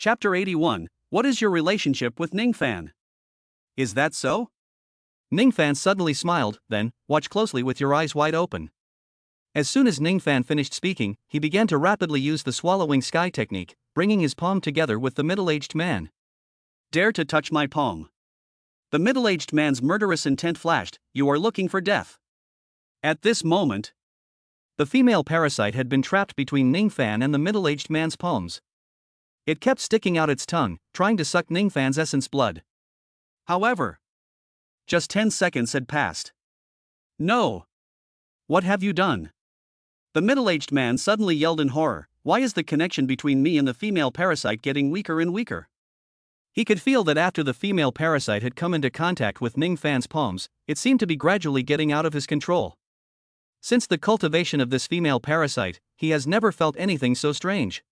Chapter 81. What is your relationship with Ningfan? Is that so? Ningfan suddenly smiled, then, watch closely with your eyes wide open. As soon as Ningfan finished speaking, he began to rapidly use the swallowing sky technique, bringing his palm together with the middle-aged man. Dare to touch my palm. The middle-aged man's murderous intent flashed. You are looking for death. At this moment, the female parasite had been trapped between Ningfan and the middle-aged man's palms. It kept sticking out its tongue, trying to suck Ningfan's essence blood. However, just 10 seconds had passed. No! What have you done? The middle-aged man suddenly yelled in horror. Why is the connection between me and the female parasite getting weaker and weaker? He could feel that after the female parasite had come into contact with Ningfan's palms, it seemed to be gradually getting out of his control. Since the cultivation of this female parasite, he has never felt anything so strange.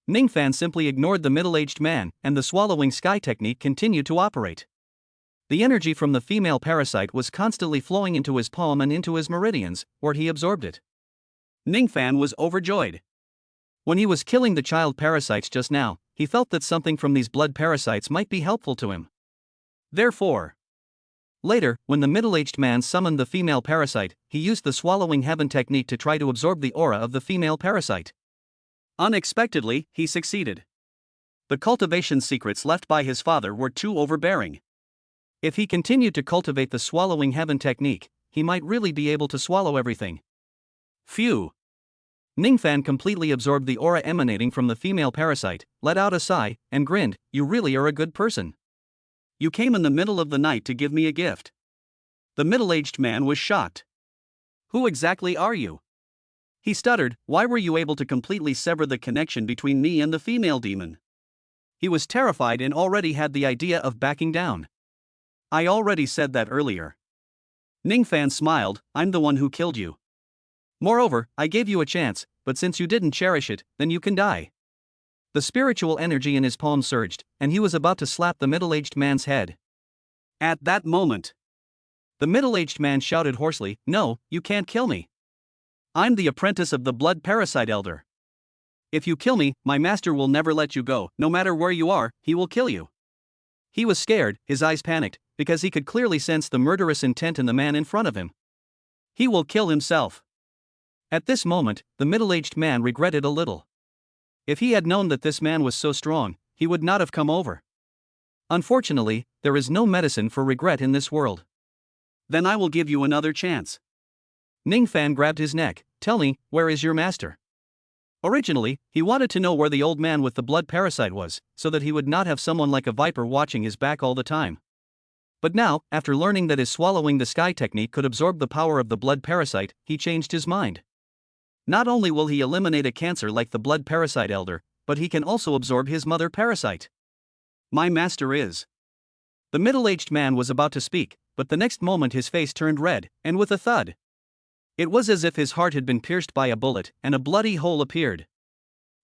Ningfan simply ignored the middle-aged man, and the swallowing sky technique continued to operate. The energy from the female parasite was constantly flowing into his palm and into his meridians, where he absorbed it. Ningfan was overjoyed. When he was killing the child parasites just now, he felt that something from these blood parasites might be helpful to him. Therefore, later, when the middle-aged man summoned the female parasite, he used the swallowing heaven technique to try to absorb the aura of the female parasite. Unexpectedly, he succeeded. The cultivation secrets left by his father were too overbearing. If he continued to cultivate the swallowing heaven technique, he might really be able to swallow everything. Phew! Ningfan completely absorbed the aura emanating from the female parasite, let out a sigh, and grinned. You really are a good person. You came in the middle of the night to give me a gift. The middle-aged man was shocked. Who exactly are you? He stuttered. Why were you able to completely sever the connection between me and the female demon? He was terrified and already had the idea of backing down. I already said that earlier. Ningfan smiled. I'm the one who killed you. Moreover, I gave you a chance, but since you didn't cherish it, then you can die. The spiritual energy in his palm surged, and he was about to slap the middle-aged man's head. At that moment, the middle-aged man shouted hoarsely, No, you can't kill me. I'm the apprentice of the blood parasite elder. If you kill me, my master will never let you go. No matter where you are, he will kill you. He was scared, his eyes panicked, because he could clearly sense the murderous intent in the man in front of him. He will kill himself. At this moment, the middle-aged man regretted a little. If he had known that this man was so strong, he would not have come over. Unfortunately, there is no medicine for regret in this world. Then I will give you another chance. Ningfan grabbed his neck. Tell me, where is your master? Originally, he wanted to know where the old man with the blood parasite was, so that he would not have someone like a viper watching his back all the time. But now, after learning that his swallowing the sky technique could absorb the power of the blood parasite, he changed his mind. Not only will he eliminate a cancer like the blood parasite elder, but he can also absorb his mother parasite. My master is. The middle-aged man was about to speak, but the next moment his face turned red, and with a thud. It was as if his heart had been pierced by a bullet, and a bloody hole appeared.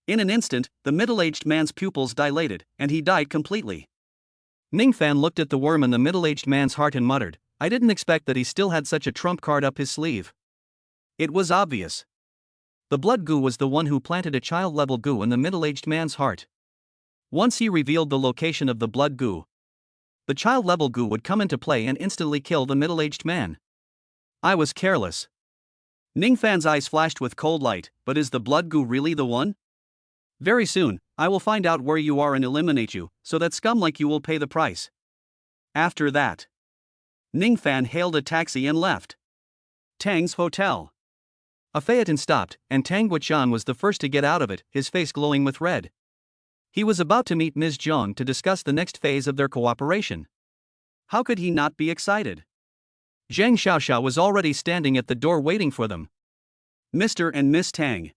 In an instant, the middle-aged man's pupils dilated, and he died completely. Ningfan looked at the worm in the middle-aged man's heart and muttered, I didn't expect that he still had such a trump card up his sleeve. It was obvious. The blood goo was the one who planted a child-level goo in the middle-aged man's heart. Once he revealed the location of the blood goo, the child-level goo would come into play and instantly kill the middle-aged man. I was careless. Ningfan's eyes flashed with cold light, but is the blood goo really the one? Very soon, I will find out where you are and eliminate you, so that scum like you will pay the price. After that, Ningfan hailed a taxi and left Tang's hotel. A phaeton stopped, and Tang Guoqian was the first to get out of it, his face glowing with red. He was about to meet Ms. Zhang to discuss the next phase of their cooperation. How could he not be excited? Zhang Xiaoxiao was already standing at the door waiting for them. Mr. and Miss Tang.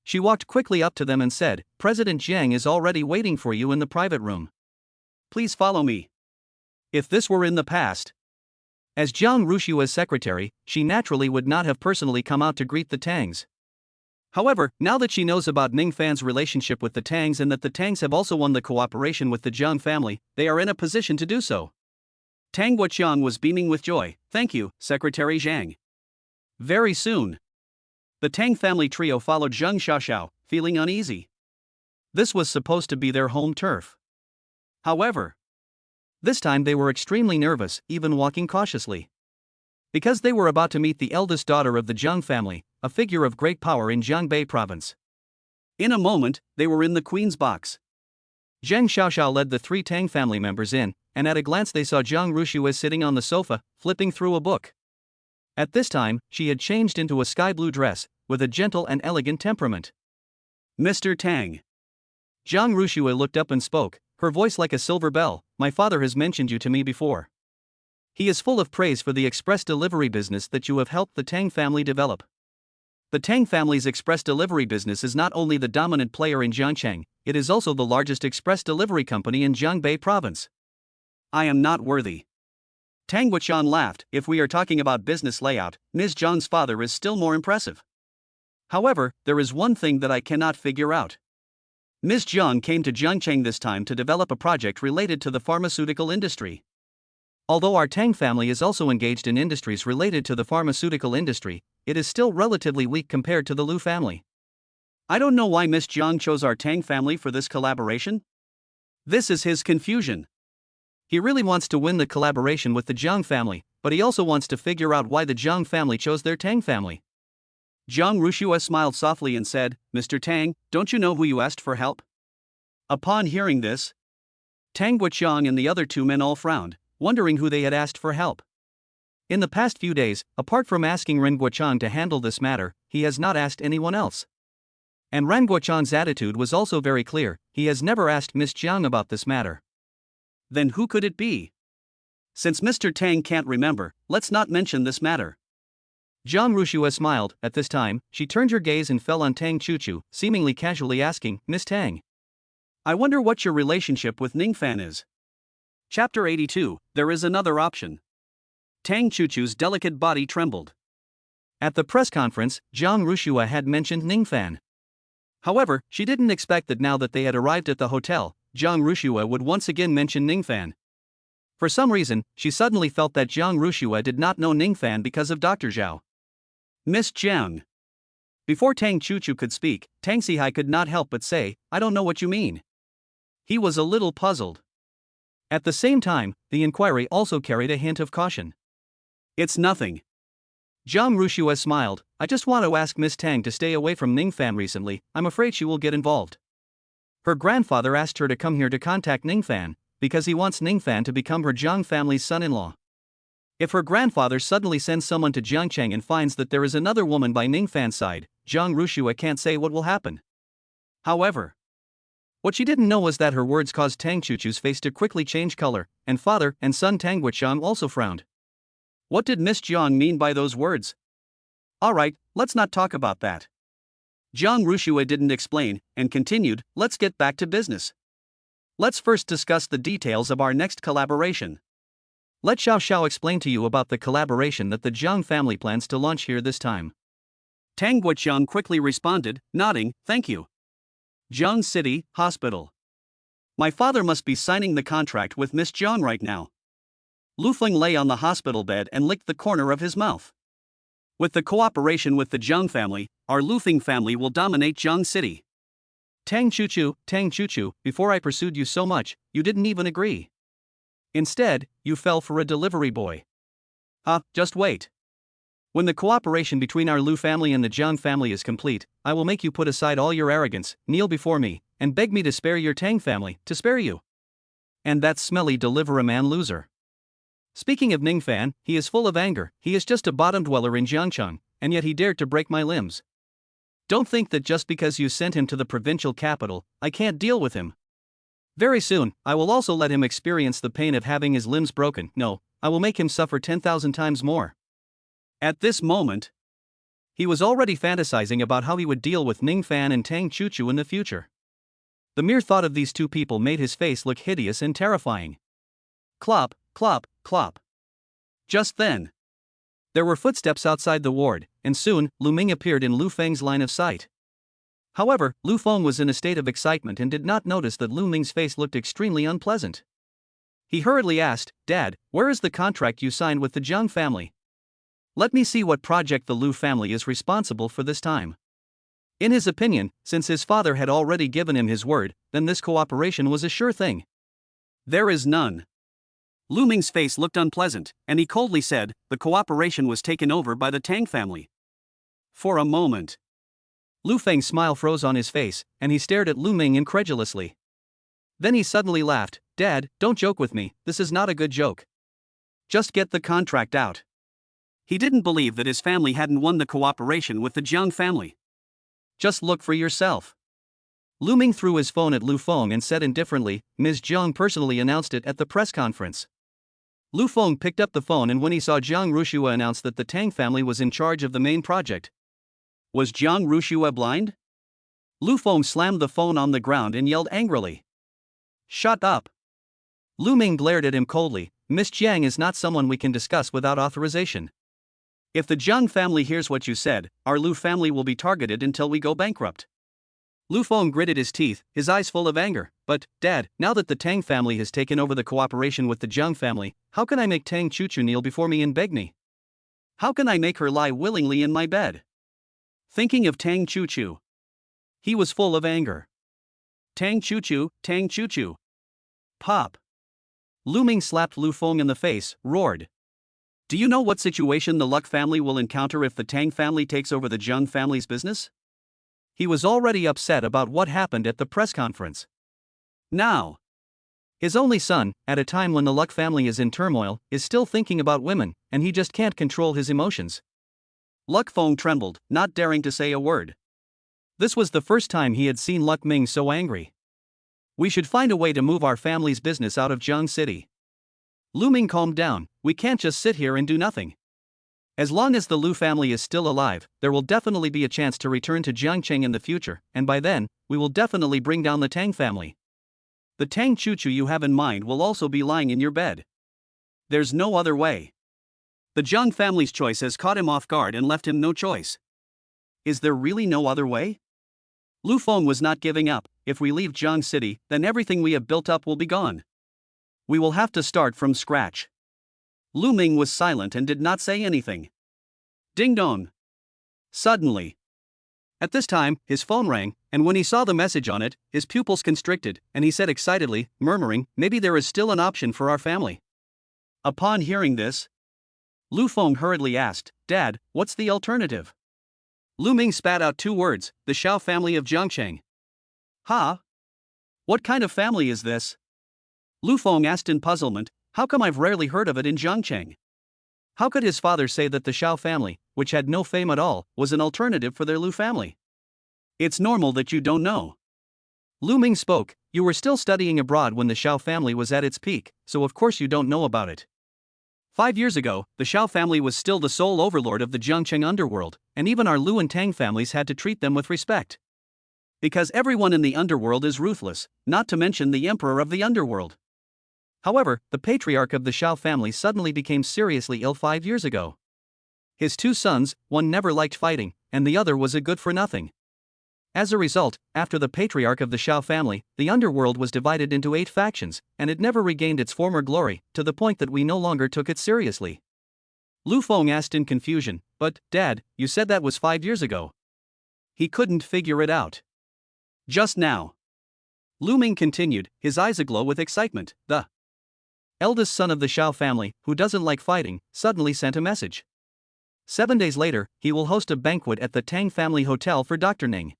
She walked quickly up to them and said, President Zhang is already waiting for you in the private room. Please follow me. If this were in the past, as Jiang Rushua's secretary, she naturally would not have personally come out to greet the Tangs. However, now that she knows about Ningfan's relationship with the Tangs and that the Tangs have also won the cooperation with the Jiang family, they are in a position to do so. Tang Guoqian was beaming with joy. Thank you, Secretary Zhang. Very soon, the Tang family trio followed Zhang Xiaoxiao, feeling uneasy. This was supposed to be their home turf. However, this time they were extremely nervous, even walking cautiously. Because they were about to meet the eldest daughter of the Jiang family, a figure of great power in Jiangbei province. In a moment, they were in the queen's box. Zhang Xiaoxiao led the 3 Tang family members in, and at a glance they saw Jiang Ruxue sitting on the sofa, flipping through a book. At this time, she had changed into a sky blue dress, with a gentle and elegant temperament. Mr. Tang. Jiang Ruxue looked up and spoke, her voice like a silver bell. My father has mentioned you to me before. He is full of praise for the express delivery business that you have helped the Tang family develop. The Tang family's express delivery business is not only the dominant player in Jiangcheng, it is also the largest express delivery company in Jiangbei province. I am not worthy. Tang Wuqian laughed. If we are talking about business layout, Ms. Zhang's father is still more impressive. However, there is one thing that I cannot figure out. Ms. Zhang came to Jiangcheng this time to develop a project related to the pharmaceutical industry. Although our Tang family is also engaged in industries related to the pharmaceutical industry, it is still relatively weak compared to the Lu family. I don't know why Ms. Zhang chose our Tang family for this collaboration. This is his confusion. He really wants to win the collaboration with the Jiang family, but he also wants to figure out why the Jiang family chose their Tang family. Jiang Ruxue smiled softly and said, Mr. Tang, don't you know who you asked for help? Upon hearing this, Tang Wuqiang and the other 2 men all frowned, wondering who they had asked for help. In the past few days, apart from asking Ren Guochang to handle this matter, he has not asked anyone else. And Ren Guochang's attitude was also very clear, he has never asked Miss Jiang about this matter. Then who could it be? Since Mr. Tang can't remember, let's not mention this matter. Jiang Ruxue smiled. At this time, she turned her gaze and fell on Tang Chuchu, seemingly casually asking, Miss Tang, I wonder what your relationship with Ningfan is. Chapter 82, There is another option. Tang Chuchu's delicate body trembled. At the press conference, Jiang Ruxue had mentioned Ningfan. However, she didn't expect that now that they had arrived at the hotel, Jiang Ruxue would once again mention Ningfan. For some reason, she suddenly felt that Jiang Ruxue did not know Ningfan because of Dr. Zhao. Miss Jiang. Before Tang Chuchu could speak, Tang Sihai could not help but say, I don't know what you mean. He was a little puzzled. At the same time, the inquiry also carried a hint of caution. It's nothing. Jiang Ruxue smiled. I just want to ask Miss Tang to stay away from Ningfan recently, I'm afraid she will get involved. Her grandfather asked her to come here to contact Ningfan, because he wants Ningfan to become her Jiang family's son-in-law. If her grandfather suddenly sends someone to Jiangcheng and finds that there is another woman by Ningfan's side, Jiang Ruxue can't say what will happen. However, what she didn't know was that her words caused Tang Chuchu's face to quickly change color, and father and son Tang Wuqiang also frowned. What did Miss Jiang mean by those words? Alright, let's not talk about that. Jiang Ruxue didn't explain, and continued, let's get back to business. Let's first discuss the details of our next collaboration. Let Xiao Xiao explain to you about the collaboration that the Jiang family plans to launch here this time. Tang Guoqiang quickly responded, nodding, thank you. Jiang City, Hospital. My father must be signing the contract with Miss Jiang right now. Lu Feng lay on the hospital bed and licked the corner of his mouth. With the cooperation with the Jiang family, our Lu Feng family will dominate Jiang City. Tang Chuchu, before I pursued you so much, you didn't even agree. Instead, you fell for a delivery boy. Just wait. When the cooperation between our Lu family and the Jiang family is complete, I will make you put aside all your arrogance, kneel before me, and beg me to spare your Tang family, to spare you. And that smelly deliver-a-man loser. Speaking of Ningfan, he is full of anger, he is just a bottom dweller in Jiangcheng, and yet he dared to break my limbs. Don't think that just because you sent him to the provincial capital, I can't deal with him. Very soon, I will also let him experience the pain of having his limbs broken. No, I will make him suffer 10,000 times more. At this moment, he was already fantasizing about how he would deal with Ningfan and Tang Chuchu in the future. The mere thought of these 2 people made his face look hideous and terrifying. Clop, clop, clop. Just then, there were footsteps outside the ward, and soon, Lu Ming appeared in Lu Feng's line of sight. However, Lu Feng was in a state of excitement and did not notice that Lu Ming's face looked extremely unpleasant. He hurriedly asked, Dad, where is the contract you signed with the Jiang family? Let me see what project the Lu family is responsible for this time. In his opinion, since his father had already given him his word, then this cooperation was a sure thing. There is none. Lu Ming's face looked unpleasant, and he coldly said, the cooperation was taken over by the Tang family. For a moment, Lu Feng's smile froze on his face, and he stared at Lu Ming incredulously. Then he suddenly laughed. Dad, don't joke with me, this is not a good joke. Just get the contract out. He didn't believe that his family hadn't won the cooperation with the Jiang family. Just look for yourself. Lu Ming threw his phone at Lu Feng and said indifferently, Ms. Jiang personally announced it at the press conference. Lu Feng picked up the phone, and when he saw Jiang Rushua announce that the Tang family was in charge of the main project. Was Jiang Rushua blind? Lu Feng slammed the phone on the ground and yelled angrily. Shut up. Lu Ming glared at him coldly. Miss Jiang is not someone we can discuss without authorization. If the Jiang family hears what you said, our Lu family will be targeted until we go bankrupt. Lu Feng gritted his teeth, his eyes full of anger. But, Dad, now that the Tang family has taken over the cooperation with the Jiang family, how can I make Tang Chuchu kneel before me and beg me? How can I make her lie willingly in my bed? Thinking of Tang Chuchu, he was full of anger. Tang Chuchu, Tang Chuchu. Pop. Lu Ming slapped Lu Feng in the face, roared. Do you know what situation the Luck family will encounter if the Tang family takes over the Jiang family's business? He was already upset about what happened at the press conference. Now, his only son, at a time when the Luck family is in turmoil, is still thinking about women, and he just can't control his emotions. Luck Feng trembled, not daring to say a word. This was the first time he had seen Luck Ming so angry. We should find a way to move our family's business out of Jiang City. Lu Ming calmed down. We can't just sit here and do nothing. As long as the Lu family is still alive, there will definitely be a chance to return to Jiangcheng in the future, and by then, we will definitely bring down the Tang family. The Tang Chuchu you have in mind will also be lying in your bed. There's no other way. The Jiang family's choice has caught him off guard and left him no choice. Is there really no other way? Lu Feng was not giving up. If we leave Jiang City, then everything we have built up will be gone. We will have to start from scratch. Lu Ming was silent and did not say anything. Ding dong. Suddenly. At this time, his phone rang, and when he saw the message on it, his pupils constricted, and he said excitedly, murmuring, maybe there is still an option for our family. Upon hearing this, Lu Feng hurriedly asked, Dad, what's the alternative? Lu Ming spat out 2 words, the Xiao family of Jiangcheng. Huh? What kind of family is this? Lu Feng asked in puzzlement, how come I've rarely heard of it in Jiangcheng? How could his father say that the Xiao family, which had no fame at all, was an alternative for their Lu family? It's normal that you don't know. Lu Ming spoke, you were still studying abroad when the Xiao family was at its peak, so of course you don't know about it. 5 years ago, the Xiao family was still the sole overlord of the Jiangcheng underworld, and even our Lu and Tang families had to treat them with respect. Because everyone in the underworld is ruthless, not to mention the emperor of the underworld. However, the patriarch of the Xiao family suddenly became seriously ill 5 years ago. His 2 sons, one never liked fighting, and the other was a good-for-nothing. As a result, after the patriarch of the Xiao family, the underworld was divided into 8 factions, and it never regained its former glory, to the point that we no longer took it seriously. Lu Feng asked in confusion, but, Dad, you said that was 5 years ago. He couldn't figure it out. Just now. Lu Ming continued, his eyes aglow with excitement. The eldest son of the Xiao family, who doesn't like fighting, suddenly sent a message. 7 days later, he will host a banquet at the Tang Family Hotel for Dr. Ning.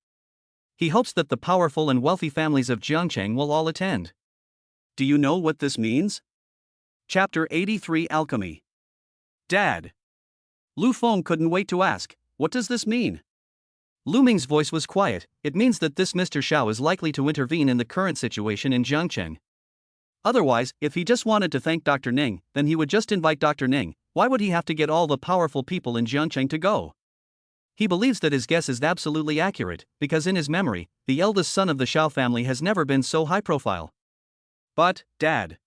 He hopes that the powerful and wealthy families of Jiangcheng will all attend. Do you know what this means? Chapter 83 Alchemy. Dad. Lu Feng couldn't wait to ask, what does this mean? Lu Ming's voice was quiet. It means that this Mr. Xiao is likely to intervene in the current situation in Jiangcheng. Otherwise, if he just wanted to thank Dr. Ning, then he would just invite Dr. Ning. Why would he have to get all the powerful people in Jiangcheng to go? He believes that his guess is absolutely accurate, because in his memory, the eldest son of the Xiao family has never been so high profile. But, Dad.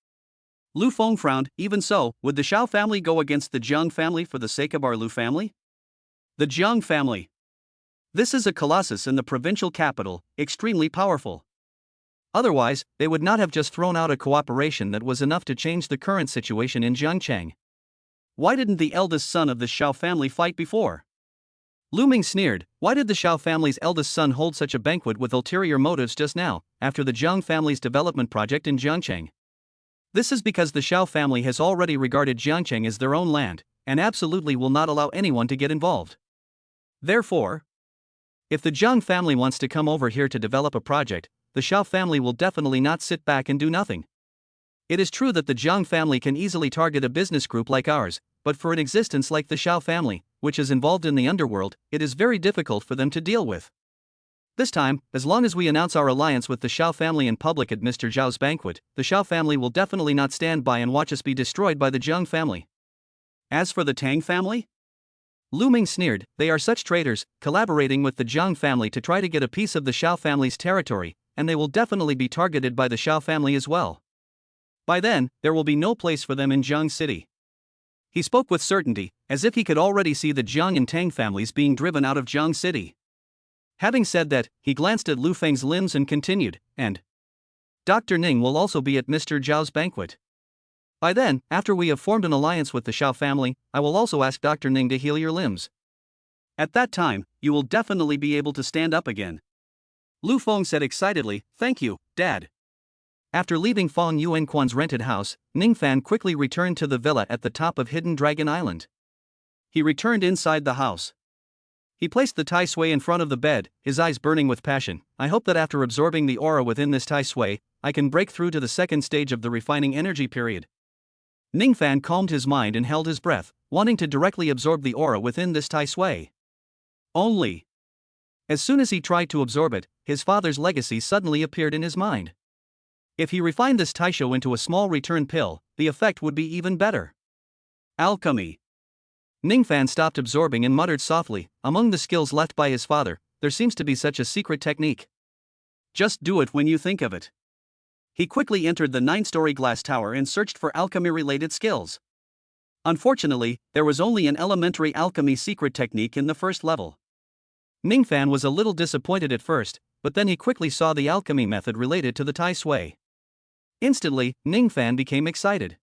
Lu Feng frowned. Even so, would the Xiao family go against the Jiang family for the sake of our Lu family? The Jiang family. This is a colossus in the provincial capital, extremely powerful. Otherwise, they would not have just thrown out a cooperation that was enough to change the current situation in Jiangcheng. Why didn't the eldest son of the Xiao family fight before? Lu Ming sneered, why did the Xiao family's eldest son hold such a banquet with ulterior motives just now, after the Jiang family's development project in Jiangcheng? This is because the Xiao family has already regarded Jiangcheng as their own land, and absolutely will not allow anyone to get involved. Therefore, if the Jiang family wants to come over here to develop a project, the Xiao family will definitely not sit back and do nothing. It is true that the Jiang family can easily target a business group like ours, but for an existence like the Xiao family, which is involved in the underworld, it is very difficult for them to deal with. This time, as long as we announce our alliance with the Xiao family in public at Mr. Zhao's banquet, the Xiao family will definitely not stand by and watch us be destroyed by the Jiang family. As for the Tang family? Lu Ming sneered, they are such traitors, collaborating with the Jiang family to try to get a piece of the Xiao family's territory, and they will definitely be targeted by the Xiao family as well. By then, there will be no place for them in Jiang City. He spoke with certainty, as if he could already see the Jiang and Tang families being driven out of Jiang City. Having said that, he glanced at Lu Feng's limbs and continued, and Dr. Ning will also be at Mr. Zhao's banquet. By then, after we have formed an alliance with the Xiao family, I will also ask Dr. Ning to heal your limbs. At that time, you will definitely be able to stand up again. Lu Feng said excitedly, thank you, Dad. After leaving Fong Yuanquan's rented house, Ningfan quickly returned to the villa at the top of Hidden Dragon Island. He returned inside the house. He placed the Tai Sui in front of the bed, his eyes burning with passion. I hope that after absorbing the aura within this Tai Sui, I can break through to the second stage of the refining energy period. Ningfan calmed his mind and held his breath, wanting to directly absorb the aura within this Tai Sui. Only. As soon as he tried to absorb it, his father's legacy suddenly appeared in his mind. If he refined this taisho into a small return pill, the effect would be even better. Alchemy. Ningfan stopped absorbing and muttered softly, among the skills left by his father, there seems to be such a secret technique. Just do it when you think of it. He quickly entered the 9-story glass tower and searched for alchemy-related skills. Unfortunately, there was only an elementary alchemy secret technique in the first level. Ningfan was a little disappointed at first, but then he quickly saw the alchemy method related to the Tai Sui. Instantly, Ningfan became excited.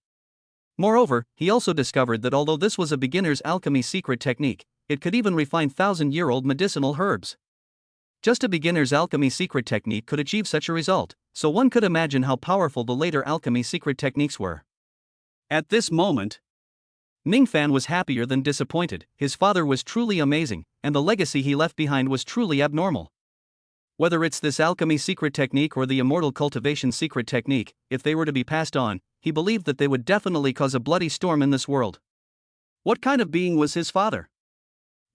Moreover, he also discovered that although this was a beginner's alchemy secret technique, it could even refine 1,000-year-old medicinal herbs. Just a beginner's alchemy secret technique could achieve such a result, so one could imagine how powerful the later alchemy secret techniques were. At this moment, Ningfan was happier than disappointed. His father was truly amazing, and the legacy he left behind was truly abnormal. Whether it's this alchemy secret technique or the immortal cultivation secret technique, if they were to be passed on, he believed that they would definitely cause a bloody storm in this world. What kind of being was his father?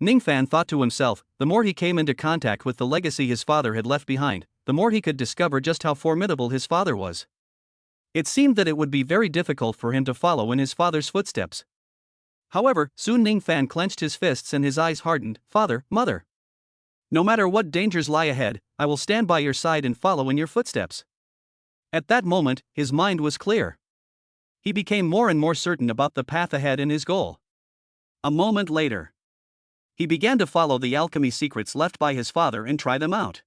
Ningfan thought to himself, the more he came into contact with the legacy his father had left behind, the more he could discover just how formidable his father was. It seemed that it would be very difficult for him to follow in his father's footsteps. However, soon Ningfan clenched his fists and his eyes hardened. Father, mother. No matter what dangers lie ahead, I will stand by your side and follow in your footsteps. At that moment, his mind was clear. He became more and more certain about the path ahead and his goal. A moment later, he began to follow the alchemy secrets left by his father and try them out.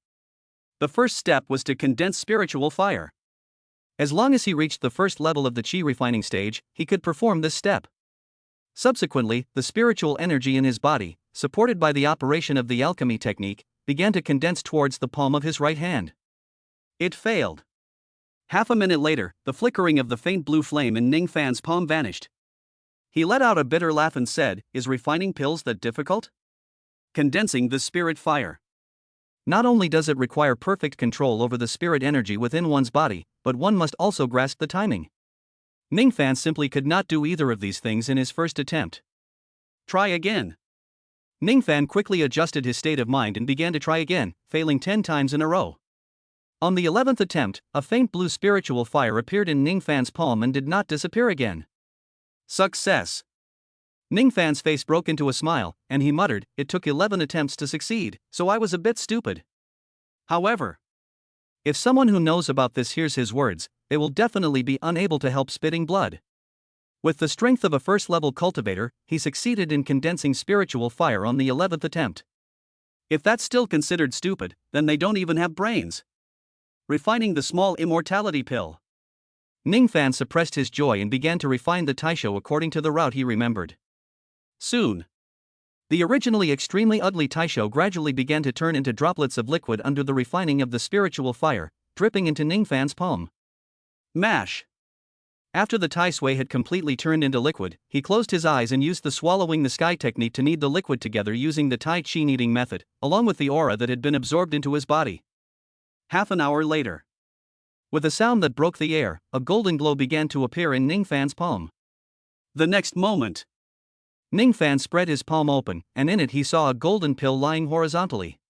The first step was to condense spiritual fire. As long as he reached the first level of the chi refining stage, he could perform this step. Subsequently, the spiritual energy in his body, supported by the operation of the alchemy technique, began to condense towards the palm of his right hand. It failed. Half a minute later, the flickering of the faint blue flame in Ningfan's palm vanished. He let out a bitter laugh and said, "Is refining pills that difficult? Condensing the spirit fire. Not only does it require perfect control over the spirit energy within one's body, but one must also grasp the timing." Ningfan simply could not do either of these things in his first attempt. Try again. Ningfan quickly adjusted his state of mind and began to try again, failing 10 times in a row. On the 11th attempt, a faint blue spiritual fire appeared in Ningfan's palm and did not disappear again. Success. Ningfan's face broke into a smile, and he muttered, "It took 11 attempts to succeed, so I was a bit stupid." However, if someone who knows about this hears his words, they will definitely be unable to help spitting blood. With the strength of a first-level cultivator, he succeeded in condensing spiritual fire on the 11th attempt. If that's still considered stupid, then they don't even have brains. Refining the small immortality pill. Ningfan suppressed his joy and began to refine the taisho according to the route he remembered. Soon, The originally extremely ugly Taisho gradually began to turn into droplets of liquid under the refining of the spiritual fire, dripping into Ningfan's palm. Mash. After the Tai Sui had completely turned into liquid, he closed his eyes and used the swallowing the sky technique to knead the liquid together using the Tai Chi kneading method, along with the aura that had been absorbed into his body. Half an hour later. With a sound that broke the air, a golden glow began to appear in Ningfan's palm. The next moment, Ningfan spread his palm open, and in it he saw a golden pill lying horizontally.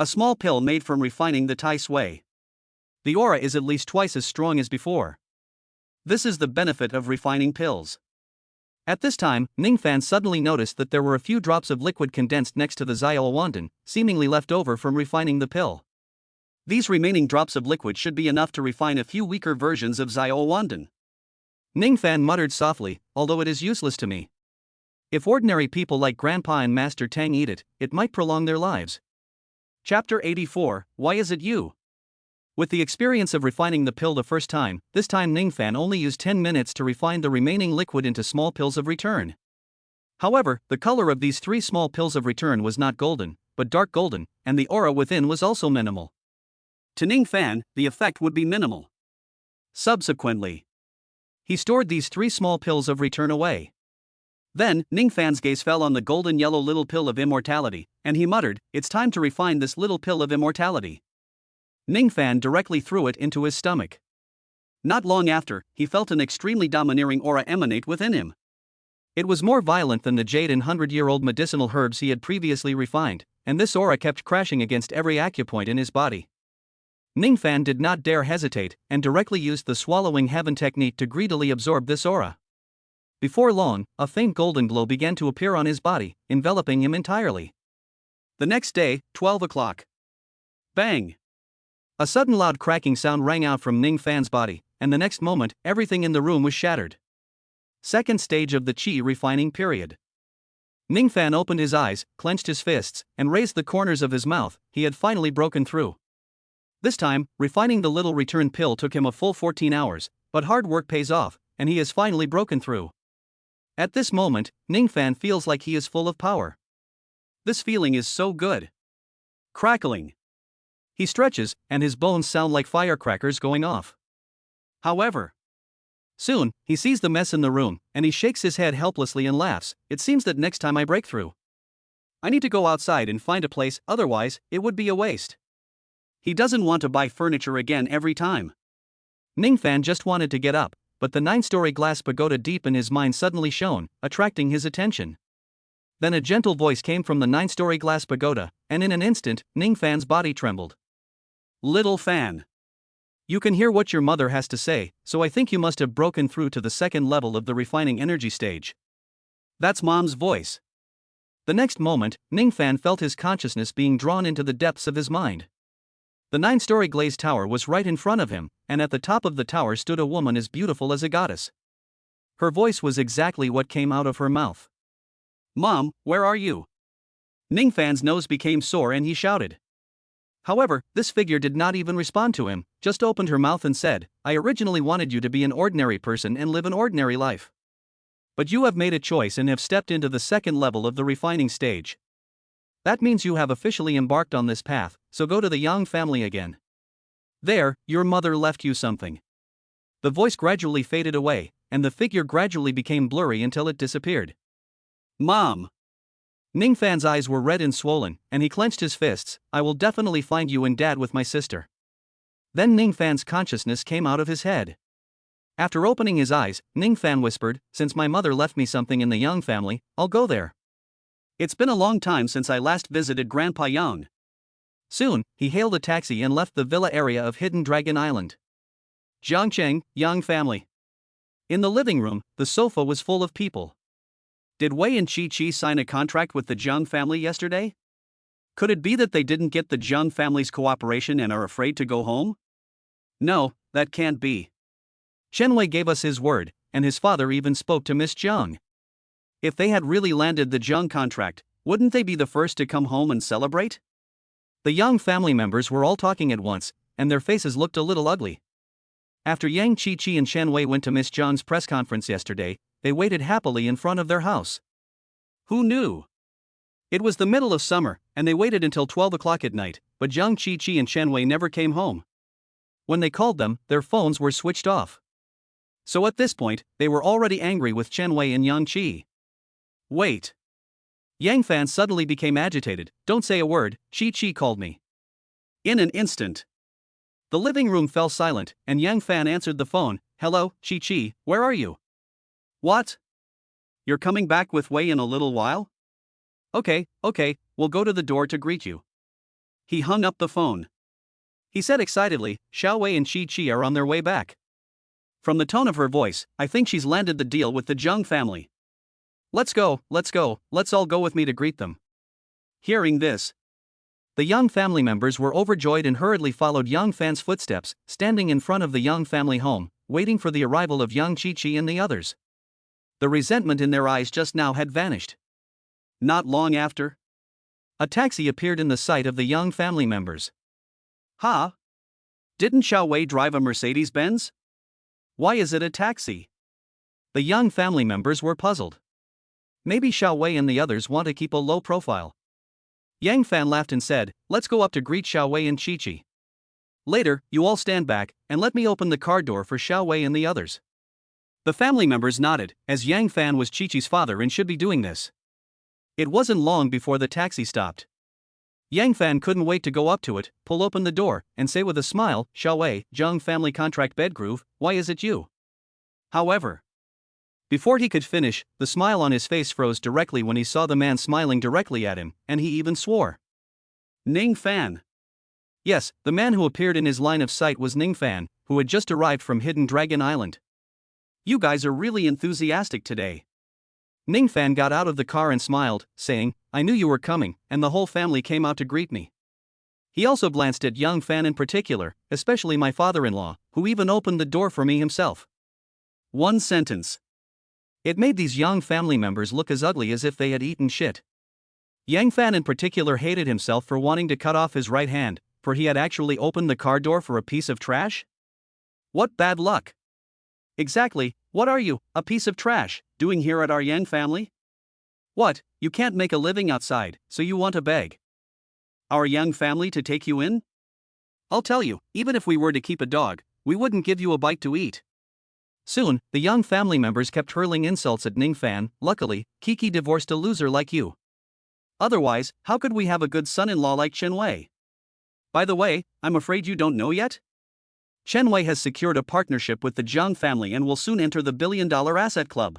a small pill made from refining the Tai Sui. The aura is at least twice as strong as before. This is the benefit of refining pills. At this time, Ningfan suddenly noticed that there were a few drops of liquid condensed next to the Xiaowandan, seemingly left over from refining the pill. These remaining drops of liquid should be enough to refine a few weaker versions of Xiaowandan. Ningfan muttered softly, although it is useless to me. If ordinary people like Grandpa and Master Tang eat it, it might prolong their lives. Chapter 84, Why is it you? With the experience of refining the pill the first time, this time Ningfan only used 10 minutes to refine the remaining liquid into small pills of return. However, the color of these 3 small pills of return was not golden, but dark golden, and the aura within was also minimal. To Ningfan, the effect would be minimal. Subsequently, he stored these 3 small pills of return away. Then, Ningfan's gaze fell on the golden yellow little pill of immortality, and he muttered, "It's time to refine this little pill of immortality." Ningfan directly threw it into his stomach. Not long after, he felt an extremely domineering aura emanate within him. It was more violent than the jade and 100-year-old medicinal herbs he had previously refined, and this aura kept crashing against every acupoint in his body. Ningfan did not dare hesitate, and directly used the swallowing heaven technique to greedily absorb this aura. Before long, a faint golden glow began to appear on his body, enveloping him entirely. The next day, 12 o'clock. Bang! A sudden loud cracking sound rang out from Ningfan's body, and the next moment, everything in the room was shattered. Second stage of the Qi refining period. Ningfan opened his eyes, clenched his fists, and raised the corners of his mouth. He had finally broken through. This time, refining the little return pill took him a full 14 hours, but hard work pays off, and he has finally broken through. At this moment, Ningfan feels like he is full of power. This feeling is so good. Crackling. He stretches, and his bones sound like firecrackers going off. However, soon, he sees the mess in the room, and he shakes his head helplessly and laughs. It seems that next time I break through, I need to go outside and find a place, otherwise, it would be a waste. He doesn't want to buy furniture again every time. Ningfan just wanted to get up, but the 9-story glass pagoda deep in his mind suddenly shone, attracting his attention. Then a gentle voice came from the 9-story glass pagoda, and in an instant, Ningfan's body trembled. Little Fan. You can hear what your mother has to say, so I think you must have broken through to the second level of the refining energy stage. That's Mom's voice. The next moment, Ningfan felt his consciousness being drawn into the depths of his mind. The 9-story glazed tower was right in front of him, and at the top of the tower stood a woman as beautiful as a goddess. Her voice was exactly what came out of her mouth. Mom, where are you? Ningfan's nose became sore and he shouted. However, this figure did not even respond to him, just opened her mouth and said, "I originally wanted you to be an ordinary person and live an ordinary life. But you have made a choice and have stepped into the second level of the refining stage. That means you have officially embarked on this path, so go to the Yang family again. There, your mother left you something." The voice gradually faded away, and the figure gradually became blurry until it disappeared. Mom! Ningfan's eyes were red and swollen, and he clenched his fists. "I will definitely find you and Dad with my sister." Then Ningfan's consciousness came out of his head. After opening his eyes, Ningfan whispered, "Since my mother left me something in the Yang family, I'll go there." It's been a long time since I last visited Grandpa Yang. Soon, he hailed a taxi and left the villa area of Hidden Dragon Island. Jiangcheng, Yang family. In the living room, the sofa was full of people. Did Wei and Chi-Chi sign a contract with the Jiang family yesterday? Could it be that they didn't get the Jiang family's cooperation and are afraid to go home? No, that can't be. Chen Wei gave us his word, and his father even spoke to Miss Jiang. If they had really landed the Jiang contract, wouldn't they be the first to come home and celebrate? The Yang family members were all talking at once, and their faces looked a little ugly. After Yang Chi-Chi and Chen Wei went to Miss Jiang's press conference yesterday, they waited happily in front of their house. Who knew? It was the middle of summer, and they waited until 12 o'clock at night, but Jiang Qiqi and Chen Wei never came home. When they called them, their phones were switched off. So at this point, they were already angry with Chen Wei and Yang Qi. Wait. Yang Fan suddenly became agitated. Don't say a word, Qi called me. In an instant, the living room fell silent, and Yang Fan answered the phone. Hello, Qi, where are you? What? You're coming back with Wei in a little while? Okay, we'll go to the door to greet you. He hung up the phone. He said excitedly, Xiao Wei and Qi are on their way back. From the tone of her voice, I think she's landed the deal with the Zheng family. Let's go, let's all go with me to greet them. Hearing this, the Yang family members were overjoyed and hurriedly followed Yang Fan's footsteps, standing in front of the Yang family home, waiting for the arrival of Yang Qiqi and the others. The resentment in their eyes just now had vanished. Not long after, a taxi appeared in the sight of the Yang family members. Huh? Didn't Xiao Wei drive a Mercedes-Benz? Why is it a taxi? The Yang family members were puzzled. Maybe Xiao Wei and the others want to keep a low profile. Yang Fan laughed and said, let's go up to greet Xiao Wei and Qi. Later, you all stand back, and let me open the car door for Xiao Wei and the others. The family members nodded, as Yang Fan was Qi's father and should be doing this. It wasn't long before the taxi stopped. Yang Fan couldn't wait to go up to it, pull open the door, and say with a smile, Xiao Wei, Zheng family contract bed groove, why is it you? However, before he could finish, the smile on his face froze directly when he saw the man smiling directly at him, and he even swore. Ning Fan. Yes, the man who appeared in his line of sight was Ning Fan, who had just arrived from Hidden Dragon Island. You guys are really enthusiastic today. Ning Fan got out of the car and smiled, saying, I knew you were coming, and the whole family came out to greet me. He also glanced at Yang Fan in particular, especially my father-in-law, who even opened the door for me himself. One sentence. It made these Yang family members look as ugly as if they had eaten shit. Yang Fan in particular hated himself for wanting to cut off his right hand, for he had actually opened the car door for a piece of trash? What bad luck! Exactly, what are you, a piece of trash, doing here at our Yang family? What, you can't make a living outside, so you want to beg our Yang family to take you in? I'll tell you, even if we were to keep a dog, we wouldn't give you a bite to eat. Soon, the Yang family members kept hurling insults at Ning Fan. Luckily, Kiki divorced a loser like you. Otherwise, how could we have a good son-in-law like Chen Wei? By the way, I'm afraid you don't know yet? Chen Wei has secured a partnership with the Zheng family and will soon enter the billion-dollar asset club.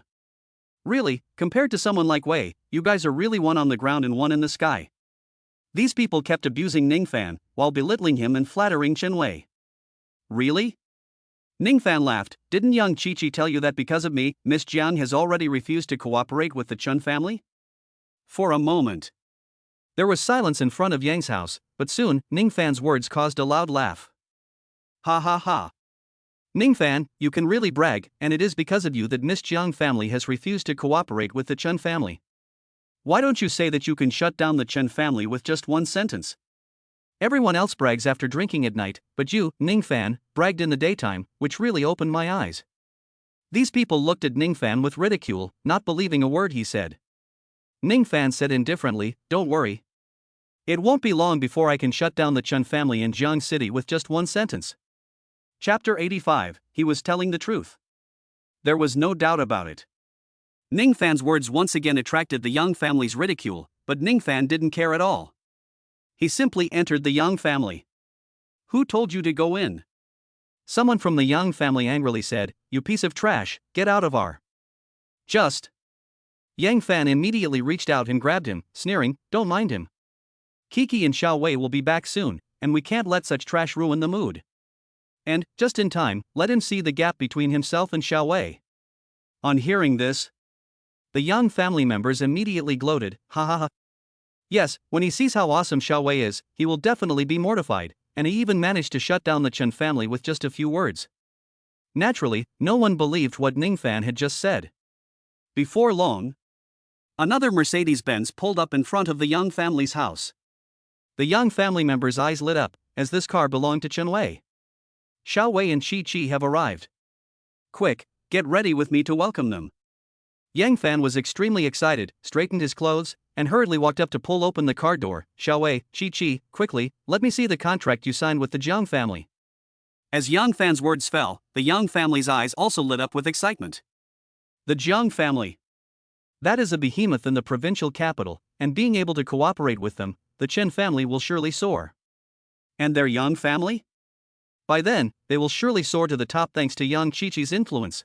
Really, compared to someone like Wei, you guys are really one on the ground and one in the sky. These people kept abusing Ning Fan, while belittling him and flattering Chen Wei. Really? Ning Fan laughed. Didn't Yang Qiqi tell you that because of me, Miss Jiang has already refused to cooperate with the Chen family? For a moment, there was silence in front of Yang's house, but soon, Ning Fan's words caused a loud laugh. Ha ha ha. Ning Fan, you can really brag, and it is because of you that Miss Jiang family has refused to cooperate with the Chen family. Why don't you say that you can shut down the Chen family with just one sentence? Everyone else brags after drinking at night, but you, Ning Fan, bragged in the daytime, which really opened my eyes. These people looked at Ning Fan with ridicule, not believing a word he said. Ning Fan said indifferently, don't worry. It won't be long before I can shut down the Chen family in Jiang City with just one sentence. Chapter 85, he was telling the truth. There was no doubt about it. Ning Fan's words once again attracted the Yang family's ridicule, but Ning Fan didn't care at all. He simply entered the Yang family. Who told you to go in? Someone from the Yang family angrily said, you piece of trash, get out of our. Just. Yang Fan immediately reached out and grabbed him, sneering, don't mind him. Kiki and Xiao Wei will be back soon, and we can't let such trash ruin the mood. And, just in time, let him see the gap between himself and Xiao Wei. On hearing this, the Yang family members immediately gloated, ha ha ha. Yes, when he sees how awesome Xiao Wei is, he will definitely be mortified, and he even managed to shut down the Chen family with just a few words. Naturally, no one believed what Ning Fan had just said. Before long, another Mercedes-Benz pulled up in front of the Yang family's house. The Yang family members' eyes lit up, as this car belonged to Chen Wei. Xiao Wei and Qi have arrived. Quick, get ready with me to welcome them. Yang Fan was extremely excited, straightened his clothes, and hurriedly walked up to pull open the car door. Xiaowei, Chi, quickly, let me see the contract you signed with the Jiang family. As Yang Fan's words fell, the Yang family's eyes also lit up with excitement. The Jiang family. That is a behemoth in the provincial capital, and being able to cooperate with them, the Chen family will surely soar. And their Yang family? By then, they will surely soar to the top thanks to Yang Chichi's influence.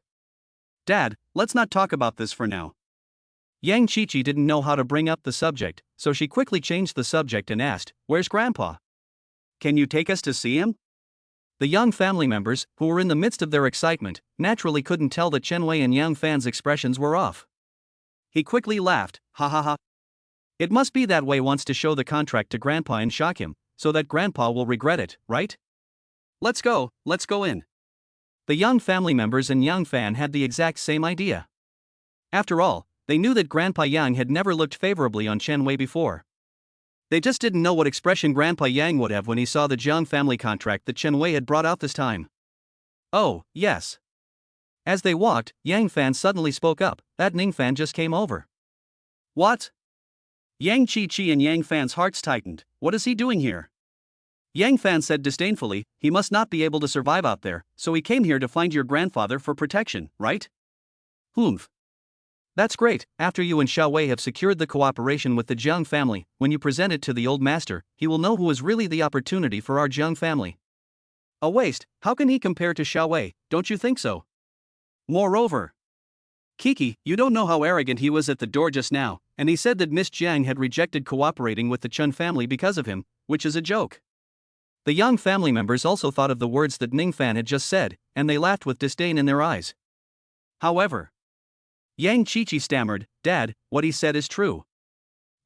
Dad, let's not talk about this for now. Yang Chichi didn't know how to bring up the subject, so she quickly changed the subject and asked, "Where's Grandpa? Can you take us to see him?" The Yang family members, who were in the midst of their excitement, naturally couldn't tell that Chen Wei and Yang Fan's expressions were off. He quickly laughed, ha ha ha. It must be that Wei wants to show the contract to Grandpa and shock him, so that Grandpa will regret it, right? Let's go in. The Yang family members and Yang Fan had the exact same idea. After all, they knew that Grandpa Yang had never looked favorably on Chen Wei before. They just didn't know what expression Grandpa Yang would have when he saw the Jiang family contract that Chen Wei had brought out this time. Oh, yes. As they walked, Yang Fan suddenly spoke up, that Ning Fan just came over. What? Yang Chi and Yang Fan's hearts tightened. What is he doing here? Yang Fan said disdainfully, he must not be able to survive out there, so he came here to find your grandfather for protection, right? Humph. That's great. After you and Xiao Wei have secured the cooperation with the Jiang family, when you present it to the old master, he will know who is really the opportunity for our Jiang family. A waste, how can he compare to Xiao Wei, don't you think so? Moreover, Kiki, you don't know how arrogant he was at the door just now, and he said that Miss Jiang had rejected cooperating with the Chen family because of him, which is a joke. The Yang family members also thought of the words that Ning Fan had just said, and they laughed with disdain in their eyes. However, Yang Chichi stammered, Dad, what he said is true.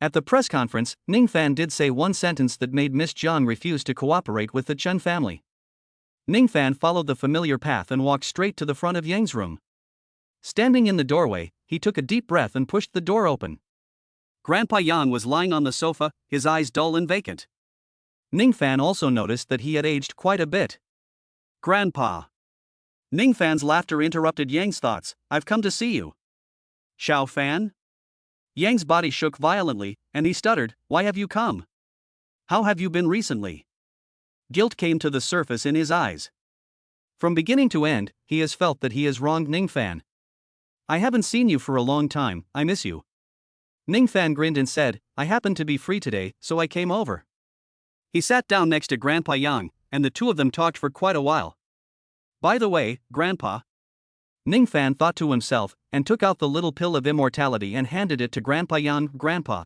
At the press conference, Ning Fan did say one sentence that made Miss Jiang refuse to cooperate with the Chen family. Ning Fan followed the familiar path and walked straight to the front of Yang's room. Standing in the doorway, he took a deep breath and pushed the door open. Grandpa Yang was lying on the sofa, his eyes dull and vacant. Ning Fan also noticed that he had aged quite a bit. Grandpa. Ning Fan's laughter interrupted Yang's thoughts. I've come to see you. Xiao Fan? Yang's body shook violently, and he stuttered, Why have you come? How have you been recently? Guilt came to the surface in his eyes. From beginning to end, he has felt that he has wronged Ning Fan. I haven't seen you for a long time, I miss you. Ning Fan grinned and said, I happened to be free today, so I came over. He sat down next to Grandpa Yang, and the two of them talked for quite a while. By the way, Grandpa. Ning Fan thought to himself, and took out the little pill of immortality and handed it to Grandpa Yang. Grandpa,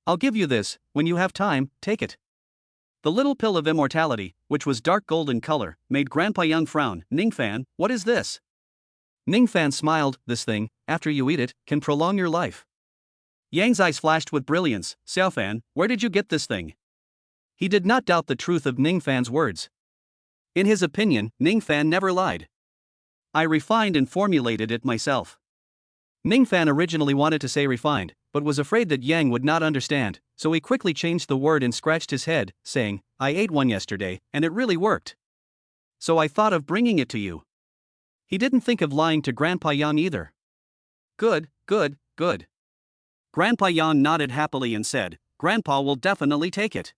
I'll give you this, when you have time, take it. The little pill of immortality, which was dark gold in color, made Grandpa Yang frown. Ning Fan, what is this? Ning Fan smiled, this thing, after you eat it, can prolong your life. Yang's eyes flashed with brilliance. Xiao Fan, where did you get this thing? He did not doubt the truth of Ning Fan's words. In his opinion, Ning Fan never lied. I refined and formulated it myself. Ning Fan originally wanted to say refined, but was afraid that Yang would not understand, so he quickly changed the word and scratched his head, saying, I ate one yesterday, and it really worked. So I thought of bringing it to you. He didn't think of lying to Grandpa Yang either. Good. Grandpa Yang nodded happily and said, Grandpa will definitely take it.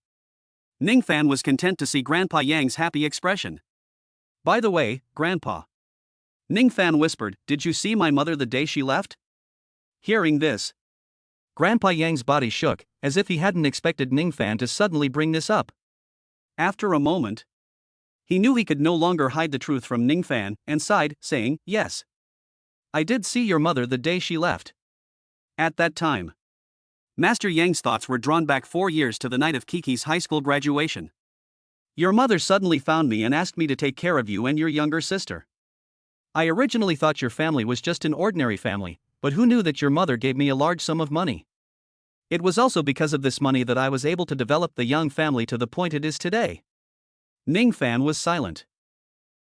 Ning Fan was content to see Grandpa Yang's happy expression. By the way, Grandpa. Ning Fan whispered, did you see my mother the day she left? Hearing this, Grandpa Yang's body shook, as if he hadn't expected Ning Fan to suddenly bring this up. After a moment, he knew he could no longer hide the truth from Ning Fan, and sighed, saying, Yes. I did see your mother the day she left. At that time, Master Yang's thoughts were drawn back 4 years to the night of Kiki's high school graduation. Your mother suddenly found me and asked me to take care of you and your younger sister. I originally thought your family was just an ordinary family, but who knew that your mother gave me a large sum of money? It was also because of this money that I was able to develop the Yang family to the point it is today. Ning Fan was silent.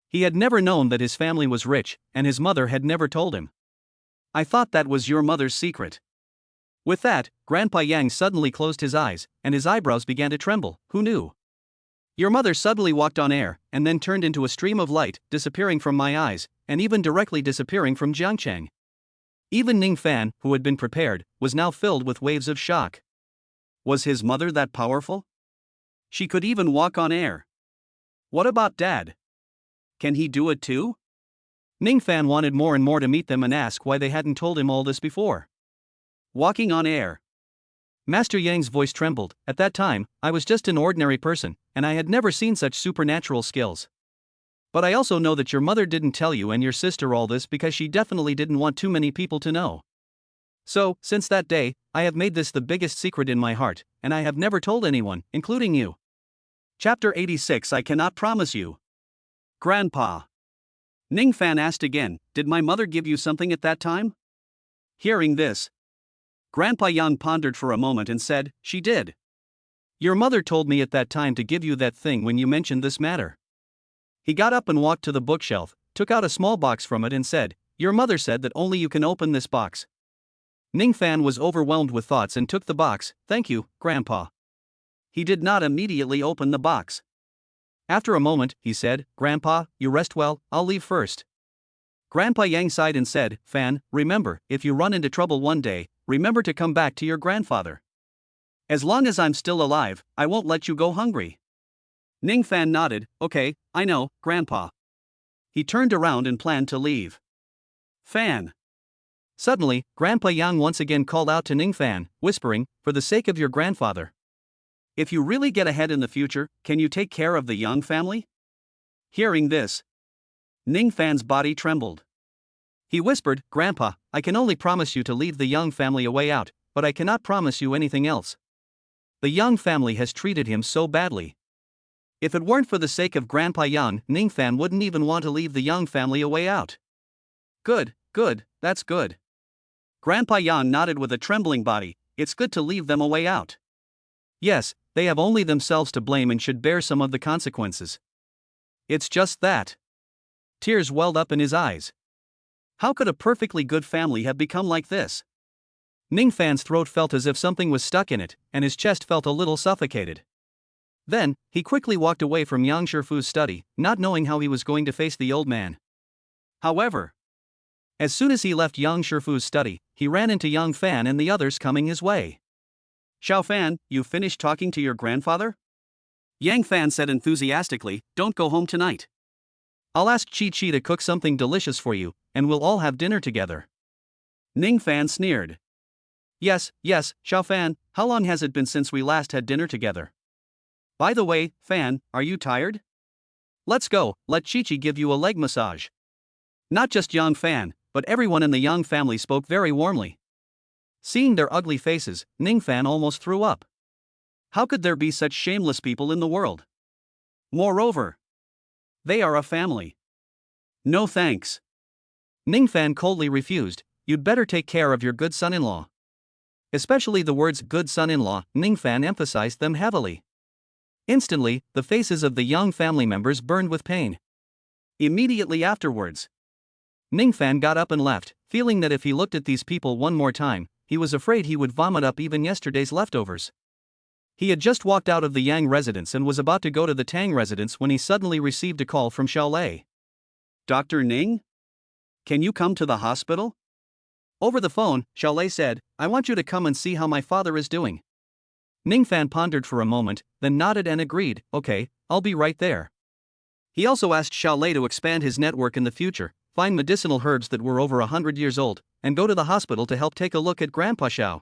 He had never known that his family was rich, and his mother had never told him. I thought that was your mother's secret. With that, Grandpa Yang suddenly closed his eyes, and his eyebrows began to tremble. Who knew? Your mother suddenly walked on air, and then turned into a stream of light, disappearing from my eyes, and even directly disappearing from Jiangcheng. Even Ning Fan, who had been prepared, was now filled with waves of shock. Was his mother that powerful? She could even walk on air. What about Dad? Can he do it too? Ning Fan wanted more and more to meet them and ask why they hadn't told him all this before. Walking on air. Master Yang's voice trembled. At that time, I was just an ordinary person, and I had never seen such supernatural skills. But I also know that your mother didn't tell you and your sister all this because she definitely didn't want too many people to know. So, since that day, I have made this the biggest secret in my heart, and I have never told anyone, including you. Chapter 86. I cannot promise you. Grandpa. Ning Fan asked again, did my mother give you something at that time? Hearing this, Grandpa Yang pondered for a moment and said, she did. Your mother told me at that time to give you that thing when you mentioned this matter. He got up and walked to the bookshelf, took out a small box from it and said, your mother said that only you can open this box. Ning Fan was overwhelmed with thoughts and took the box. Thank you, Grandpa. He did not immediately open the box. After a moment, he said, Grandpa, you rest well, I'll leave first. Grandpa Yang sighed and said, Fan, remember, if you run into trouble one day, remember to come back to your grandfather. As long as I'm still alive, I won't let you go hungry. Ning Fan nodded, okay, I know, Grandpa. He turned around and planned to leave. Fan. Suddenly, Grandpa Yang once again called out to Ning Fan, whispering, for the sake of your grandfather. If you really get ahead in the future, can you take care of the Yang family? Hearing this, Ning Fan's body trembled. He whispered, Grandpa, I can only promise you to leave the Yang family a way out, but I cannot promise you anything else. The Yang family has treated him so badly. If it weren't for the sake of Grandpa Yang, Ning Fan wouldn't even want to leave the Yang family a way out. Good, that's good. Grandpa Yang nodded with a trembling body, it's good to leave them a way out. Yes, they have only themselves to blame and should bear some of the consequences. It's just that. Tears welled up in his eyes. How could a perfectly good family have become like this? Ning Fan's throat felt as if something was stuck in it, and his chest felt a little suffocated. Then, he quickly walked away from Yang Shifu's study, not knowing how he was going to face the old man. However, as soon as he left Yang Shifu's study, he ran into Yang Fan and the others coming his way. Xiao Fan, you finished talking to your grandfather? Yang Fan said enthusiastically, don't go home tonight. I'll ask Chi Chi to cook something delicious for you, and we'll all have dinner together. Ning Fan sneered. Yes, Xiao Fan, how long has it been since we last had dinner together? By the way, Fan, are you tired? Let's go, let Chi Chi give you a leg massage. Not just Yang Fan, but everyone in the Yang family spoke very warmly. Seeing their ugly faces, Ning Fan almost threw up. How could there be such shameless people in the world? Moreover, they are a family. No thanks. Ning Fan coldly refused, you'd better take care of your good son-in-law. Especially the words good son-in-law, Ning Fan emphasized them heavily. Instantly, the faces of the Yang family members burned with pain. Immediately afterwards, Ning Fan got up and left, feeling that if he looked at these people one more time, he was afraid he would vomit up even yesterday's leftovers. He had just walked out of the Yang residence and was about to go to the Tang residence when he suddenly received a call from Xiaolei. Dr. Ning? Can you come to the hospital? Over the phone, Xiaolei said, I want you to come and see how my father is doing. Ning Fan pondered for a moment, then nodded and agreed, okay, I'll be right there. He also asked Xiaolei to expand his network in the future, find medicinal herbs that were over 100 years old, and go to the hospital to help take a look at Grandpa Xiao.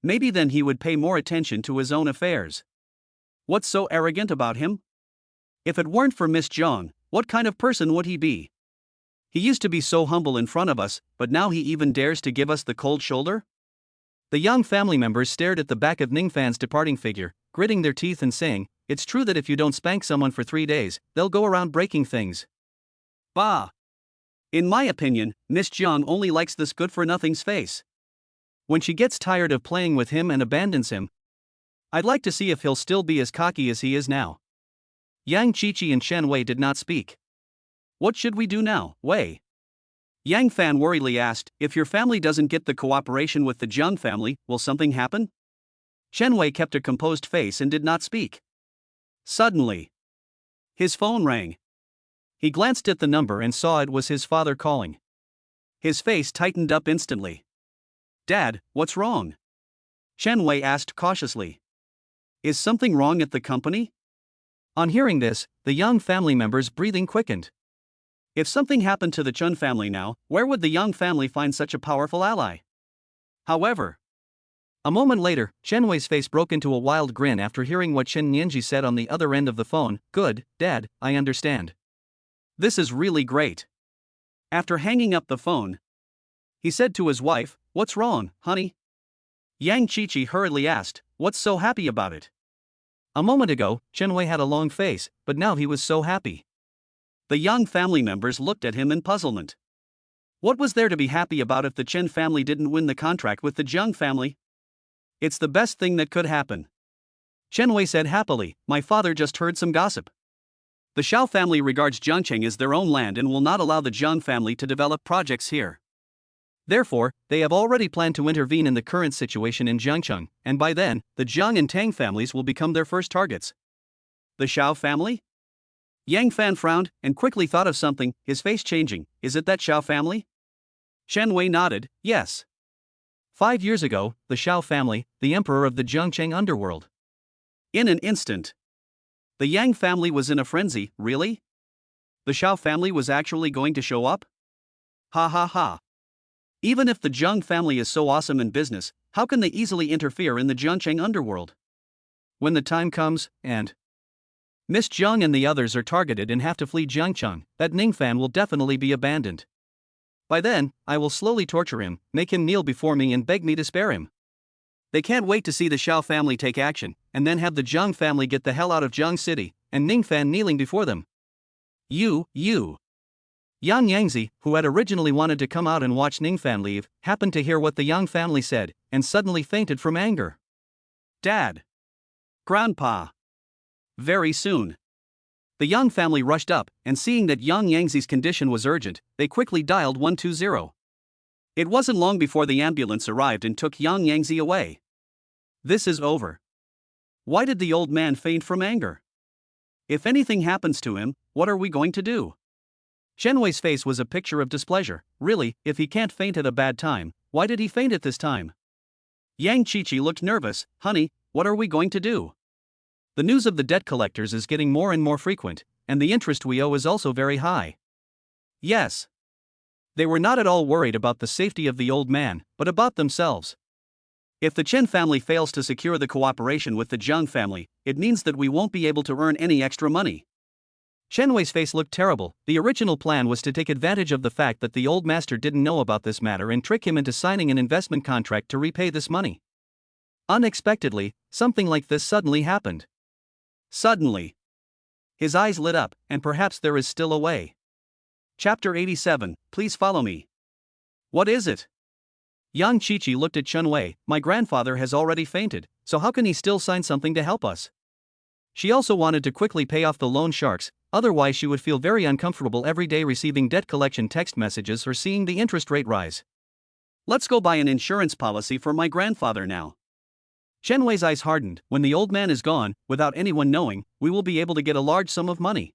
Maybe then he would pay more attention to his own affairs. What's so arrogant about him? If it weren't for Miss Zhang, what kind of person would he be? He used to be so humble in front of us, but now he even dares to give us the cold shoulder? The Yang family members stared at the back of Ning Fan's departing figure, gritting their teeth and saying, it's true that if you don't spank someone for 3 days, they'll go around breaking things. Bah! In my opinion, Miss Zhang only likes this good-for-nothing's face. When she gets tired of playing with him and abandons him, I'd like to see if he'll still be as cocky as he is now. Yang Qiqi and Shen Wei did not speak. What should we do now, Wei? Yang Fan worriedly asked, if your family doesn't get the cooperation with the Zhang family, will something happen? Shen Wei kept a composed face and did not speak. Suddenly, his phone rang. He glanced at the number and saw it was his father calling. His face tightened up instantly. Dad, what's wrong? Chen Wei asked cautiously. Is something wrong at the company? On hearing this, the young family member's breathing quickened. If something happened to the Chun family now, where would the Yang family find such a powerful ally? However, a moment later, Chen Wei's face broke into a wild grin after hearing what Chen Nianji said on the other end of the phone. Good, Dad, I understand. This is really great. After hanging up the phone, he said to his wife, What's wrong, honey? Yang Qiqi hurriedly asked, What's so happy about it? A moment ago, Chen Wei had a long face, but now he was so happy. The Yang family members looked at him in puzzlement. What was there to be happy about if the Chen family didn't win the contract with the Jiang family? It's the best thing that could happen. Chen Wei said happily, My father just heard some gossip. The Xiao family regards Jiangcheng as their own land and will not allow the Jiang family to develop projects here. Therefore, they have already planned to intervene in the current situation in Jiangcheng, and by then, the Jiang and Tang families will become their first targets. The Xiao family? Yang Fan frowned and quickly thought of something, his face changing. Is it that Xiao family? Chen Wei nodded, yes. 5 years ago, the Xiao family, the emperor of the Jiangcheng underworld. In an instant, the Yang family was in a frenzy. Really? The Xiao family was actually going to show up? Ha ha ha. Even if the Jiang family is so awesome in business, how can they easily interfere in the Jiangcheng underworld? When the time comes, and Miss Jiang and the others are targeted and have to flee Jiangcheng, that Ningfan will definitely be abandoned. By then, I will slowly torture him, make him kneel before me and beg me to spare him. They can't wait to see the Xiao family take action, and then have the Jiang family get the hell out of Jiang City, and Ningfan kneeling before them. You. Yang Yangzi, who had originally wanted to come out and watch Ningfan leave, happened to hear what the Yang family said, and suddenly fainted from anger. Dad. Grandpa. Very soon. The Yang family rushed up, and seeing that Yang Yangzi's condition was urgent, they quickly dialed 120. It wasn't long before the ambulance arrived and took Yang Yangzi away. This is over. Why did the old man faint from anger? If anything happens to him, what are we going to do? Chen Wei's face was a picture of displeasure. Really, if he can't faint at a bad time, why did he faint at this time? Yang Qiqi looked nervous. Honey, what are we going to do? The news of the debt collectors is getting more and more frequent, and the interest we owe is also very high. Yes. They were not at all worried about the safety of the old man, but about themselves. If the Chen family fails to secure the cooperation with the Jiang family, it means that we won't be able to earn any extra money. Chen Wei's face looked terrible. The original plan was to take advantage of the fact that the old master didn't know about this matter and trick him into signing an investment contract to repay this money. Unexpectedly, something like this suddenly happened. Suddenly, his eyes lit up, and perhaps there is still a way. Chapter 87, Please follow me. What is it? Yang Qiqi looked at Chen Wei. My grandfather has already fainted, so how can he still sign something to help us? She also wanted to quickly pay off the loan sharks, otherwise she would feel very uncomfortable every day receiving debt collection text messages or seeing the interest rate rise. Let's go buy an insurance policy for my grandfather now. Chen Wei's eyes hardened. When the old man is gone, without anyone knowing, we will be able to get a large sum of money.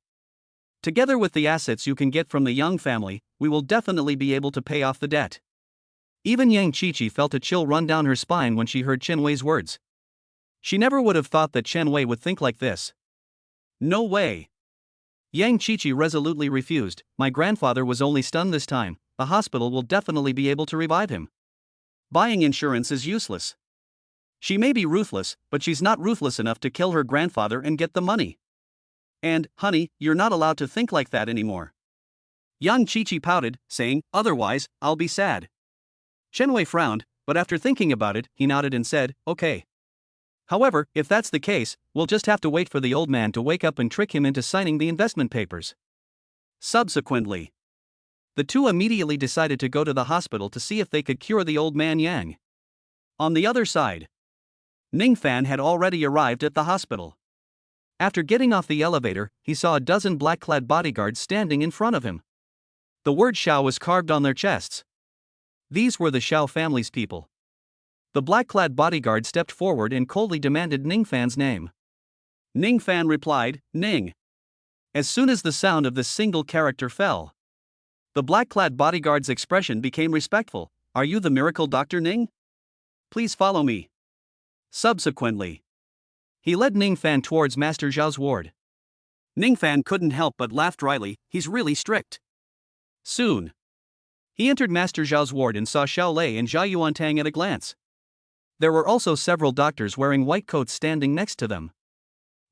Together with the assets you can get from the Yang family, we will definitely be able to pay off the debt. Even Yang Qiqi felt a chill run down her spine when she heard Chen Wei's words. She never would have thought that Chen Wei would think like this. No way. Yang Qiqi resolutely refused. My grandfather was only stunned this time. The hospital will definitely be able to revive him. Buying insurance is useless. She may be ruthless, but she's not ruthless enough to kill her grandfather and get the money. And, honey, you're not allowed to think like that anymore. Yang Qiqi pouted, saying, Otherwise, I'll be sad. Chen Wei frowned, but after thinking about it, he nodded and said, Okay. However, if that's the case, we'll just have to wait for the old man to wake up and trick him into signing the investment papers. Subsequently, the two immediately decided to go to the hospital to see if they could cure the old man Yang. On the other side, Ningfan had already arrived at the hospital. After getting off the elevator, he saw a dozen black-clad bodyguards standing in front of him. The word Xiao was carved on their chests. These were the Xiao family's people. The black-clad bodyguard stepped forward and coldly demanded Ningfan's name. Ningfan replied, Ning. As soon as the sound of this single character fell, The black-clad bodyguard's expression became respectful. Are you the miracle Dr. Ning? Please follow me. Subsequently, He led Ning Fan towards Master Zhao's ward. Ning Fan couldn't help but laugh dryly. He's really strict. Soon, He entered Master Zhao's ward and saw Xiao Lei and Zhao Yuantang at a glance. There were also several doctors wearing white coats standing next to them.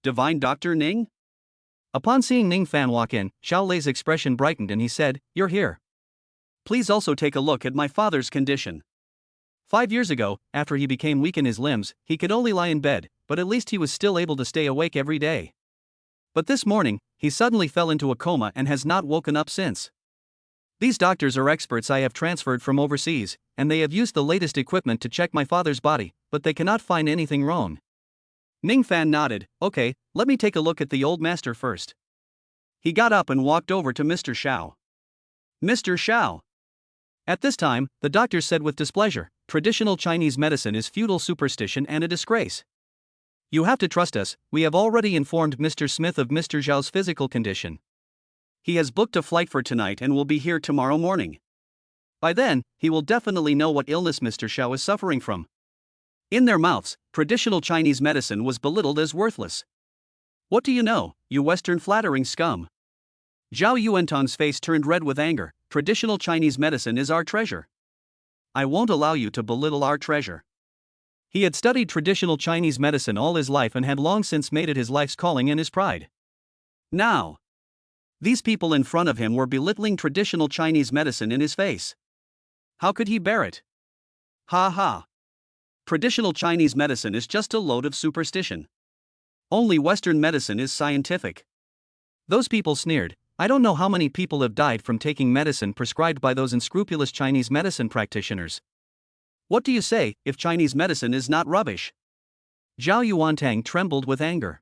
Divine Dr. Ning? Upon seeing Ning Fan walk in, Xiao Lei's expression brightened and he said, "You're here. Please also take a look at my father's condition." 5 years ago, after he became weak in his limbs, he could only lie in bed, but at least he was still able to stay awake every day. But this morning, he suddenly fell into a coma and has not woken up since. These doctors are experts I have transferred from overseas, and they have used the latest equipment to check my father's body, but they cannot find anything wrong. Ning Fan nodded. Okay, let me take a look at the old master first. He got up and walked over to Mr. Xiao. Mr. Xiao. At this time, the doctor said with displeasure, "Traditional Chinese medicine is feudal superstition and a disgrace. You have to trust us. We have already informed Mr. Smith of Mr. Zhao's physical condition. He has booked a flight for tonight and will be here tomorrow morning. By then, he will definitely know what illness Mr. Xiao is suffering from." In their mouths, traditional Chinese medicine was belittled as worthless. What do you know, you Western flattering scum? Zhao Yuantang's face turned red with anger. Traditional Chinese medicine is our treasure. I won't allow you to belittle our treasure. He had studied traditional Chinese medicine all his life and had long since made it his life's calling and his pride. Now, these people in front of him were belittling traditional Chinese medicine in his face. How could he bear it? Ha ha. Traditional Chinese medicine is just a load of superstition. Only Western medicine is scientific. Those people sneered. I don't know how many people have died from taking medicine prescribed by those unscrupulous Chinese medicine practitioners. What do you say if Chinese medicine is not rubbish? Zhao Yuantang trembled with anger.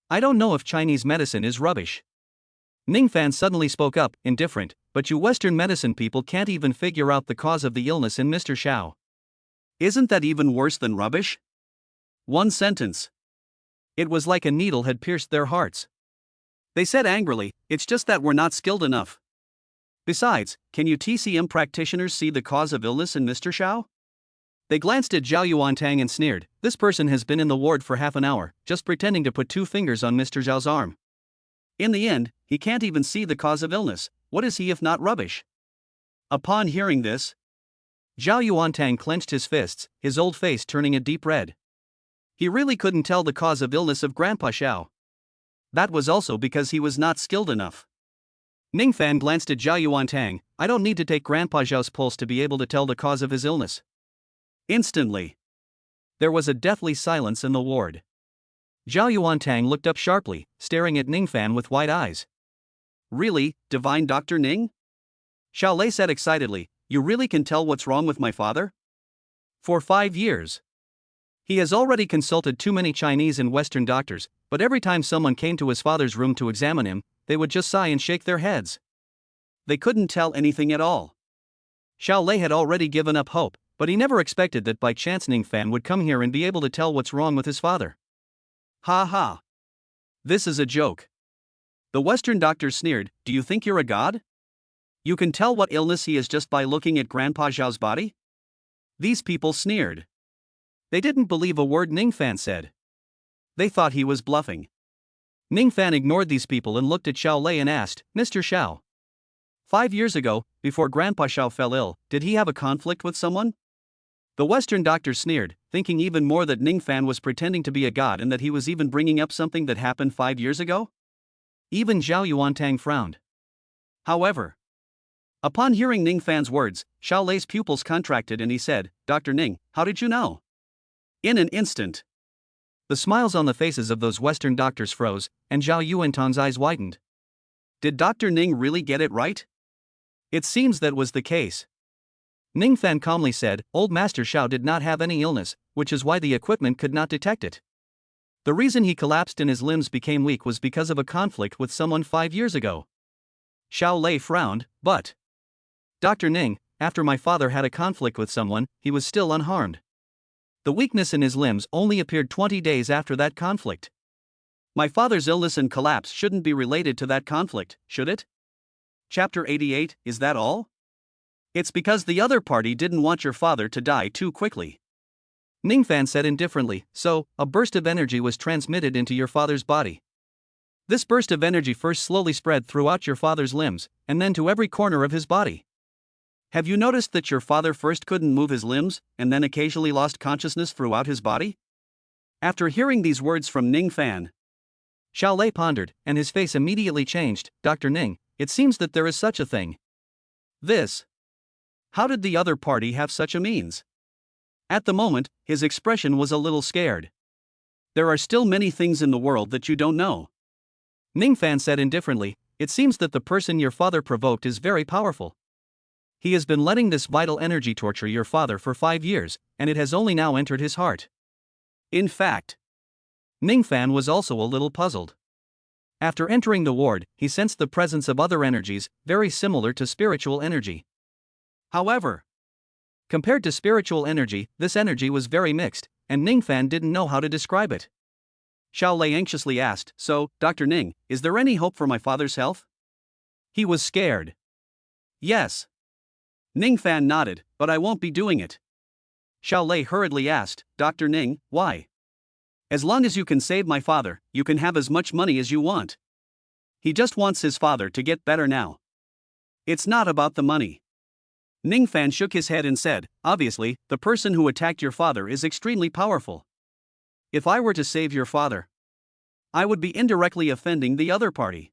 I don't know if Chinese medicine is rubbish. Ning Fan suddenly spoke up, indifferent, but you Western medicine people can't even figure out the cause of the illness in Mr. Xiao. Isn't that even worse than rubbish? One sentence. It was like a needle had pierced their hearts. They said angrily, it's just that we're not skilled enough. Besides, can you TCM practitioners see the cause of illness in Mr. Xiao? They glanced at Zhao Yuantang and sneered. This person has been in the ward for half an hour, just pretending to put 2 fingers on Mr. Zhao's arm. In the end, he can't even see the cause of illness. What is he if not rubbish? Upon hearing this, Zhao Yuantang clenched his fists, his old face turning a deep red. He really couldn't tell the cause of illness of Grandpa Xiao. That was also because he was not skilled enough. Ning Fan glanced at Zhao Yuantang. I don't need to take Grandpa Zhao's pulse to be able to tell the cause of his illness. Instantly, there was a deathly silence in the ward. Zhao Yuantang looked up sharply, staring at Ning Fan with wide eyes. Really, Divine Dr. Ning? Xiao Lei said excitedly, you really can tell what's wrong with my father? For 5 years. He has already consulted too many Chinese and Western doctors, but every time someone came to his father's room to examine him, they would just sigh and shake their heads. They couldn't tell anything at all. Xiao Lei had already given up hope, but he never expected that by chance Ning Fan would come here and be able to tell what's wrong with his father. Ha ha. This is a joke. The Western doctor sneered, do you think you're a god? You can tell what illness he is just by looking at Grandpa Zhao's body? These people sneered. They didn't believe a word Ning Fan said. They thought he was bluffing. Ning Fan ignored these people and looked at Xiao Lei and asked, Mr. Xiao. 5 years ago, before Grandpa Xiao fell ill, did he have a conflict with someone? The Western doctor sneered, thinking even more that Ning Fan was pretending to be a god and that he was even bringing up something that happened 5 years ago? Even Zhao Yuantang frowned. However, upon hearing Ning Fan's words, Xiao Lei's pupils contracted and he said, Dr. Ning, how did you know? In an instant, the smiles on the faces of those Western doctors froze, and Zhao Yuantang's eyes widened. Did Dr. Ning really get it right? It seems that was the case. Ning Fan calmly said, Old Master Xiao did not have any illness, which is why the equipment could not detect it. The reason he collapsed and his limbs became weak was because of a conflict with someone 5 years ago. Xiao Lei frowned, but Dr. Ning, after my father had a conflict with someone, he was still unharmed. The weakness in his limbs only appeared 20 days after that conflict. My father's illness and collapse shouldn't be related to that conflict, should it? Chapter 88, is that all? It's because the other party didn't want your father to die too quickly. Ningfan said indifferently, so, a burst of energy was transmitted into your father's body. This burst of energy first slowly spread throughout your father's limbs, and then to every corner of his body. Have you noticed that your father first couldn't move his limbs, and then occasionally lost consciousness throughout his body? After hearing these words from Ning Fan, Xiao Lei pondered, and his face immediately changed. Dr. Ning, it seems that there is such a thing. This. How did the other party have such a means? At the moment, his expression was a little scared. There are still many things in the world that you don't know. Ningfan said indifferently, it seems that the person your father provoked is very powerful. He has been letting this vital energy torture your father for 5 years, and it has only now entered his heart. In fact, Ningfan was also a little puzzled. After entering the ward, he sensed the presence of other energies, very similar to spiritual energy. However, compared to spiritual energy, this energy was very mixed, and Ningfan didn't know how to describe it. Xiao Lei anxiously asked, "So, Dr. Ning, is there any hope for my father's health?" He was scared. Yes. Ning Fan nodded, "But I won't be doing it." Xiao Lei hurriedly asked, "Dr. Ning, why?" "As long as you can save my father, you can have as much money as you want. He just wants his father to get better now. It's not about the money." Ning Fan shook his head and said, "Obviously, the person who attacked your father is extremely powerful. If I were to save your father, I would be indirectly offending the other party.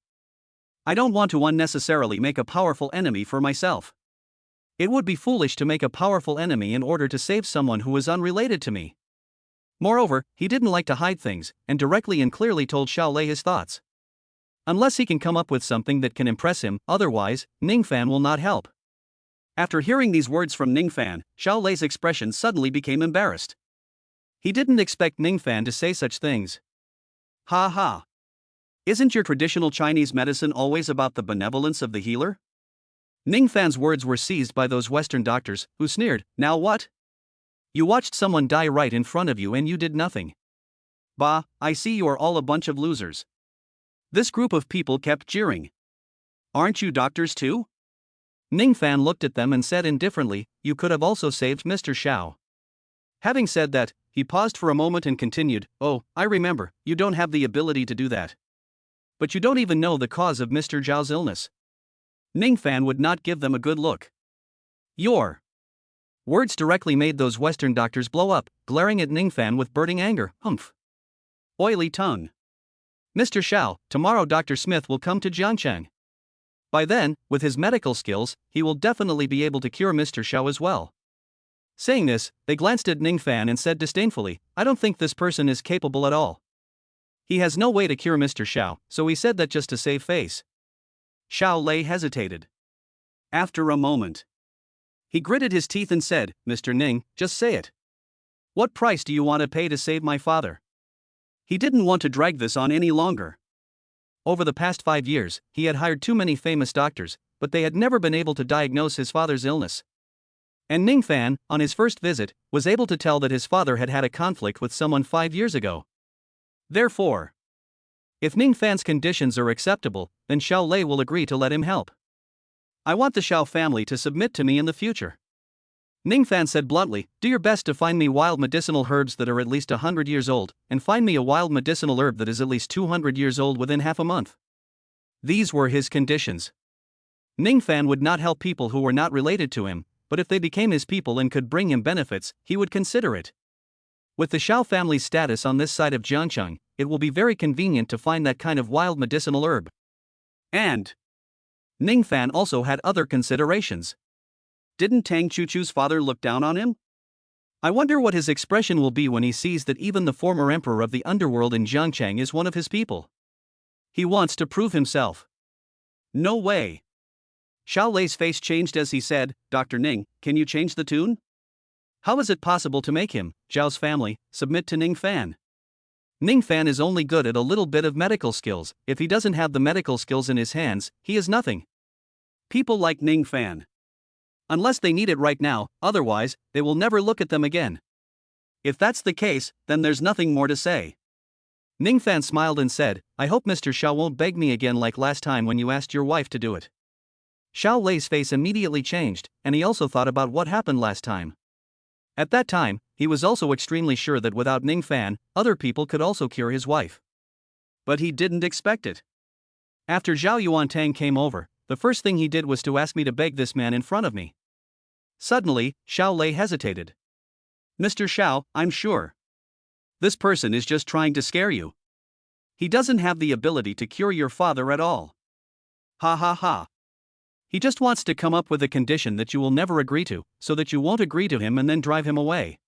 I don't want to unnecessarily make a powerful enemy for myself. It would be foolish to make a powerful enemy in order to save someone who is unrelated to me." Moreover, he didn't like to hide things, and directly and clearly told Xiao Lei his thoughts. Unless he can come up with something that can impress him, otherwise, Ningfan will not help. After hearing these words from Ningfan, Xiao Lei's expression suddenly became embarrassed. He didn't expect Ningfan to say such things. "Ha ha. Isn't your traditional Chinese medicine always about the benevolence of the healer?" Ningfan's words were seized by those Western doctors, who sneered, "Now what? You watched someone die right in front of you and you did nothing. Bah, I see you are all a bunch of losers." This group of people kept jeering. "Aren't you doctors too?" Ningfan looked at them and said indifferently, "You could have also saved Mr. Xiao." Having said that, he paused for a moment and continued, "Oh, I remember, you don't have the ability to do that. But you don't even know the cause of Mr. Zhao's illness." Ningfan would not give them a good look. "Your words directly made those Western doctors blow up, glaring at Ningfan with burning anger. Humph. Oily tongue. Mr. Xiao, tomorrow Dr. Smith will come to Jiangcheng. By then, with his medical skills, he will definitely be able to cure Mr. Xiao as well." Saying this, they glanced at Ningfan and said disdainfully, "I don't think this person is capable at all. He has no way to cure Mr. Xiao, so he said that just to save face." Xiao Lei hesitated. After a moment, he gritted his teeth and said, "Mr. Ning, just say it. What price do you want to pay to save my father?" He didn't want to drag this on any longer. Over the past 5 years, he had hired too many famous doctors, but they had never been able to diagnose his father's illness. And Ningfan, on his first visit, was able to tell that his father had had a conflict with someone 5 years ago. Therefore, if Ningfan's conditions are acceptable, then Xiao Lei will agree to let him help. "I want the Xiao family to submit to me in the future." Ningfan said bluntly, "Do your best to find me wild medicinal herbs that are at least 100 years old, and find me a wild medicinal herb that is at least 200 years old within half a month." These were his conditions. Ningfan would not help people who were not related to him, but if they became his people and could bring him benefits, he would consider it. With the Xiao family's status on this side of Jiangcheng, it will be very convenient to find that kind of wild medicinal herb. And Ningfan also had other considerations. Didn't Tang Chuchu's father look down on him? I wonder what his expression will be when he sees that even the former emperor of the underworld in Jiangcheng is one of his people. He wants to prove himself. No way. Xiao Lei's face changed as he said, "Dr. Ning, can you change the tune? How is it possible to make him, Zhao's family, submit to Ningfan? Ningfan is only good at a little bit of medical skills. If he doesn't have the medical skills in his hands, he is nothing. People like Ningfan. Unless they need it right now, otherwise, they will never look at them again. If that's the case, then there's nothing more to say." Ningfan smiled and said, "I hope Mr. Xiao won't beg me again like last time when you asked your wife to do it." Xiao Lei's face immediately changed, and he also thought about what happened last time. At that time, he was also extremely sure that without Ning Fan, other people could also cure his wife. But he didn't expect it. After Zhao Yuantang came over, the first thing he did was to ask me to beg this man in front of me. Suddenly, Xiao Lei hesitated. Mr. Xiao, I'm sure. This person is just trying to scare you. He doesn't have the ability to cure your father at all. Ha ha ha. He just wants to come up with a condition that you will never agree to, so that you won't agree to him and then drive him away.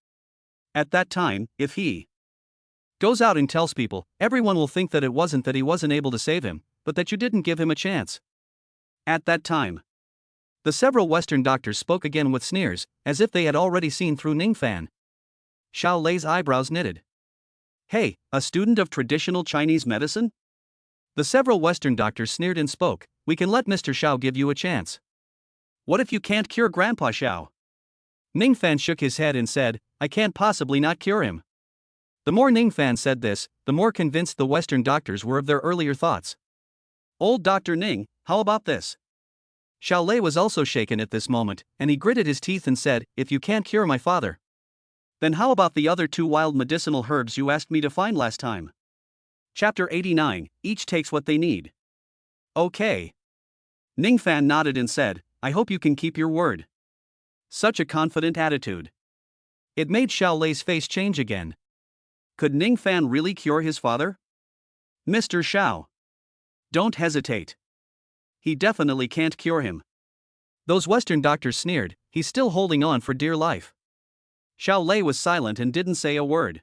At that time, if he goes out and tells people, everyone will think that it wasn't that he wasn't able to save him, but that you didn't give him a chance. At that time, the several Western doctors spoke again with sneers, as if they had already seen through Ning Fan. Xiao Lei's eyebrows knitted. Hey, a student of traditional Chinese medicine? The several Western doctors sneered and spoke, we can let Mr. Xiao give you a chance. What if you can't cure Grandpa Xiao? Ning Fan shook his head and said, I can't possibly not cure him. The more Ning Fan said this, the more convinced the Western doctors were of their earlier thoughts. Old Dr. Ning, how about this? Xiao Lei was also shaken at this moment, and he gritted his teeth and said, if you can't cure my father, then how about the other 2 wild medicinal herbs you asked me to find last time? Chapter 89, each takes what they need. Okay. Ning Fan nodded and said, I hope you can keep your word. Such a confident attitude. It made Xiao Lei's face change again. Could Ning Fan really cure his father? Mr. Xiao. Don't hesitate. He definitely can't cure him. Those Western doctors sneered, he's still holding on for dear life. Xiao Lei was silent and didn't say a word.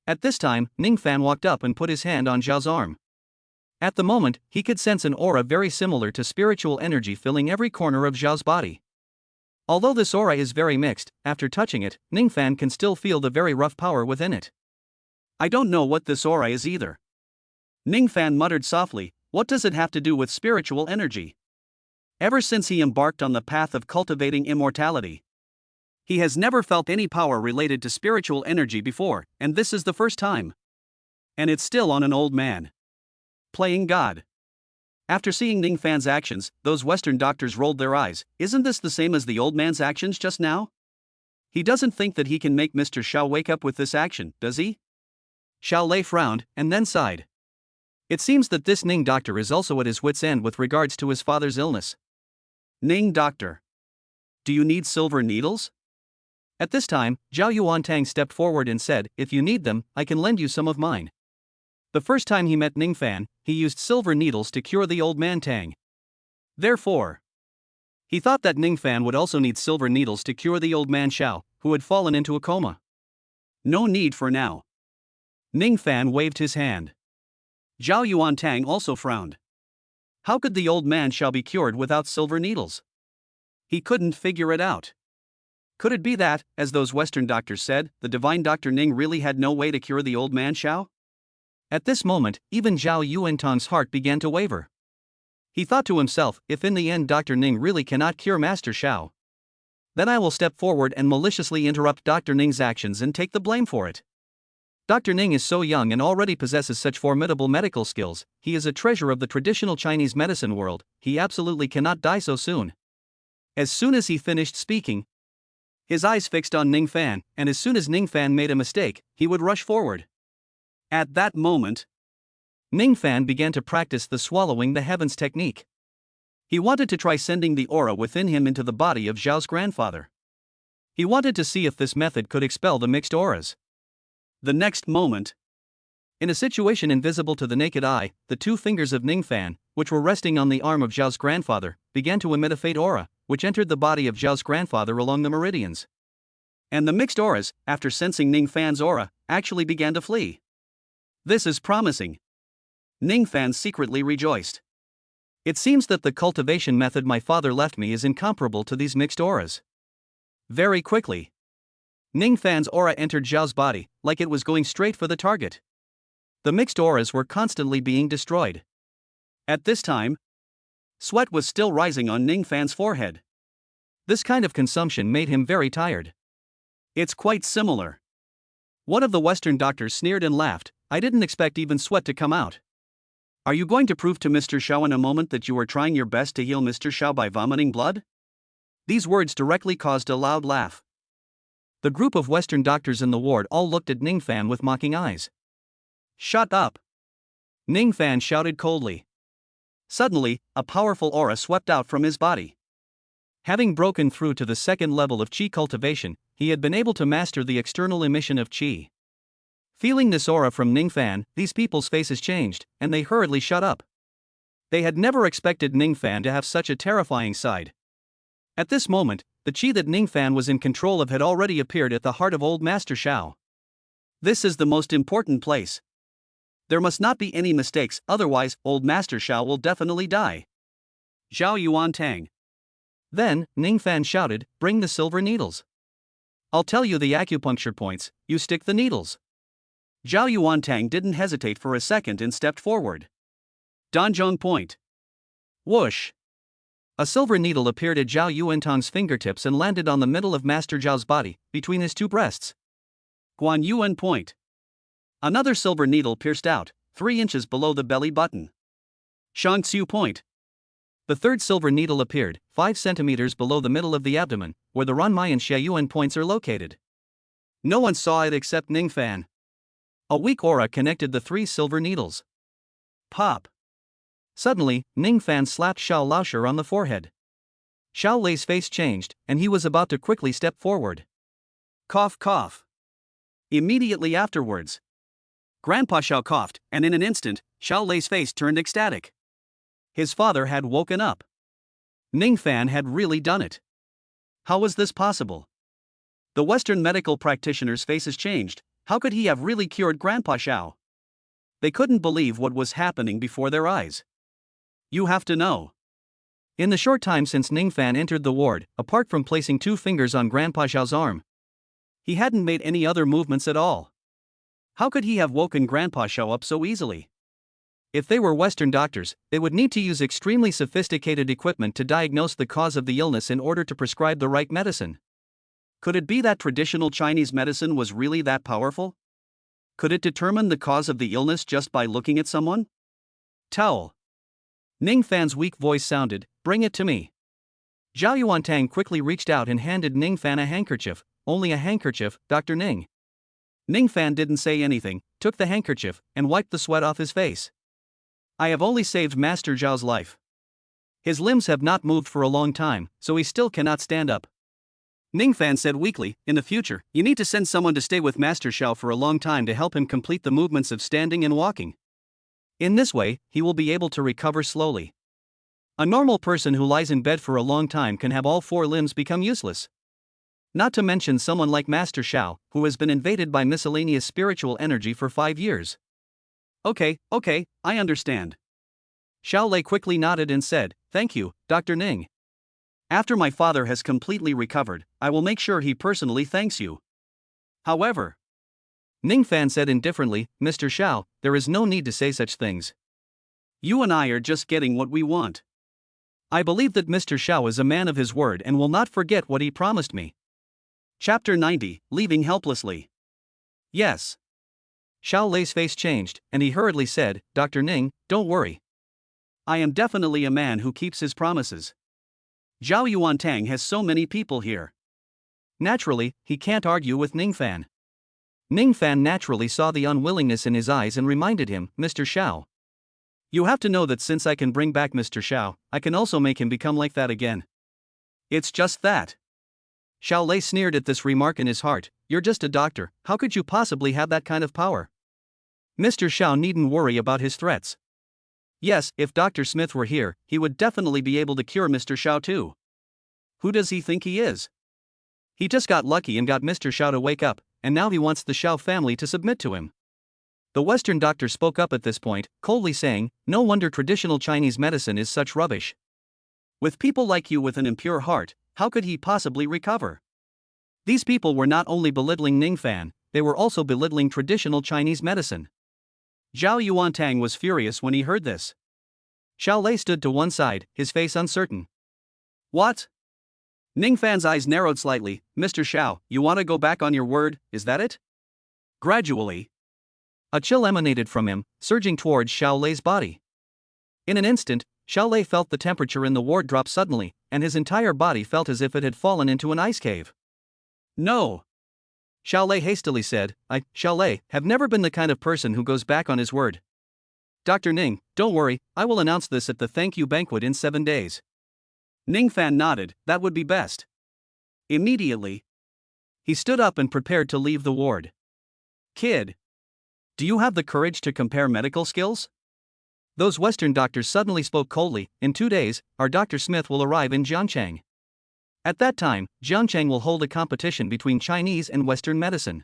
At this time, Ning Fan walked up and put his hand on Zhao's arm. At the moment, he could sense an aura very similar to spiritual energy filling every corner of Zhao's body. Although this aura is very mixed, after touching it, Ning Fan can still feel the very rough power within it. I don't know what this aura is either. Ning Fan muttered softly, what does it have to do with spiritual energy? Ever since he embarked on the path of cultivating immortality, he has never felt any power related to spiritual energy before, and this is the first time. And it's still on an old man. Playing God. After seeing Ning Fan's actions, those Western doctors rolled their eyes. Isn't this the same as the old man's actions just now? He doesn't think that he can make Mr. Xiao wake up with this action, does he? Xiao Lei frowned, and then sighed. It seems that this Ning doctor is also at his wit's end with regards to his father's illness. Ning doctor. Do you need silver needles? At this time, Zhao Yuantang stepped forward and said, if you need them, I can lend you some of mine. The first time he met Ning Fan, he used silver needles to cure the old man Tang. Therefore, he thought that Ning Fan would also need silver needles to cure the old man Xiao, who had fallen into a coma. No need for now. Ning Fan waved his hand. Zhao Yuantang also frowned. How could the old man Xiao be cured without silver needles? He couldn't figure it out. Could it be that, as those Western doctors said, the divine Dr. Ning really had no way to cure the old man Xiao? At this moment, even Zhao Yuantang's heart began to waver. He thought to himself, if in the end Dr. Ning really cannot cure Master Xiao, then I will step forward and maliciously interrupt Dr. Ning's actions and take the blame for it. Dr. Ning is so young and already possesses such formidable medical skills, he is a treasure of the traditional Chinese medicine world, he absolutely cannot die so soon. As soon as he finished speaking, his eyes fixed on Ning Fan, and as soon as Ning Fan made a mistake, he would rush forward. At that moment, Ning Fan began to practice the swallowing the heavens technique. He wanted to try sending the aura within him into the body of Zhao's grandfather. He wanted to see if this method could expel the mixed auras. The next moment, in a situation invisible to the naked eye, the 2 fingers of Ning Fan, which were resting on the arm of Zhao's grandfather, began to emit a fate aura, which entered the body of Zhao's grandfather along the meridians. And the mixed auras, after sensing Ning Fan's aura, actually began to flee. This is promising. Ning Fan secretly rejoiced. It seems that the cultivation method my father left me is incomparable to these mixed auras. Very quickly, Ning Fan's aura entered Zhao's body, like it was going straight for the target. The mixed auras were constantly being destroyed. At this time, sweat was still rising on Ning Fan's forehead. This kind of consumption made him very tired. It's quite similar. One of the Western doctors sneered and laughed, I didn't expect even sweat to come out. Are you going to prove to Mr. Xiao in a moment that you are trying your best to heal Mr. Xiao by vomiting blood? These words directly caused a loud laugh. The group of Western doctors in the ward all looked at Ning Fan with mocking eyes. Shut up! Ning Fan shouted coldly. Suddenly, a powerful aura swept out from his body. Having broken through to the second level of qi cultivation, he had been able to master the external emission of qi. Feeling this aura from Ning Fan, these people's faces changed, and they hurriedly shut up. They had never expected Ning Fan to have such a terrifying side. At this moment, the qi that Ning Fan was in control of had already appeared at the heart of Old Master Xiao. This is the most important place. There must not be any mistakes, otherwise, Old Master Xiao will definitely die. Zhao Yuan Tang. Then, Ning Fan shouted, "Bring the silver needles. I'll tell you the acupuncture points, you stick the needles." Zhao Yuan Tang didn't hesitate for a second and stepped forward. Danzhong Point. Whoosh! A silver needle appeared at Zhao Yuantang's fingertips and landed on the middle of Master Zhao's body, between his two breasts. Guan Yuan Point. Another silver needle pierced out, 3 inches below the belly button. Shangxiu Point. The third silver needle appeared, 5 centimeters below the middle of the abdomen, where the Ranmai and Xiayuan points are located. No one saw it except Ning Fan. A weak aura connected the 3 silver needles. Pop. Suddenly, Ning Fan slapped Xiao Laosher on the forehead. Xiao Lei's face changed, and he was about to quickly step forward. Cough, cough. Immediately afterwards, Grandpa Xiao coughed, and in an instant, Xiao Lei's face turned ecstatic. His father had woken up. Ning Fan had really done it. How was this possible? The Western medical practitioners' faces changed. How could he have really cured Grandpa Xiao? They couldn't believe what was happening before their eyes. You have to know. In the short time since Ning Fan entered the ward, apart from placing 2 fingers on Grandpa Xiao's arm, he hadn't made any other movements at all. How could he have woken Grandpa Xiao up so easily? If they were Western doctors, they would need to use extremely sophisticated equipment to diagnose the cause of the illness in order to prescribe the right medicine. Could it be that traditional Chinese medicine was really that powerful? Could it determine the cause of the illness just by looking at someone? Towel. Ning Fan's weak voice sounded, "Bring it to me." Zhao Yuantang quickly reached out and handed Ning Fan a handkerchief. "Only a handkerchief, Dr. Ning." Ning Fan didn't say anything, took the handkerchief, and wiped the sweat off his face. "I have only saved Master Zhao's life. His limbs have not moved for a long time, so he still cannot stand up." Ning Fan said weakly, "In the future, you need to send someone to stay with Master Xiao for a long time to help him complete the movements of standing and walking. In this way, he will be able to recover slowly. A normal person who lies in bed for a long time can have all 4 limbs become useless. Not to mention someone like Master Xiao, who has been invaded by miscellaneous spiritual energy for 5 years. Okay, I understand." Xiao Lei quickly nodded and said, "Thank you, Dr. Ning. After my father has completely recovered, I will make sure he personally thanks you." However, Ning Fan said indifferently, "Mr. Xiao, there is no need to say such things. You and I are just getting what we want. I believe that Mr. Xiao is a man of his word and will not forget what he promised me." Chapter 90, Leaving Helplessly. Yes. Xiao Lei's face changed, and he hurriedly said, "Dr. Ning, don't worry. I am definitely a man who keeps his promises. Zhao Yuantang has so many people here." Naturally, he can't argue with Ning Fan. Ning Fan naturally saw the unwillingness in his eyes and reminded him, "Mr. Xiao, you have to know that since I can bring back Mr. Xiao, I can also make him become like that again. It's just that." Xiao Lei sneered at this remark in his heart, "You're just a doctor, how could you possibly have that kind of power? Mr. Xiao needn't worry about his threats." Yes, if Dr. Smith were here, he would definitely be able to cure Mr. Xiao too. Who does he think he is? He just got lucky and got Mr. Xiao to wake up, and now he wants the Xiao family to submit to him. The Western doctor spoke up at this point, coldly saying, "No wonder traditional Chinese medicine is such rubbish. With people like you with an impure heart, how could he possibly recover?" These people were not only belittling Ning Fan, they were also belittling traditional Chinese medicine. Zhao Yuantang was furious when he heard this. Xiao Lei stood to one side, his face uncertain. "What?" Ning Fan's eyes narrowed slightly. "Mr. Xiao, you want to go back on your word, is that it?" Gradually, a chill emanated from him, surging towards Xiao Lei's body. In an instant, Xiaolei felt the temperature in the ward drop suddenly, and his entire body felt as if it had fallen into an ice cave. No. Xiaolei hastily said, Xiaolei, have never been the kind of person who goes back on his word. Dr. Ning, don't worry, I will announce this at the thank you banquet in 7 days. Ning Fan nodded, that would be best. Immediately, he stood up and prepared to leave the ward. Kid, do you have the courage to compare medical skills? Those Western doctors suddenly spoke coldly. In 2 days, our Dr. Smith will arrive in Jiangchang. At that time, Jiangchang will hold a competition between Chinese and Western medicine.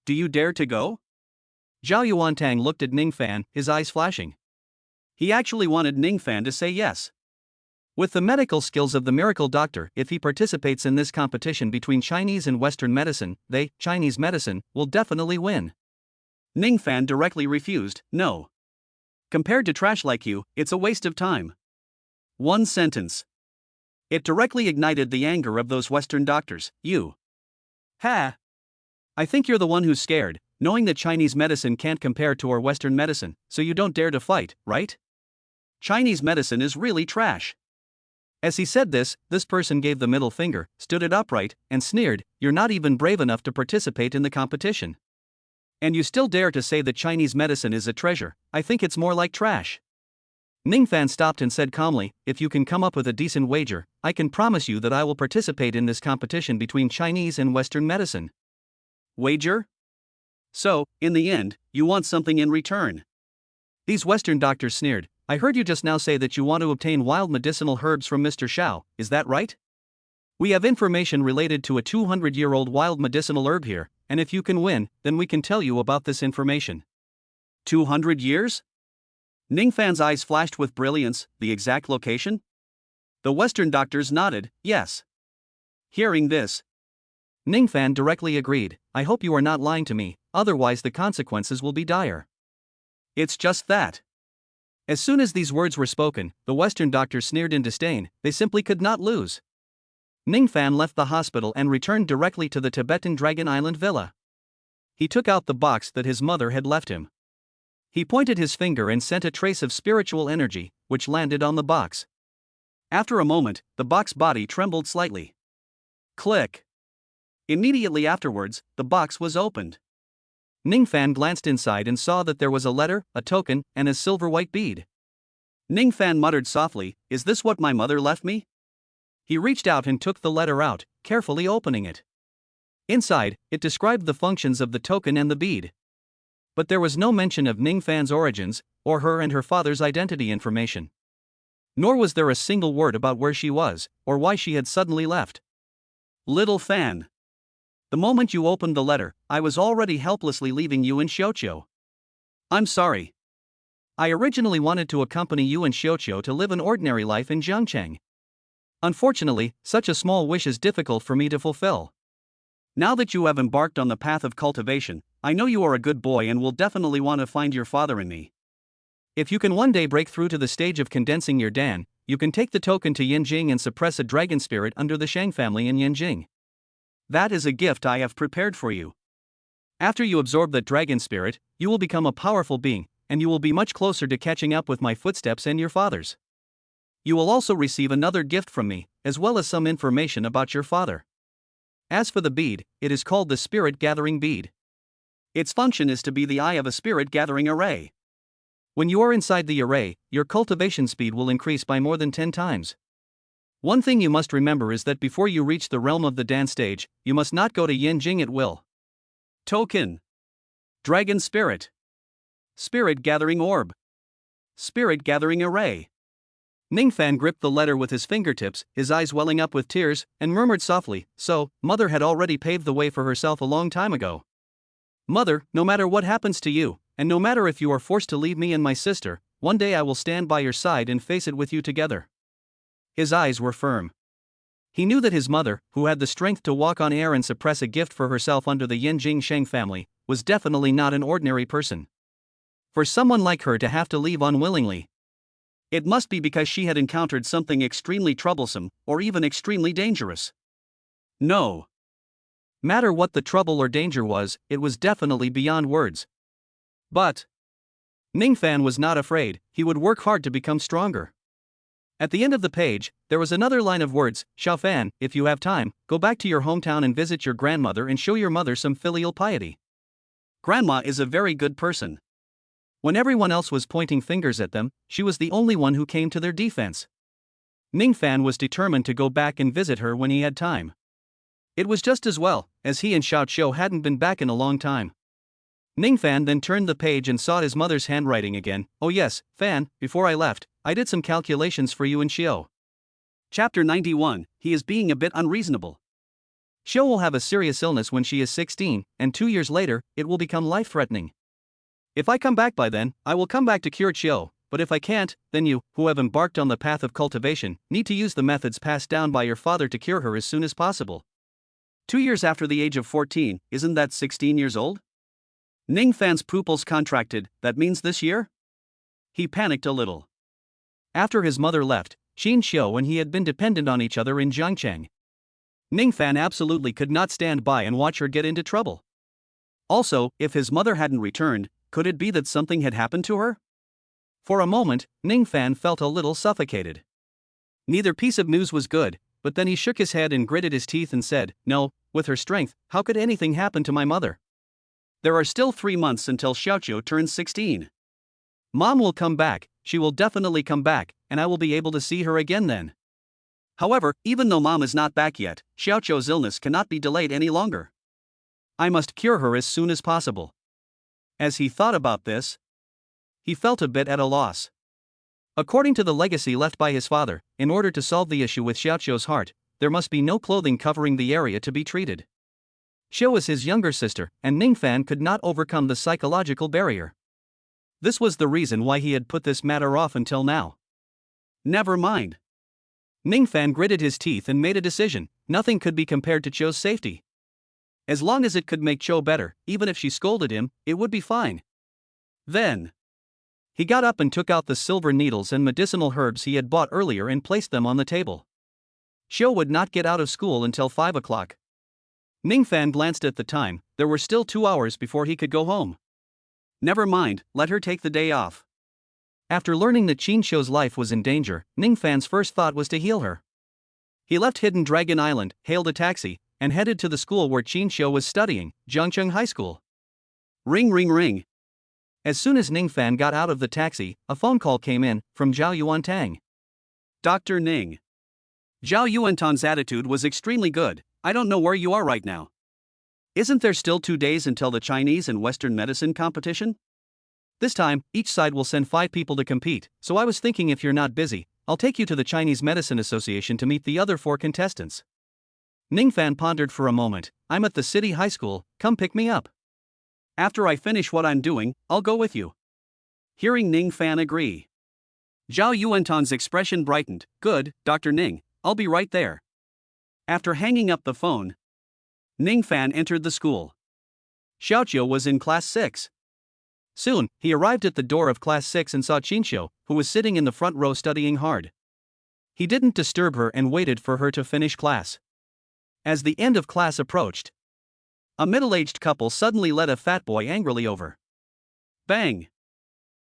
Do you dare to go? Zhao Yuantang looked at Ning Fan, his eyes flashing. He actually wanted Ning Fan to say yes. With the medical skills of the miracle doctor, if he participates in this competition between Chinese and Western medicine, Chinese medicine, will definitely win. Ning Fan directly refused, no. Compared to trash like you, it's a waste of time. One sentence. It directly ignited the anger of those Western doctors. You. Ha! I think you're the one who's scared, knowing that Chinese medicine can't compare to our Western medicine, so you don't dare to fight, right? Chinese medicine is really trash. As he said this person gave the middle finger, stood it upright, and sneered, you're not even brave enough to participate in the competition. And you still dare to say that Chinese medicine is a treasure. I think it's more like trash. Ning Fan stopped and said calmly, if you can come up with a decent wager, I can promise you that I will participate in this competition between Chinese and Western medicine. Wager? So, in the end, you want something in return. These Western doctors sneered, I heard you just now say that you want to obtain wild medicinal herbs from Mr. Xiao, is that right? We have information related to a 200-year-old wild medicinal herb here, and if you can win, then we can tell you about this information. 200 years? Ning Fan's eyes flashed with brilliance. The exact location? The Western doctors nodded, yes. Hearing this, Ning Fan directly agreed, I hope you are not lying to me, otherwise the consequences will be dire. It's just that. As soon as these words were spoken, the Western doctors sneered in disdain, they simply could not lose. Ning Fan left the hospital and returned directly to the Tibetan Dragon Island villa. He took out the box that his mother had left him. He pointed his finger and sent a trace of spiritual energy, which landed on the box. After a moment, the box body trembled slightly. Click. Immediately afterwards, the box was opened. Ning Fan glanced inside and saw that there was a letter, a token, and a silver white bead. Ning Fan muttered softly, is this what my mother left me? He reached out and took the letter out, carefully opening it. Inside, it described the functions of the token and the bead. But there was no mention of Ning Fan's origins, or her and her father's identity information. Nor was there a single word about where she was, or why she had suddenly left. Little Fan. The moment you opened the letter, I was already helplessly leaving you in Xiuqiu. I'm sorry. I originally wanted to accompany you and Xiuqiu to live an ordinary life in Jiangchang. Unfortunately, such a small wish is difficult for me to fulfill. Now that you have embarked on the path of cultivation, I know you are a good boy and will definitely want to find your father in me. If you can one day break through to the stage of condensing your Dan, you can take the token to Yanjing and suppress a dragon spirit under the Shang family in Yanjing. That is a gift I have prepared for you. After you absorb that dragon spirit, you will become a powerful being, and you will be much closer to catching up with my footsteps and your father's. You will also receive another gift from me, as well as some information about your father. As for the bead, it is called the Spirit Gathering Bead. Its function is to be the eye of a spirit gathering array. When you are inside the array, your cultivation speed will increase by more than 10 times. One thing you must remember is that before you reach the realm of the Dan stage, you must not go to Yanjing at will. Token. Dragon Spirit. Spirit Gathering Orb. Spirit Gathering Array. Ning Fan gripped the letter with his fingertips, his eyes welling up with tears, and murmured softly, so, Mother had already paved the way for herself a long time ago. Mother, no matter what happens to you, and no matter if you are forced to leave me and my sister, one day I will stand by your side and face it with you together. His eyes were firm. He knew that his mother, who had the strength to walk on air and suppress a gift for herself under the Yanjing Sheng family, was definitely not an ordinary person. For someone like her to have to leave unwillingly, it must be because she had encountered something extremely troublesome, or even extremely dangerous. No matter what the trouble or danger was, it was definitely beyond words. But Ning Fan was not afraid, he would work hard to become stronger. At the end of the page, there was another line of words: Xiao Fan, if you have time, go back to your hometown and visit your grandmother and show your mother some filial piety. Grandma is a very good person. When everyone else was pointing fingers at them, she was the only one who came to their defense. Ning Fan was determined to go back and visit her when he had time. It was just as well, as he and Xiao Qiu hadn't been back in a long time. Ning Fan then turned the page and saw his mother's handwriting again. Oh yes, Fan, before I left, I did some calculations for you and Xiu. Chapter 91, he is being a bit unreasonable. Xiu will have a serious illness when she is 16, and 2 years later, it will become life-threatening. If I come back by then, I will come back to cure Xiu, but if I can't, then you, who have embarked on the path of cultivation, need to use the methods passed down by your father to cure her as soon as possible. 2 years after the age of 14, isn't that 16 years old? Ning Fan's pupils contracted, that means this year? He panicked a little. After his mother left, Qin Xiu and he had been dependent on each other in Jiangcheng. Ning Fan absolutely could not stand by and watch her get into trouble. Also, if his mother hadn't returned, could it be that something had happened to her? For a moment, Ning Fan felt a little suffocated. Neither piece of news was good, but then he shook his head and gritted his teeth and said, no, with her strength, how could anything happen to my mother? There are still 3 months until Xiaoqiu turns 16. Mom will come back, she will definitely come back, and I will be able to see her again then. However, even though Mom is not back yet, Xiaoqiu's illness cannot be delayed any longer. I must cure her as soon as possible. As he thought about this, he felt a bit at a loss. According to the legacy left by his father, in order to solve the issue with Xiaoqiu's heart, there must be no clothing covering the area to be treated. Xiu was his younger sister, and Ning Fan could not overcome the psychological barrier. This was the reason why he had put this matter off until now. Never mind. Ning Fan gritted his teeth and made a decision: nothing could be compared to Qiu's safety. As long as it could make Qiu better, even if she scolded him, it would be fine. Then he got up and took out the silver needles and medicinal herbs he had bought earlier and placed them on the table. Qiu would not get out of school until 5 o'clock. Ning Fan glanced at the time, there were still 2 hours before he could go home. Never mind, let her take the day off. After learning that Qin Xiu's life was in danger, Ning Fan's first thought was to heal her. He left Hidden Dragon Island, hailed a taxi, and headed to the school where Qin Xiu was studying, Jiangcheng High School. Ring ring ring. As soon as Ning Fan got out of the taxi, a phone call came in, from Zhao Yuantang. Dr. Ning. Zhao Yuantang's attitude was extremely good. I don't know where you are right now. Isn't there still 2 days until the Chinese and Western medicine competition? This time, each side will send 5 people to compete, so I was thinking if you're not busy, I'll take you to the Chinese Medicine Association to meet the other 4 contestants. Ning Fan pondered for a moment. I'm at the city high school, come pick me up. After I finish what I'm doing, I'll go with you. Hearing Ning Fan agree, Zhao Yuantang's expression brightened. Good, Dr. Ning, I'll be right there. After hanging up the phone, Ning Fan entered the school. Xiaoqiu was in class 6. Soon, he arrived at the door of class 6 and saw Qin Xiu, who was sitting in the front row studying hard. He didn't disturb her and waited for her to finish class. As the end of class approached, a middle-aged couple suddenly led a fat boy angrily over. Bang!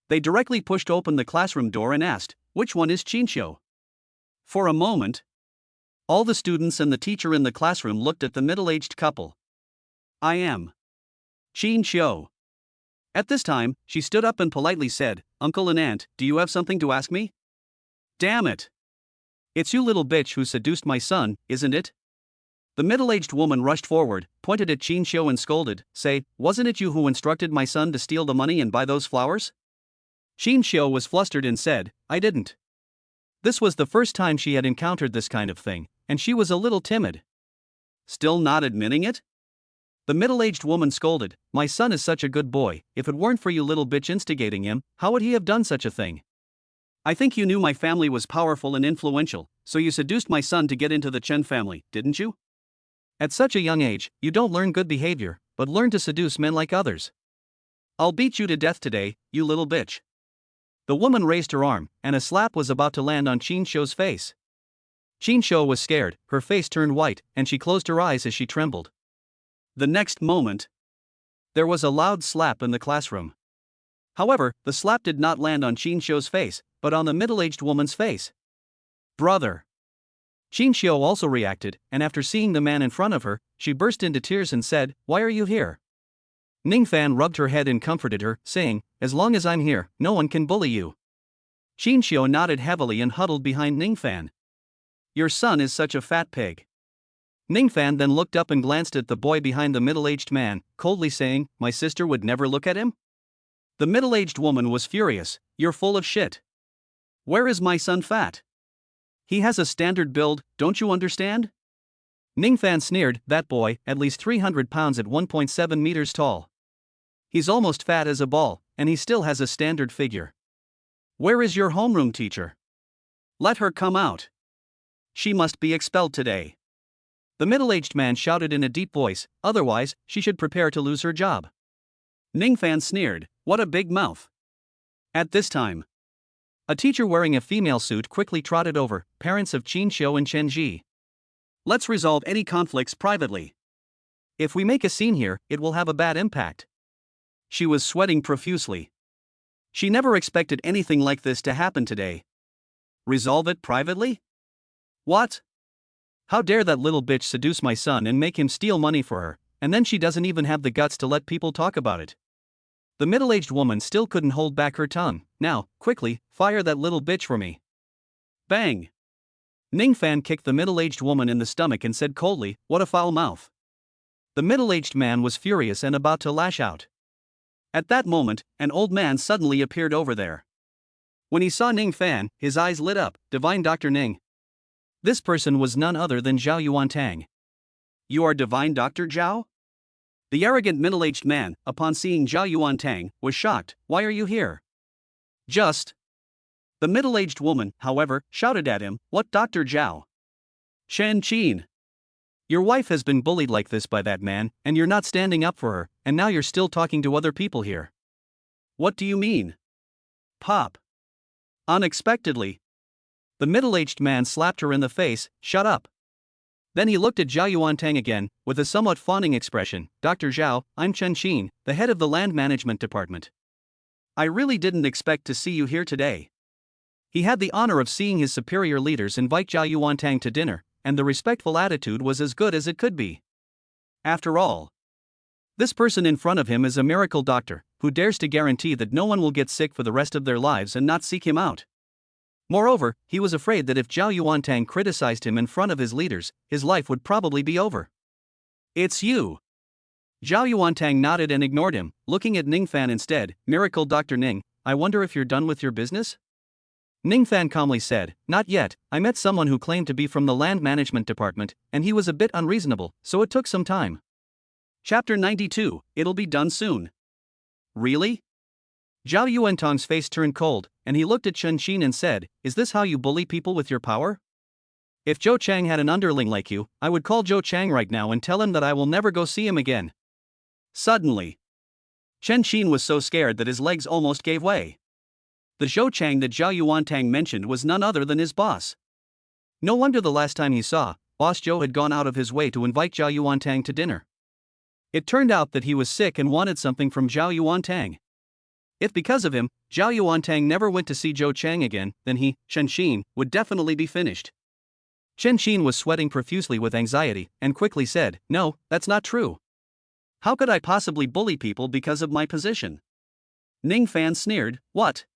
They directly pushed open the classroom door and asked, which one is Qin Xiu? For a moment, all the students and the teacher in the classroom looked at the middle-aged couple. I am Qin Xiu. At this time, she stood up and politely said, Uncle and Aunt, do you have something to ask me? Damn it! It's you little bitch who seduced my son, isn't it? The middle-aged woman rushed forward, pointed at Qin Xiu and scolded, say, wasn't it you who instructed my son to steal the money and buy those flowers? Qin Xiu was flustered and said, I didn't. This was the first time she had encountered this kind of thing, and she was a little timid. Still not admitting it? The middle-aged woman scolded, my son is such a good boy, if it weren't for you little bitch instigating him, how would he have done such a thing? I think you knew my family was powerful and influential, so you seduced my son to get into the Chen family, didn't you? At such a young age, you don't learn good behavior, but learn to seduce men like others. I'll beat you to death today, you little bitch. The woman raised her arm, and a slap was about to land on Qin Xiu's face. Qin Xiu was scared, her face turned white, and she closed her eyes as she trembled. The next moment, there was a loud slap in the classroom. However, the slap did not land on Qin Xiu's face, but on the middle-aged woman's face. Brother! Qin Xiu also reacted, and after seeing the man in front of her, she burst into tears and said, "Why are you here?" Ning Fan rubbed her head and comforted her, saying, "As long as I'm here, no one can bully you." Qin Xiu nodded heavily and huddled behind Ning Fan. "Your son is such a fat pig." Ning Fan then looked up and glanced at the boy behind the middle-aged man, coldly saying, "My sister would never look at him?" The middle-aged woman was furious. "You're full of shit. Where is my son fat? He has a standard build, don't you understand?" Ning Fan sneered, "That boy, at least 300 pounds at 1.7 meters tall. He's almost fat as a ball, and he still has a standard figure. Where is your homeroom teacher? Let her come out. She must be expelled today." The middle-aged man shouted in a deep voice, "Otherwise, she should prepare to lose her job." Ning Fan sneered, "What a big mouth." At this time, a teacher wearing a female suit quickly trotted over, parents of Qin Xiu and Chen Ji. "Let's resolve any conflicts privately. If we make a scene here, it will have a bad impact." She was sweating profusely. She never expected anything like this to happen today. Resolve it privately? What? How dare that little bitch seduce my son and make him steal money for her, and then she doesn't even have the guts to let people talk about it. The middle-aged woman still couldn't hold back her tongue. "Now, quickly, fire that little bitch for me." Bang! Ning Fan kicked the middle-aged woman in the stomach and said coldly, "What a foul mouth." The middle-aged man was furious and about to lash out. At that moment, an old man suddenly appeared over there. When he saw Ning Fan, his eyes lit up. "Divine Dr. Ning." This person was none other than Zhao Yuantang. "You are Divine Dr. Zhao?" The arrogant middle-aged man, upon seeing Zhao Yuantang, was shocked. "Why are you here?" "Just." The middle-aged woman, however, shouted at him, "What, Dr. Zhao? Shan Qin? Your wife has been bullied like this by that man, and you're not standing up for her, and now you're still talking to other people here. What do you mean?" Pop. Unexpectedly, the middle-aged man slapped her in the face. "Shut up." Then he looked at Zhao Yuantang again, with a somewhat fawning expression. "Dr. Zhao, I'm Chen Qin, the head of the land management department. I really didn't expect to see you here today." He had the honor of seeing his superior leaders invite Zhao Yuantang to dinner, and the respectful attitude was as good as it could be. After all, this person in front of him is a miracle doctor, who dares to guarantee that no one will get sick for the rest of their lives and not seek him out. Moreover, he was afraid that if Zhao Yuantang criticized him in front of his leaders, his life would probably be over. "It's you." Zhao Yuantang nodded and ignored him, looking at Ning Fan instead. "Miracle Dr. Ning, I wonder if you're done with your business?" Ning Fan calmly said, "Not yet. I met someone who claimed to be from the land management department, and he was a bit unreasonable, so it took some time." Chapter 92, It'll be done soon. Really? Zhao Yuantang's face turned cold, and he looked at Chen Qin and said, "Is this how you bully people with your power? If Zhou Chang had an underling like you, I would call Zhou Chang right now and tell him that I will never go see him again." Suddenly, Chen Qin was so scared that his legs almost gave way. The Zhou Chang that Zhao Yuantang mentioned was none other than his boss. No wonder the last time he saw, Boss Zhou had gone out of his way to invite Zhao Yuantang to dinner. It turned out that he was sick and wanted something from Zhao Yuantang. If because of him, Zhao Yuantang never went to see Zhou Chang again, then he, Chen Qin, would definitely be finished. Chen Qin was sweating profusely with anxiety, and quickly said, "No, that's not true. How could I possibly bully people because of my position?" Ning Fan sneered, "What?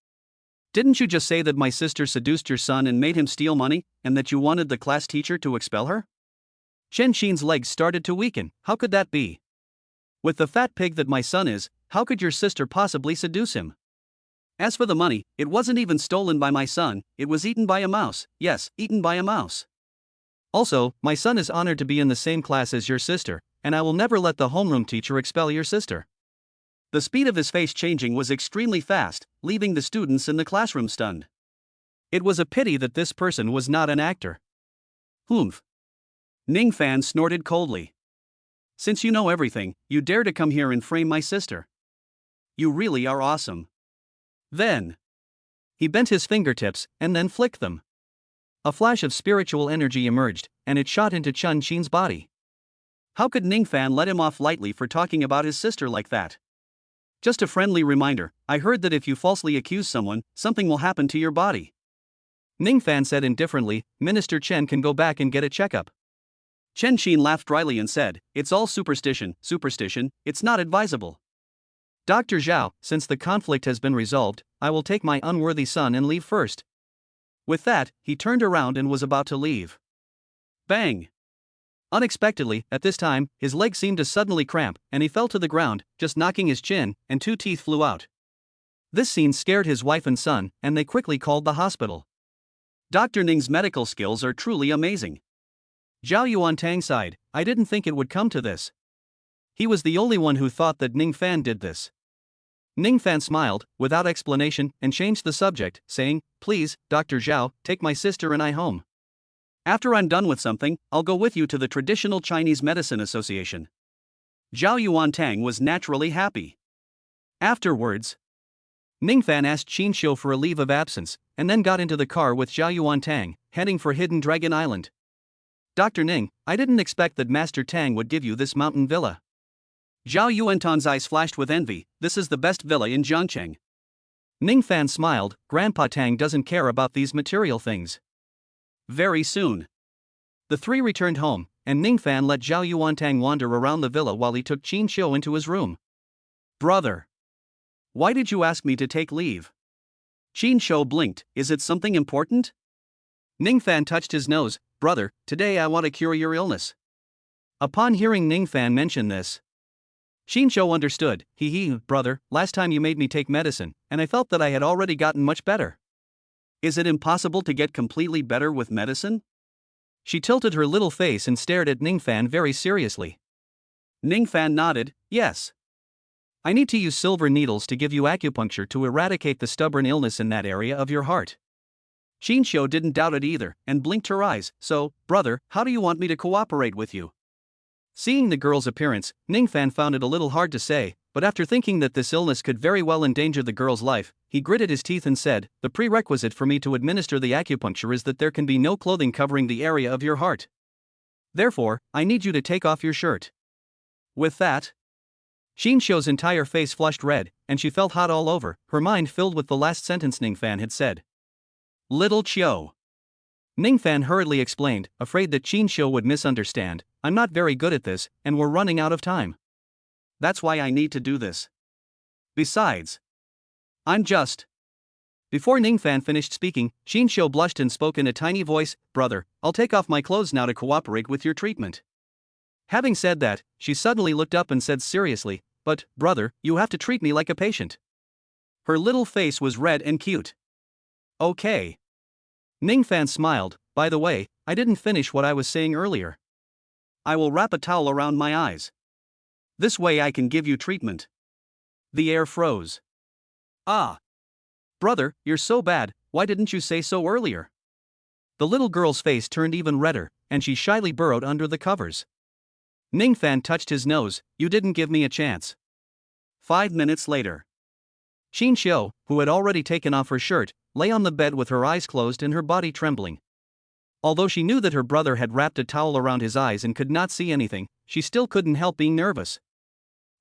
Didn't you just say that my sister seduced your son and made him steal money, and that you wanted the class teacher to expel her?" Chen Qin's legs started to weaken. "How could that be? With the fat pig that my son is, how could your sister possibly seduce him? As for the money, it wasn't even stolen by my son, it was eaten by a mouse. Yes, eaten by a mouse. Also, my son is honored to be in the same class as your sister, and I will never let the homeroom teacher expel your sister." The speed of his face changing was extremely fast, leaving the students in the classroom stunned. It was a pity that this person was not an actor. "Humph." Ning Fan snorted coldly. "Since you know everything, you dare to come here and frame my sister. You really are awesome." Then, he bent his fingertips, and then flicked them. A flash of spiritual energy emerged, and it shot into Chen Qin's body. How could Ning Fan let him off lightly for talking about his sister like that? Just a friendly reminder, I heard that if you falsely accuse someone, something will happen to your body. Ningfan said indifferently, Minister Chen can go back and get a checkup. Chen Qin laughed dryly and said, it's all superstition, it's not advisable. Dr. Zhao, since the conflict has been resolved, I will take my unworthy son and leave first. With that, he turned around and was about to leave. Bang! Unexpectedly, at this time, his leg seemed to suddenly cramp, and he fell to the ground, just knocking his chin, and 2 teeth flew out. This scene scared his wife and son, and they quickly called the hospital. Dr. Ning's medical skills are truly amazing. Zhao Yuantang sighed, I didn't think it would come to this. He was the only one who thought that Ningfan did this. Ningfan smiled, without explanation, and changed the subject, saying, please, Dr. Zhao, take my sister and I home. After I'm done with something, I'll go with you to the Traditional Chinese Medicine Association. Zhao Yuantang was naturally happy. Afterwards, Ningfan asked Qin Xiu for a leave of absence, and then got into the car with Zhao Yuantang, heading for Hidden Dragon Island. Dr. Ning, I didn't expect that Master Tang would give you this mountain villa. Zhao Yuantang's eyes flashed with envy, this is the best villa in Jiangcheng. Ningfan smiled, Grandpa Tang doesn't care about these material things. Very soon, the three returned home, and Ningfan let Zhao Yuantang wander around the villa while he took Qin Xiu into his room. Brother, why did you ask me to take leave? Qin Xiu blinked, is it something important? Ningfan touched his nose, brother, today I want to cure your illness. Upon hearing Ningfan mention this, Qin Xiu understood, brother, last time you made me take medicine, and I felt that I had already gotten much better. Is it impossible to get completely better with medicine? She tilted her little face and stared at Ningfan very seriously. Ningfan nodded, yes. I need to use silver needles to give you acupuncture to eradicate the stubborn illness in that area of your heart. Qin Xiu didn't doubt it either, and blinked her eyes, so, brother, how do you want me to cooperate with you? Seeing the girl's appearance, Ningfan found it a little hard to say, but after thinking that this illness could very well endanger the girl's life, he gritted his teeth and said, the prerequisite for me to administer the acupuncture is that there can be no clothing covering the area of your heart. Therefore, I need you to take off your shirt. With that, Qin Xiu's entire face flushed red, and she felt hot all over, her mind filled with the last sentence Ningfan had said. Little Qiu. Ningfan hurriedly explained, afraid that Qin Xiu would misunderstand, I'm not very good at this, and we're running out of time. That's why I need to do this. Besides, I'm just. Before Ningfan finished speaking, Qin Xiu blushed and spoke in a tiny voice, brother, I'll take off my clothes now to cooperate with your treatment. Having said that, she suddenly looked up and said seriously, but, brother, you have to treat me like a patient. Her little face was red and cute. Okay. Ningfan smiled, by the way, I didn't finish what I was saying earlier. I will wrap a towel around my eyes. This way I can give you treatment. The air froze. Ah. Brother, you're so bad, why didn't you say so earlier? The little girl's face turned even redder, and she shyly burrowed under the covers. Ningfan touched his nose, you didn't give me a chance. 5 minutes later. Qin Xiu, who had already taken off her shirt, lay on the bed with her eyes closed and her body trembling. Although she knew that her brother had wrapped a towel around his eyes and could not see anything, she still couldn't help being nervous.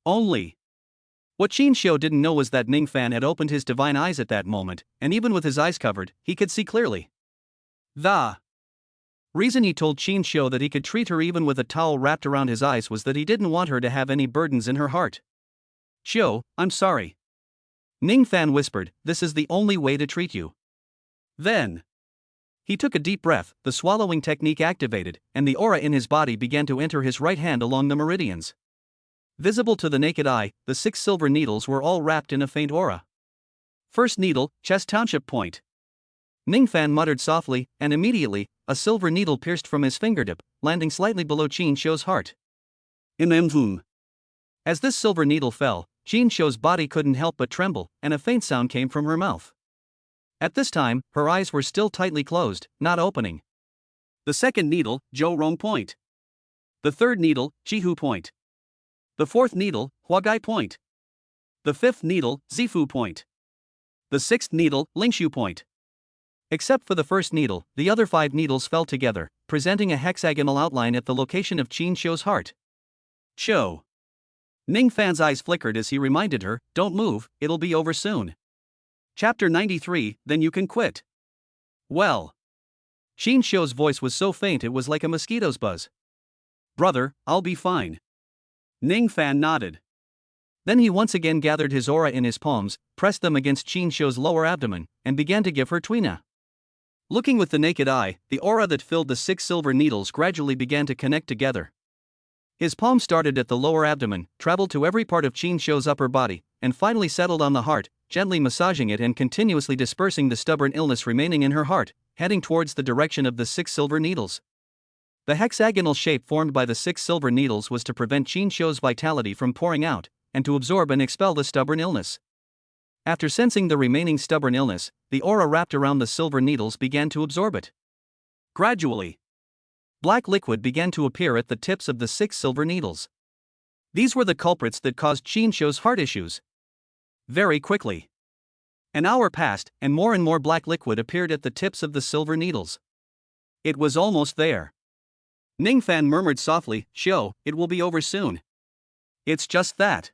What Qin Xiu didn't know was that Ningfan had opened his divine eyes at that moment, and even with his eyes covered, he could see clearly. The reason he told Qin Xiu that he could treat her even with a towel wrapped around his eyes was that he didn't want her to have any burdens in her heart. Xiu, I'm sorry. Ningfan whispered, this is the only way to treat you. Then he took a deep breath, the swallowing technique activated, and the aura in his body began to enter his right hand along the meridians. Visible to the naked eye, the 6 silver needles were all wrapped in a faint aura. First needle, chest township point. Ningfan muttered softly, and immediately, a silver needle pierced from his fingertip, landing slightly below Qin Xiu's heart. As this silver needle fell, Qin Xiu's body couldn't help but tremble, and a faint sound came from her mouth. At this time, her eyes were still tightly closed, not opening. The second needle, Zhou Rong point. The third needle, Jihu point. The fourth needle, Huagai point. The fifth needle, Zifu point. The sixth needle, Lingshu point. Except for the first needle, the other 5 needles fell together, presenting a hexagonal outline at the location of Qin Xiu's heart. Qiu. Ning Fan's eyes flickered as he reminded her, "Don't move, it'll be over soon." Chapter 93, Then You Can Quit. Well. Qin Shou's voice was so faint it was like a mosquito's buzz. "Brother, I'll be fine." Ning Fan nodded. Then he once again gathered his aura in his palms, pressed them against Qin Shou's lower abdomen, and began to give her tuina. Looking with the naked eye, the aura that filled the 6 silver needles gradually began to connect together. His palm started at the lower abdomen, traveled to every part of Qin Shou's upper body, and finally settled on the heart, gently massaging it and continuously dispersing the stubborn illness remaining in her heart, heading towards the direction of the 6 silver needles. The hexagonal shape formed by the 6 silver needles was to prevent Qin Shou's vitality from pouring out, and to absorb and expel the stubborn illness. After sensing the remaining stubborn illness, the aura wrapped around the silver needles began to absorb it. Gradually, black liquid began to appear at the tips of the 6 silver needles. These were the culprits that caused Qin Shou's heart issues. Very quickly, an hour passed, and more black liquid appeared at the tips of the silver needles. It was almost there. Ning Fan murmured softly, "Shou, it will be over soon." "It's just that."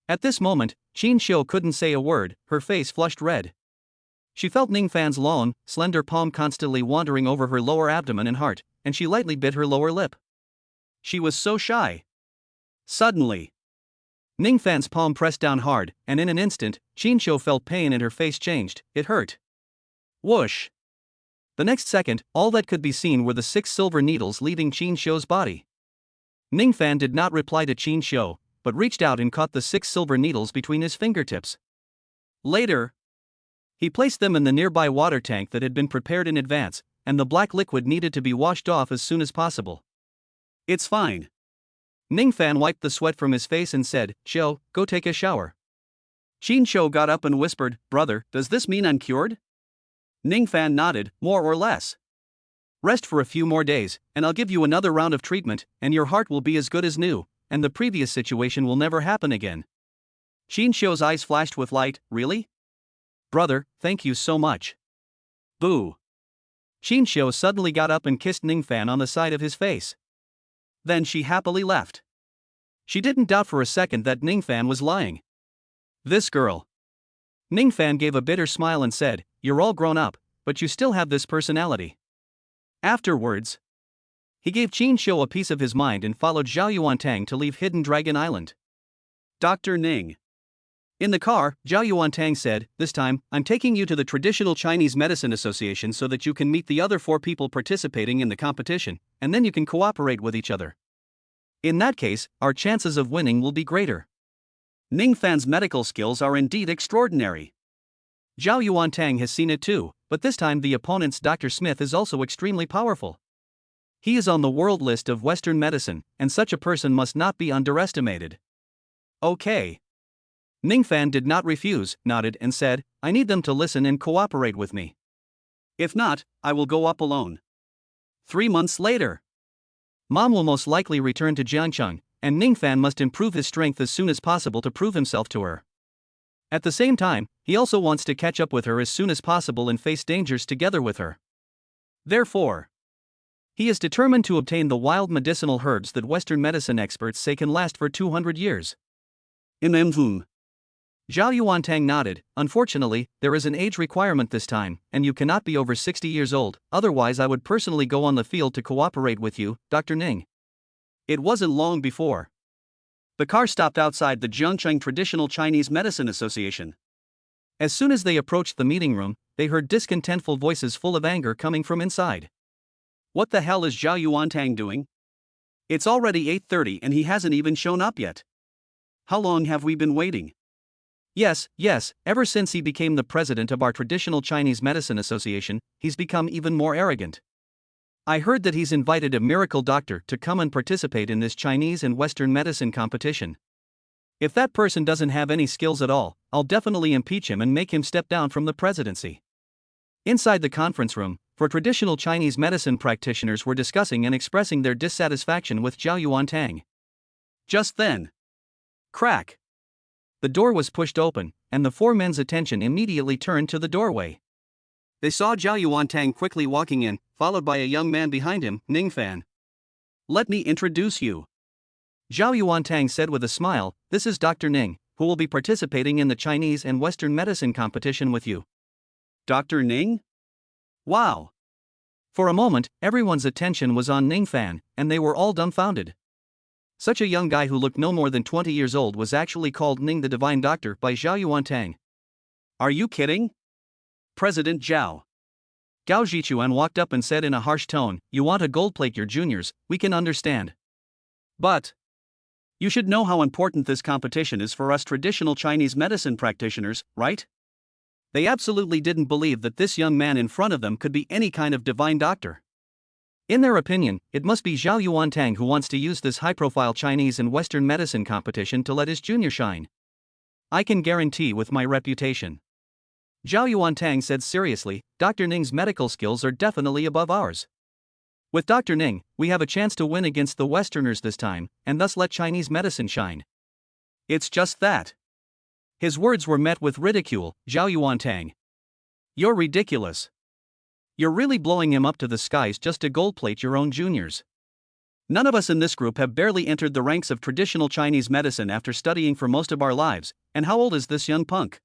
At this moment, Qin Shou couldn't say a word, her face flushed red. She felt Ning Fan's long, slender palm constantly wandering over her lower abdomen and heart, and she lightly bit her lower lip. She was so shy. Suddenly, Ning Fan's palm pressed down hard, and in an instant, Qin Shou felt pain and her face changed. It hurt. Whoosh! The next second, all that could be seen were the 6 silver needles leaving Qin Shou's body. Ning Fan did not reply to Qin Shou, but reached out and caught the 6 silver needles between his fingertips. Later, he placed them in the nearby water tank that had been prepared in advance, and the black liquid needed to be washed off as soon as possible. "It's fine." Ning Fan wiped the sweat from his face and said, "Shou, go take a shower." Qin Shou got up and whispered, "Brother, does this mean I'm cured?" Ning Fan nodded, "More or less. Rest for a few more days, and I'll give you another round of treatment, and your heart will be as good as new, and the previous situation will never happen again." Qin Shou's eyes flashed with light. "Really? Brother, thank you so much." Boo. Qin Shou suddenly got up and kissed Ning Fan on the side of his face. Then she happily left. She didn't doubt for a second that Ning Fan was lying. This girl. Ning Fan gave a bitter smile and said, "You're all grown up, but you still have this personality." Afterwards, he gave Qin Shou a piece of his mind and followed Zhao Yuantang to leave Hidden Dragon Island. Dr. Ning. In the car, Zhao Yuantang said, "This time, I'm taking you to the Traditional Chinese Medicine Association so that you can meet the other 4 people participating in the competition, and then you can cooperate with each other. In that case, our chances of winning will be greater." Ning Fan's medical skills are indeed extraordinary. Zhao Yuantang has seen it too, but this time the opponent's Dr. Smith is also extremely powerful. He is on the world list of Western medicine, and such a person must not be underestimated. Okay. Ning Fan did not refuse, nodded and said, "I need them to listen and cooperate with me. If not, I will go up alone." 3 months later, Mom will most likely return to Jiangcheng, and Ning Fan must improve his strength as soon as possible to prove himself to her. At the same time, he also wants to catch up with her as soon as possible and face dangers together with her. Therefore, he is determined to obtain the wild medicinal herbs that Western medicine experts say can last for 200 years. Zhao Yuantang nodded. "Unfortunately, there is an age requirement this time, and you cannot be over 60 years old, otherwise I would personally go on the field to cooperate with you, Dr. Ning." It wasn't long before the car stopped outside the Jiangcheng Traditional Chinese Medicine Association. As soon as they approached the meeting room, they heard discontentful voices full of anger coming from inside. "What the hell is Zhao Yuantang doing? It's already 8:30 and he hasn't even shown up yet. How long have we been waiting?" Yes, ever since he became the president of our Traditional Chinese Medicine Association, he's become even more arrogant. I heard that he's invited a miracle doctor to come and participate in this Chinese and Western medicine competition. If that person doesn't have any skills at all, I'll definitely impeach him and make him step down from the presidency. Inside the conference room, 4 traditional Chinese medicine practitioners were discussing and expressing their dissatisfaction with Zhao Yuantang. Just then, crack! The door was pushed open, and the 4 men's attention immediately turned to the doorway. They saw Zhao Yuantang quickly walking in, followed by a young man behind him, Ning Fan. "Let me introduce you. Zhao Yuantang said with a smile, "This is Dr. Ning, who will be participating in the Chinese and Western medicine competition with you." Dr. Ning? Wow. For a moment, everyone's attention was on Ning Fan, and they were all dumbfounded. Such a young guy who looked no more than 20 years old was actually called Ning the Divine Doctor by Zhao Yuantang. Are you kidding? President Zhao. Gao Zhichuan walked up and said in a harsh tone, "You want to gold plate your juniors, we can understand. But you should know how important this competition is for us traditional Chinese medicine practitioners, right?" They absolutely didn't believe that this young man in front of them could be any kind of divine doctor. In their opinion, it must be Zhao Yuantang who wants to use this high-profile Chinese and Western medicine competition to let his junior shine. "I can guarantee with my reputation," Zhao Yuantang said seriously, "Dr. Ning's medical skills are definitely above ours. With Dr. Ning, we have a chance to win against the Westerners this time, and thus let Chinese medicine shine." It's just that. His words were met with ridicule. "Zhao Yuantang, You're ridiculous. you're really blowing him up to the skies just to gold plate your own juniors. None of us in this group have barely entered the ranks of traditional Chinese medicine after studying for most of our lives, and how old is this young punk?"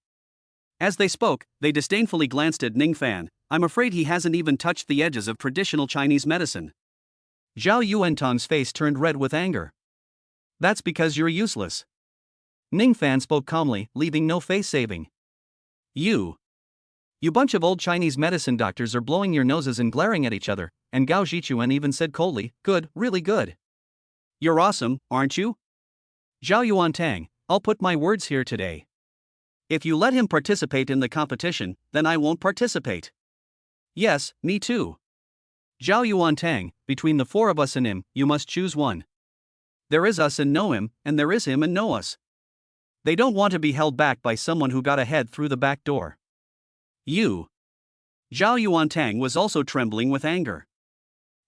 As they spoke, they disdainfully glanced at Ning Fan. "I'm afraid he hasn't even touched the edges of traditional Chinese medicine." Zhao Yuantang's face turned red with anger. "That's because you're useless." Ning Fan spoke calmly, leaving no face saving. You bunch of old Chinese medicine doctors are blowing your noses and glaring at each other," and Gao Zhichuan even said coldly, "Good, really good. You're awesome, aren't you?" Zhao Yuantang, I'll put my words here today. If you let him participate in the competition, then I won't participate. Yes, me too. Zhao Yuantang, between the four of us and him, you must choose one. There is us and know him, and there is him and know us. They don't want to be held back by someone who got ahead through the back door. You. Zhao Yuantang was also trembling with anger.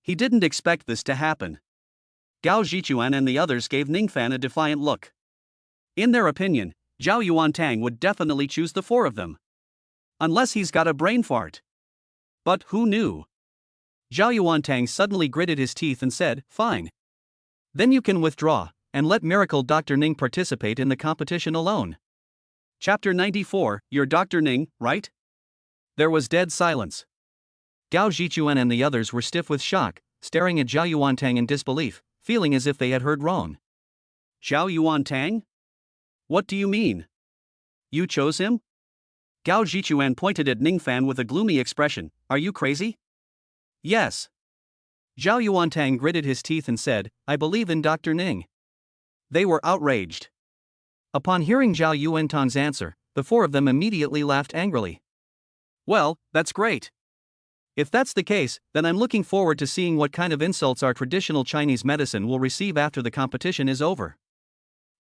He didn't expect this to happen. Gao Zhichuan and the others gave Ningfan a defiant look. In their opinion, Zhao Yuantang would definitely choose the four of them. Unless he's got a brain fart. But who knew? Zhao Yuantang suddenly gritted his teeth and said, "Fine. Then you can withdraw, and let Miracle Dr. Ning participate in the competition alone." Chapter 94, You're Dr. Ning, right? There was dead silence. Gao Zhichuan and the others were stiff with shock, staring at Zhao Yuantang in disbelief, feeling as if they had heard wrong. Zhao Yuantang? What do you mean? You chose him? Gao Zhichuan pointed at Ningfan with a gloomy expression. Are you crazy? Yes. Zhao Yuantang gritted his teeth and said, "I believe in Dr. Ning." They were outraged. Upon hearing Zhao Yuantang's answer, the four of them immediately laughed angrily. Well, that's great. If that's the case, then I'm looking forward to seeing what kind of insults our traditional Chinese medicine will receive after the competition is over.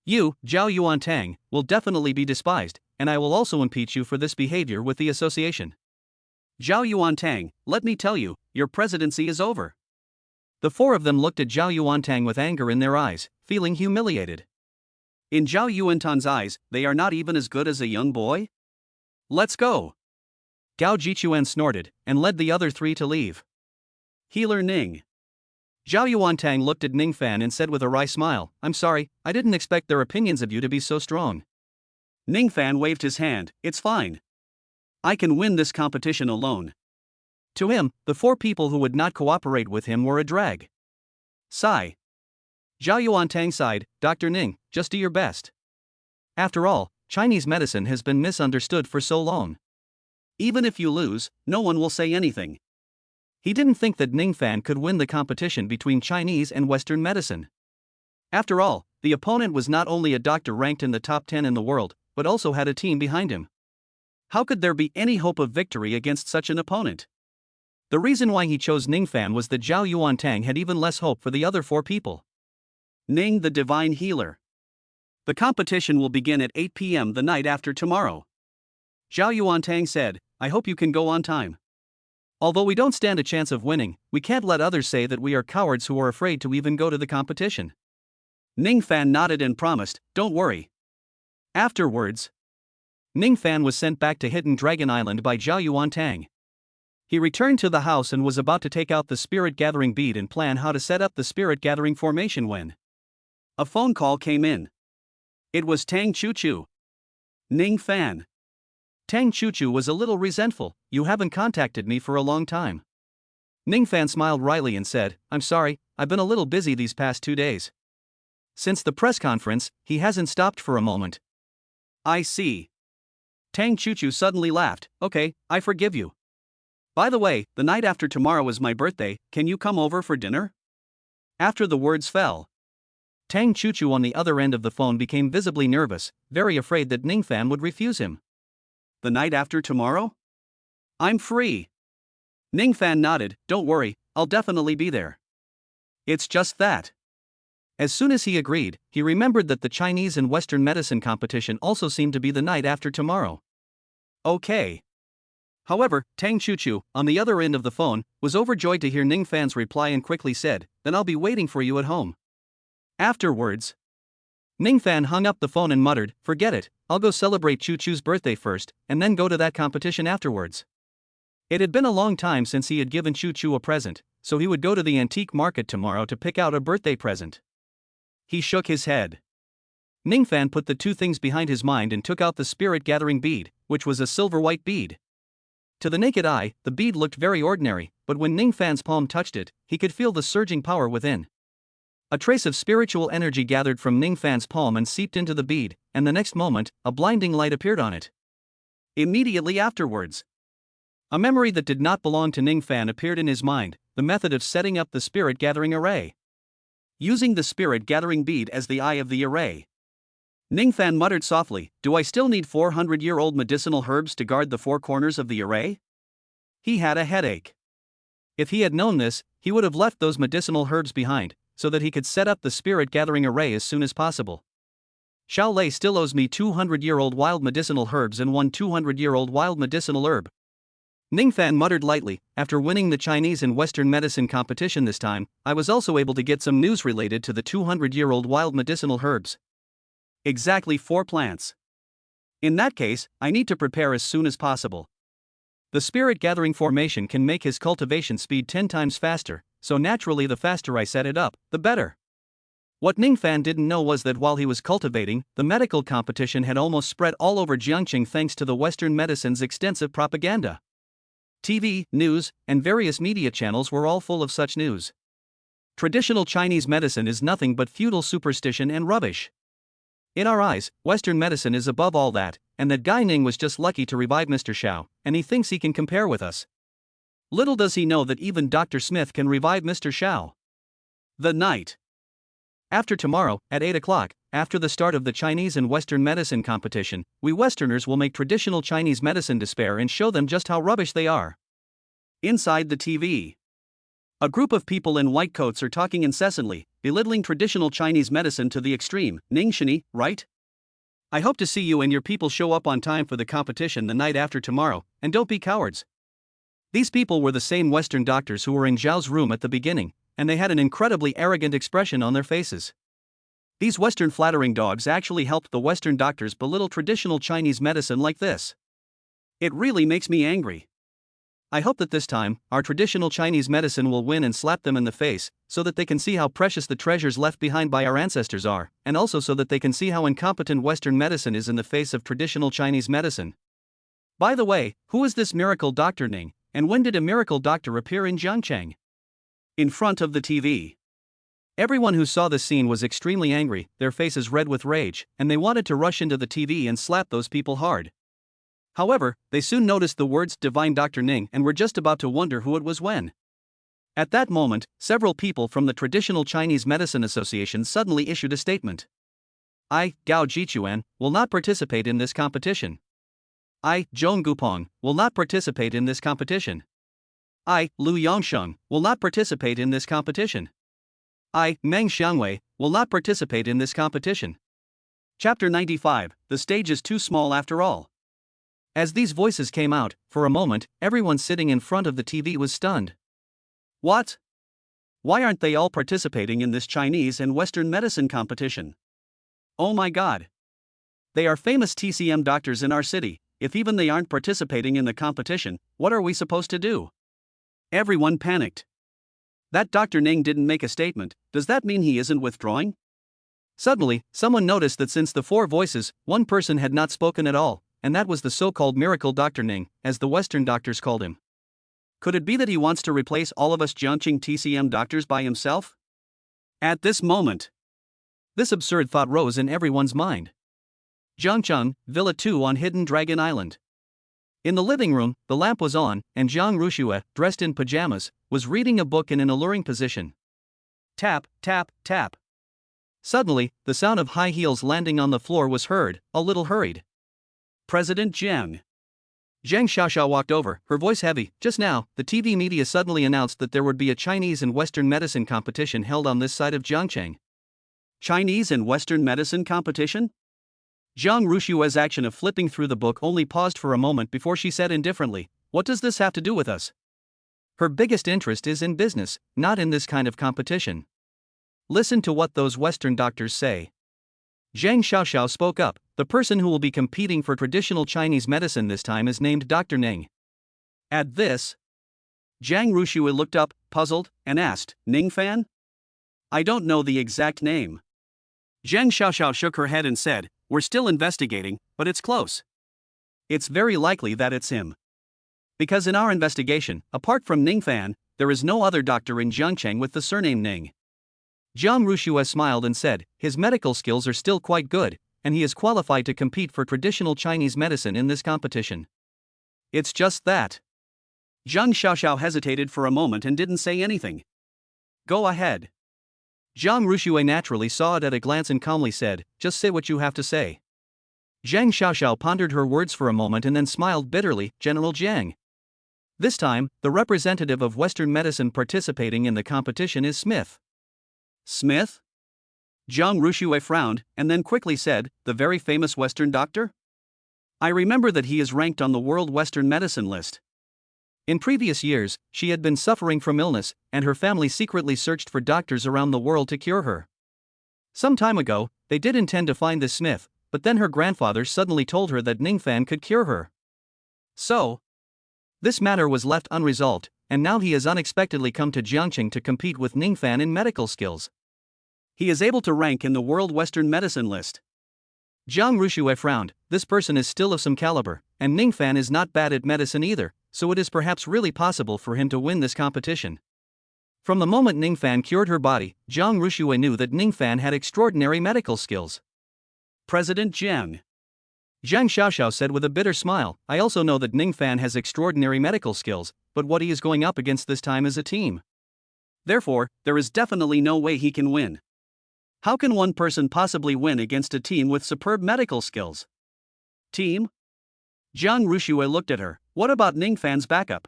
You, Zhao Yuantang, will definitely be despised, and I will also impeach you for this behavior with the association. Zhao Yuantang, let me tell you, your presidency is over. The four of them looked at Zhao Yuantang with anger in their eyes, feeling humiliated. In Zhao Yuantang's eyes, they are not even as good as a young boy? Let's go. Gao Zhichuan snorted, and led the other three to leave. Healer Ning. Zhao Yuantang looked at Ningfan and said with a wry smile, "I'm sorry, I didn't expect their opinions of you to be so strong." Ningfan waved his hand. It's fine. I can win this competition alone. To him, the four people who would not cooperate with him were a drag. Sigh. Zhao Yuantang sighed, "Dr. Ning, just do your best. After all, Chinese medicine has been misunderstood for so long. Even if you lose, no one will say anything." He didn't think that Ningfan could win the competition between Chinese and Western medicine. After all, the opponent was not only a doctor ranked in the top 10 in the world, but also had a team behind him. How could there be any hope of victory against such an opponent? The reason why he chose Ningfan was that Zhao Yuantang had even less hope for the other four people. Ning the Divine Healer. The competition will begin at 8 p.m. the night after tomorrow. Zhao Yuantang said, I hope you can go on time. Although we don't stand a chance of winning, we can't let others say that we are cowards who are afraid to even go to the competition. Ningfan nodded and promised, don't worry. Afterwards, Ningfan was sent back to Hidden Dragon Island by Zhao Yuantang. He returned to the house and was about to take out the spirit gathering bead and plan how to set up the spirit gathering formation when A phone call came in. It was Tang Chu-Chu. Ning Fan. Tang Chu-Chu was a little resentful. You haven't contacted me for a long time. Ning Fan smiled wryly and said, I'm sorry, I've been a little busy these past 2 days. Since the press conference, he hasn't stopped for a moment. I see. Tang Chu-Chu suddenly laughed. Okay, I forgive you. By the way, the night after tomorrow is my birthday, can you come over for dinner? After the words fell, Tang Chu-Chu on the other end of the phone became visibly nervous, very afraid that Ning Fan would refuse him. The night after tomorrow? I'm free. Ning Fan nodded. Don't worry, I'll definitely be there. It's just that. As soon as he agreed, he remembered that the Chinese and Western medicine competition also seemed to be the night after tomorrow. Okay. However, Tang Chu-Chu, on the other end of the phone, was overjoyed to hear Ning Fan's reply and quickly said, Then I'll be waiting for you at home. Afterwards, Ning Fan hung up the phone and muttered, Forget it, I'll go celebrate Chu-Chu's birthday first, and then go to that competition afterwards. It had been a long time since he had given Chu-Chu a present, so he would go to the antique market tomorrow to pick out a birthday present. He shook his head. Ning Fan put the two things behind his mind and took out the spirit-gathering bead, which was a silver-white bead. To the naked eye, the bead looked very ordinary, but when Ning Fan's palm touched it, he could feel the surging power within. A trace of spiritual energy gathered from Ning Fan's palm and seeped into the bead, and the next moment, a blinding light appeared on it. Immediately afterwards, a memory that did not belong to Ning Fan appeared in his mind, the method of setting up the spirit-gathering array. Using the spirit-gathering bead as the eye of the array, Ning Fan muttered softly, Do I still need 400-year-old medicinal herbs to guard the four corners of the array? He had a headache. If he had known this, he would have left those medicinal herbs behind, so that he could set up the spirit-gathering array as soon as possible. Xiao Lei still owes me 200-year-old wild medicinal herbs and one 200-year-old wild medicinal herb. Ning Fan muttered lightly, After winning the Chinese and Western medicine competition this time, I was also able to get some news related to the 200-year-old wild medicinal herbs. Exactly 4 plants. In that case, I need to prepare as soon as possible. The spirit-gathering formation can make his cultivation speed 10 times faster, so naturally the faster I set it up, the better. What Ning Fan didn't know was that while he was cultivating, the medical competition had almost spread all over Jiangqing thanks to the Western medicine's extensive propaganda. TV, news, and various media channels were all full of such news. Traditional Chinese medicine is nothing but feudal superstition and rubbish. In our eyes, Western medicine is above all that, and that Guy Ning was just lucky to revive Mr. Xiao, and he thinks he can compare with us. Little does he know that even Dr. Smith can revive Mr. Xiao. The night after tomorrow, at 8 o'clock, after the start of the Chinese and Western medicine competition, we Westerners will make traditional Chinese medicine despair and show them just how rubbish they are. Inside the TV, a group of people in white coats are talking incessantly, belittling traditional Chinese medicine to the extreme. Ning Shini, right? I hope to see you and your people show up on time for the competition the night after tomorrow, and don't be cowards. These people were the same Western doctors who were in Zhao's room at the beginning, and they had an incredibly arrogant expression on their faces. These Western flattering dogs actually helped the Western doctors belittle traditional Chinese medicine like this. It really makes me angry. I hope that this time, our traditional Chinese medicine will win and slap them in the face, so that they can see how precious the treasures left behind by our ancestors are, and also so that they can see how incompetent Western medicine is in the face of traditional Chinese medicine. By the way, who is this miracle Dr. Ning, and when did a miracle doctor appear in Jiangcheng? In front of the TV. Everyone who saw this scene was extremely angry, their faces red with rage, and they wanted to rush into the TV and slap those people hard. However, they soon noticed the words Divine Dr. Ning and were just about to wonder who it was when. At that moment, several people from the Traditional Chinese Medicine Association suddenly issued a statement. I, Gao Jichuan, will not participate in this competition. I, Zhong Gupong, will not participate in this competition. I, Lu Yongsheng, will not participate in this competition. I, Meng Xiangwei, will not participate in this competition. Chapter 95, The stage is too small after all. As these voices came out, for a moment, everyone sitting in front of the TV was stunned. What? Why aren't they all participating in this Chinese and Western medicine competition? Oh my God. They are famous TCM doctors in our city. If even they aren't participating in the competition, what are we supposed to do? Everyone panicked. That Dr. Ning didn't make a statement. Does that mean he isn't withdrawing? Suddenly, someone noticed that since the four voices, one person had not spoken at all, and that was the so-called miracle Dr. Ning, as the Western doctors called him. Could it be that he wants to replace all of us Jiangqing TCM doctors by himself? At this moment, this absurd thought rose in everyone's mind. Jiangcheng, Villa 2 on Hidden Dragon Island. In the living room, the lamp was on, and Jiang Rushue, dressed in pajamas, was reading a book in an alluring position. Tap, tap, tap. Suddenly, the sound of high heels landing on the floor was heard, a little hurried. President Jiang. Zhang Xiaoxiao walked over, her voice heavy. Just now, the TV media suddenly announced that there would be a Chinese and Western medicine competition held on this side of Jiangcheng. Chinese and Western medicine competition? Jiang Rushue's action of flipping through the book only paused for a moment before she said indifferently, "What does this have to do with us?" Her biggest interest is in business, not in this kind of competition. Listen to what those Western doctors say. Zhang Xiaoxiao spoke up. The person who will be competing for traditional Chinese medicine this time is named Dr. Ning. At this, Jiang Rushue looked up, puzzled, and asked, "Ning Fan? I don't know the exact name." Zhang Xiaoxiao shook her head and said, "We're still investigating, but it's close. It's very likely that it's him. Because in our investigation, apart from Ning Fan, there is no other doctor in Jiangcheng with the surname Ning." Jiang Rushue smiled and said, "His medical skills are still quite good, and he is qualified to compete for traditional Chinese medicine in this competition." It's just that. Zhang Xiaoxiao hesitated for a moment and didn't say anything. "Go ahead." Jiang Rushue naturally saw it at a glance and calmly said, "Just say what you have to say." Zhang Xiaoxiao pondered her words for a moment and then smiled bitterly, "General Jiang. This time, the representative of Western medicine participating in the competition is Smith." Smith? Jiang Rushue frowned, and then quickly said, "The very famous Western doctor? I remember that he is ranked on the World Western Medicine list." In previous years, she had been suffering from illness, and her family secretly searched for doctors around the world to cure her. Some time ago, they did intend to find this Smith, but then her grandfather suddenly told her that Ning Fan could cure her. So, this matter was left unresolved, and now he has unexpectedly come to Jiangcheng to compete with Ning Fan in medical skills. He is able to rank in the World Western Medicine list. Jiang Rushue frowned. This person is still of some caliber, and Ning Fan is not bad at medicine either, so it is perhaps really possible for him to win this competition. From the moment Ning Fan cured her body, Jiang Rushue knew that Ning Fan had extraordinary medical skills. President Jiang. Zhang Xiaoxiao said with a bitter smile, "I also know that Ning Fan has extraordinary medical skills, but what he is going up against this time is a team. Therefore, there is definitely no way he can win. How can one person possibly win against a team with superb medical skills?" Team? Jiang Rushue looked at her. "What about Ning Fan's backup?"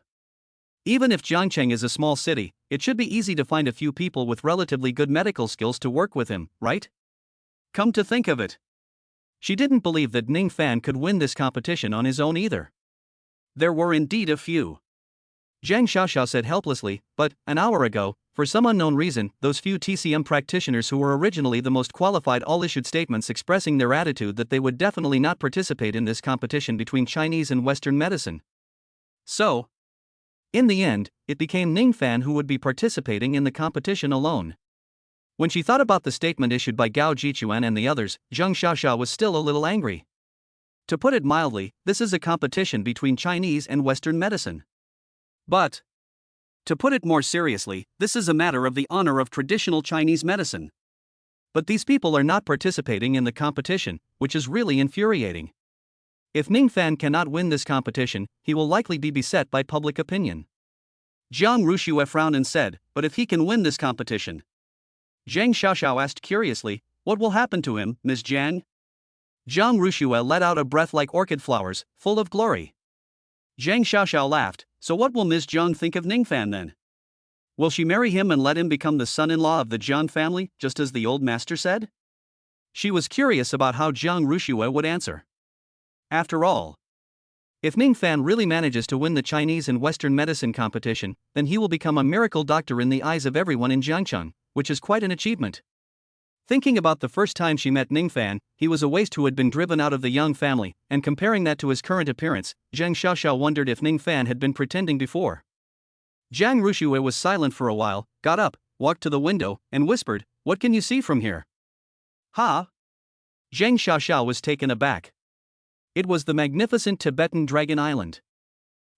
Even if Jiangcheng is a small city, it should be easy to find a few people with relatively good medical skills to work with him, right? Come to think of it. She didn't believe that Ning Fan could win this competition on his own either. There were indeed a few. Zhang Xiaoxiao said helplessly, "But, an hour ago, for some unknown reason, those few TCM practitioners who were originally the most qualified all issued statements expressing their attitude that they would definitely not participate in this competition between Chinese and Western medicine. So, in the end, it became Ning Fan who would be participating in the competition alone." When she thought about the statement issued by Gao Jichuan and the others, Zhang Xiaoxiao was still a little angry. To put it mildly, this is a competition between Chinese and Western medicine. But, to put it more seriously, this is a matter of the honor of traditional Chinese medicine. But these people are not participating in the competition, which is really infuriating. If Ning Fan cannot win this competition, he will likely be beset by public opinion. Jiang Rushue frowned and said, "But if he can win this competition?" Zhang Xiaoxiao asked curiously, "What will happen to him, Ms. Jiang?" Jiang Rushue let out a breath like orchid flowers, full of glory. Zhang Xiaoxiao laughed. "So what will Ms. Jiang think of Ning Fan then? Will she marry him and let him become the son-in-law of the Jiang family, just as the old master said?" She was curious about how Jiang Rushue would answer. After all, if Ning Fan really manages to win the Chinese and Western medicine competition, then he will become a miracle doctor in the eyes of everyone in Jiangcheng, which is quite an achievement. Thinking about the first time she met Ning Fan, he was a waste who had been driven out of the Yang family, and comparing that to his current appearance, Zhang Xiaoxiao wondered if Ning Fan had been pretending before. Jiang Rushue was silent for a while, got up, walked to the window, and whispered, "What can you see from here?" Ha! Zhang Xiaoxiao was taken aback. It was the magnificent Tibetan Dragon Island.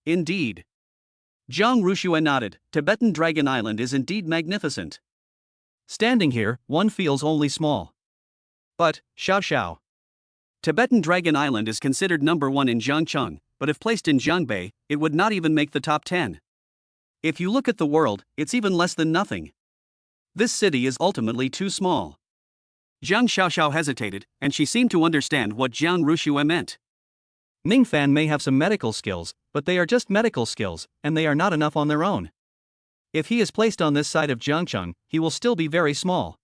Indeed. Zhang Rushue nodded. Tibetan Dragon Island is indeed magnificent. Standing here, one feels only small. But, Xiao. Tibetan Dragon Island is considered number 1 in Jiangcheng, but if placed in Jiangbei, it would not even make the top 10. If you look at the world, it's even less than nothing. This city is ultimately too small. Zhang Xiaoxiao hesitated, and she seemed to understand what Zhang Rushue meant. Ningfan may have some medical skills, but they are just medical skills, and they are not enough on their own. If he is placed on this side of Jiangcheng, he will still be very small.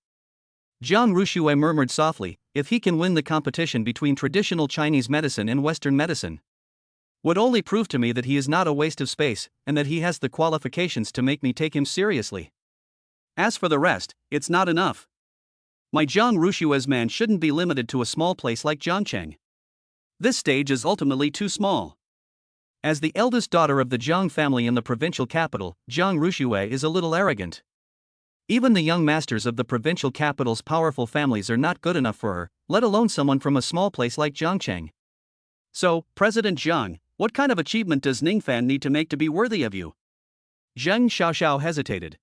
Zhang Rushue murmured softly, if he can win the competition between traditional Chinese medicine and Western medicine, would only prove to me that he is not a waste of space, and that he has the qualifications to make me take him seriously. As for the rest, it's not enough. My Zhang Rushue's man shouldn't be limited to a small place like Jiangcheng. This stage is ultimately too small. As the eldest daughter of the Zhang family in the provincial capital, Zhang Rushue is a little arrogant. Even the young masters of the provincial capital's powerful families are not good enough for her, let alone someone from a small place like Jiangcheng. So, President Zhang, what kind of achievement does Ningfan need to make to be worthy of you? Zhang Xiaoxiao hesitated.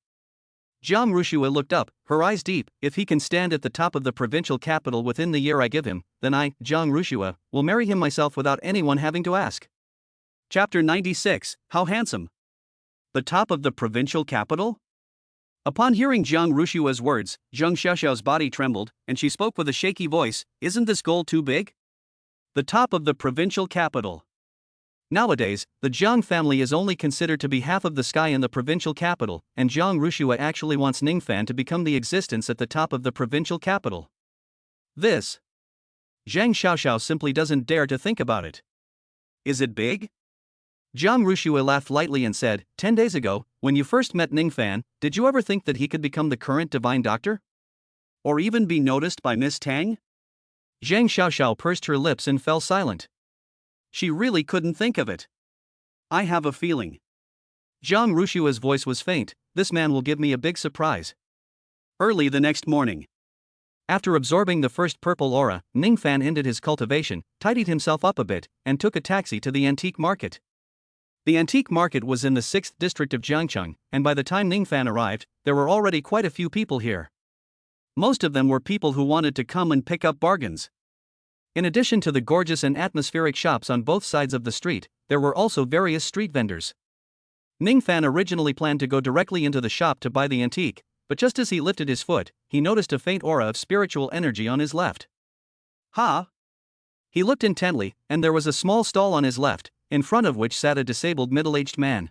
Zhang Rushue looked up, her eyes deep. If he can stand at the top of the provincial capital within the year I give him, then I, Zhang Rushue, will marry him myself without anyone having to ask. Chapter 96, How Handsome. The top of the provincial capital? Upon hearing Zhang Rushue's words, Zhang Xiaoxiao's body trembled, and she spoke with a shaky voice, isn't this goal too big? The top of the provincial capital. Nowadays, the Zhang family is only considered to be half of the sky in the provincial capital, and Zhang Rushue actually wants Ningfan to become the existence at the top of the provincial capital. This. Zhang Xiaoxiao simply doesn't dare to think about it. Is it big? Zhang Rushue laughed lightly and said, 10 days ago, when you first met Ningfan, did you ever think that he could become the current divine doctor? Or even be noticed by Miss Tang? Zhang Xiaoxiao pursed her lips and fell silent. She really couldn't think of it. I have a feeling. Zhang Rushue's voice was faint, this man will give me a big surprise. Early the next morning. After absorbing the first purple aura, Ningfan ended his cultivation, tidied himself up a bit, and took a taxi to the antique market. The antique market was in the 6th district of Jiangcheng, and by the time Ningfan arrived, there were already quite a few people here. Most of them were people who wanted to come and pick up bargains. In addition to the gorgeous and atmospheric shops on both sides of the street, there were also various street vendors. Ningfan originally planned to go directly into the shop to buy the antique, but just as he lifted his foot, he noticed a faint aura of spiritual energy on his left. Ha! He looked intently, and there was a small stall on his left, in front of which sat a disabled middle-aged man.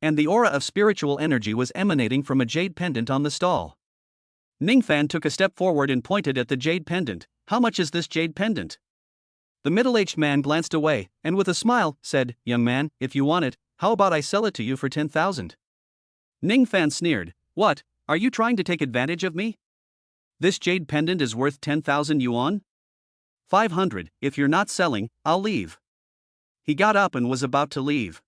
And the aura of spiritual energy was emanating from a jade pendant on the stall. Ningfan took a step forward and pointed at the jade pendant. How much is this jade pendant? The middle-aged man glanced away, and with a smile, said, young man, if you want it, how about I sell it to you for 10,000? Ningfan sneered, what, are you trying to take advantage of me? This jade pendant is worth 10,000 yuan? 500, if you're not selling, I'll leave. He got up and was about to leave.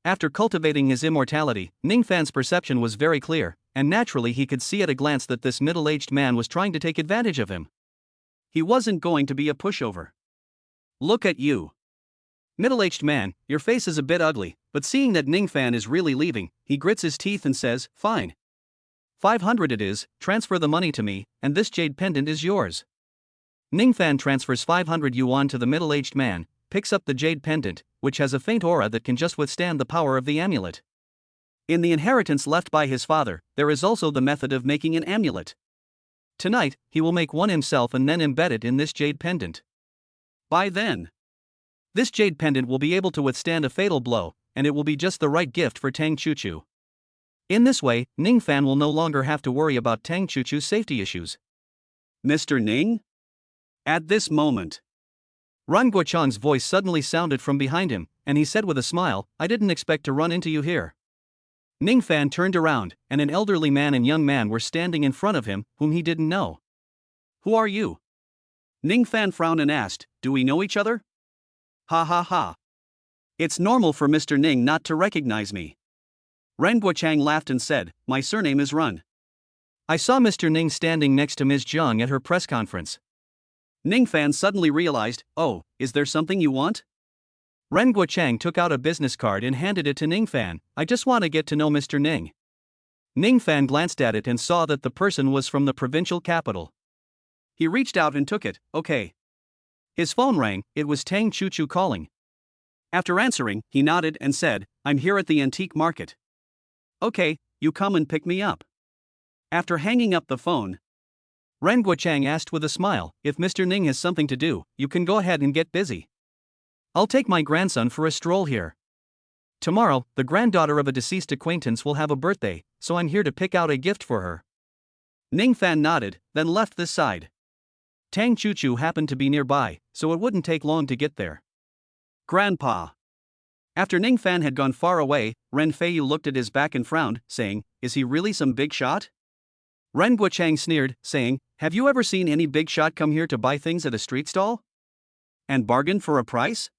After cultivating his immortality, Ningfan's perception was very clear, and naturally he could see at a glance that this middle-aged man was trying to take advantage of him. He wasn't going to be a pushover. Look at you. Middle-aged man, your face is a bit ugly, but seeing that Ningfan is really leaving, he grits his teeth and says, fine. 500 it is, transfer the money to me, and this jade pendant is yours. Ningfan transfers 500 yuan to the middle-aged man, picks up the jade pendant, which has a faint aura that can just withstand the power of the amulet. In the inheritance left by his father, there is also the method of making an amulet. Tonight, he will make one himself and then embed it in this jade pendant. By then, this jade pendant will be able to withstand a fatal blow, and it will be just the right gift for Tang Chuchu. In this way, Ningfan will no longer have to worry about Tang Chuchu's safety issues. Mr. Ning? At this moment, Ran Guochang's voice suddenly sounded from behind him, and he said with a smile, I didn't expect to run into you here. Ningfan turned around, and an elderly man and young man were standing in front of him, whom he didn't know. Who are you? Ningfan frowned and asked, do we know each other? Ha ha ha. It's normal for Mr. Ning not to recognize me. Ren Guochang laughed and said, my surname is Run. I saw Mr. Ning standing next to Ms. Zhang at her press conference. Ning Fan suddenly realized, oh, is there something you want? Ren Guochang took out a business card and handed it to Ning Fan. I just want to get to know Mr. Ning. Ning Fan glanced at it and saw that the person was from the provincial capital. He reached out and took it, okay. His phone rang, it was Tang Chuchu calling. After answering, he nodded and said, I'm here at the antique market. Okay, you come and pick me up. After hanging up the phone, Ren Guochang asked with a smile, if Mr. Ning has something to do, you can go ahead and get busy. I'll take my grandson for a stroll here. Tomorrow, the granddaughter of a deceased acquaintance will have a birthday, so I'm here to pick out a gift for her. Ning Fan nodded, then left this side. Tang Chuchu happened to be nearby, so it wouldn't take long to get there. Grandpa. After Ning Fan had gone far away, Ren Feiyu looked at his back and frowned, saying, is he really some big shot? Ren Guochang sneered, saying, have you ever seen any big shot come here to buy things at a street stall? And bargain for a price?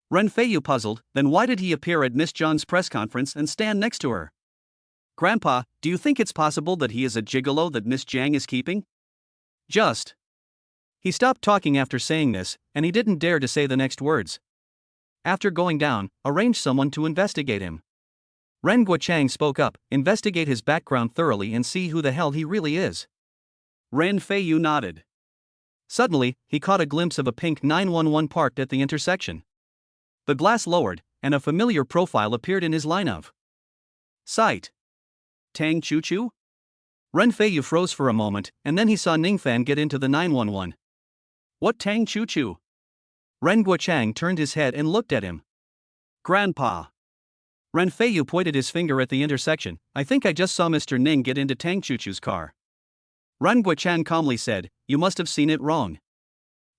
Ren Feiyu puzzled, then why did he appear at Miss Zhang's press conference and stand next to her? Grandpa, do you think it's possible that he is a gigolo that Miss Zhang is keeping? Just. He stopped talking after saying this, and he didn't dare to say the next words. After going down, arrange someone to investigate him. Ren Guochang spoke up, investigate his background thoroughly and see who the hell he really is. Ren Feiyu nodded. Suddenly, he caught a glimpse of a pink 911 parked at the intersection. The glass lowered, and a familiar profile appeared in his line of sight. Tang Chuchu? Ren Feiyu froze for a moment, and then he saw Ning Fan get into the 911. What Tang Chuchu? Ren Guochang turned his head and looked at him. Grandpa. Ren Feiyu pointed his finger at the intersection. I think I just saw Mr. Ning get into Tang Chuchu's car. Ren Guochang calmly said, you must have seen it wrong.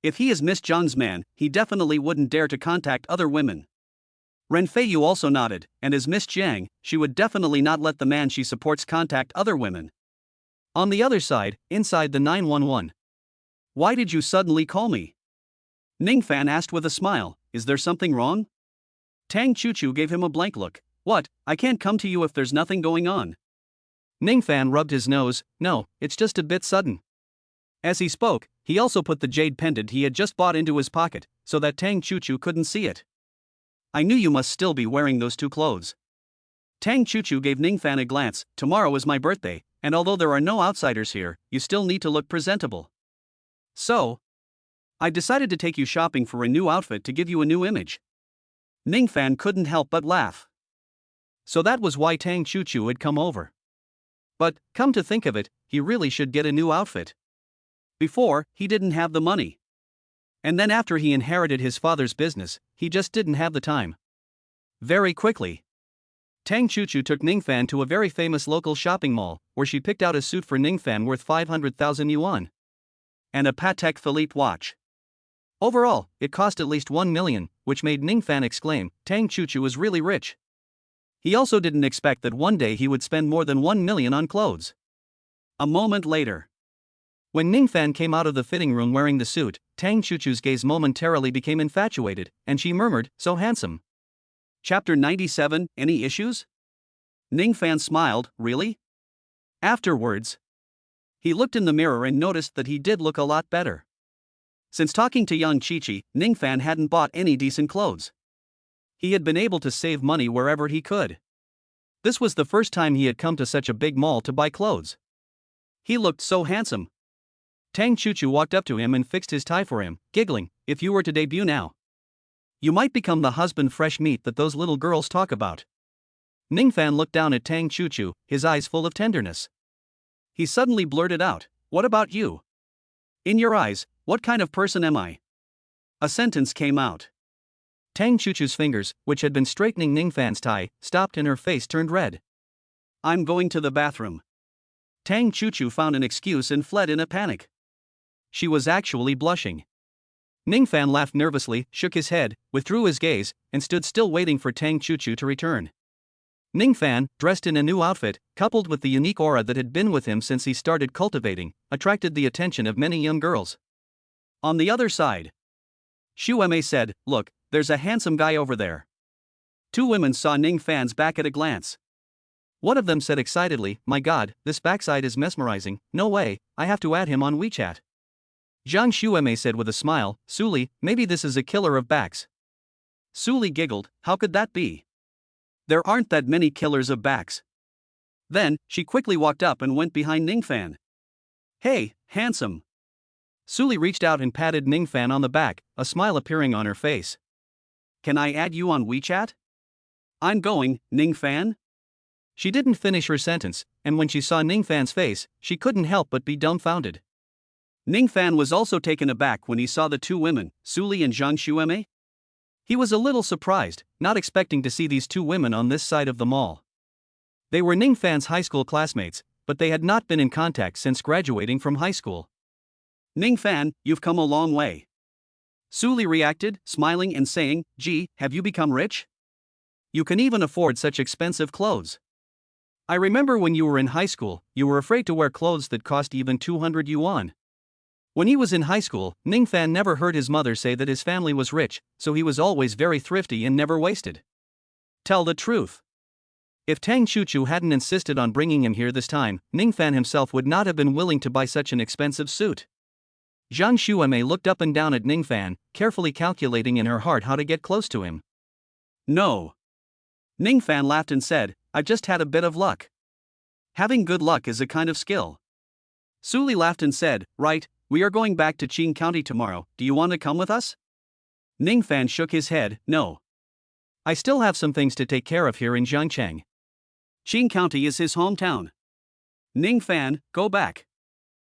If he is Miss Zhang's man, he definitely wouldn't dare to contact other women. Ren Feiyu also nodded, and as Miss Zhang, she would definitely not let the man she supports contact other women. On the other side, inside the 911. Why did you suddenly call me? Ning Fan asked with a smile, is there something wrong? Tang Chuchu gave him a blank look. What, I can't come to you if there's nothing going on. Ning Fan rubbed his nose, no, it's just a bit sudden. As he spoke, he also put the jade pendant he had just bought into his pocket, so that Tang Chuchu couldn't see it. I knew you must still be wearing those two clothes. Tang Chuchu gave Ning Fan a glance, tomorrow is my birthday, and although there are no outsiders here, you still need to look presentable. So, I decided to take you shopping for a new outfit to give you a new image. Ning Fan couldn't help but laugh. So that was why Tang Chuchu had come over. But, come to think of it, he really should get a new outfit. Before, he didn't have the money. And then after he inherited his father's business, he just didn't have the time. Very quickly, Tang Chuchu took Ning Fan to a very famous local shopping mall, where she picked out a suit for Ning Fan worth 500,000 yuan. And a Patek Philippe watch. Overall, it cost at least 1 million, which made Ning Fan exclaim, Tang Chuchu was really rich. He also didn't expect that one day he would spend more than 1 million on clothes. A moment later, when Ning Fan came out of the fitting room wearing the suit, Tang Chuchu's gaze momentarily became infatuated, and she murmured, so handsome. Chapter 97, any issues? Ning Fan smiled, really? Afterwards, he looked in the mirror and noticed that he did look a lot better. Since talking to young Chi-Chi, Ning Fan hadn't bought any decent clothes. He had been able to save money wherever he could. This was the first time he had come to such a big mall to buy clothes. He looked so handsome. Tang Chuchu walked up to him and fixed his tie for him, giggling, if you were to debut now, you might become the husband fresh meat that those little girls talk about. Ning Fan looked down at Tang Chuchu, his eyes full of tenderness. He suddenly blurted out, what about you? In your eyes, what kind of person am I? A sentence came out. Tang Chuchu's fingers, which had been straightening Ning Fan's tie, stopped and her face turned red. I'm going to the bathroom. Tang Chuchu found an excuse and fled in a panic. She was actually blushing. Ning Fan laughed nervously, shook his head, withdrew his gaze, and stood still waiting for Tang Chuchu to return. Ning Fan, dressed in a new outfit, coupled with the unique aura that had been with him since he started cultivating, attracted the attention of many young girls. On the other side, Xu Mei said, look, there's a handsome guy over there. Two women saw Ning Fan's back at a glance. One of them said excitedly, "My god, this backside is mesmerizing, no way, I have to add him on WeChat." Zhang Xueme said with a smile, "Suli, maybe this is a killer of backs." Suli giggled, "How could that be? There aren't that many killers of backs." Then, she quickly walked up and went behind Ningfan. "Hey, handsome." Suli reached out and patted Ningfan on the back, a smile appearing on her face. "Can I add you on WeChat?" "I'm going, Ningfan." She didn't finish her sentence, and when she saw Ningfan's face, she couldn't help but be dumbfounded. Ningfan was also taken aback when he saw the two women, Suli and Zhang Xueme. He was a little surprised, not expecting to see these two women on this side of the mall. They were Ningfan's high school classmates, but they had not been in contact since graduating from high school. "Ningfan, you've come a long way." Suli reacted, smiling and saying, "Gee, have you become rich? You can even afford such expensive clothes. I remember when you were in high school, you were afraid to wear clothes that cost even 200 yuan. When he was in high school, Ningfan never heard his mother say that his family was rich, so he was always very thrifty and never wasted. Tell the truth. If Tang Chuchu hadn't insisted on bringing him here this time, Ningfan himself would not have been willing to buy such an expensive suit." Zhang Xueme looked up and down at Ningfan, carefully calculating in her heart how to get close to him. "No." Ningfan laughed and said, "I've just had a bit of luck." "Having good luck is a kind of skill." Suli laughed and said, "Right, we are going back to Qing County tomorrow, do you want to come with us?" Ningfan shook his head, "No. I still have some things to take care of here in Jiangcheng." Qing County is his hometown. "Ningfan, go back."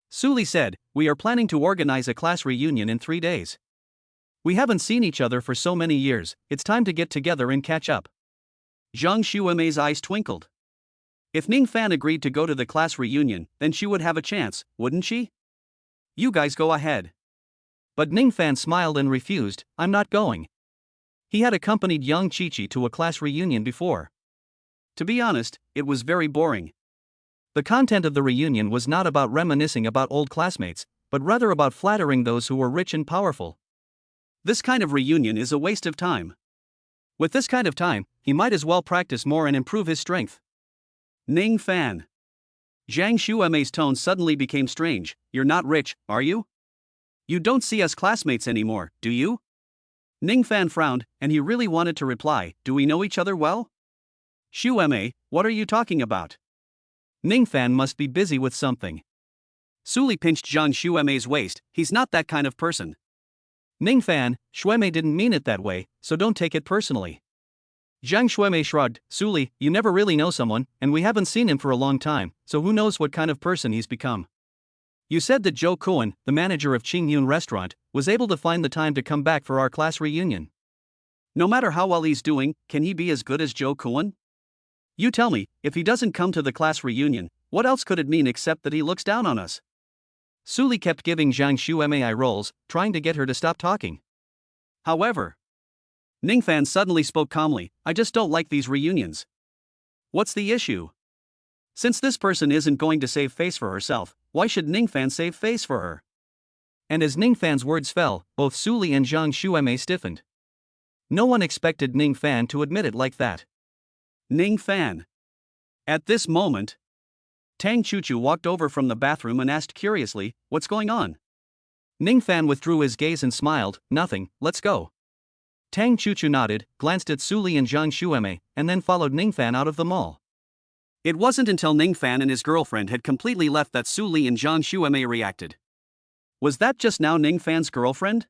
Suli said, "We are planning to organize a class reunion in 3 days. We haven't seen each other for so many years, it's time to get together and catch up." Zhang Xueme's eyes twinkled. If Ningfan agreed to go to the class reunion, then she would have a chance, wouldn't she? "You guys go ahead." But Ningfan smiled and refused, "I'm not going." He had accompanied young Chichi to a class reunion before. To be honest, it was very boring. The content of the reunion was not about reminiscing about old classmates, but rather about flattering those who were rich and powerful. This kind of reunion is a waste of time. With this kind of time, he might as well practice more and improve his strength. Ningfan. Zhang Xueme's tone suddenly became strange. "You're not rich, are you? You don't see us classmates anymore, do you?" Ningfan frowned, and he really wanted to reply, "Do we know each other well?" "Xueme, what are you talking about?" Ningfan must be busy with something. Suli pinched Zhang Xueme's waist, "He's not that kind of person." "Ningfan, Xueme didn't mean it that way, so don't take it personally." Zhang Xueme shrugged, "Suli, you never really know someone, and we haven't seen him for a long time, so who knows what kind of person he's become. You said that Zhou Kuan, the manager of Qingyun restaurant, was able to find the time to come back for our class reunion. No matter how well he's doing, can he be as good as Zhou Kuan? You tell me, if he doesn't come to the class reunion, what else could it mean except that he looks down on us?" Suli kept giving Zhang Xueme eye rolls, trying to get her to stop talking. However, Ningfan suddenly spoke calmly, "I just don't like these reunions." "What's the issue? Since this person isn't going to save face for herself, why should Ningfan save face for her?" And as Ningfan's words fell, both Suli and Zhang Xueme stiffened. No one expected Ningfan to admit it like that. Ningfan. At this moment, Tang Chuchu walked over from the bathroom and asked curiously, "What's going on?" Ningfan withdrew his gaze and smiled, "Nothing, let's go." Tang Chuchu nodded, glanced at Suli and Zhang Xueme, and then followed Ningfan out of the mall. It wasn't until Ningfan and his girlfriend had completely left that Suli and Zhang Xueme reacted. Was that just now Ningfan's girlfriend?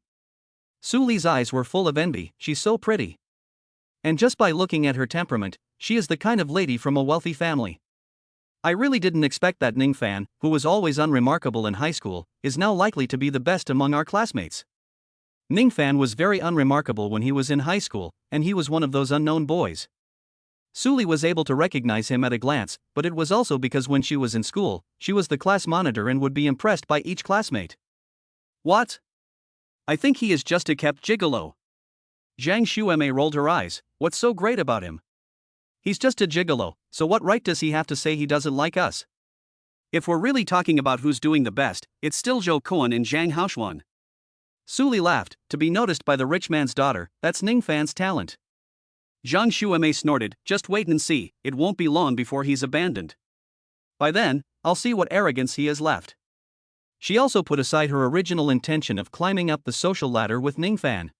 Suli's eyes were full of envy, she's so pretty. And just by looking at her temperament, she is the kind of lady from a wealthy family. I really didn't expect that Ningfan, who was always unremarkable in high school, is now likely to be the best among our classmates. Ningfan was very unremarkable when he was in high school, and he was one of those unknown boys. Suli was able to recognize him at a glance, but it was also because when she was in school, she was the class monitor and would be impressed by each classmate. "What? I think he is just a kept gigolo." Zhang Xueme rolled her eyes, "What's so great about him? He's just a gigolo, so what right does he have to say he doesn't like us? If we're really talking about who's doing the best, it's still Zhou Kuan and Zhang Haoshuan." Suli laughed, "To be noticed by the rich man's daughter, that's Ningfan's talent." Zhang Shuemei snorted, just wait and see, it won't be long before he's abandoned. By then, I'll see what arrogance he has left. She also put aside her original intention of climbing up the social ladder with Ningfan.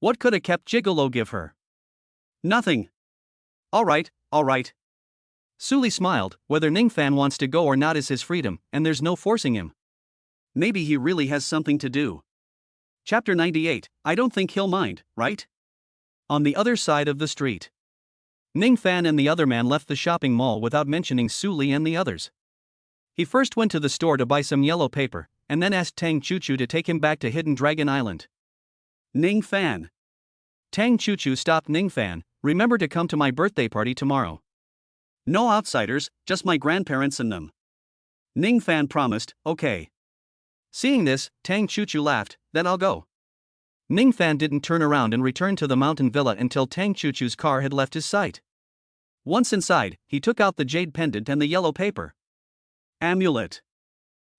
What could a kept gigolo give her? Nothing. Alright. Suli smiled, whether Ningfan wants to go or not is his freedom, and there's no forcing him. Maybe he really has something to do. Chapter 98, I don't think he'll mind, right? On the other side of the street. Ningfan and the other man left the shopping mall without mentioning Suli and the others. He first went to the store to buy some yellow paper, and then asked Tang Chuchu to take him back to Hidden Dragon Island. Ningfan. Tang Chuchu stopped Ningfan, remember to come to my birthday party tomorrow. No outsiders, just my grandparents and them. Ningfan promised, okay. Seeing this, Tang Chuchu laughed, then I'll go. Ningfan didn't turn around and return to the mountain villa until Tang Chuchu's car had left his sight. Once inside, he took out the jade pendant and the yellow paper. Amulet.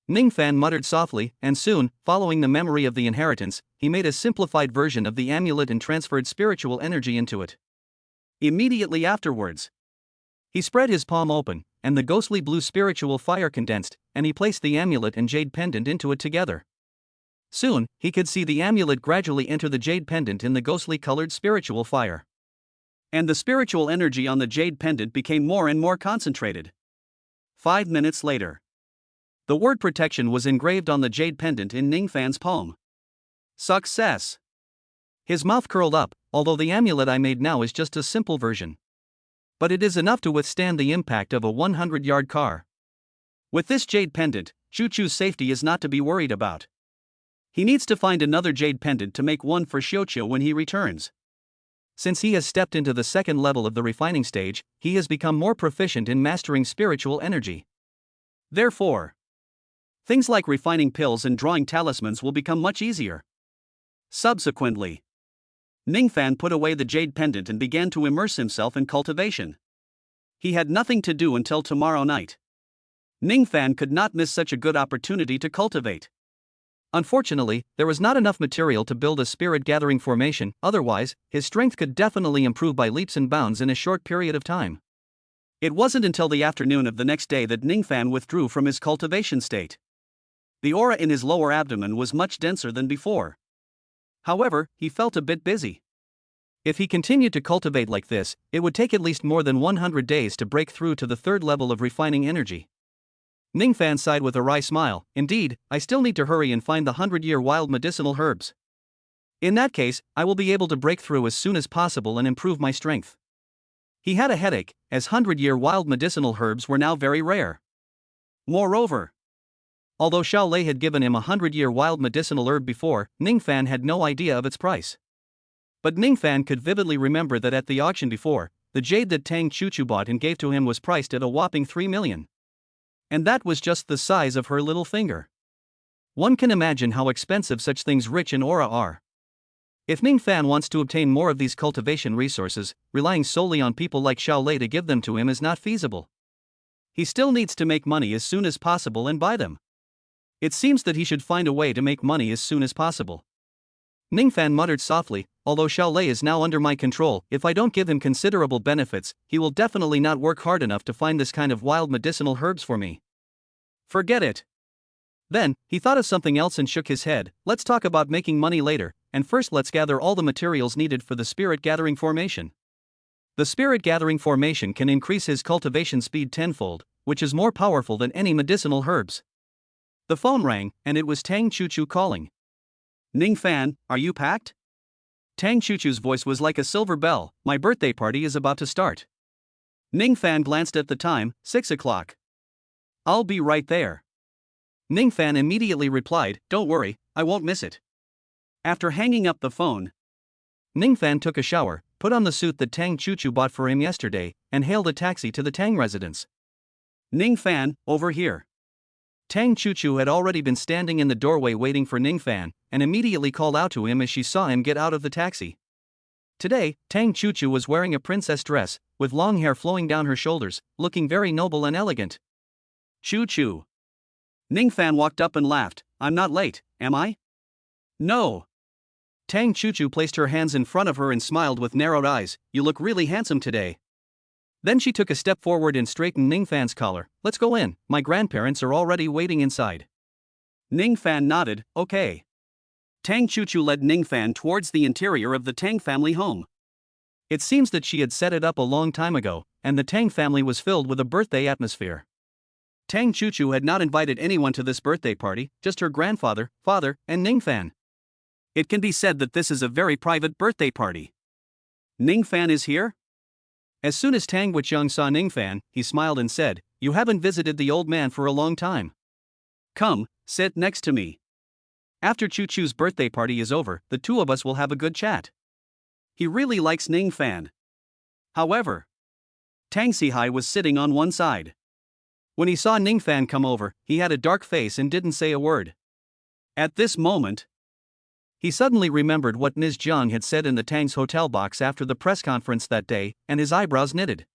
Ningfan muttered softly, and soon, following the memory of the inheritance, he made a simplified version of the amulet and transferred spiritual energy into it. Immediately afterwards, he spread his palm open, and the ghostly blue spiritual fire condensed, and he placed the amulet and jade pendant into it together. Soon, he could see the amulet gradually enter the jade pendant in the ghostly colored spiritual fire. And the spiritual energy on the jade pendant became more and more concentrated. 5 minutes later, the word protection was engraved on the jade pendant in Ningfan's palm. Success! His mouth curled up, although the amulet I made now is just a simple version. But it is enough to withstand the impact of a 100-yard car. With this jade pendant, Chuchu's safety is not to be worried about. He needs to find another jade pendant to make one for Xiuqiu when he returns. Since he has stepped into the second level of the refining stage, he has become more proficient in mastering spiritual energy. Therefore, things like refining pills and drawing talismans will become much easier. Subsequently, Ningfan put away the jade pendant and began to immerse himself in cultivation. He had nothing to do until tomorrow night. Ningfan could not miss such a good opportunity to cultivate. Unfortunately, there was not enough material to build a spirit-gathering formation, otherwise, his strength could definitely improve by leaps and bounds in a short period of time. It wasn't until the afternoon of the next day that Ningfan withdrew from his cultivation state. The aura in his lower abdomen was much denser than before. However, he felt a bit busy. If he continued to cultivate like this, it would take at least more than 100 days to break through to the third level of refining energy. Ningfan sighed with a wry smile, indeed, I still need to hurry and find the 100-year wild medicinal herbs. In that case, I will be able to break through as soon as possible and improve my strength. He had a headache, as 100-year wild medicinal herbs were now very rare. Moreover, although Xiao Lei had given him a 100-year wild medicinal herb before, Ningfan had no idea of its price. But Ningfan could vividly remember that at the auction before, the jade that Tang Chuchu bought and gave to him was priced at a whopping 3 million. And that was just the size of her little finger. One can imagine how expensive such things rich in aura are. If Ningfan wants to obtain more of these cultivation resources, relying solely on people like Xiao Lei to give them to him is not feasible. He still needs to make money as soon as possible and buy them. It seems that he should find a way to make money as soon as possible. Ningfan muttered softly, although Xiao Lei is now under my control, if I don't give him considerable benefits, he will definitely not work hard enough to find this kind of wild medicinal herbs for me. Forget it. Then, he thought of something else and shook his head, let's talk about making money later, and first let's gather all the materials needed for the spirit gathering formation. The spirit gathering formation can increase his cultivation speed tenfold, which is more powerful than any medicinal herbs. The phone rang, and it was Tang Chuchu calling. Ningfan, are you packed? Tang Chuchu's voice was like a silver bell, my birthday party is about to start. Ningfan glanced at the time, 6 o'clock. I'll be right there. Ningfan immediately replied, don't worry, I won't miss it. After hanging up the phone, Ningfan took a shower, put on the suit that Tang Chuchu bought for him yesterday, and hailed a taxi to the Tang residence. Ningfan, over here. Tang Chuchu had already been standing in the doorway waiting for Ningfan, and immediately called out to him as she saw him get out of the taxi. Today, Tang Chuchu was wearing a princess dress, with long hair flowing down her shoulders, looking very noble and elegant. Chuchu. Ningfan walked up and laughed, I'm not late, am I? No. Tang Chuchu placed her hands in front of her and smiled with narrowed eyes. You look really handsome today. Then she took a step forward and straightened Ningfan's collar. Let's go in, my grandparents are already waiting inside. Ningfan nodded, okay. Tang Chuchu led Ningfan towards the interior of the Tang family home. It seems that she had set it up a long time ago, and the Tang family was filled with a birthday atmosphere. Tang Chuchu had not invited anyone to this birthday party, just her grandfather, father, and Ningfan. It can be said that this is a very private birthday party. Ningfan is here? As soon as Tang Wucheng saw Ningfan, he smiled and said, You haven't visited the old man for a long time. Come, sit next to me. After Chuchu's birthday party is over, the two of us will have a good chat. He really likes Ningfan. However, Tang Sihai was sitting on one side. When he saw Ningfan come over, he had a dark face and didn't say a word. At this moment, he suddenly remembered what Ms. Jiang had said in the Tang's hotel box after the press conference that day, and his eyebrows knitted.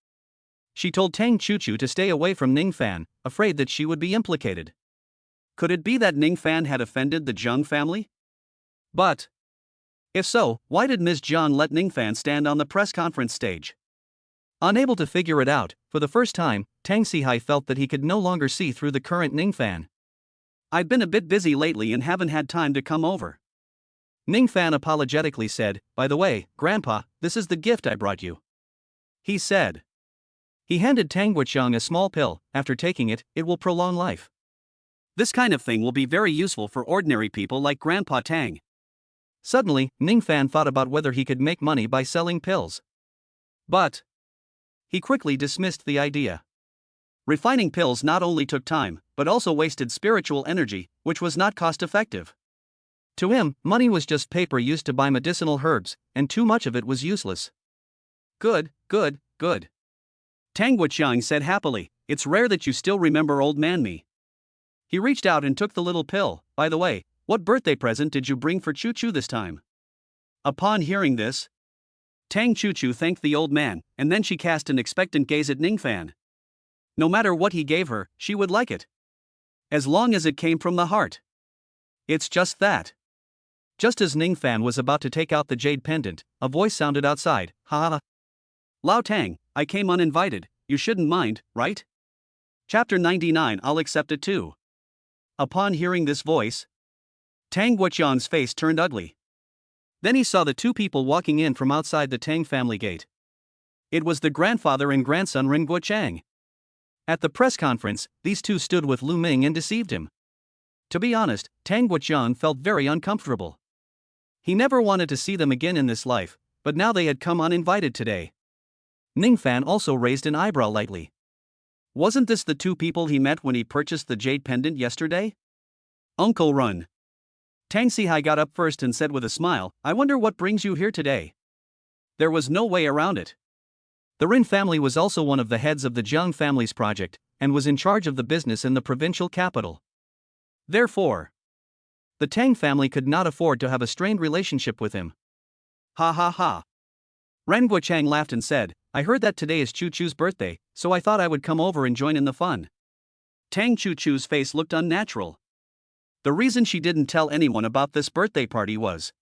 She told Tang Chuchu to stay away from Ningfan, afraid that she would be implicated. Could it be that Ningfan had offended the Jiang family? But if so, why did Ms. Jiang let Ningfan stand on the press conference stage? Unable to figure it out, for the first time, Tang Sihai felt that he could no longer see through the current Ningfan. I've been a bit busy lately and haven't had time to come over. Ningfan apologetically said, By the way, Grandpa, this is the gift I brought you. He said. He handed Tang Wucheng a small pill. After taking it, it will prolong life. This kind of thing will be very useful for ordinary people like Grandpa Tang. Suddenly, Ningfan thought about whether he could make money by selling pills. But he quickly dismissed the idea. Refining pills not only took time, but also wasted spiritual energy, which was not cost-effective. To him, money was just paper used to buy medicinal herbs, and too much of it was useless. Good, good, good. Tang Wucheng said happily, It's rare that you still remember old man me. He reached out and took the little pill. By the way, what birthday present did you bring for Chuchu this time? Upon hearing this, Tang Chuchu thanked the old man, and then she cast an expectant gaze at Ningfan. No matter what he gave her, she would like it. As long as it came from the heart. It's just that. Just as Ningfan was about to take out the jade pendant, a voice sounded outside, Ha ha. Lao Tang, I came uninvited, you shouldn't mind, right? Chapter 99 I'll accept it too. Upon hearing this voice, Tang Wucheng's face turned ugly. Then he saw the two people walking in from outside the Tang family gate. It was the grandfather and grandson Ren Guochang. At the press conference, these two stood with Lu Ming and deceived him. To be honest, Tang Wucheng felt very uncomfortable. He never wanted to see them again in this life, but now they had come uninvited today. Ningfan also raised an eyebrow lightly. Wasn't this the two people he met when he purchased the jade pendant yesterday? Uncle Run. Tang Sihai got up first and said with a smile, I wonder what brings you here today. There was no way around it. The Rin family was also one of the heads of the Jiang family's project, and was in charge of the business in the provincial capital. Therefore, the Tang family could not afford to have a strained relationship with him. Ha ha ha. Ren Guochang laughed and said, I heard that today is Chuchu's birthday, so I thought I would come over and join in the fun. Tang Chuchu's face looked unnatural. The reason she didn't tell anyone about this birthday party was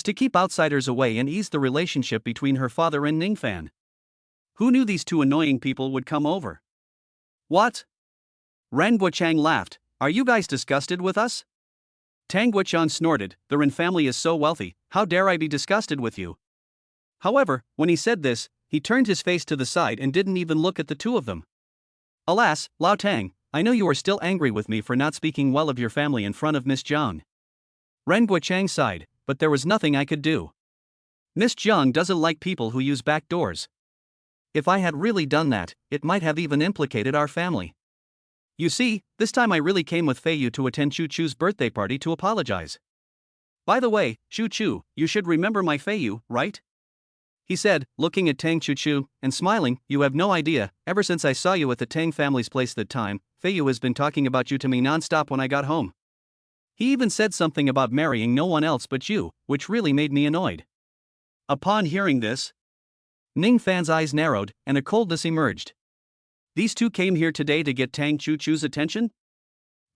to keep outsiders away and ease the relationship between her father and Ningfan. Who knew these two annoying people would come over? What? Ren Guochang laughed, Are you guys disgusted with us? Tang Wucheng snorted, The Ren family is so wealthy, how dare I be disgusted with you? However, when he said this, he turned his face to the side and didn't even look at the two of them. Alas, Lao Tang, I know you are still angry with me for not speaking well of your family in front of Miss Jiang. Ren Guochang sighed, but there was nothing I could do. Miss Jiang doesn't like people who use back doors. If I had really done that, it might have even implicated our family. You see, this time I really came with Fei Yu to attend Chuchu's birthday party to apologize. By the way, Chuchu, you should remember my Fei Yu, right? He said, looking at Tang Chuchu, and smiling, You have no idea, ever since I saw you at the Tang family's place that time, Fei Yu has been talking about you to me non-stop when I got home. He even said something about marrying no one else but you, which really made me annoyed. Upon hearing this, Ningfan's eyes narrowed, and a coldness emerged. These two came here today to get Tang Chuchu's attention?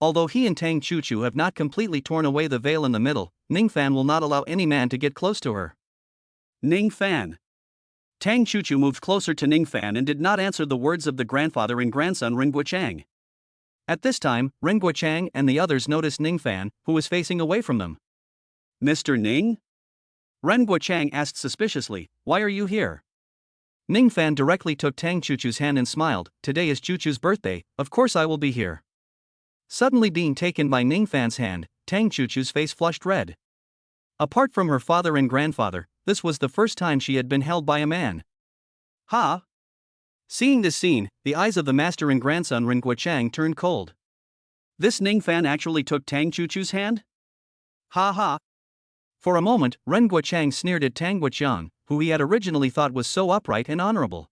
Although he and Tang Chuchu have not completely torn away the veil in the middle, Ning Fan will not allow any man to get close to her. Ning Fan. Tang Chuchu moved closer to Ning Fan and did not answer the words of the grandfather and grandson Ren Guochang. At this time, Ren Guochang and the others noticed Ning Fan, who was facing away from them. Mr. Ning? Ren Guochang asked suspiciously, why are you here? Ning Fan directly took Tang Chuchu's hand and smiled, today is Chuchu's birthday, of course I will be here. Suddenly being taken by Ning Fan's hand, Tang Chuchu's face flushed red. Apart from her father and grandfather, this was the first time she had been held by a man. Ha! Seeing this scene, the eyes of the master and grandson Ren Guochang turned cold. This Ning Fan actually took Tang Chuchu's hand? Ha ha! For a moment, Ren Guochang sneered at Tang Guochang, who he had originally thought was so upright and honorable.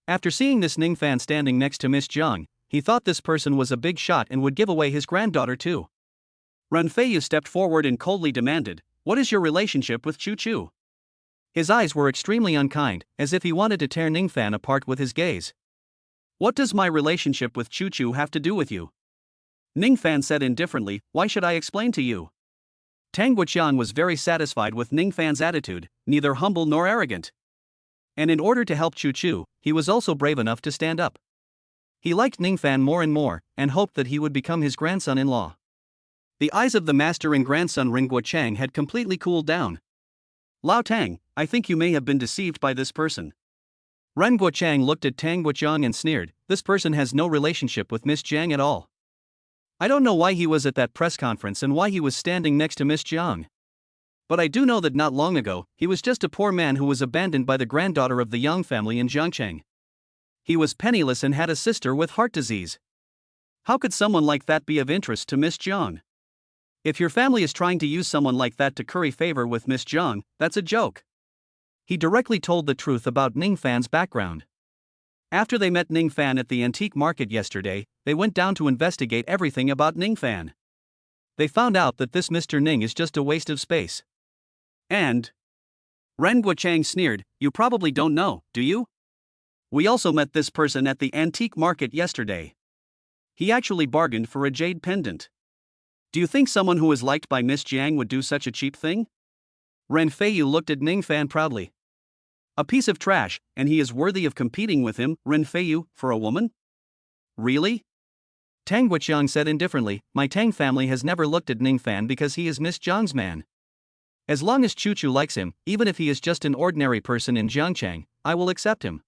After seeing this Ning Fan standing next to Miss Jiang, he thought this person was a big shot and would give away his granddaughter too. Ren Feiyu stepped forward and coldly demanded, what is your relationship with Chuchu? His eyes were extremely unkind, as if he wanted to tear Ning Fan apart with his gaze. What does my relationship with Chuchu have to do with you? Ning Fan said indifferently, why should I explain to you? Tang Guoqiang was very satisfied with Ning Fan's attitude, neither humble nor arrogant. And in order to help Chuchu, he was also brave enough to stand up. He liked Ning Fan more and more, and hoped that he would become his grandson-in-law. The eyes of the master and grandson Ren Guochang had completely cooled down. Lao Tang, I think you may have been deceived by this person. Ren Guochang looked at Tang Guoqiang and sneered, this person has no relationship with Miss Jiang at all. I don't know why he was at that press conference and why he was standing next to Miss Jiang. But I do know that not long ago, he was just a poor man who was abandoned by the granddaughter of the Yang family in Jiangcheng. He was penniless and had a sister with heart disease. How could someone like that be of interest to Miss Jiang? If your family is trying to use someone like that to curry favor with Miss Jiang, that's a joke. He directly told the truth about Ning Fan's background. After they met Ning Fan at the antique market yesterday, they went down to investigate everything about Ning Fan. They found out that this Mr. Ning is just a waste of space. And Ren Guochang sneered, you probably don't know, do you? We also met this person at the antique market yesterday. He actually bargained for a jade pendant. Do you think someone who is liked by Miss Jiang would do such a cheap thing? Ren Feiyu looked at Ning Fan proudly. A piece of trash, and he is worthy of competing with him, Ren Feiyu, for a woman? Really? Tang Guoqiang said indifferently, my Tang family has never looked at Ning Fan because he is Miss Jiang's man. As long as Chuchu likes him, even if he is just an ordinary person in Jiangcheng, I will accept him.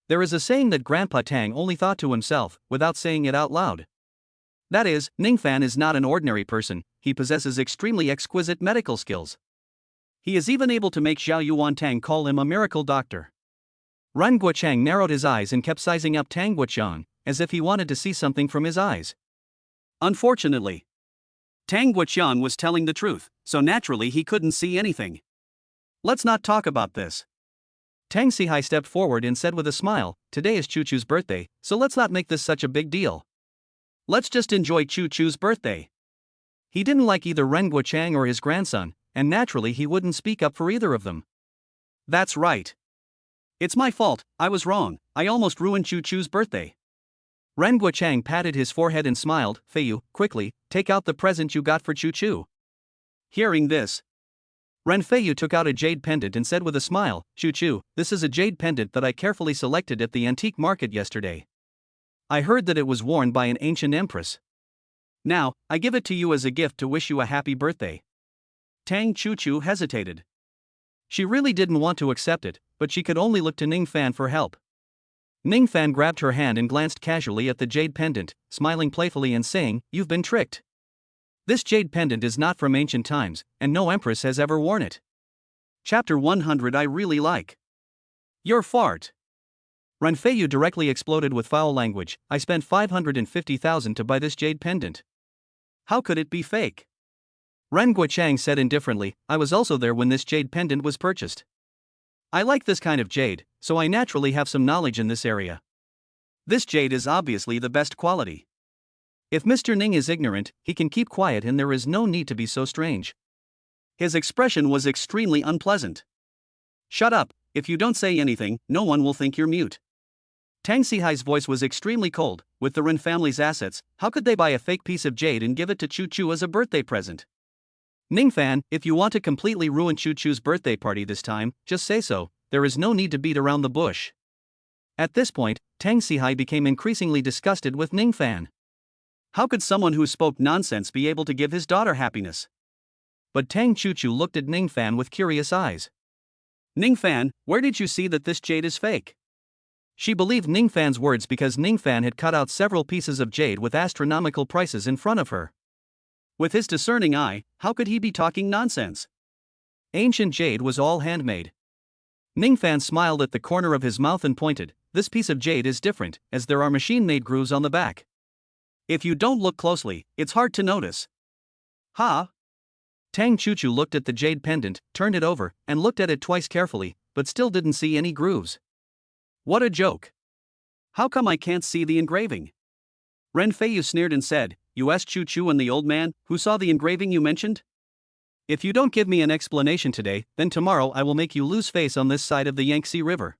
There is a saying that Grandpa Tang only thought to himself, without saying it out loud. That is, Ning Fan is not an ordinary person, he possesses extremely exquisite medical skills. He is even able to make Xiao Yuan Tang call him a miracle doctor. Ren Guochang narrowed his eyes and kept sizing up Tang Guoqiang, as if he wanted to see something from his eyes. Unfortunately, Tang Guoqiang was telling the truth, so naturally he couldn't see anything. Let's not talk about this. Tang Sihai stepped forward and said with a smile, today is Chuchu's birthday, so let's not make this such a big deal. Let's just enjoy Chuchu's birthday. He didn't like either Ren Guochang or his grandson, and naturally he wouldn't speak up for either of them. That's right. It's my fault, I was wrong, I almost ruined Chuchu's birthday. Ren Guochang patted his forehead and smiled, Feiyu, quickly, take out the present you got for Chuchu. Hearing this, Ren Feiyu took out a jade pendant and said with a smile, Chuchu, this is a jade pendant that I carefully selected at the antique market yesterday. I heard that it was worn by an ancient empress. Now, I give it to you as a gift to wish you a happy birthday. Tang Chuchu hesitated. She really didn't want to accept it, but she could only look to Ning Fan for help. Ning Fan grabbed her hand and glanced casually at the jade pendant, smiling playfully and saying, you've been tricked. This jade pendant is not from ancient times, and no empress has ever worn it. Chapter 100 I really like. Your fart. Ren Feiyu directly exploded with foul language, I spent 550,000 to buy this jade pendant. How could it be fake? Ren Guochang said indifferently, I was also there when this jade pendant was purchased. I like this kind of jade, so I naturally have some knowledge in this area. This jade is obviously the best quality. If Mr. Ning is ignorant, he can keep quiet and there is no need to be so strange. His expression was extremely unpleasant. Shut up, if you don't say anything, no one will think you're mute. Tang Sihai's voice was extremely cold. With the Ren family's assets, how could they buy a fake piece of jade and give it to Chu Chu as a birthday present? Ningfan, if you want to completely ruin Chu Chu's birthday party this time, just say so. There is no need to beat around the bush. At this point, Tang Sihai became increasingly disgusted with Ningfan. How could someone who spoke nonsense be able to give his daughter happiness? But Tang Chuchu looked at Ningfan with curious eyes. Ningfan, where did you see that this jade is fake? She believed Ningfan's words because Ningfan had cut out several pieces of jade with astronomical prices in front of her. With his discerning eye, how could he be talking nonsense? Ancient jade was all handmade. Ningfan smiled at the corner of his mouth and pointed, "This piece of jade is different, as there are machine-made grooves on the back. If you don't look closely, it's hard to notice." Ha! Tang Chuchu looked at the jade pendant, turned it over, and looked at it twice carefully, but still didn't see any grooves. What a joke! How come I can't see the engraving? Ren Feiyu sneered and said, "You asked Chu Chu and the old man, who saw the engraving you mentioned? If you don't give me an explanation today, then tomorrow I will make you lose face on this side of the Yangtze River."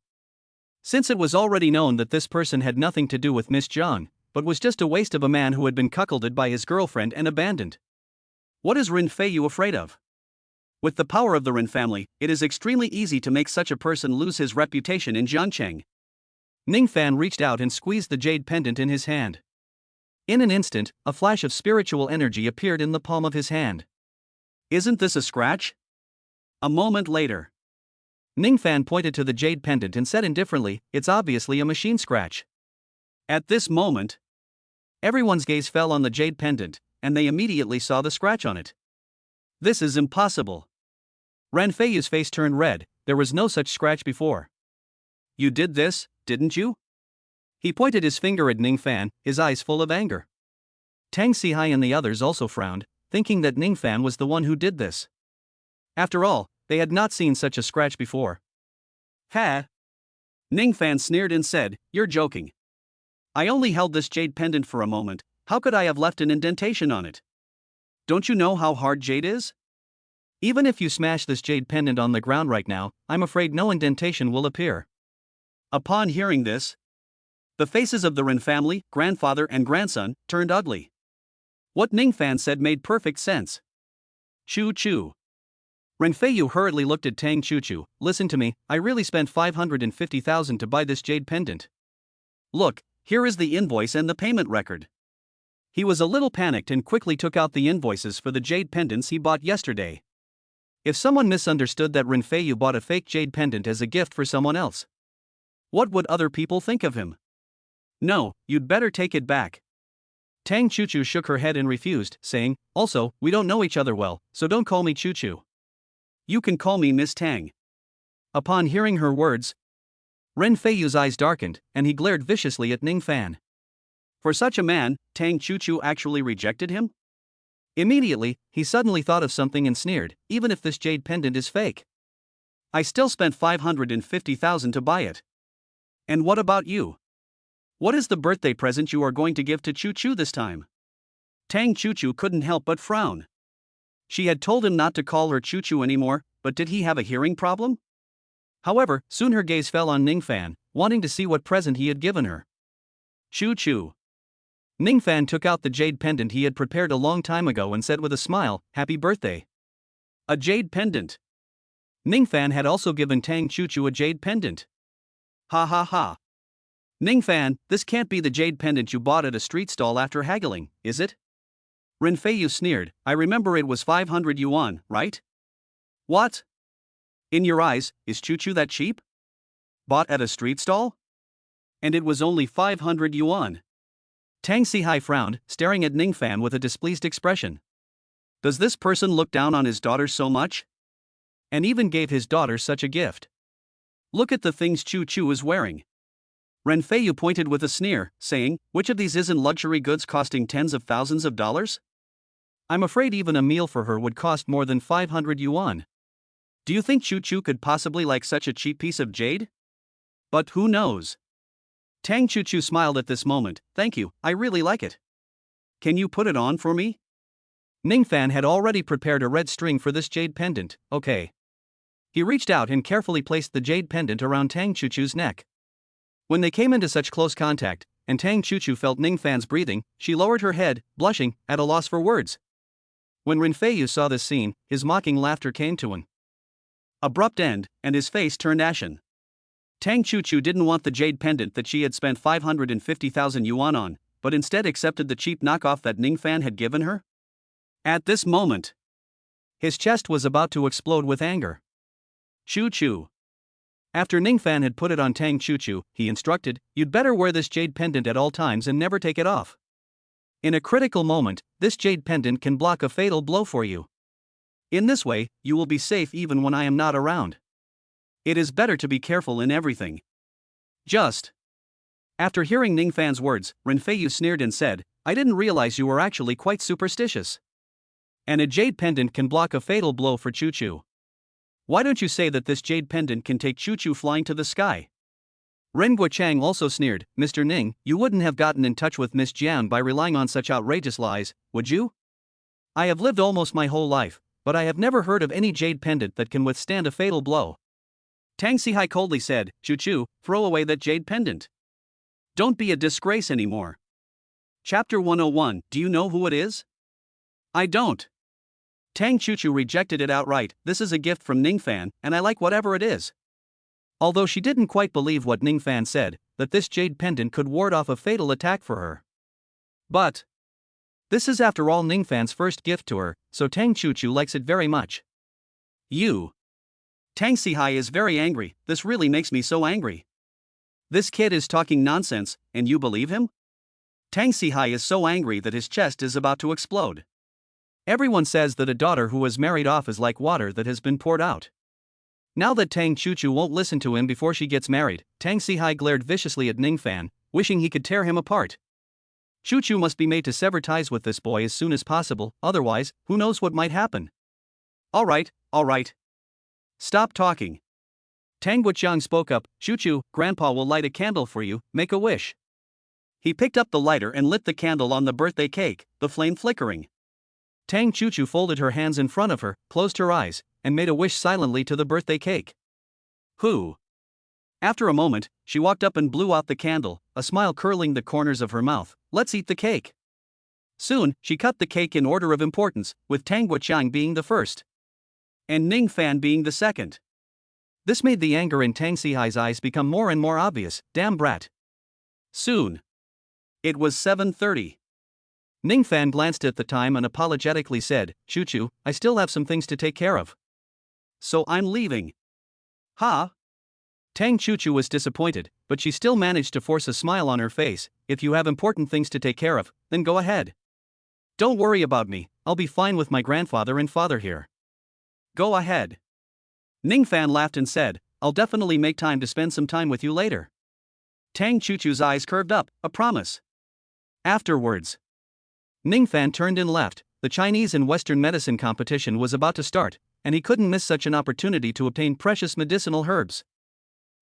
Since it was already known that this person had nothing to do with Miss Zhang, but was just a waste of a man who had been cuckolded by his girlfriend and abandoned. What is Ren Feiyu afraid of? With the power of the Ren family, it is extremely easy to make such a person lose his reputation in Jiancheng. Ningfan reached out and squeezed the jade pendant in his hand. In an instant, a flash of spiritual energy appeared in the palm of his hand. Isn't this a scratch? A moment later, Ningfan pointed to the jade pendant and said indifferently, "It's obviously a machine scratch." At this moment, everyone's gaze fell on the jade pendant, and they immediately saw the scratch on it. This is impossible. Ren Feiyu's face turned red. There was no such scratch before. You did this, didn't you? He pointed his finger at Ningfan, his eyes full of anger. Tang Sihai and the others also frowned, thinking that Ningfan was the one who did this. After all, they had not seen such a scratch before. Ha! Ningfan sneered and said, "You're joking. I only held this jade pendant for a moment, how could I have left an indentation on it? Don't you know how hard jade is? Even if you smash this jade pendant on the ground right now, I'm afraid no indentation will appear." Upon hearing this, the faces of the Ren family, grandfather and grandson, turned ugly. What Ningfan said made perfect sense. Chu Chu. Ren Feiyu hurriedly looked at Tang Chuchu. "Listen to me, I really spent 550,000 to buy this jade pendant. Look, here is the invoice and the payment record." He was a little panicked and quickly took out the invoices for the jade pendants he bought yesterday. If someone misunderstood that Ren Feiyu bought a fake jade pendant as a gift for someone else, what would other people think of him? No, you'd better take it back. Tang Chuchu shook her head and refused, saying, "Also, we don't know each other well, so don't call me Chuchu. You can call me Miss Tang." Upon hearing her words, Ren Feiyu's eyes darkened, and he glared viciously at Ningfan. For such a man, Tang Chuchu actually rejected him? Immediately, he suddenly thought of something and sneered, "Even if this jade pendant is fake, I still spent 550,000 to buy it. And what about you? What is the birthday present you are going to give to Chu Chu this time?" Tang Chuchu couldn't help but frown. She had told him not to call her Chu Chu anymore, but did he have a hearing problem? However, soon her gaze fell on Ningfan, wanting to see what present he had given her. Chu Chu. Ningfan took out the jade pendant he had prepared a long time ago and said with a smile, "Happy birthday." A jade pendant. Ningfan had also given Tang Chuchu a jade pendant. Ha ha ha. Ningfan, this can't be the jade pendant you bought at a street stall after haggling, is it? Ren Feiyu sneered, "I remember it was 500 yuan, right? What? In your eyes, is Chu Chu that cheap? Bought at a street stall? And it was only 500 yuan. Tang Sihai frowned, staring at Ningfan with a displeased expression. Does this person look down on his daughter so much? And even gave his daughter such a gift. Look at the things Chu Chu is wearing. Ren Feiyu pointed with a sneer, saying, "Which of these isn't luxury goods costing tens of thousands of dollars? I'm afraid even a meal for her would cost more than 500 yuan. Do you think Chu Chu could possibly like such a cheap piece of jade? But who knows?" Tang Chuchu smiled at this moment. "Thank you, I really like it. Can you put it on for me?" Ningfan had already prepared a red string for this jade pendant. Okay. He reached out and carefully placed the jade pendant around Tang Chuchu's neck. When they came into such close contact, and Tang Chuchu felt Ning Fan's breathing, she lowered her head, blushing, at a loss for words. When Ren Feiyu saw this scene, his mocking laughter came to an abrupt end, and his face turned ashen. Tang Chuchu didn't want the jade pendant that she had spent 550,000 yuan on, but instead accepted the cheap knockoff that Ning Fan had given her. At this moment, his chest was about to explode with anger. Chu-chu. After Ning Fan had put it on Tang Chuchu, he instructed, "You'd better wear this jade pendant at all times and never take it off. In a critical moment, this jade pendant can block a fatal blow for you. In this way, you will be safe even when I am not around. It is better to be careful in everything." Just. After hearing Ning Fan's words, Ren Feiyu sneered and said, "I didn't realize you were actually quite superstitious. And a jade pendant can block a fatal blow for Chu-chu. Why don't you say that this jade pendant can take Chu-chu flying to the sky?" Ren Guochang also sneered, "Mr. Ning, you wouldn't have gotten in touch with Miss Jian by relying on such outrageous lies, would you? I have lived almost my whole life, but I have never heard of any jade pendant that can withstand a fatal blow." Tang Sihai coldly said, "Chu-chu, throw away that jade pendant. Don't be a disgrace anymore." Chapter 101. Do you know who it is? I don't. Tang Chuchu rejected it outright. "This is a gift from Ning Fan, and I like whatever it is." Although she didn't quite believe what Ning Fan said, that this jade pendant could ward off a fatal attack for her. But this is after all Ning Fan's first gift to her, so Tang Chuchu likes it very much. You. Tang Sihai is very angry. "This really makes me so angry. This kid is talking nonsense, and you believe him?" Tang Sihai is so angry that his chest is about to explode. Everyone says that a daughter who is married off is like water that has been poured out. Now that Tang Chuchu won't listen to him before she gets married, Tang Sihai glared viciously at Ning Fan, wishing he could tear him apart. Chuchu must be made to sever ties with this boy as soon as possible, otherwise, who knows what might happen. All right. Stop talking. Tang Guochang spoke up, "Chuchu, Grandpa will light a candle for you, make a wish." He picked up the lighter and lit the candle on the birthday cake, the flame flickering. Tang Chuchu folded her hands in front of her, closed her eyes, and made a wish silently to the birthday cake. Who? After a moment, she walked up and blew out the candle, a smile curling the corners of her mouth. "Let's eat the cake." Soon, she cut the cake in order of importance, with Tang Guochang being the first, and Ning Fan being the second. This made the anger in Tang Sihai's eyes become more and more obvious. Damn brat. Soon. It was 7:30. Ning Fan glanced at the time and apologetically said, "Chuchu, I still have some things to take care of. So I'm leaving." "Huh?" Tang Chuchu was disappointed, but she still managed to force a smile on her face. "If you have important things to take care of, then go ahead. Don't worry about me, I'll be fine with my grandfather and father here." "Go ahead." Ning Fan laughed and said, "I'll definitely make time to spend some time with you later." Tang Chuchu's eyes curved up, a promise. Afterwards, Ning Fan turned and left. The Chinese and Western medicine competition was about to start, and he couldn't miss such an opportunity to obtain precious medicinal herbs.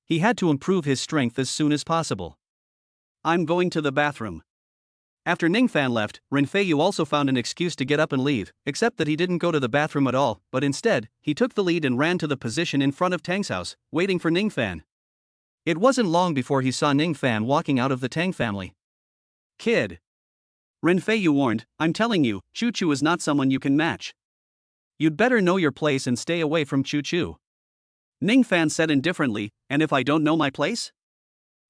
He had to improve his strength as soon as possible. "I'm going to the bathroom." After Ning Fan left, Ren Feiyu also found an excuse to get up and leave, except that he didn't go to the bathroom at all, but instead, he took the lead and ran to the position in front of Tang's house, waiting for Ning Fan. It wasn't long before he saw Ning Fan walking out of the Tang family. "Kid," Ren Feiyu warned, "I'm telling you, Chu-chu is not someone you can match. You'd better know your place and stay away from Chu-chu." Ning Fan said indifferently, "And if I don't know my place?"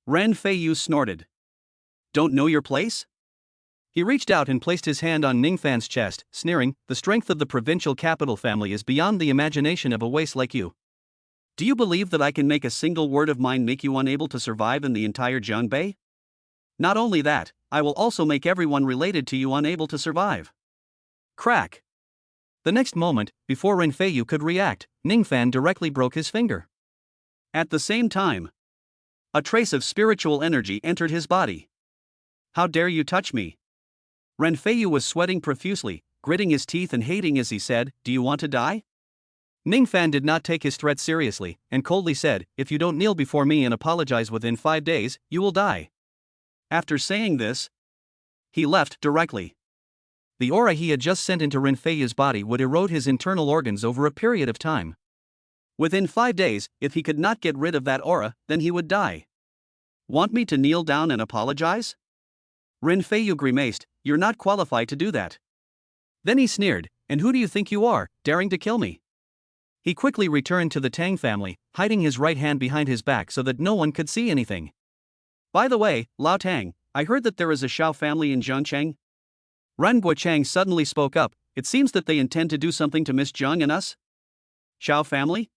Ren Feiyu snorted. "Don't know your place?" He reached out and placed his hand on Ning Fan's chest, sneering, "The strength of the provincial capital family is beyond the imagination of a waste like you. Do you believe that I can make a single word of mine make you unable to survive in the entire Jianbei? Not only that, I will also make everyone related to you unable to survive." Crack. The next moment, before Ren Feiyu could react, Ning Fan directly broke his finger. At the same time, a trace of spiritual energy entered his body. "How dare you touch me?" Ren Feiyu was sweating profusely, gritting his teeth and hating as he said, "Do you want to die?" Ning Fan did not take his threat seriously, and coldly said, "If you don't kneel before me and apologize within 5 days, you will die." After saying this, he left directly. The aura he had just sent into Ren Feiyu's body would erode his internal organs over a period of time. Within 5 days, if he could not get rid of that aura, then he would die. Want me to kneel down and apologize? Ren Feiyu grimaced, you're not qualified to do that. Then he sneered, and who do you think you are, daring to kill me? He quickly returned to the Tang family, hiding his right hand behind his back so that no one could see anything. By the way, Lao Tang, I heard that there is a Xiao family in Zhangcheng. Ran Guochang suddenly spoke up, it seems that they intend to do something to Miss Zhang and us? Xiao family?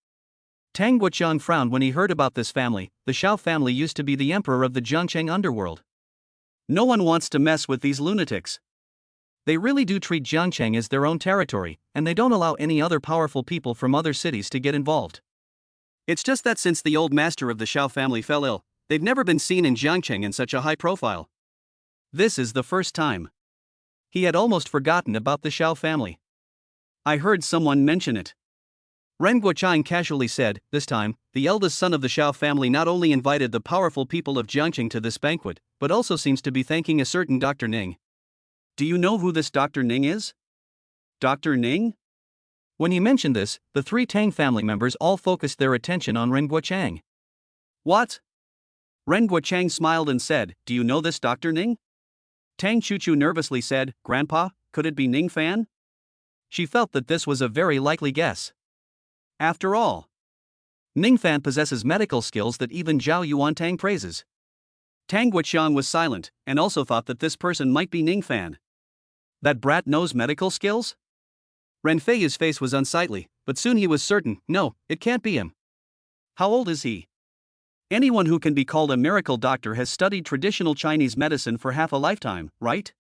Tang Guochang frowned when he heard about this family. The Xiao family used to be the emperor of the Zhangcheng underworld. No one wants to mess with these lunatics. They really do treat Zhangcheng as their own territory, and they don't allow any other powerful people from other cities to get involved. It's just that since the old master of the Xiao family fell ill, they've never been seen in Zhangcheng in such a high profile. This is the first time. He had almost forgotten about the Xiao family. I heard someone mention it. Ren Guochang casually said, this time, the eldest son of the Xiao family not only invited the powerful people of Zhangcheng to this banquet, but also seems to be thanking a certain Dr. Ning. Do you know who this Dr. Ning is? Dr. Ning? When he mentioned this, the three Tang family members all focused their attention on Ren Guochang. What? Ren Guochang smiled and said, do you know this Dr. Ning? Tang Chuchu nervously said, Grandpa, could it be Ning Fan? She felt that this was a very likely guess. After all, Ning Fan possesses medical skills that even Zhao Yuantang praises. Tang Guochang was silent, and also thought that this person might be Ning Fan. That brat knows medical skills? Ren Feiyu's face was unsightly, but soon he was certain, no, it can't be him. How old is he? Anyone who can be called a miracle doctor has studied traditional Chinese medicine for half a lifetime, right?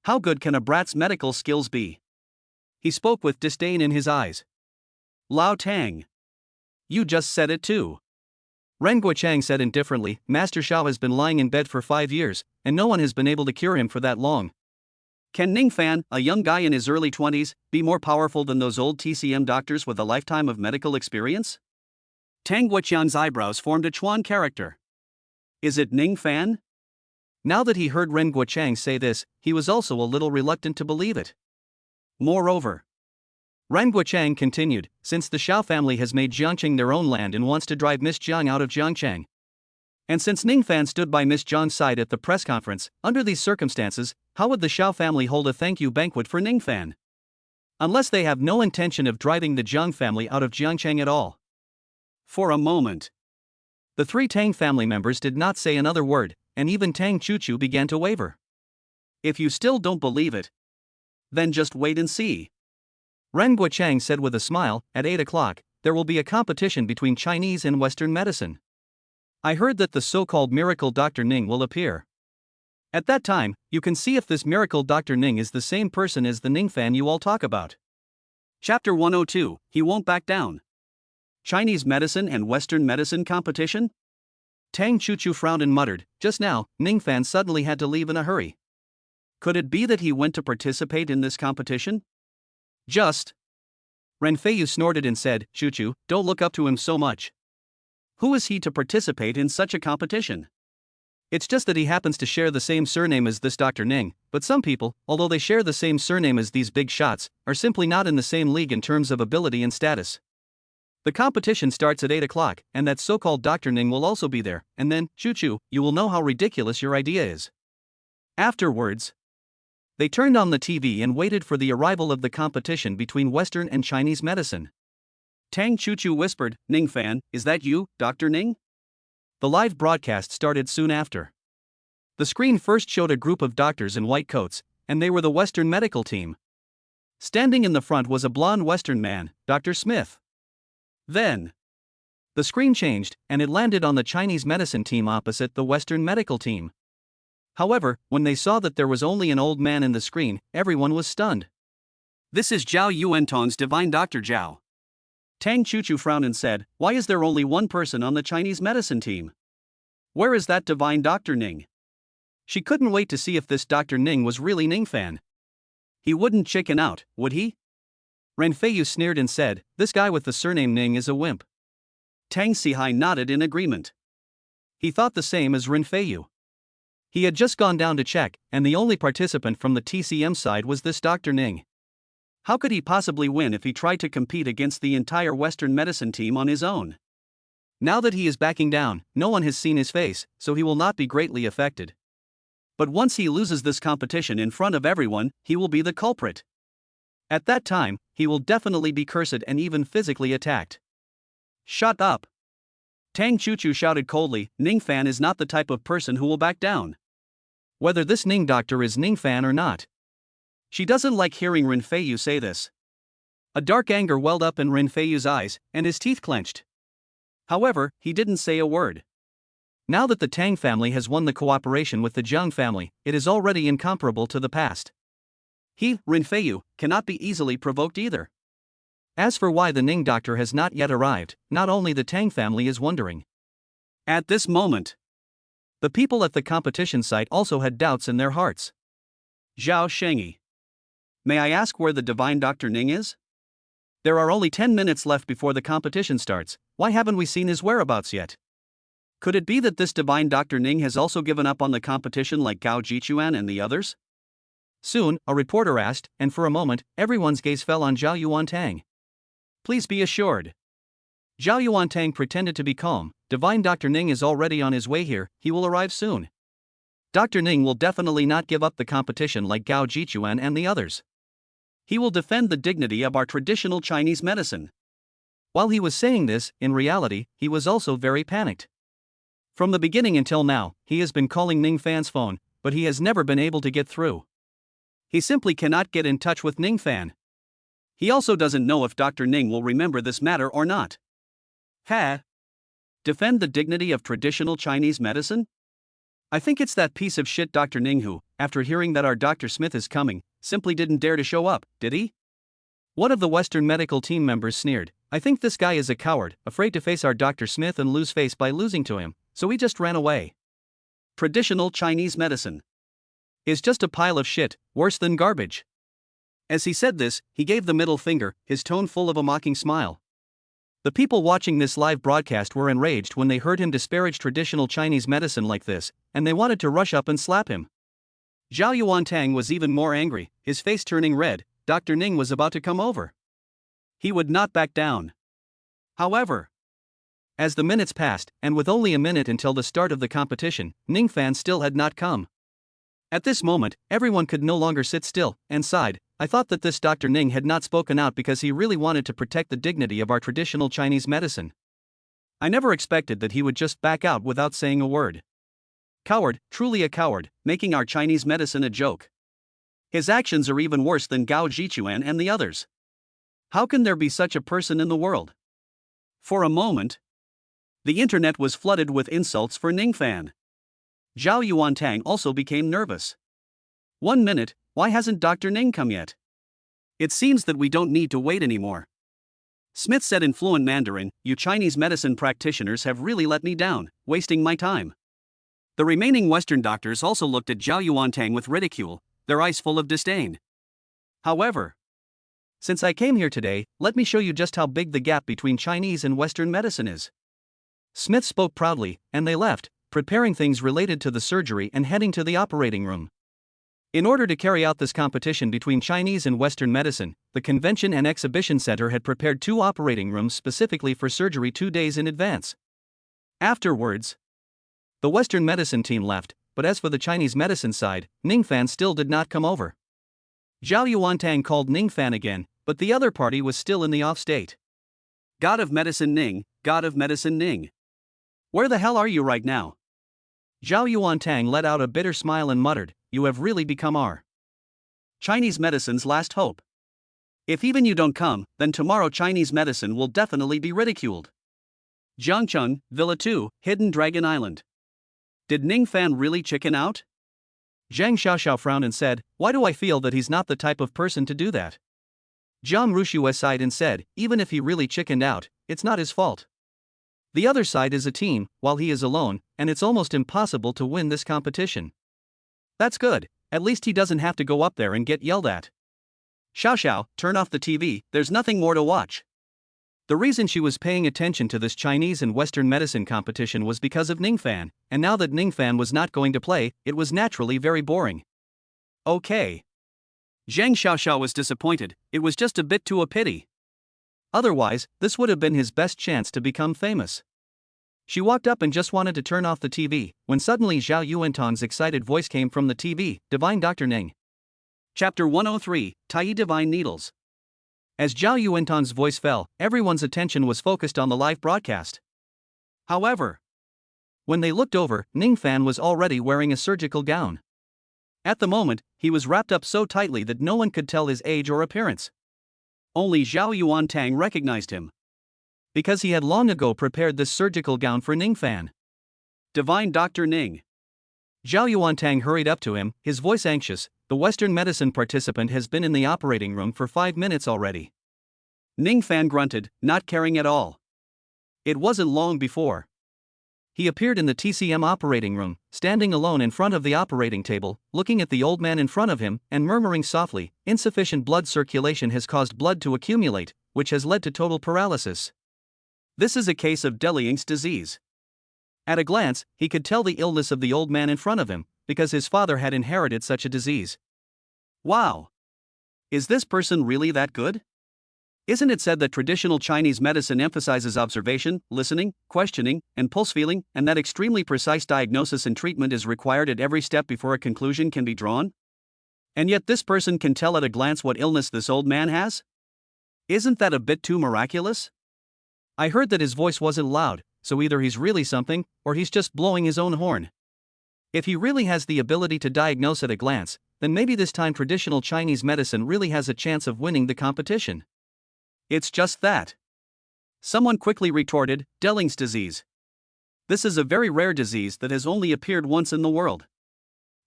How good can a brat's medical skills be? He spoke with disdain in his eyes. Lao Tang. You just said it too. Ren Guochang said indifferently, Master Xiao has been lying in bed for 5 years, and no one has been able to cure him for that long. Can Ning Fan, a young guy in his early 20s, be more powerful than those old TCM doctors with a lifetime of medical experience? Tang Guochang's eyebrows formed a Chuan character. Is it Ning Fan? Now that he heard Ren Guochang say this, he was also a little reluctant to believe it. Moreover, Ren Guochang continued, since the Xiao family has made Zhangcheng their own land and wants to drive Miss Zhang out of Zhangcheng. And since Ning Fan stood by Miss Zhang's side at the press conference, under these circumstances, how would the Xiao family hold a thank you banquet for Ning Fan? Unless they have no intention of driving the Zhang family out of Zhangcheng at all. For a moment, the three Tang family members did not say another word, and even Tang Chuchu began to waver. If you still don't believe it, then just wait and see. Ren Guochang said with a smile, at 8 o'clock, there will be a competition between Chinese and Western medicine. I heard that the so-called miracle Dr. Ning will appear. At that time, you can see if this miracle Dr. Ning is the same person as the Ning Fan you all talk about. Chapter 102, He Won't Back Down. Chinese medicine and Western medicine competition? Tang Chuchu frowned and muttered, just now, Ning Fan suddenly had to leave in a hurry. Could it be that he went to participate in this competition? Just. Ren Feiyu snorted and said, Chuchu, don't look up to him so much. Who is he to participate in such a competition? It's just that he happens to share the same surname as this Dr. Ning, but some people, although they share the same surname as these big shots, are simply not in the same league in terms of ability and status. The competition starts at 8 o'clock, and that so-called Dr. Ning will also be there, and then, Chuchu, you will know how ridiculous your idea is. Afterwards, they turned on the TV and waited for the arrival of the competition between Western and Chinese medicine. Tang Chuchu whispered, Ning Fan, is that you, Dr. Ning? The live broadcast started soon after. The screen first showed a group of doctors in white coats, and they were the Western medical team. Standing in the front was a blonde Western man, Dr. Smith. Then, the screen changed, and it landed on the Chinese medicine team opposite the Western medical team. However, when they saw that there was only an old man in the screen, everyone was stunned. This is Zhao Yuantong's divine Dr. Zhao. Tang Chuchu frowned and said, why is there only one person on the Chinese medicine team? Where is that divine Dr. Ning? She couldn't wait to see if this Dr. Ning was really Ning Fan. He wouldn't chicken out, would he? Ren Feiyu sneered and said, this guy with the surname Ning is a wimp. Tang Sihai nodded in agreement. He thought the same as Ren Feiyu. He had just gone down to check, and the only participant from the TCM side was this Dr. Ning. How could he possibly win if he tried to compete against the entire Western medicine team on his own? Now that he is backing down, no one has seen his face, so he will not be greatly affected. But once he loses this competition in front of everyone, he will be the culprit. At that time, he will definitely be cursed and even physically attacked. Shut up! Tang Chuchu shouted coldly. Ning Fan is not the type of person who will back down. Whether this Ning doctor is Ning Fan or not. She doesn't like hearing Ren Feiyu say this. A dark anger welled up in Ren Feiyu's eyes, and his teeth clenched. However, he didn't say a word. Now that the Tang family has won the cooperation with the Jiang family, it is already incomparable to the past. He, Ren Feiyu, cannot be easily provoked either. As for why the Ning doctor has not yet arrived, not only the Tang family is wondering. At this moment, the people at the competition site also had doubts in their hearts. Zhao Shengyi. May I ask where the divine Dr. Ning is? There are only 10 minutes left before the competition starts. Why haven't we seen his whereabouts yet? Could it be that this divine Dr. Ning has also given up on the competition like Gao Jichuan and the others? Soon, a reporter asked, and for a moment, everyone's gaze fell on Zhao Yuantang. Please be assured. Zhao Yuantang pretended to be calm. Divine Dr. Ning is already on his way here, he will arrive soon. Dr. Ning will definitely not give up the competition like Gao Jichuan and the others. He will defend the dignity of our traditional Chinese medicine. While he was saying this, in reality, he was also very panicked. From the beginning until now, he has been calling Ning Fan's phone, but he has never been able to get through. He simply cannot get in touch with Ning Fan. He also doesn't know if Dr. Ning will remember this matter or not. Defend the dignity of traditional Chinese medicine? I think it's that piece of shit Dr. Ning who, after hearing that our Dr. Smith is coming, simply didn't dare to show up, did he? One of the Western medical team members sneered. I think this guy is a coward, afraid to face our Dr. Smith and lose face by losing to him, so he just ran away. Traditional Chinese medicine is just a pile of shit, worse than garbage. As he said this, he gave the middle finger, his tone full of a mocking smile. The people watching this live broadcast were enraged when they heard him disparage traditional Chinese medicine like this, and they wanted to rush up and slap him. Zhao Yuantang was even more angry, his face turning red. Dr. Ning was about to come over. He would not back down. However, as the minutes passed, and with only a minute until the start of the competition, Ning Fan still had not come. At this moment, everyone could no longer sit still, and sighed. I thought that this Dr. Ning had not spoken out because he really wanted to protect the dignity of our traditional Chinese medicine. I never expected that he would just back out without saying a word. Coward, truly a coward, making our Chinese medicine a joke. His actions are even worse than Gao Jichuan and the others. How can there be such a person in the world? For a moment, the internet was flooded with insults for Ning Fan. Zhao Yuantang also became nervous. 1 minute, why hasn't Dr. Ning come yet? It seems that we don't need to wait anymore. Smith said in fluent Mandarin, you Chinese medicine practitioners have really let me down, wasting my time. The remaining Western doctors also looked at Zhao Yuantang with ridicule, their eyes full of disdain. However, since I came here today, let me show you just how big the gap between Chinese and Western medicine is. Smith spoke proudly, and they left, preparing things related to the surgery and heading to the operating room. In order to carry out this competition between Chinese and Western medicine, the Convention and Exhibition Center had prepared 2 operating rooms specifically for surgery 2 days in advance. Afterwards, the Western medicine team left, but as for the Chinese medicine side, Ning Fan still did not come over. Zhao Yuantang called Ning Fan again, but the other party was still in the off state. God of Medicine Ning, God of Medicine Ning. Where the hell are you right now? Zhao Yuantang let out a bitter smile and muttered, you have really become our Chinese medicine's last hope. If even you don't come, then tomorrow Chinese medicine will definitely be ridiculed. Jiangcheng, Villa 2, Hidden Dragon Island. Did Ning Fan really chicken out? Zhang Xiaoxiao frowned and said, why do I feel that he's not the type of person to do that? Jiang Ruxue sighed and said, even if he really chickened out, it's not his fault. The other side is a team, while he is alone, and it's almost impossible to win this competition. That's good, at least he doesn't have to go up there and get yelled at. Xiao, turn off the TV, there's nothing more to watch. The reason she was paying attention to this Chinese and Western medicine competition was because of Ning Fan, and now that Ning Fan was not going to play, it was naturally very boring. Okay. Zhang Xiaoxiao was disappointed, it was just a bit too a pity. Otherwise, this would have been his best chance to become famous. She walked up and just wanted to turn off the TV, when suddenly Zhao Yuantang's excited voice came from the TV, "Divine Dr. Ning." Chapter 103, Tai Divine Needles. As Zhao Yuantang's voice fell, everyone's attention was focused on the live broadcast. However, when they looked over, Ning Fan was already wearing a surgical gown. At the moment, he was wrapped up so tightly that no one could tell his age or appearance. Only Zhao Yuantang recognized him, because he had long ago prepared this surgical gown for Ning Fan. "Divine Dr. Ning." Zhao Yuantang hurried up to him, his voice anxious. "The Western medicine participant has been in the operating room for 5 minutes already." Ning Fan grunted, not caring at all. It wasn't long before he appeared in the TCM operating room, standing alone in front of the operating table, looking at the old man in front of him, and murmuring softly, "Insufficient blood circulation has caused blood to accumulate, which has led to total paralysis. This is a case of Deliang's disease." At a glance, he could tell the illness of the old man in front of him, because his father had inherited such a disease. Wow! Is this person really that good? Isn't it said that traditional Chinese medicine emphasizes observation, listening, questioning, and pulse feeling, and that extremely precise diagnosis and treatment is required at every step before a conclusion can be drawn? And yet this person can tell at a glance what illness this old man has? Isn't that a bit too miraculous? I heard that his voice wasn't loud, so either he's really something, or he's just blowing his own horn. If he really has the ability to diagnose at a glance, then maybe this time traditional Chinese medicine really has a chance of winning the competition. It's just that. Someone quickly retorted, "Deliang's disease. This is a very rare disease that has only appeared once in the world.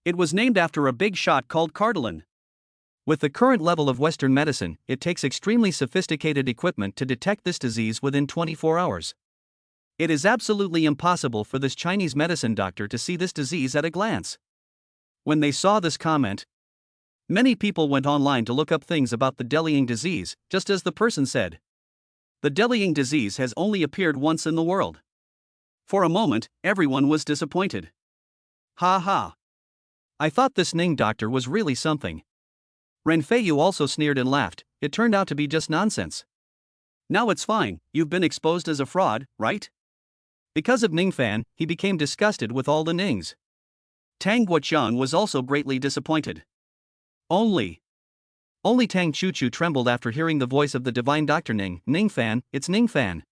It was named after a big shot called Cardillon. With the current level of Western medicine, it takes extremely sophisticated equipment to detect this disease within 24 hours. It is absolutely impossible for this Chinese medicine doctor to see this disease at a glance." When they saw this comment, many people went online to look up things about the Deliang disease, just as the person said. The Deliang disease has only appeared once in the world. For a moment, everyone was disappointed. Ha ha. I thought this Ning doctor was really something. Ren Feiyu also sneered and laughed. It turned out to be just nonsense. Now it's fine, you've been exposed as a fraud, right? Because of Ning Fan, he became disgusted with all the Nings. Tang Guoqiang was also greatly disappointed. Only Tang Chuchu trembled after hearing the voice of the divine Dr. Ning. "Ning Fan, it's Ning Fan."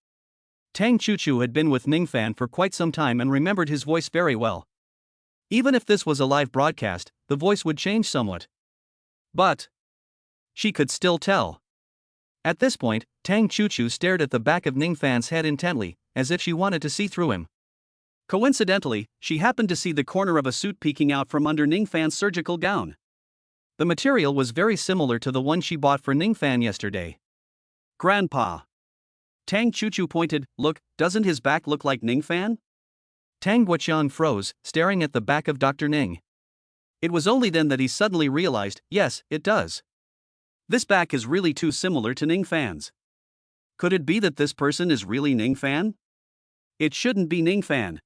Tang Chuchu had been with Ning Fan for quite some time and remembered his voice very well. Even if this was a live broadcast, the voice would change somewhat. But she could still tell. At this point, Tang Chuchu stared at the back of Ning Fan's head intently, as if she wanted to see through him. Coincidentally, she happened to see the corner of a suit peeking out from under Ning Fan's surgical gown. The material was very similar to the one she bought for Ning Fan yesterday. "Grandpa." Tang Chuchu pointed, "Look, doesn't his back look like Ning Fan?" Tang Guoqiang froze, staring at the back of Dr. Ning. It was only then that he suddenly realized, yes, it does. This back is really too similar to Ning Fan's. Could it be that this person is really Ning Fan? It shouldn't be Ning Fan.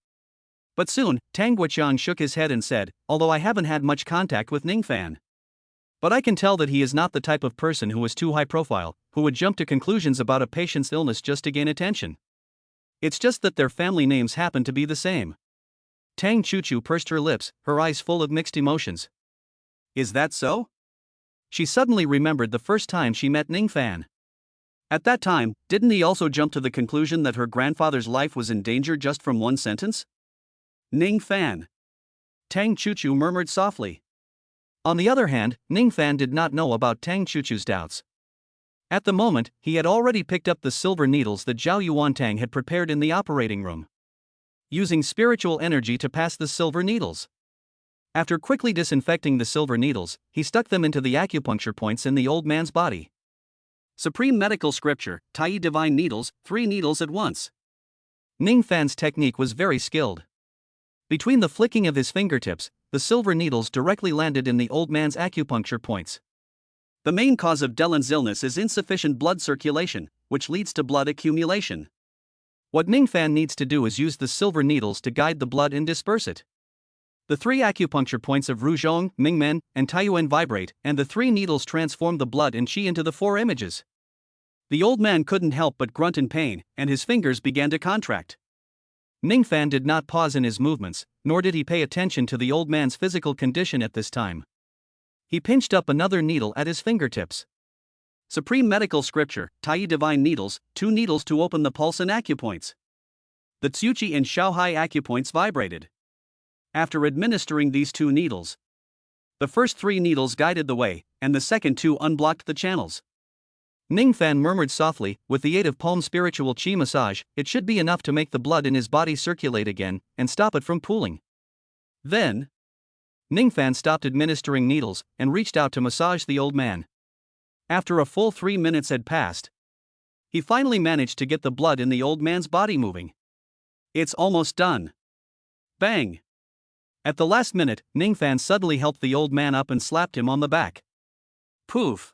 But soon, Tang Guoqiang shook his head and said, "Although I haven't had much contact with Ning Fan, but I can tell that he is not the type of person who is too high profile, who would jump to conclusions about a patient's illness just to gain attention. It's just that their family names happen to be the same." Tang Chuchu pursed her lips, her eyes full of mixed emotions. Is that so? She suddenly remembered the first time she met Ning Fan. At that time, didn't he also jump to the conclusion that her grandfather's life was in danger just from one sentence? Ning Fan. Tang Chuchu murmured softly. On the other hand, Ning Fan did not know about Tang Chuchu's doubts. At the moment, he had already picked up the silver needles that Zhao Yuantang had prepared in the operating room, using spiritual energy to pass the silver needles. After quickly disinfecting the silver needles, he stuck them into the acupuncture points in the old man's body. Supreme medical scripture, Tai Divine Needles, 3 needles at once. Ning Fan's technique was very skilled. Between the flicking of his fingertips, the silver needles directly landed in the old man's acupuncture points. The main cause of Deliang's illness is insufficient blood circulation, which leads to blood accumulation. What Ning Fan needs to do is use the silver needles to guide the blood and disperse it. The 3 acupuncture points of Ruzhong, Mingmen, and Taiyuan vibrate, and the 3 needles transform the blood and qi into the 4 images. The old man couldn't help but grunt in pain, and his fingers began to contract. Ning Fan did not pause in his movements, nor did he pay attention to the old man's physical condition at this time. He pinched up another needle at his fingertips. Supreme medical scripture, Tai divine needles, 2 needles to open the pulse and acupoints. The Tsuchi and Shaohai acupoints vibrated. After administering these 2 needles, the first 3 needles guided the way, and the second 2 unblocked the channels. Ning Fan murmured softly, with the aid of palm spiritual chi massage, it should be enough to make the blood in his body circulate again, and stop it from pooling. Then, Ning Fan stopped administering needles, and reached out to massage the old man. After a full 3 minutes had passed, he finally managed to get the blood in the old man's body moving. It's almost done. Bang! At the last minute, Ning Fan suddenly helped the old man up and slapped him on the back. Poof!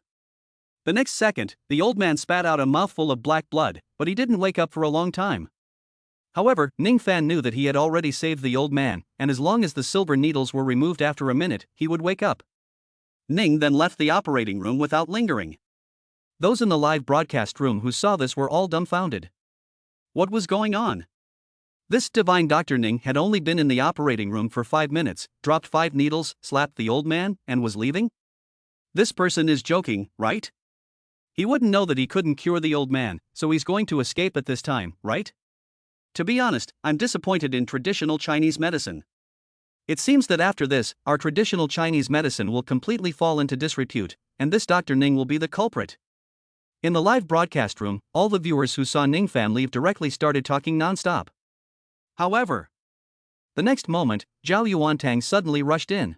The next second, the old man spat out a mouthful of black blood, but he didn't wake up for a long time. However, Ning Fan knew that he had already saved the old man, and as long as the silver needles were removed after a minute, he would wake up. Ning then left the operating room without lingering. Those in the live broadcast room who saw this were all dumbfounded. What was going on? This divine Dr. Ning had only been in the operating room for 5 minutes, dropped 5 needles, slapped the old man, and was leaving? This person is joking, right? He wouldn't know that he couldn't cure the old man, so he's going to escape at this time, right? To be honest, I'm disappointed in traditional Chinese medicine. It seems that after this, our traditional Chinese medicine will completely fall into disrepute, and this Dr. Ning will be the culprit. In the live broadcast room, all the viewers who saw Ning Fan leave directly started talking non-stop. However, the next moment, Zhao Yuantang suddenly rushed in.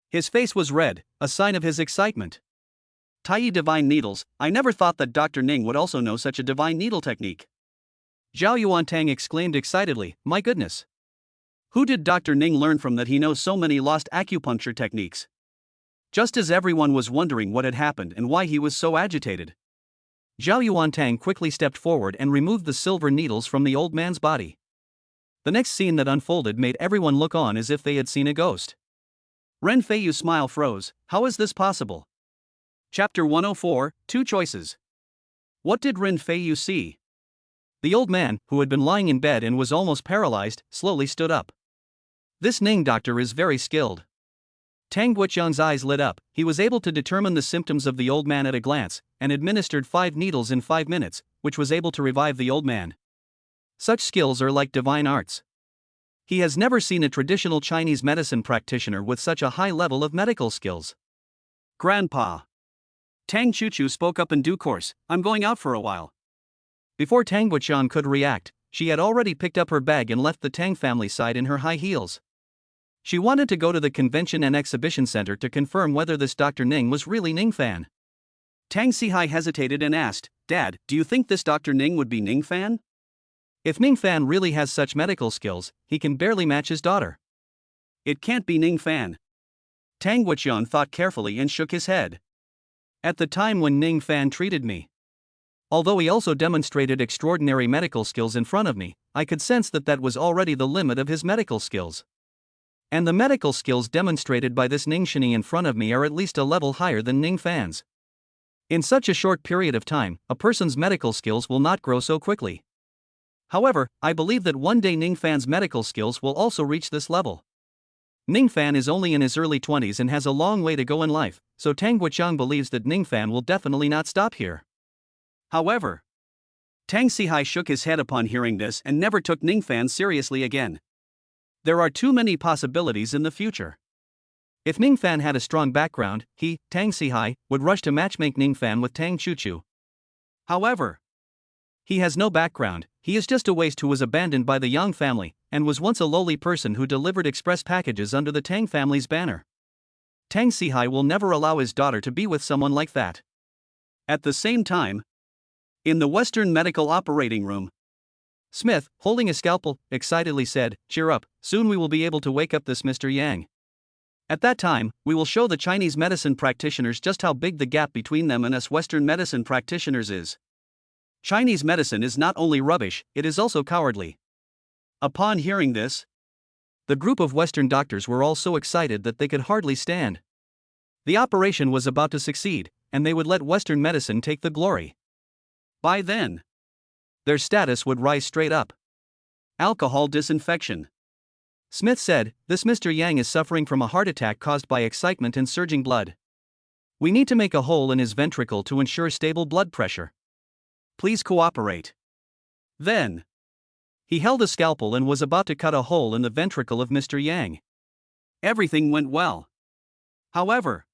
His face was red, a sign of his excitement. Tai divine needles, I never thought that Dr. Ning would also know such a divine needle technique. Zhao Yuantang exclaimed excitedly, my goodness. Who did Dr. Ning learn from that he knows so many lost acupuncture techniques? Just as everyone was wondering what had happened and why he was so agitated, Zhao Yuantang quickly stepped forward and removed the silver needles from the old man's body. The next scene that unfolded made everyone look on as if they had seen a ghost. Ren Feiyu's smile froze. How is this possible? Chapter 104, 2 Choices. What did Ren Feiyu see? The old man, who had been lying in bed and was almost paralyzed, slowly stood up. This Ning doctor is very skilled. Tang Guoqiang's eyes lit up. He was able to determine the symptoms of the old man at a glance, and administered 5 needles in 5 minutes, which was able to revive the old man. Such skills are like divine arts. He has never seen a traditional Chinese medicine practitioner with such a high level of medical skills. Grandpa. Tang Chuchu spoke up in due course, I'm going out for a while. Before Tang Guoqiang could react, she had already picked up her bag and left the Tang family side in her high heels. She wanted to go to the convention and exhibition center to confirm whether this Dr. Ning was really Ning Fan. Tang Sihai hesitated and asked, Dad, do you think this Dr. Ning would be Ning Fan? If Ning Fan really has such medical skills, he can barely match his daughter. It can't be Ning Fan. Tang Guoqiang thought carefully and shook his head. At the time when Ning Fan treated me, although he also demonstrated extraordinary medical skills in front of me, I could sense that that was already the limit of his medical skills. And the medical skills demonstrated by this Ning Shini in front of me are at least a level higher than Ning Fan's. In such a short period of time, a person's medical skills will not grow so quickly. However, I believe that one day Ning Fan's medical skills will also reach this level. Ning Fan is only in his early 20s and has a long way to go in life, so Tang Guoqiang believes that Ning Fan will definitely not stop here. However, Tang Sihai shook his head upon hearing this and never took Ning Fan seriously again. There are too many possibilities in the future. If Ning Fan had a strong background, he, Tang Sihai, would rush to matchmake Ning Fan with Tang Chuchu. However, he has no background, he is just a waste who was abandoned by the Yang family, and was once a lowly person who delivered express packages under the Tang family's banner. Tang Sihai will never allow his daughter to be with someone like that. At the same time, in the Western Medical Operating Room, Smith, holding a scalpel, excitedly said, Cheer up, soon we will be able to wake up this Mr. Yang. At that time, we will show the Chinese medicine practitioners just how big the gap between them and us Western medicine practitioners is. Chinese medicine is not only rubbish, it is also cowardly. Upon hearing this, the group of Western doctors were all so excited that they could hardly stand. The operation was about to succeed, and they would let Western medicine take the glory. By then, their status would rise straight up. Alcohol disinfection. Smith said, "This Mr. Yang is suffering from a heart attack caused by excitement and surging blood. We need to make a hole in his ventricle to ensure stable blood pressure. Please cooperate." Then, he held a scalpel and was about to cut a hole in the ventricle of Mr. Yang. Everything went well. However,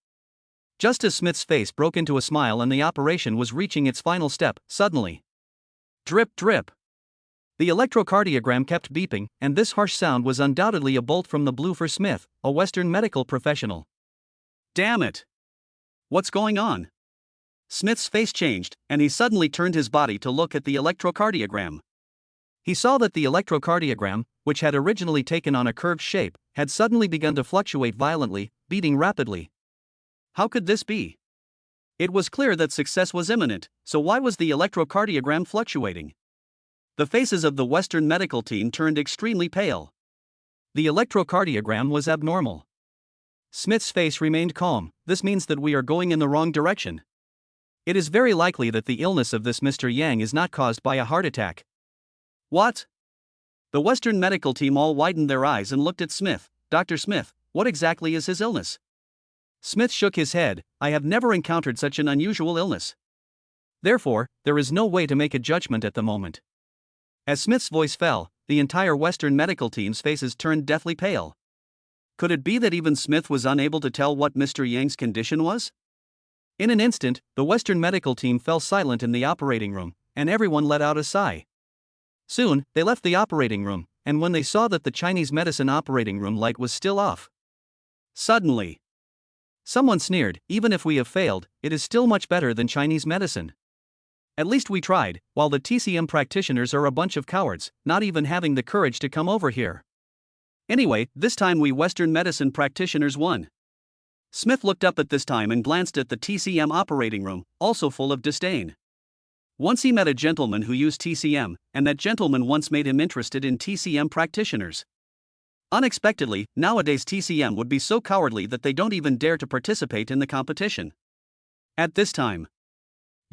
just as Smith's face broke into a smile and the operation was reaching its final step, suddenly, drip drip. The electrocardiogram kept beeping, and this harsh sound was undoubtedly a bolt from the blue for Smith, a Western medical professional. Damn it! What's going on? Smith's face changed, and he suddenly turned his body to look at the electrocardiogram. He saw that the electrocardiogram, which had originally taken on a curved shape, had suddenly begun to fluctuate violently, beating rapidly. How could this be? It was clear that success was imminent, so why was the electrocardiogram fluctuating? The faces of the Western medical team turned extremely pale. The electrocardiogram was abnormal. Smith's face remained calm. "This means that we are going in the wrong direction. It is very likely that the illness of this Mr. Yang is not caused by a heart attack." What? The Western medical team all widened their eyes and looked at Smith. "Dr. Smith, what exactly is his illness?" Smith shook his head. "I have never encountered such an unusual illness. Therefore, there is no way to make a judgment at the moment." As Smith's voice fell, the entire Western medical team's faces turned deathly pale. Could it be that even Smith was unable to tell what Mr. Yang's condition was? In an instant, the Western medical team fell silent in the operating room, and everyone let out a sigh. Soon, they left the operating room, and when they saw that the Chinese medicine operating room light was still off, suddenly, someone sneered, "Even if we have failed, it is still much better than Chinese medicine. At least we tried, while the TCM practitioners are a bunch of cowards, not even having the courage to come over here." Anyway, this time we Western medicine practitioners won. Smith looked up at this time and glanced at the TCM operating room, also full of disdain. Once he met a gentleman who used TCM, and that gentleman once made him interested in TCM practitioners. Unexpectedly, nowadays TCM would be so cowardly that they don't even dare to participate in the competition. At this time,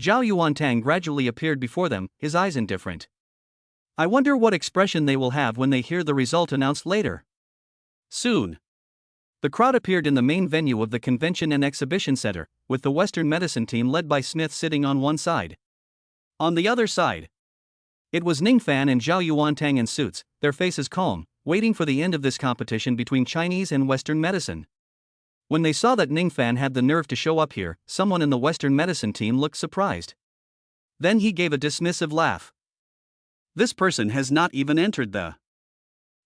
Zhao Yuantang gradually appeared before them, his eyes indifferent. "I wonder what expression they will have when they hear the result announced later." Soon, the crowd appeared in the main venue of the Convention and Exhibition Center, with the Western medicine team led by Smith sitting on one side. On the other side, it was Ningfan and Zhao Yuantang in suits, their faces calm, waiting for the end of this competition between Chinese and Western medicine. When they saw that Ningfan had the nerve to show up here, someone in the Western medicine team looked surprised. Then he gave a dismissive laugh. "This person has not even entered the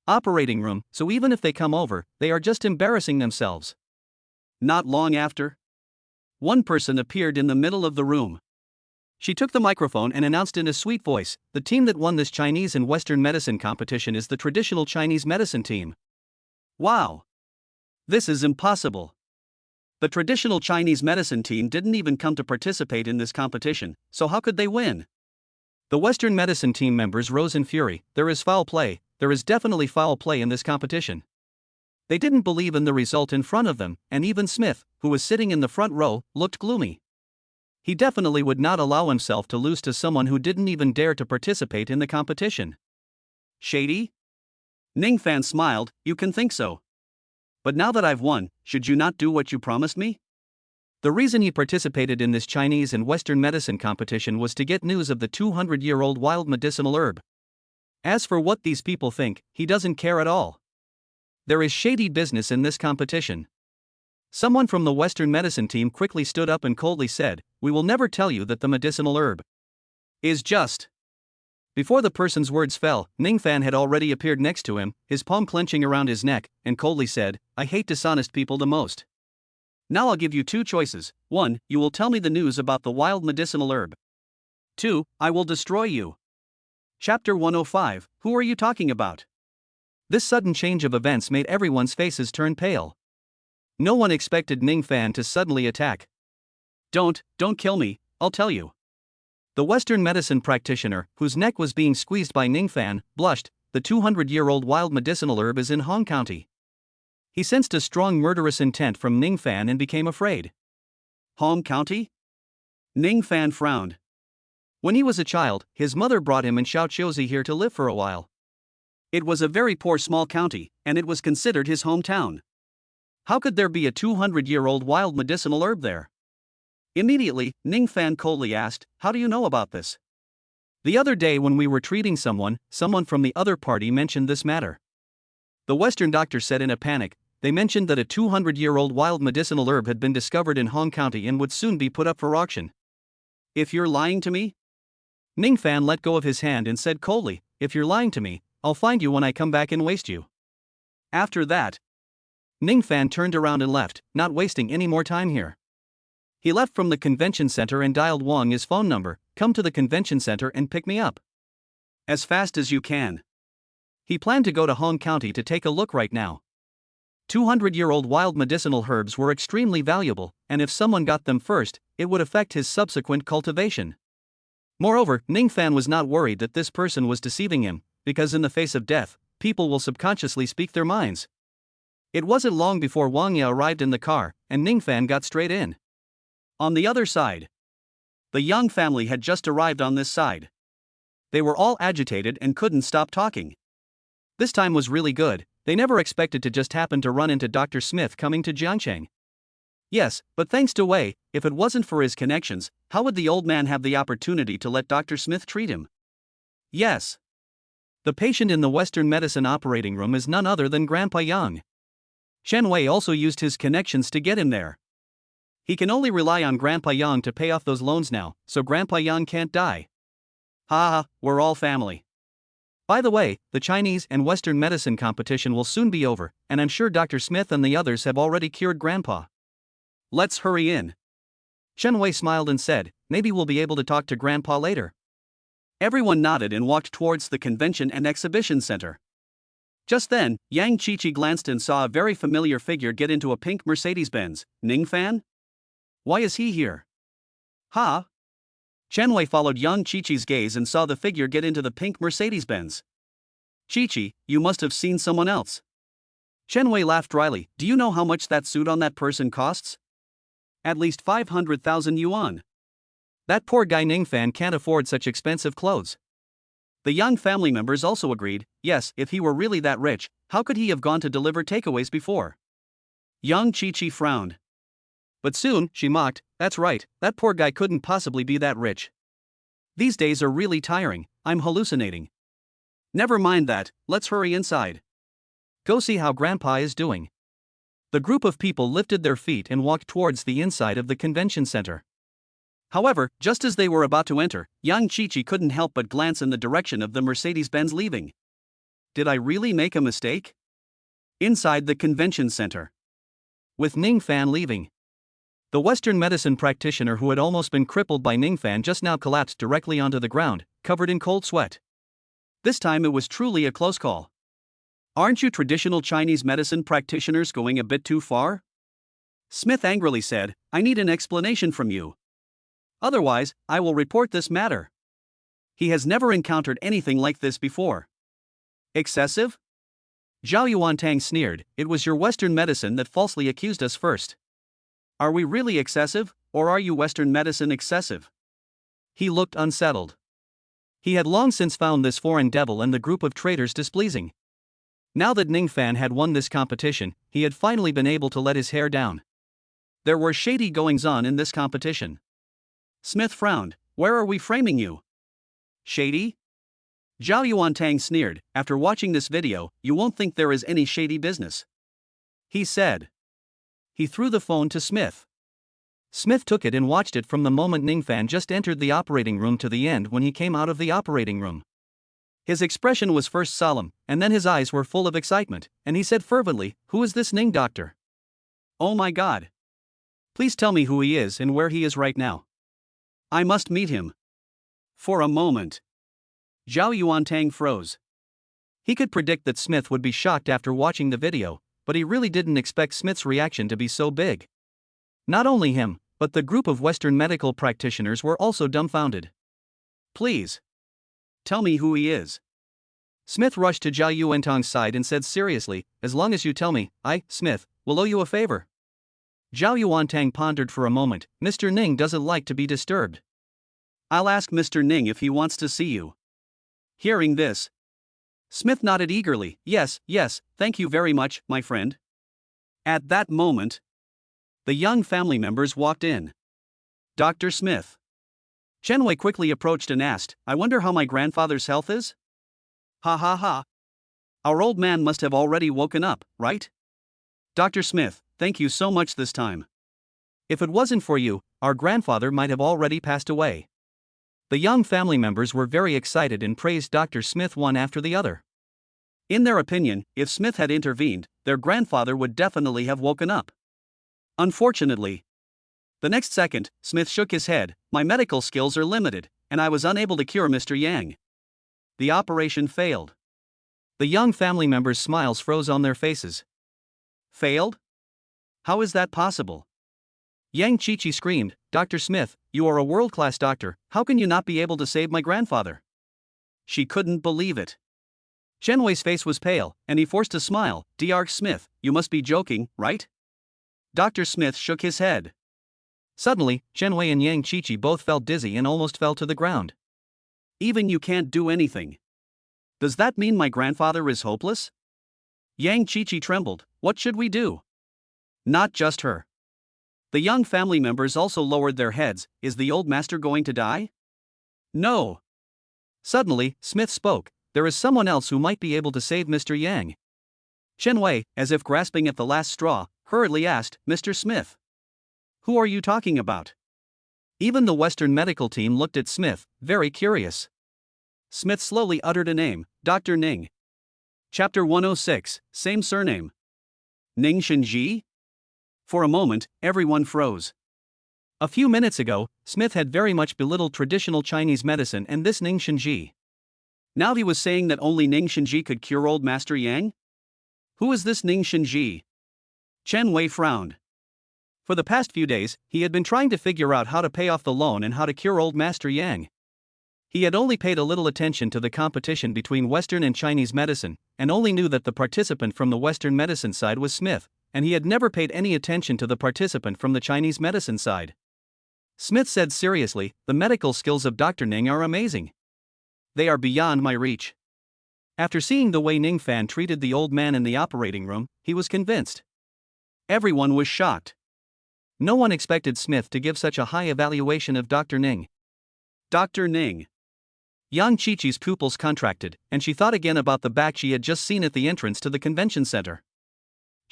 operating room, so even if they come over, they are just embarrassing themselves." Not long after, one person appeared in the middle of the room. She took the microphone and announced in a sweet voice, "The team that won this Chinese and Western medicine competition is the traditional Chinese medicine team." Wow! This is impossible. The traditional Chinese medicine team didn't even come to participate in this competition, so how could they win? The Western medicine team members rose in fury. "There is foul play, there is definitely foul play in this competition." They didn't believe in the result in front of them, and even Smith, who was sitting in the front row, looked gloomy. He definitely would not allow himself to lose to someone who didn't even dare to participate in the competition. Shady? Ningfan smiled, "You can think so. But now that I've won, should you not do what you promised me?" The reason he participated in this Chinese and Western medicine competition was to get news of the 200-year-old wild medicinal herb. As for what these people think, he doesn't care at all. There is shady business in this competition. Someone from the Western medicine team quickly stood up and coldly said, "We will never tell you that the medicinal herb is just." Before the person's words fell, Ningfan had already appeared next to him, his palm clenching around his neck, and coldly said, "I hate dishonest people the most. Now I'll give you two choices. 1. You will tell me the news about the wild medicinal herb. 2. I will destroy you." Chapter 105, Who are you talking about? This sudden change of events made everyone's faces turn pale. No one expected Ningfan to suddenly attack. Don't kill me, I'll tell you." The Western medicine practitioner, whose neck was being squeezed by Ningfan, blushed. "The 200-year-old wild medicinal herb is in Hong County." He sensed a strong murderous intent from Ningfan and became afraid. Hong County? Ningfan frowned. When he was a child, his mother brought him and Xiao Xiuzi here to live for a while. It was a very poor small county, and it was considered his hometown. How could there be a 200-year-old wild medicinal herb there? Immediately, Ning Fan coldly asked, "How do you know about this?" "The other day when we were treating someone from the other party mentioned this matter." The Western doctor said in a panic. They mentioned that a 200-year-old wild medicinal herb had been discovered in Hong County and would soon be put up for auction. "If you're lying to me?" Ning Fan let go of his hand and said coldly, "If you're lying to me, I'll find you when I come back and waste you." After that, Ning Fan turned around and left, not wasting any more time here. He left from the convention center and dialed Wang's phone number, "Come to the convention center and pick me up as fast as you can." He planned to go to Hong County to take a look right now. 200-year-old wild medicinal herbs were extremely valuable, and if someone got them first, it would affect his subsequent cultivation. Moreover, Ning Fan was not worried that this person was deceiving him, because in the face of death, people will subconsciously speak their minds. It wasn't long before Wang Ye arrived in the car, and Ning Fan got straight in. On the other side, the Young family had just arrived on this side. They were all agitated and couldn't stop talking. This time was really good. They never expected to just happen to run into Dr. Smith coming to Jiangcheng. Yes, but thanks to Wei, if it wasn't for his connections, how would the old man have the opportunity to let Dr. Smith treat him? Yes. The patient in the Western medicine operating room is none other than Grandpa Yang. Shen Wei also used his connections to get him there. He can only rely on Grandpa Yang to pay off those loans now, so Grandpa Yang can't die. Ha ha, we're all family. By the way, the Chinese and Western medicine competition will soon be over, and I'm sure Dr. Smith and the others have already cured Grandpa. Let's hurry in. Shen Wei smiled and said, "Maybe we'll be able to talk to Grandpa later." Everyone nodded and walked towards the convention and exhibition center. Just then, Yang Qiqi glanced and saw a very familiar figure get into a pink Mercedes-Benz. Ning Fan? Why is he here? Ha! Chen Wei followed Yang Qiqi's gaze and saw the figure get into the pink Mercedes-Benz. "Qiqi, you must have seen someone else." Chen Wei laughed dryly. "Do you know how much that suit on that person costs? At least 500,000 yuan. That poor guy Ning Fan can't afford such expensive clothes." The Yang family members also agreed. Yes, if he were really that rich, how could he have gone to deliver takeaways before? Yang Qiqi frowned. But soon, she mocked, "That's right, that poor guy couldn't possibly be that rich. These days are really tiring, I'm hallucinating." "Never mind that, let's hurry inside. Go see how Grandpa is doing." The group of people lifted their feet and walked towards the inside of the convention center. However, just as they were about to enter, Yang Qiqi couldn't help but glance in the direction of the Mercedes-Benz leaving. Did I really make a mistake? Inside the convention center, with Ning Fan leaving, the Western medicine practitioner who had almost been crippled by Ning Fan just now collapsed directly onto the ground, covered in cold sweat. This time it was truly a close call. "Aren't you traditional Chinese medicine practitioners going a bit too far?" Smith angrily said, "I need an explanation from you. Otherwise, I will report this matter." He has never encountered anything like this before. "Excessive?" Zhao Yuantang sneered, "It was your Western medicine that falsely accused us first. Are we really excessive, or are you Western medicine excessive?" He looked unsettled. He had long since found this foreign devil and the group of traitors displeasing. Now that Ning Fan had won this competition, he had finally been able to let his hair down. There were shady goings-on in this competition. Smith frowned. "Where are we framing you? Shady?" Zhao Yuantang sneered, "After watching this video, you won't think there is any shady business," he said. He threw the phone to Smith. Smith took it and watched it from the moment Ning Fan just entered the operating room to the end when he came out of the operating room. His expression was first solemn, and then his eyes were full of excitement, and he said fervently, "Who is this Ning doctor? Oh my God. Please tell me who he is and where he is right now. I must meet him." For a moment, Zhao Yuantang froze. He could predict that Smith would be shocked after watching the video, but he really didn't expect Smith's reaction to be so big. Not only him, but the group of Western medical practitioners were also dumbfounded. "Please, tell me who he is." Smith rushed to Zhao Yuantang's side and said seriously, "As long as you tell me, I, Smith, will owe you a favor." Zhao Yuantang pondered for a moment. "Mr. Ning doesn't like to be disturbed. I'll ask Mr. Ning if he wants to see you." Hearing this, Smith nodded eagerly. Yes, yes, thank you very much, my friend. At that moment, the young family members walked in. Dr. Smith. Chen Wei quickly approached and asked, I wonder how my grandfather's health is? Ha ha ha. Our old man must have already woken up, right? Dr. Smith, thank you so much this time. If it wasn't for you, our grandfather might have already passed away. The young family members were very excited and praised Dr. Smith one after the other. In their opinion, if Smith had intervened, their grandfather would definitely have woken up. Unfortunately, the next second, Smith shook his head. My medical skills are limited, and I was unable to cure Mr. Yang. The operation failed. The young family members' smiles froze on their faces. Failed? How is that possible? Yang Chichi screamed, Dr. Smith, you are a world-class doctor, how can you not be able to save my grandfather? She couldn't believe it. Chen Wei's face was pale, and he forced a smile. Dr. Smith, you must be joking, right? Dr. Smith shook his head. Suddenly, Chen Wei and Yang Chichi both felt dizzy and almost fell to the ground. Even you can't do anything. Does that mean my grandfather is hopeless? Yang Chichi trembled. What should we do? Not just her. The young family members also lowered their heads. Is the old master going to die? No. Suddenly, Smith spoke. There is someone else who might be able to save Mr. Yang. Chen Wei, as if grasping at the last straw, hurriedly asked, Mr. Smith. Who are you talking about? Even the Western medical team looked at Smith, very curious. Smith slowly uttered a name, Dr. Ning. Chapter 106, same surname. Ning Shenji? For a moment, everyone froze. A few minutes ago, Smith had very much belittled traditional Chinese medicine and this Ning Shenji. Now he was saying that only Ning Shenji could cure old Master Yang? Who is this Ning Shenji? Chen Wei frowned. For the past few days, he had been trying to figure out how to pay off the loan and how to cure old Master Yang. He had only paid a little attention to the competition between Western and Chinese medicine, and only knew that the participant from the Western medicine side was Smith, and he had never paid any attention to the participant from the Chinese medicine side. Smith said seriously, the medical skills of Dr. Ning are amazing. They are beyond my reach. After seeing the way Ning Fan treated the old man in the operating room, he was convinced. Everyone was shocked. No one expected Smith to give such a high evaluation of Dr. Ning. Dr. Ning. Yang Chichi's pupils contracted, and she thought again about the back she had just seen at the entrance to the convention center.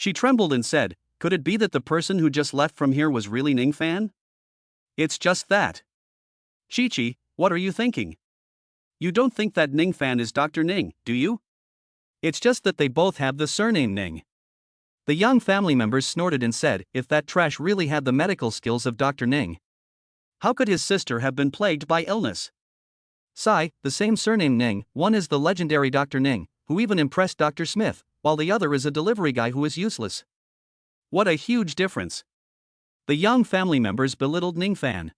She trembled and said, could it be that the person who just left from here was really Ning Fan? It's just that. Chichi, what are you thinking? You don't think that Ning Fan is Dr. Ning, do you? It's just that they both have the surname Ning. The young family members snorted and said, if that trash really had the medical skills of Dr. Ning, how could his sister have been plagued by illness? Sai, the same surname Ning, one is the legendary Dr. Ning, who even impressed Dr. Smith, while the other is a delivery guy who is useless. What a huge difference. The young family members belittled Ning Fan.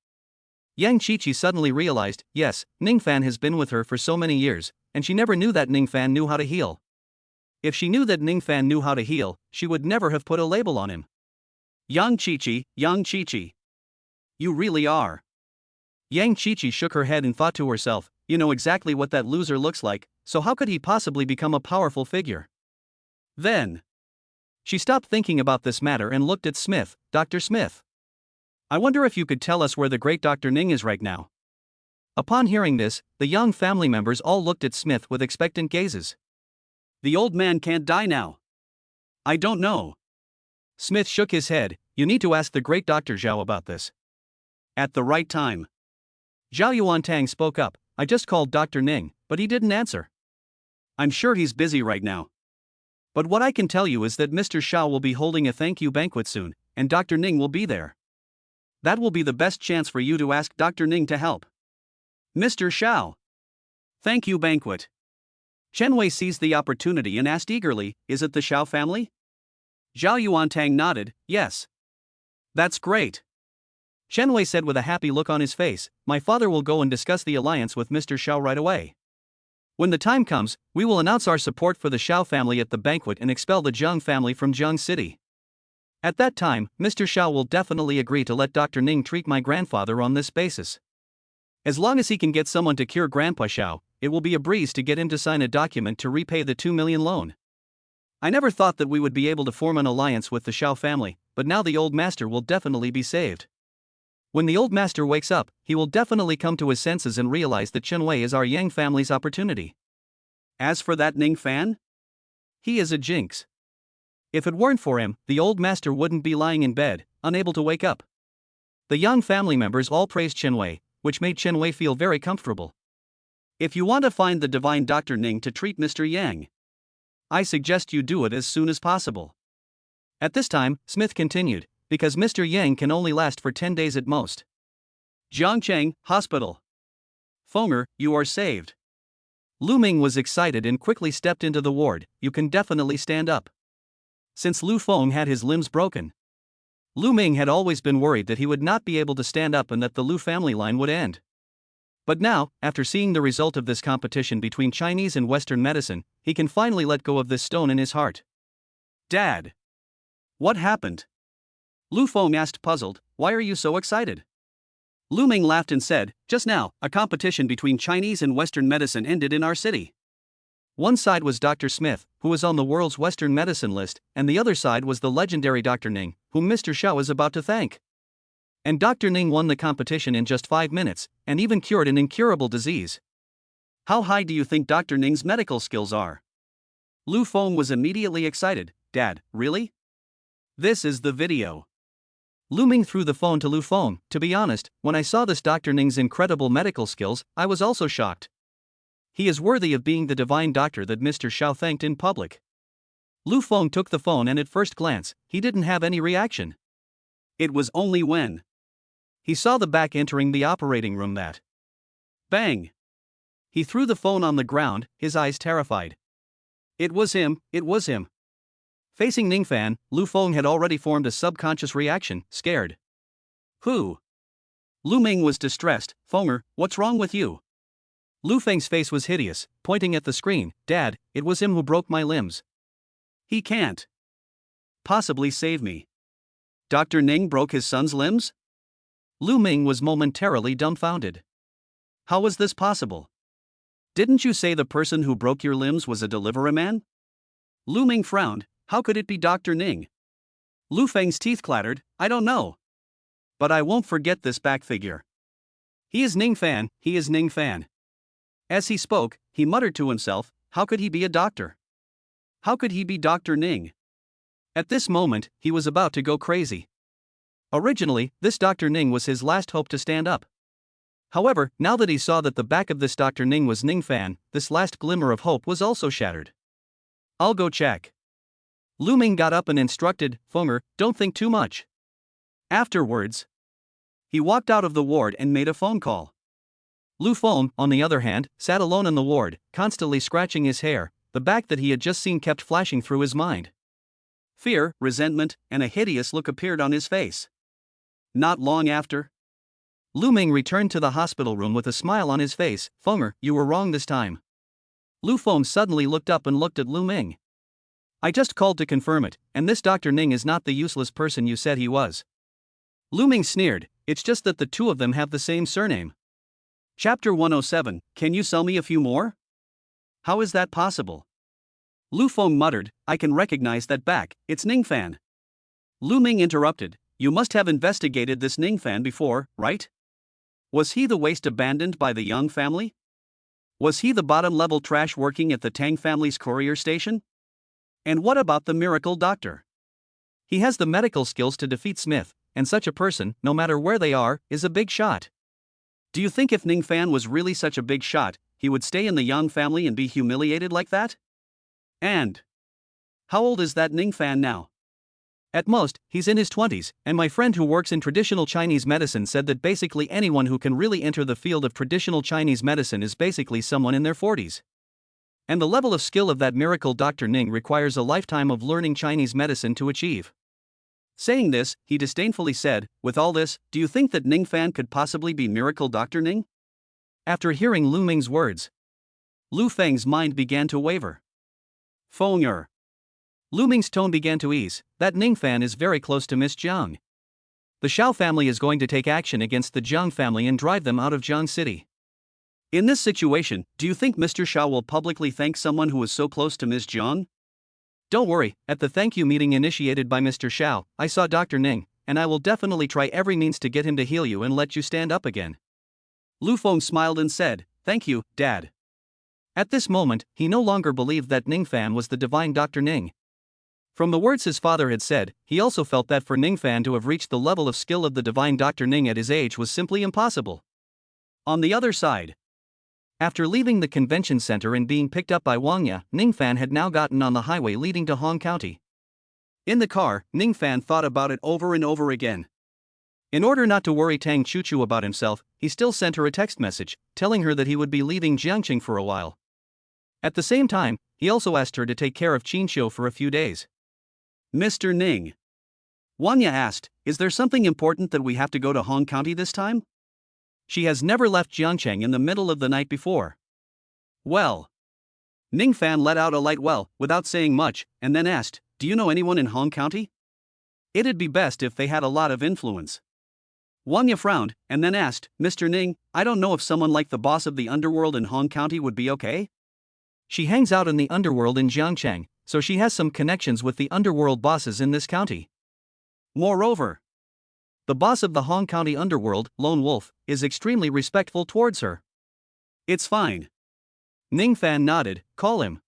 Yang Chichi suddenly realized, yes, Ning Fan has been with her for so many years, and she never knew that Ning Fan knew how to heal. If she knew that Ning Fan knew how to heal, she would never have put a label on him. Yang Chichi. You really are. Yang Chichi shook her head and thought to herself, you know exactly what that loser looks like, so how could he possibly become a powerful figure? Then, she stopped thinking about this matter and looked at Smith. Dr. Smith. I wonder if you could tell us where the great Dr. Ning is right now. Upon hearing this, the young family members all looked at Smith with expectant gazes. The old man can't die now. I don't know. Smith shook his head. You need to ask the great Dr. Zhao about this. At the right time. Zhao Yuantang spoke up. I just called Dr. Ning, but he didn't answer. I'm sure he's busy right now. But what I can tell you is that Mr. Zhao will be holding a thank you banquet soon, and Dr. Ning will be there. That will be the best chance for you to ask Dr. Ning to help. Mr. Zhao. Thank you banquet. Chen Wei seized the opportunity and asked eagerly, is it the Zhao family? Zhao Yuantang nodded, yes. That's great. Chen Wei said with a happy look on his face, my father will go and discuss the alliance with Mr. Zhao right away. When the time comes, we will announce our support for the Zhao family at the banquet and expel the Zheng family from Zheng City. At that time, Mr. Zhao will definitely agree to let Dr. Ning treat my grandfather on this basis. As long as he can get someone to cure Grandpa Zhao, it will be a breeze to get him to sign a document to repay the 2 million loan. I never thought that we would be able to form an alliance with the Shao family, but now the old master will definitely be saved. When the old master wakes up, he will definitely come to his senses and realize that Chen Wei is our Yang family's opportunity. As for that Ning Fan, he is a jinx. If it weren't for him, the old master wouldn't be lying in bed, unable to wake up. The Yang family members all praised Chen Wei, which made Chen Wei feel very comfortable. If you want to find the divine Dr. Ning to treat Mr. Yang, I suggest you do it as soon as possible. At this time, Smith continued, because Mr. Yang can only last for 10 days at most. Jiangcheng Hospital. Fenger, you are saved. Lu Ming was excited and quickly stepped into the ward. You can definitely stand up. Since Lu Feng had his limbs broken, Lu Ming had always been worried that he would not be able to stand up and that the Lu family line would end. But now, after seeing the result of this competition between Chinese and Western medicine, he can finally let go of this stone in his heart. Dad, what happened? Lu Feng asked, puzzled. Why are you so excited? Lu Ming laughed and said, just now, a competition between Chinese and Western medicine ended in our city. One side was Dr. Smith, who was on the world's Western medicine list, and the other side was the legendary Dr. Ning, whom Mr. Shao is about to thank. And Dr. Ning won the competition in just 5 minutes, and even cured an incurable disease. How high do you think Dr. Ning's medical skills are? Lu Feng was immediately excited. Dad, really? This is the video. Lu Ming threw the phone to Lu Feng. To be honest, when I saw this Dr. Ning's incredible medical skills, I was also shocked. He is worthy of being the divine doctor that Mr. Shao thanked in public. Lu Feng took the phone and at first glance, he didn't have any reaction. It was only when he saw the back entering the operating room that bang! He threw the phone on the ground, his eyes terrified. It was him. Facing Ning Fan, Lu Feng had already formed a subconscious reaction, scared. Who? Lu Ming was distressed. Fenger, what's wrong with you? Lu Feng's face was hideous, pointing at the screen. Dad, it was him who broke my limbs. He can't possibly save me. Dr. Ning broke his son's limbs? Lu Ming was momentarily dumbfounded. How was this possible? Didn't you say the person who broke your limbs was a deliverer man? Lu Ming frowned. How could it be Dr. Ning? Lu Feng's teeth clattered. I don't know. But I won't forget this back figure. He is Ning Fan. As he spoke, he muttered to himself, how could he be a doctor? How could he be Dr. Ning? At this moment, he was about to go crazy. Originally, this Dr. Ning was his last hope to stand up. However, now that he saw that the back of this Dr. Ning was Ning Fan, this last glimmer of hope was also shattered. I'll go check. Lu Ming got up and instructed, Fenger, don't think too much. Afterwards, he walked out of the ward and made a phone call. Lu Feng, on the other hand, sat alone in the ward, constantly scratching his hair. The back that he had just seen kept flashing through his mind. Fear, resentment, and a hideous look appeared on his face. Not long after, Lu Ming returned to the hospital room with a smile on his face. Fenger, you were wrong this time. Lu Feng suddenly looked up and looked at Lu Ming. I just called to confirm it, and this Dr. Ning is not the useless person you said he was. Lu Ming sneered, it's just that the two of them have the same surname. Chapter 107, can you sell me a few more? How is that possible? Lu Feng muttered, I can recognize that back, it's Ning Fan. Lu Ming interrupted, you must have investigated this Ning Fan before, right? Was he the waste abandoned by the Yang family? Was he the bottom-level trash working at the Tang family's courier station? And what about the miracle doctor? He has the medical skills to defeat Smith, and such a person, no matter where they are, is a big shot. Do you think if Ning Fan was really such a big shot, he would stay in the Yang family and be humiliated like that? And how old is that Ning Fan now? At most, he's in his 20s, and my friend who works in traditional Chinese medicine said that basically anyone who can really enter the field of traditional Chinese medicine is basically someone in their 40s. And the level of skill of that miracle Dr. Ning requires a lifetime of learning Chinese medicine to achieve. Saying this, he disdainfully said, with all this, do you think that Ning Fan could possibly be miracle Dr. Ning? After hearing Lu Ming's words, Lu Feng's mind began to waver. Fenger. Lu Ming's tone began to ease. That Ning Fan is very close to Miss Jiang. The Shao family is going to take action against the Jiang family and drive them out of Jiang City. In this situation, do you think Mr. Shao will publicly thank someone who is so close to Ms. Jiang? Don't worry, at the thank you meeting initiated by Mr. Shao, I saw Dr. Ning, and I will definitely try every means to get him to heal you and let you stand up again. Lu Feng smiled and said, "Thank you, Dad." At this moment, he no longer believed that Ning Fan was the divine Dr. Ning. From the words his father had said, he also felt that for Ning Fan to have reached the level of skill of the divine Dr. Ning at his age was simply impossible. On the other side, after leaving the convention center and being picked up by Wang Ya, Ning Fan had now gotten on the highway leading to Hong County. In the car, Ning Fan thought about it over and over again. In order not to worry Tang Chuchu about himself, he still sent her a text message, telling her that he would be leaving Jiangqing for a while. At the same time, he also asked her to take care of Qinxiu for a few days. Mr. Ning, Wang Ya asked, is there something important that we have to go to Hong County this time? She has never left Jiangcheng in the middle of the night before. Well, Ning Fan let out a light well, without saying much, and then asked, do you know anyone in Hong County? It'd be best if they had a lot of influence. Wang Ya frowned, and then asked, Mr. Ning, I don't know if someone like the boss of the underworld in Hong County would be okay? She hangs out in the underworld in Jiangcheng, so she has some connections with the underworld bosses in this county. Moreover, the boss of the Hong County underworld, Lone Wolf, is extremely respectful towards her. It's fine. Ning Fan nodded, call him.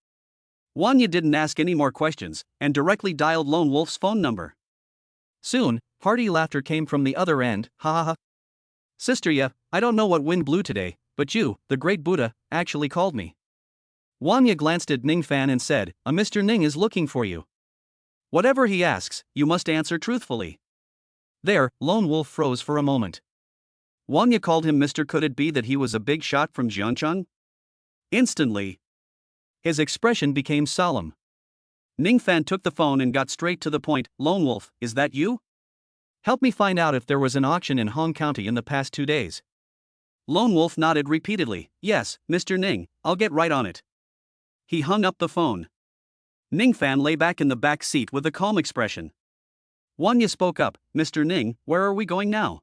Wang Ya didn't ask any more questions, and directly dialed Lone Wolf's phone number. Soon, hearty laughter came from the other end, ha ha ha. Sister Ya, I don't know what wind blew today, but you, the great Buddha, actually called me. Wang Ya glanced at Ning Fan and said, a Mr. Ning is looking for you. Whatever he asks, you must answer truthfully. There, Lone Wolf froze for a moment. Wang Ya called him Mr. Could it be that he was a big shot from Jiangcheng? Instantly, his expression became solemn. Ning Fan took the phone and got straight to the point. Lone Wolf, is that you? Help me find out if there was an auction in Hong County in the past 2 days. Lone Wolf nodded repeatedly. Yes, Mr. Ning, I'll get right on it. He hung up the phone. Ning Fan lay back in the back seat with a calm expression. Wang Ya spoke up, Mr. Ning, where are we going now?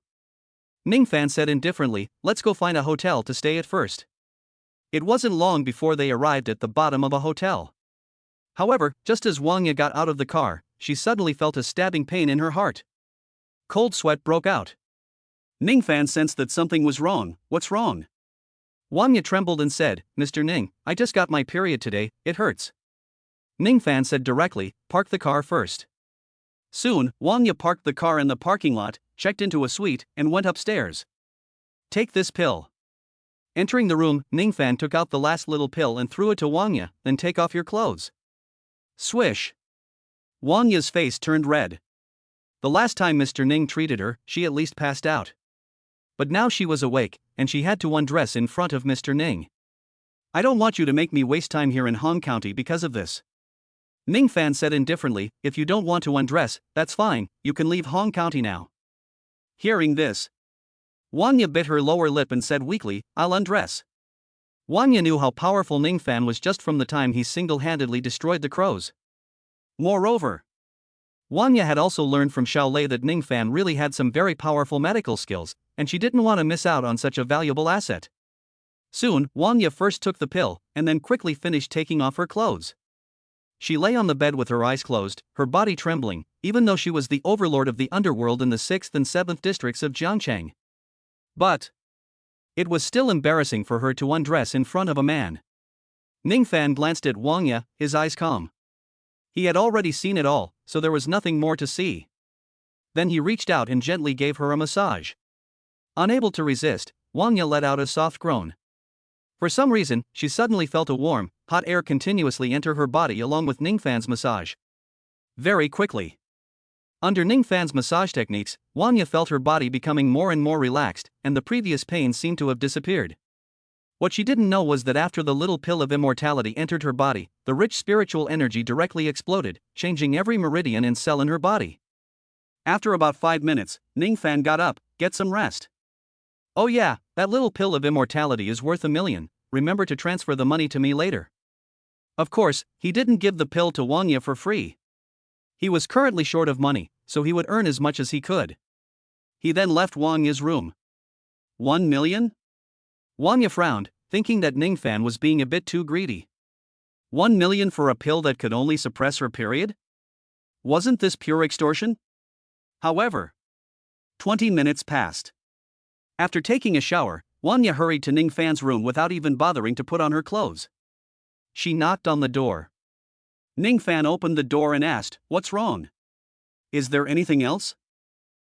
Ning Fan said indifferently, let's go find a hotel to stay at first. It wasn't long before they arrived at the bottom of a hotel. However, just as Wang Ya got out of the car, she suddenly felt a stabbing pain in her heart. Cold sweat broke out. Ning Fan sensed that something was wrong. What's wrong? Wang Ya trembled and said, Mr. Ning, I just got my period today, it hurts. Ning Fan said directly, park the car first. Soon, Wang Ya parked the car in the parking lot, checked into a suite, and went upstairs. Take this pill. Entering the room, Ning Fan took out the last little pill and threw it to Wang Ya, then take off your clothes. Swish. Wang Ya's face turned red. The last time Mr. Ning treated her, she at least passed out. But now she was awake, and she had to undress in front of Mr. Ning. I don't want you to make me waste time here in Hong County because of this. Ning Fan said indifferently, if you don't want to undress, that's fine, you can leave Hong County now. Hearing this, Wang Ya bit her lower lip and said weakly, I'll undress. Wang Ya knew how powerful Ning Fan was just from the time he single-handedly destroyed the crows. Moreover, Wang Ya had also learned from Xiao Lei that Ning Fan really had some very powerful medical skills, and she didn't want to miss out on such a valuable asset. Soon, Wang Ya first took the pill, and then quickly finished taking off her clothes. She lay on the bed with her eyes closed, her body trembling, even though she was the overlord of the underworld in the 6th and 7th districts of Jiangcheng. But it was still embarrassing for her to undress in front of a man. Ning Fan glanced at Wang Ya, his eyes calm. He had already seen it all, so there was nothing more to see. Then he reached out and gently gave her a massage. Unable to resist, Wang Ya let out a soft groan. For some reason, she suddenly felt a warm, hot air continuously enter her body along with Ning Fan's massage. Very quickly. Under Ning Fan's massage techniques, Wang Ya felt her body becoming more and more relaxed, and the previous pain seemed to have disappeared. What she didn't know was that after the little pill of immortality entered her body, the rich spiritual energy directly exploded, changing every meridian and cell in her body. After about 5 minutes, Ning Fan got up, get some rest. Oh yeah, that little pill of immortality is worth $1 million, remember to transfer the money to me later. Of course, he didn't give the pill to Wang Ya for free. He was currently short of money, so he would earn as much as he could. He then left Wang Ya's room. $1 million? Wang Ya frowned, thinking that Ningfan was being a bit too greedy. 1 million for a pill that could only suppress her period? Wasn't this pure extortion? However, 20 minutes passed. After taking a shower, Wanya hurried to Ningfan's room without even bothering to put on her clothes. She knocked on the door. Ningfan opened the door and asked, "What's wrong? Is there anything else?"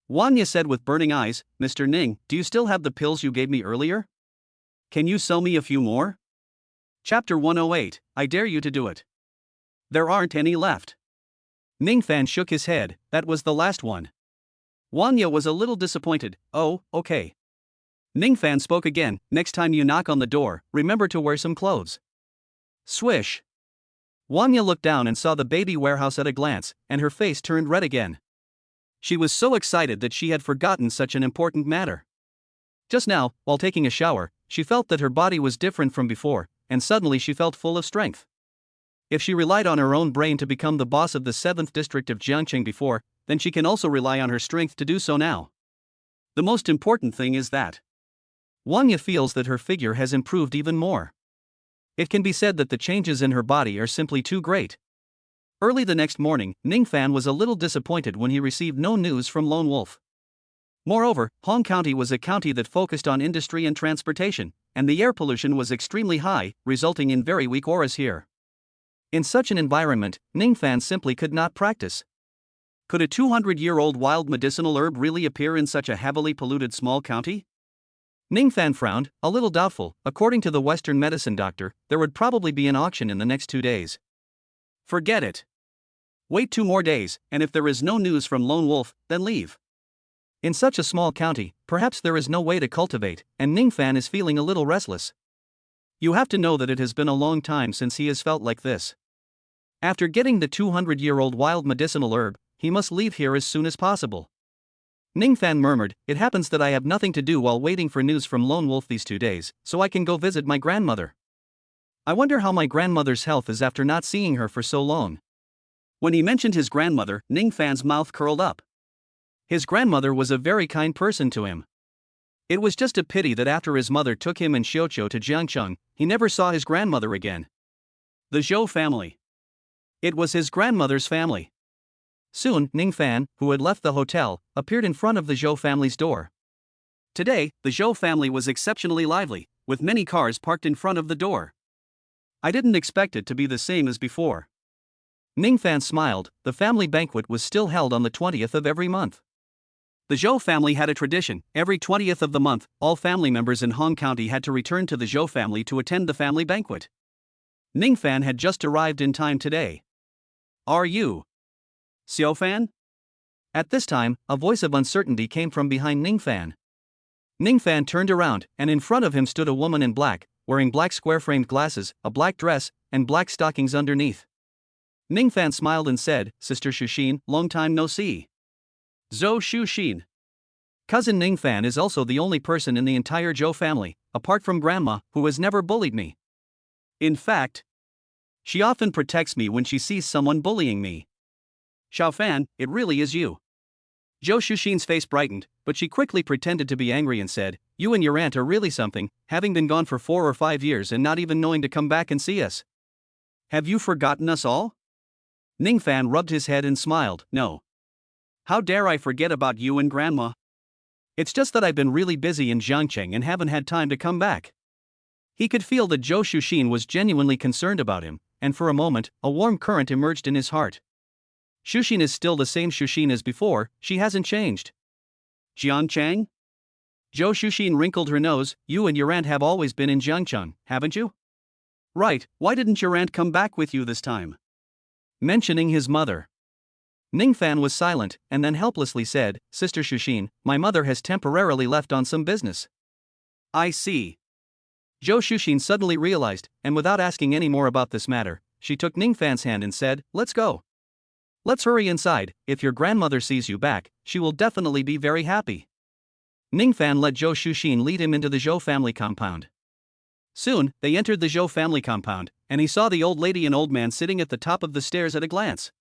Wanya said with burning eyes, "Mr. Ning, do you still have the pills you gave me earlier? Can you sell me a few more?" Chapter 108, I dare you to do it. There aren't any left. Ningfan shook his head, that was the last one. Wanya was a little disappointed. "Oh, okay." Ningfan spoke again, "Next time you knock on the door, remember to wear some clothes." Swish. Wanya looked down and saw the baby warehouse at a glance, and her face turned red again. She was so excited that she had forgotten such an important matter. Just now, while taking a shower, she felt that her body was different from before, and suddenly she felt full of strength. If she relied on her own brain to become the boss of the 7th district of Jiangqing before, then she can also rely on her strength to do so now. The most important thing is that Wanya feels that her figure has improved even more. It can be said that the changes in her body are simply too great. Early the next morning, Ningfan was a little disappointed when he received no news from Lone Wolf. Moreover, Hong County was a county that focused on industry and transportation, and the air pollution was extremely high, resulting in very weak auras here. In such an environment, Ningfan simply could not practice. Could a 200-year-old wild medicinal herb really appear in such a heavily polluted small county? Ningfan frowned, a little doubtful. According to the Western medicine doctor, there would probably be an auction in the next 2 days. Forget it. Wait 2 more days, and if there is no news from Lone Wolf, then leave. In such a small county, perhaps there is no way to cultivate, and Ningfan is feeling a little restless. You have to know that it has been a long time since he has felt like this. After getting the 200-year-old wild medicinal herb, he must leave here as soon as possible. Ningfan murmured, "It happens that I have nothing to do while waiting for news from Lone Wolf these 2 days, so I can go visit my grandmother. I wonder how my grandmother's health is after not seeing her for so long." When he mentioned his grandmother, Ningfan's mouth curled up. His grandmother was a very kind person to him. It was just a pity that after his mother took him and Xiuqiu to Jiangcheng, he never saw his grandmother again. The Zhou family. It was his grandmother's family. Soon, Ningfan, who had left the hotel, appeared in front of the Zhou family's door. Today, the Zhou family was exceptionally lively, with many cars parked in front of the door. I didn't expect it to be the same as before. Ningfan smiled. The family banquet was still held on the 20th of every month. The Zhou family had a tradition. Every 20th of the month, all family members in Hong County had to return to the Zhou family to attend the family banquet. Ningfan had just arrived in time today. "Are you Xiaofan?" At this time, a voice of uncertainty came from behind Ningfan. Ningfan turned around, and in front of him stood a woman in black, wearing black square-framed glasses, a black dress, and black stockings underneath. Ningfan smiled and said, "Sister Shuxin, long time no see." Zhou Shuxin. Cousin Ningfan is also the only person in the entire Zhou family, apart from Grandma, who has never bullied me. In fact, she often protects me when she sees someone bullying me. Xiaofan, it really is you. Zhou Shuxin's face brightened, but she quickly pretended to be angry and said, "You and your aunt are really something, having been gone for 4 or 5 years and not even knowing to come back and see us. Have you forgotten us all?" Ningfan rubbed his head and smiled, "No. How dare I forget about you and Grandma? It's just that I've been really busy in Jiangqing and haven't had time to come back." He could feel that Zhou Shuxin was genuinely concerned about him, and for a moment, a warm current emerged in his heart. Shuxin is still the same Shuxin as before, she hasn't changed. Jiangcheng? Zhou Shuxin wrinkled her nose. "You and your aunt have always been in Jiangcheng, haven't you?" "Right, why didn't your aunt come back with you this time?" Mentioning his mother. Ningfan was silent, and then helplessly said, "Sister Shuxin, my mother has temporarily left on some business." "I see." Zhou Shuxin suddenly realized, and without asking any more about this matter, she took Ningfan's hand and said, "Let's go. Let's hurry inside. If your grandmother sees you back, she will definitely be very happy." Ningfan let Zhou Shuxin lead him into the Zhou family compound. Soon, they entered the Zhou family compound, and he saw the old lady and old man sitting at the top of the stairs at a glance.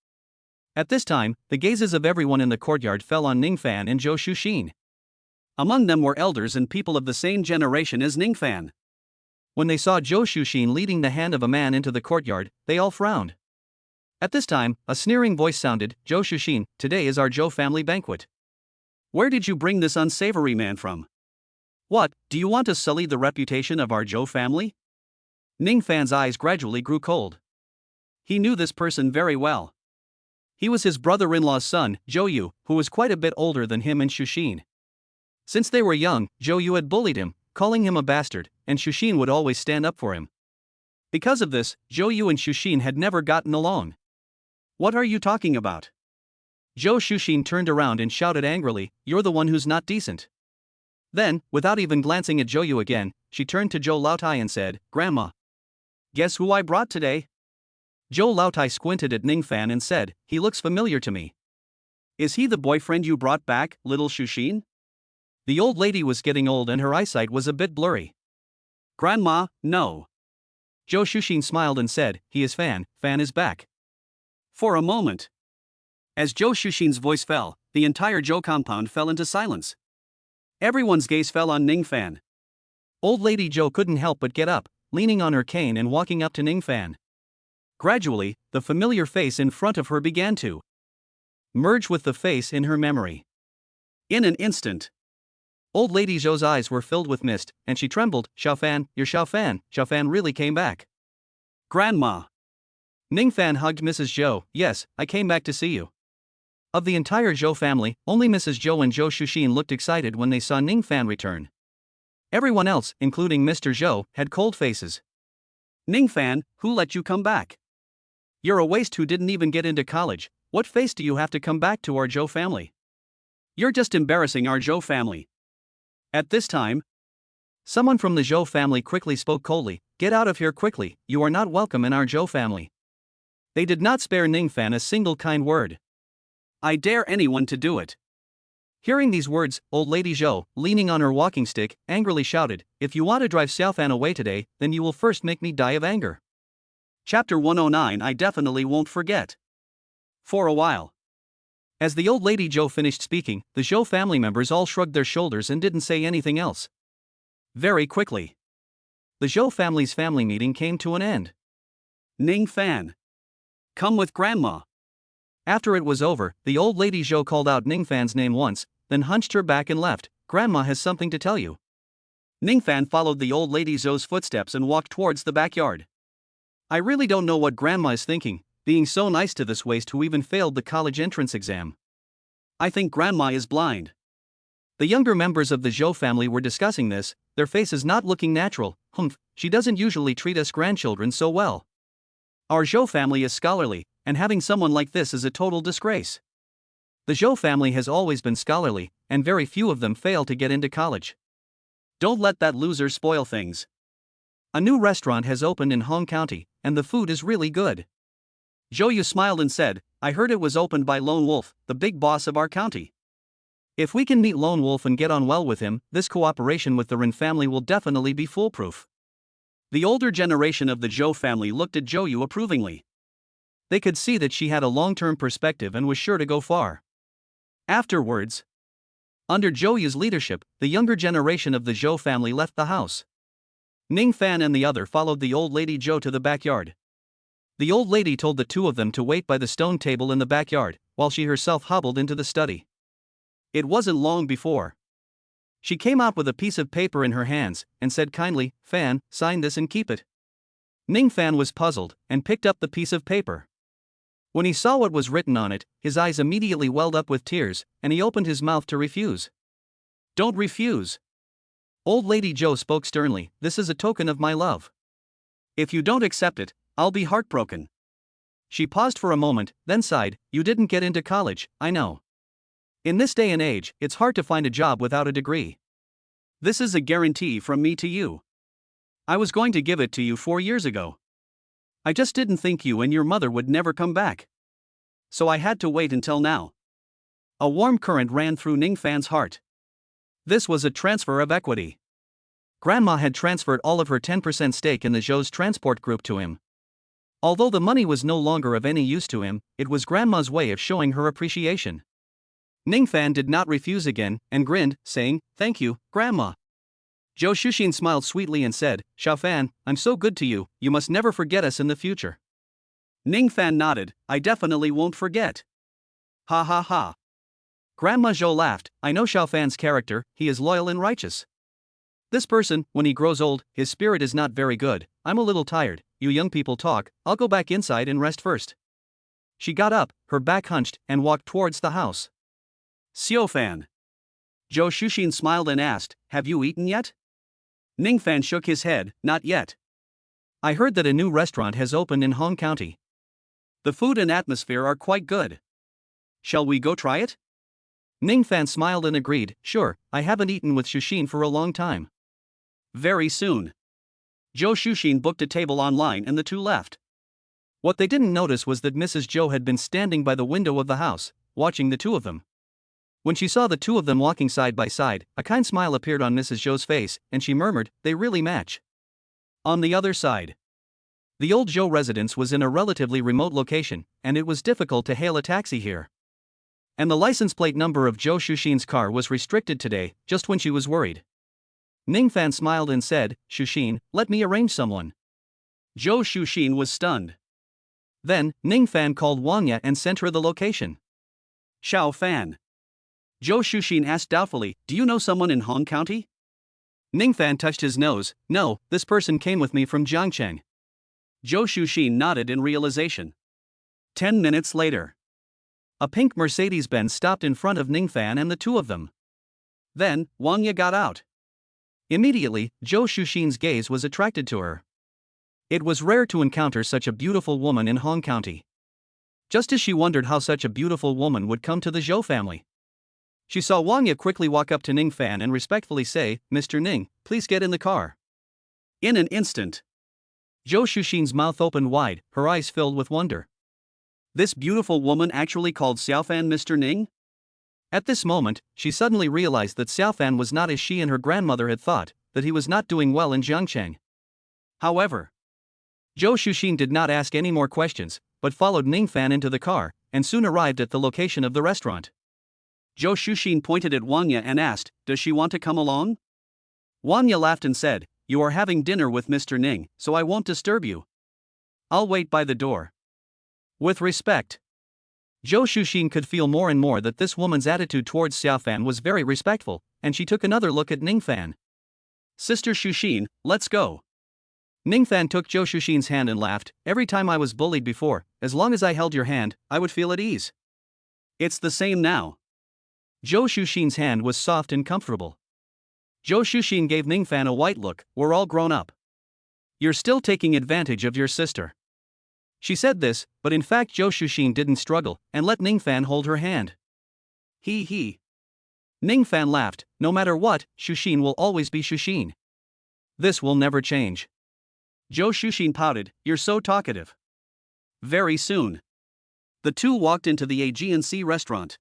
At this time, the gazes of everyone in the courtyard fell on Ningfan and Zhou Shuxin. Among them were elders and people of the same generation as Ningfan. When they saw Zhou Shuxin leading the hand of a man into the courtyard, they all frowned. At this time, a sneering voice sounded, Zhou Shuxin, today is our Zhou family banquet. Where did you bring this unsavory man from? What, do you want to sully the reputation of our Zhou family? Ning Fan's eyes gradually grew cold. He knew this person very well. He was his brother-in-law's son, Zhou Yu, who was quite a bit older than him and Shuxin. Since they were young, Zhou Yu had bullied him, calling him a bastard, and Shuxin would always stand up for him. Because of this, Zhou Yu and Shuxin had never gotten along. What are you talking about? Zhou Shuxin turned around and shouted angrily, you're the one who's not decent. Then, without even glancing at Zhou Yu again, she turned to Zhou Laotai and said, Grandma. Guess who I brought today? Zhou Laotai squinted at Ning Fan and said, he looks familiar to me. Is he the boyfriend you brought back, little Shuxin? The old lady was getting old and her eyesight was a bit blurry. Grandma, no. Zhou Shuxin smiled and said, he is Fan is back. For a moment. As Zhou Shuxin's voice fell, the entire Zhou compound fell into silence. Everyone's gaze fell on Ning Fan. Old lady Zhou couldn't help but get up, leaning on her cane and walking up to Ning Fan. Gradually, the familiar face in front of her began to merge with the face in her memory. In an instant, Old lady Zhou's eyes were filled with mist, and she trembled, Xiaofan, your Xiaofan really came back. Grandma. Ning Fan hugged Mrs. Zhou, yes, I came back to see you. Of the entire Zhou family, only Mrs. Zhou and Zhou Shuxin looked excited when they saw Ning Fan return. Everyone else, including Mr. Zhou, had cold faces. Ning Fan, who let you come back? You're a waste who didn't even get into college, what face do you have to come back to our Zhou family? You're just embarrassing our Zhou family. At this time, someone from the Zhou family quickly spoke coldly, get out of here quickly, you are not welcome in our Zhou family. They did not spare Ning Fan a single kind word. I dare anyone to do it. Hearing these words, old lady Zhou, leaning on her walking stick, angrily shouted, if you want to drive Xiaofan away today, then you will first make me die of anger. Chapter 109 I definitely won't forget. For a while. As the old lady Zhou finished speaking, the Zhou family members all shrugged their shoulders and didn't say anything else. Very quickly, the Zhou family's family meeting came to an end. Ning Fan. Come with Grandma. After it was over, the old lady Zhou called out Ning Fan's name once, then hunched her back and left. Grandma has something to tell you. Ning Fan followed the old lady Zhou's footsteps and walked towards the backyard. I really don't know what Grandma is thinking, being so nice to this waste who even failed the college entrance exam. I think Grandma is blind. The younger members of the Zhou family were discussing this, their faces not looking natural. She doesn't usually treat us grandchildren so well. Our Zhou family is scholarly, and having someone like this is a total disgrace. The Zhou family has always been scholarly, and very few of them fail to get into college. Don't let that loser spoil things. A new restaurant has opened in Hong County, and the food is really good. Zhou Yu smiled and said, I heard it was opened by Lone Wolf, the big boss of our county. If we can meet Lone Wolf and get on well with him, this cooperation with the Ren family will definitely be foolproof. The older generation of the Zhou family looked at Zhou Yu approvingly. They could see that she had a long-term perspective and was sure to go far. Afterwards, under Zhou Yu's leadership, the younger generation of the Zhou family left the house. Ning Fan and the other followed the old lady Zhou to the backyard. The old lady told the two of them to wait by the stone table in the backyard, while she herself hobbled into the study. It wasn't long before she came out with a piece of paper in her hands, and said kindly, Fan, sign this and keep it. Ning Fan was puzzled, and picked up the piece of paper. When he saw what was written on it, his eyes immediately welled up with tears, and he opened his mouth to refuse. Don't refuse. Old lady Zhou spoke sternly, this is a token of my love. If you don't accept it, I'll be heartbroken. She paused for a moment, then sighed, you didn't get into college, I know. In this day and age, it's hard to find a job without a degree. This is a guarantee from me to you. I was going to give it to you 4 years ago. I just didn't think you and your mother would never come back. So I had to wait until now. A warm current ran through Ning Fan's heart. This was a transfer of equity. Grandma had transferred all of her 10% stake in the Zhou's transport group to him. Although the money was no longer of any use to him, it was Grandma's way of showing her appreciation. Ning Fan did not refuse again, and grinned, saying, Thank you, Grandma. Zhou Shuxin smiled sweetly and said, Xiao Fan, I'm so good to you, you must never forget us in the future. Ning Fan nodded, I definitely won't forget. Ha ha ha. Grandma Zhou laughed, I know Xiao Fan's character, he is loyal and righteous. This person, when he grows old, his spirit is not very good. I'm a little tired, you young people talk, I'll go back inside and rest first. She got up, her back hunched, and walked towards the house. Xiao Fan. Zhou Shuxin smiled and asked, have you eaten yet? Ning Fan shook his head, not yet. I heard that a new restaurant has opened in Hong County. The food and atmosphere are quite good. Shall we go try it? Ning Fan smiled and agreed, sure, I haven't eaten with Shuxin for a long time. Very soon. Zhou Shuxin booked a table online and the two left. What they didn't notice was that Mrs. Zhou had been standing by the window of the house, watching the two of them. When she saw the two of them walking side by side, a kind smile appeared on Mrs. Zhou's face, and she murmured, they really match. On the other side, the old Zhou residence was in a relatively remote location, and it was difficult to hail a taxi here. And the license plate number of Zhou Shuxin's car was restricted today, just when she was worried. Ning Fan smiled and said, Shuxin, let me arrange someone. Zhou Shuxin was stunned. Then, Ning Fan called Wang Ya and sent her the location. Xiao Fan. Zhou Shuxin asked doubtfully, do you know someone in Hong County? Ning Fan touched his nose, no, this person came with me from Jiangcheng. Zhou Shuxin nodded in realization. 10 minutes later. A pink Mercedes-Benz stopped in front of Ning Fan and the two of them. Then, Wang Ya got out. Immediately, Zhou Shuxin's gaze was attracted to her. It was rare to encounter such a beautiful woman in Hong County. Just as she wondered how such a beautiful woman would come to the Zhou family, she saw Wang Ya quickly walk up to Ning Fan and respectfully say, Mr. Ning, please get in the car. In an instant, Zhou Shuxin's mouth opened wide, her eyes filled with wonder. This beautiful woman actually called Xiaofan Mr. Ning? At this moment, she suddenly realized that Xiaofan was not as she and her grandmother had thought, that he was not doing well in Jiangcheng. However, Zhou Shuxin did not ask any more questions, but followed Ning Fan into the car, and soon arrived at the location of the restaurant. Zhou Shuxin pointed at Wang Ya and asked, does she want to come along? Wang Ya laughed and said, you are having dinner with Mr. Ning, so I won't disturb you. I'll wait by the door. With respect. Zhou Shuxin could feel more and more that this woman's attitude towards Xiaofan was very respectful, and she took another look at Ning Fan. Sister Shuxin, let's go. Ning Fan took Zhou Shuxin's hand and laughed, every time I was bullied before, as long as I held your hand, I would feel at ease. It's the same now. Zhou Shuxin's hand was soft and comfortable. Zhou Shuxin gave Ning Fan a white look, we're all grown up. You're still taking advantage of your sister. She said this, but in fact Zhou Shuxin didn't struggle, and let Ning Fan hold her hand. He. Ning Fan laughed, no matter what, Shuxin will always be Shuxin. This will never change. Zhou Shuxin pouted, you're so talkative. Very soon, the two walked into the Aegean Sea restaurant.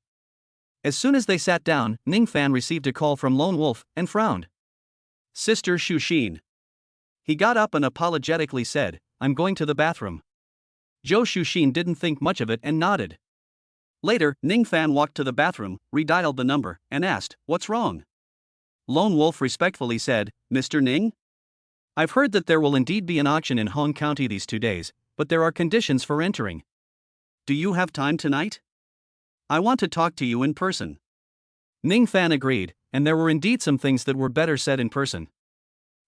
As soon as they sat down, Ning Fan received a call from Lone Wolf, and frowned. Sister Shuxin. He got up and apologetically said, I'm going to the bathroom. Zhou Shuxin didn't think much of it and nodded. Later, Ning Fan walked to the bathroom, redialed the number, and asked, what's wrong? Lone Wolf respectfully said, Mr. Ning? I've heard that there will indeed be an auction in Hong County these 2 days, but there are conditions for entering. Do you have time tonight? I want to talk to you in person. Ning Fan agreed, and there were indeed some things that were better said in person.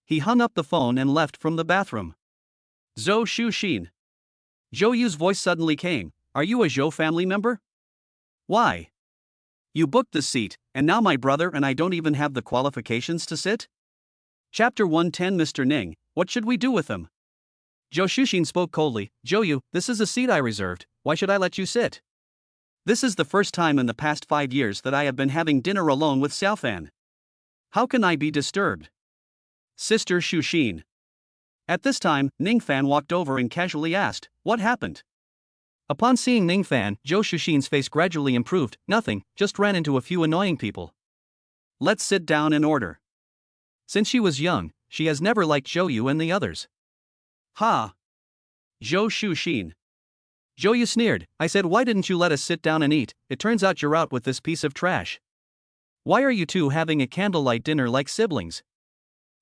He hung up the phone and left from the bathroom. Zhou Shuxin. Zhou Yu's voice suddenly came, are you a Zhou family member? Why? You booked the seat, and now my brother and I don't even have the qualifications to sit? Chapter 110 Mr. Ning, what should we do with him? Zhou Shuxin spoke coldly, Zhou Yu, this is a seat I reserved, why should I let you sit? This is the first time in the past 5 years that I have been having dinner alone with Xiaofan. How can I be disturbed? Sister Shuxin. At this time, Ning Fan walked over and casually asked, what happened? Upon seeing Ning Fan, Zhou Shuxin's face gradually improved, nothing, just ran into a few annoying people. Let's sit down in order. Since she was young, she has never liked Zhou Yu and the others. Ha! Zhou Shuxin. Zhou Yu sneered, I said why didn't you let us sit down and eat, it turns out you're out with this piece of trash. Why are you two having a candlelight dinner like siblings?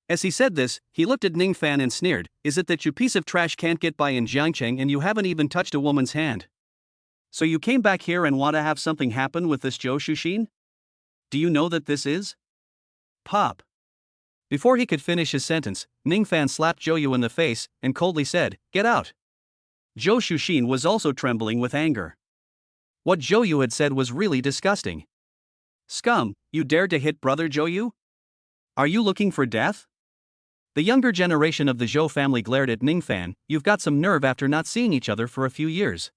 As he said this, he looked at Ning Fan and sneered, "Is it that you piece of trash can't get by in Jiangcheng and you haven't even touched a woman's hand? So you came back here and want to have something happen with this Zhou Shuxin? Do you know that this is pop?" Before he could finish his sentence, Ning Fan slapped Zhou Yu in the face and coldly said, "Get out." Zhou Shuxin was also trembling with anger. What Zhou Yu had said was really disgusting. "Scum, you dared to hit brother Zhou Yu? Are you looking for death?" The younger generation of the Zhou family glared at Ning Fan. "You've got some nerve after not seeing each other for a few years."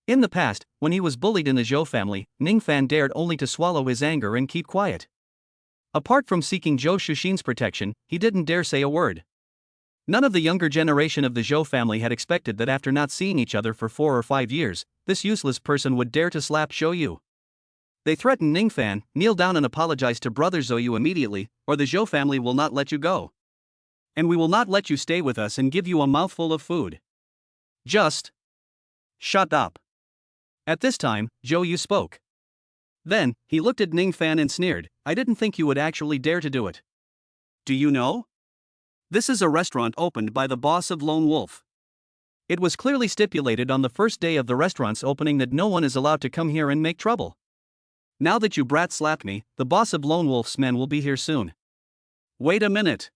In the past, when he was bullied in the Zhou family, Ning Fan dared only to swallow his anger and keep quiet. Apart from seeking Zhou Shuxin's protection, he didn't dare say a word. None of the younger generation of the Zhou family had expected that after not seeing each other for 4 or 5 years, this useless person would dare to slap Zhou Yu. They threatened Ning Fan, "Kneel down and apologize to brother Zhou Yu immediately, or the Zhou family will not let you go. And we will not let you stay with us and give you a mouthful of food. Just shut up." At this time, Zhou Yu spoke. Then, he looked at Ning Fan and sneered, "I didn't think you would actually dare to do it. Do you know? This is a restaurant opened by the boss of Lone Wolf. It was clearly stipulated on the first day of the restaurant's opening that no one is allowed to come here and make trouble. Now that you brat slapped me, the boss of Lone Wolf's men will be here soon. Wait a minute.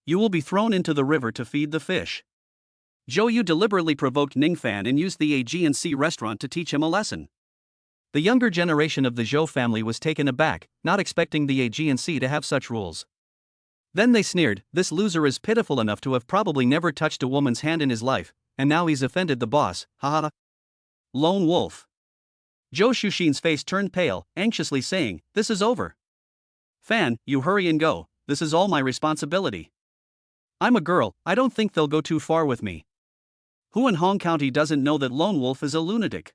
You will be thrown into the river to feed the fish." Zhou Yu deliberately provoked Ning Fan and used the AG&C restaurant to teach him a lesson. The younger generation of the Zhou family was taken aback, not expecting the AG&C to have such rules. Then they sneered, "This loser is pitiful enough to have probably never touched a woman's hand in his life, and now he's offended the boss, haha." Lone Wolf. Zhou Shuxin's face turned pale, anxiously saying, "This is over. Fan, you hurry and go, this is all my responsibility. I'm a girl, I don't think they'll go too far with me. Who in Hong County doesn't know that Lone Wolf is a lunatic?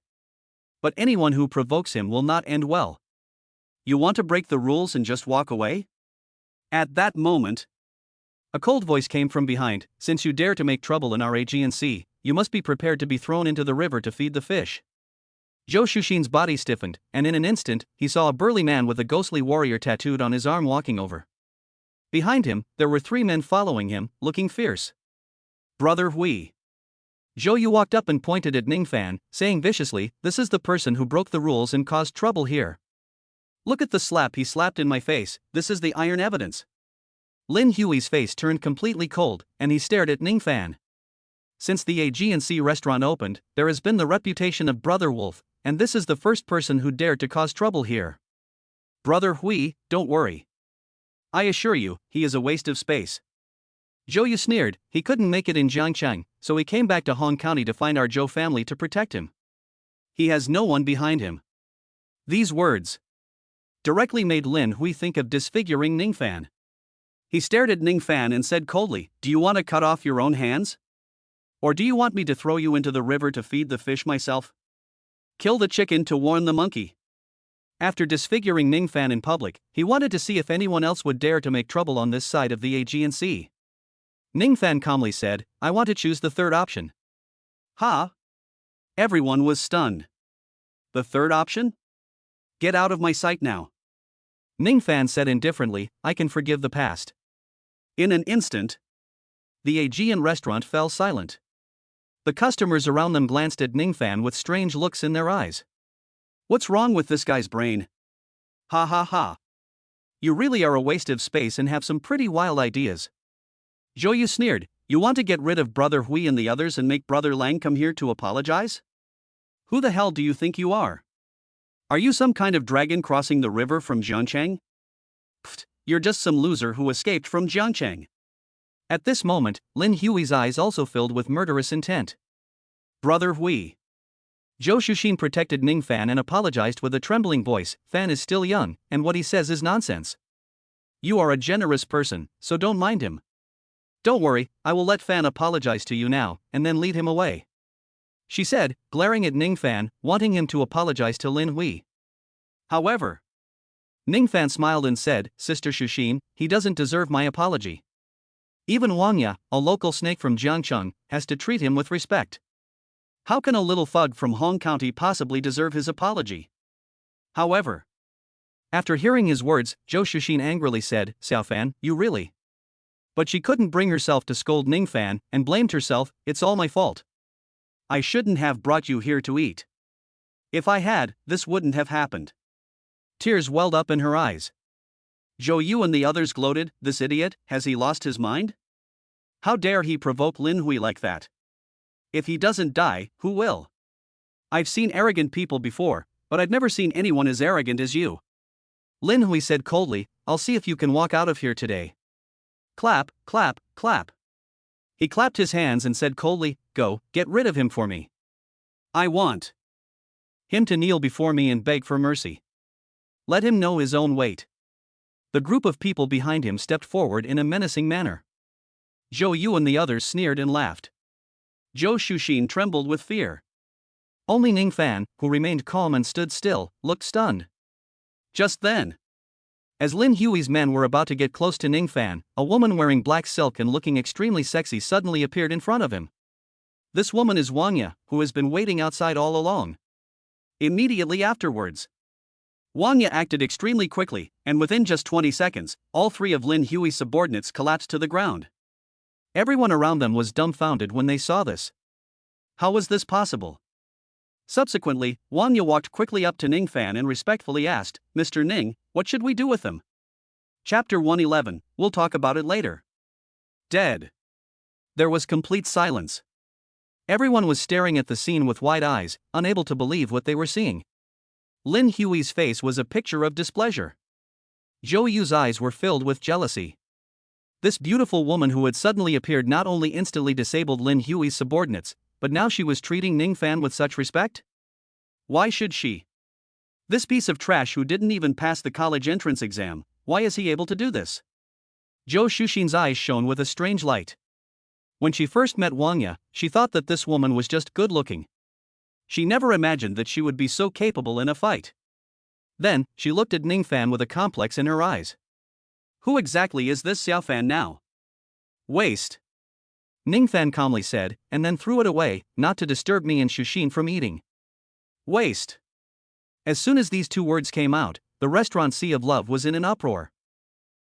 But anyone who provokes him will not end well. You want to break the rules and just walk away?" At that moment, a cold voice came from behind, "Since you dare to make trouble in our AG&C, you must be prepared to be thrown into the river to feed the fish." Zhou Shuxin's body stiffened, and in an instant, he saw a burly man with a ghostly warrior tattooed on his arm walking over. Behind him, there were 3 men following him, looking fierce. "Brother Hui." Zhou Yu walked up and pointed at Ning Fan, saying viciously, "This is the person who broke the rules and caused trouble here. Look at the slap he slapped in my face, this is the iron evidence." Lin Hui's face turned completely cold, and he stared at Ning Fan. Since the AG&C restaurant opened, there has been the reputation of Brother Wolf, and this is the first person who dared to cause trouble here. "Brother Hui, don't worry. I assure you, he is a waste of space." Zhou Yu sneered, "He couldn't make it in Jiangcheng, so he came back to Hong County to find our Zhou family to protect him. He has no one behind him." These words directly made Lin Hui think of disfiguring Ning Fan. He stared at Ning Fan and said coldly, "Do you want to cut off your own hands? Or do you want me to throw you into the river to feed the fish myself? Kill the chicken to warn the monkey." After disfiguring Ning Fan in public, he wanted to see if anyone else would dare to make trouble on this side of the AG&C. Ning Fan calmly said, "I want to choose the third option." "Ha!" Everyone was stunned. "The third option? Get out of my sight now." Ning Fan said indifferently, "I can forgive the past." In an instant, the Aegean restaurant fell silent. The customers around them glanced at Ning Fan with strange looks in their eyes. "What's wrong with this guy's brain? Ha ha ha. You really are a waste of space and have some pretty wild ideas." Zhou Yu sneered, "You want to get rid of Brother Hui and the others and make Brother Lang come here to apologize? Who the hell do you think you are? Are you some kind of dragon crossing the river from Jiangcheng? Pfft, you're just some loser who escaped from Jiangcheng." At this moment, Lin Hui's eyes also filled with murderous intent. "Brother Hui." Zhou Shuxin protected Ning Fan and apologized with a trembling voice, "Fan is still young, and what he says is nonsense. You are a generous person, so don't mind him. Don't worry, I will let Fan apologize to you now, and then lead him away," she said, glaring at Ning Fan, wanting him to apologize to Lin Hui. However, Ning Fan smiled and said, "Sister Shuxin, he doesn't deserve my apology. Even Wang Ya, a local snake from Jiangcheng, has to treat him with respect. How can a little thug from Hong County possibly deserve his apology?" However, after hearing his words, Zhou Shuxin angrily said, "Xiao Fan, you really But she couldn't bring herself to scold Ningfan and blamed herself, "It's all my fault. I shouldn't have brought you here to eat. If I had, this wouldn't have happened." Tears welled up in her eyes. Zhou Yu and the others gloated, "This idiot, has he lost his mind? How dare he provoke Lin Hui like that? If he doesn't die, who will? I've seen arrogant people before, but I've never seen anyone as arrogant as you." Lin Hui said coldly, "I'll see if you can walk out of here today." Clap, clap, clap. He clapped his hands and said coldly, "Go, get rid of him for me. I want him to kneel before me and beg for mercy. Let him know his own weight." The group of people behind him stepped forward in a menacing manner. Zhou Yu and the others sneered and laughed. Zhou Shuxin trembled with fear. Only Ningfan, who remained calm and stood still, looked stunned. Just then, as Lin Hui's men were about to get close to Ningfan, a woman wearing black silk and looking extremely sexy suddenly appeared in front of him. This woman is Wang Ya, who has been waiting outside all along. Immediately afterwards, Wang Ya acted extremely quickly, and within just 20 seconds, all three of Lin Hui's subordinates collapsed to the ground. Everyone around them was dumbfounded when they saw this. How was this possible? Subsequently, Wang Ya walked quickly up to Ningfan and respectfully asked, "Mr. Ning, what should we do with them?" Chapter 111, we'll talk about it later. Dead. There was complete silence. Everyone was staring at the scene with wide eyes, unable to believe what they were seeing. Lin Hui's face was a picture of displeasure. Zhou Yu's eyes were filled with jealousy. This beautiful woman who had suddenly appeared not only instantly disabled Lin Hui's subordinates, but now she was treating Ningfan with such respect? Why should she? This piece of trash who didn't even pass the college entrance exam, why is he able to do this? Zhou Shuxin's eyes shone with a strange light. When she first met Wang Ya, she thought that this woman was just good-looking. She never imagined that she would be so capable in a fight. Then, she looked at Ningfan with a complex in her eyes. Who exactly is this Xiaofan now? Waste. Ningfan calmly said, and then threw it away, not to disturb me and Shuxin from eating. Waste. As soon as these two words came out, the restaurant Sea of Love was in an uproar.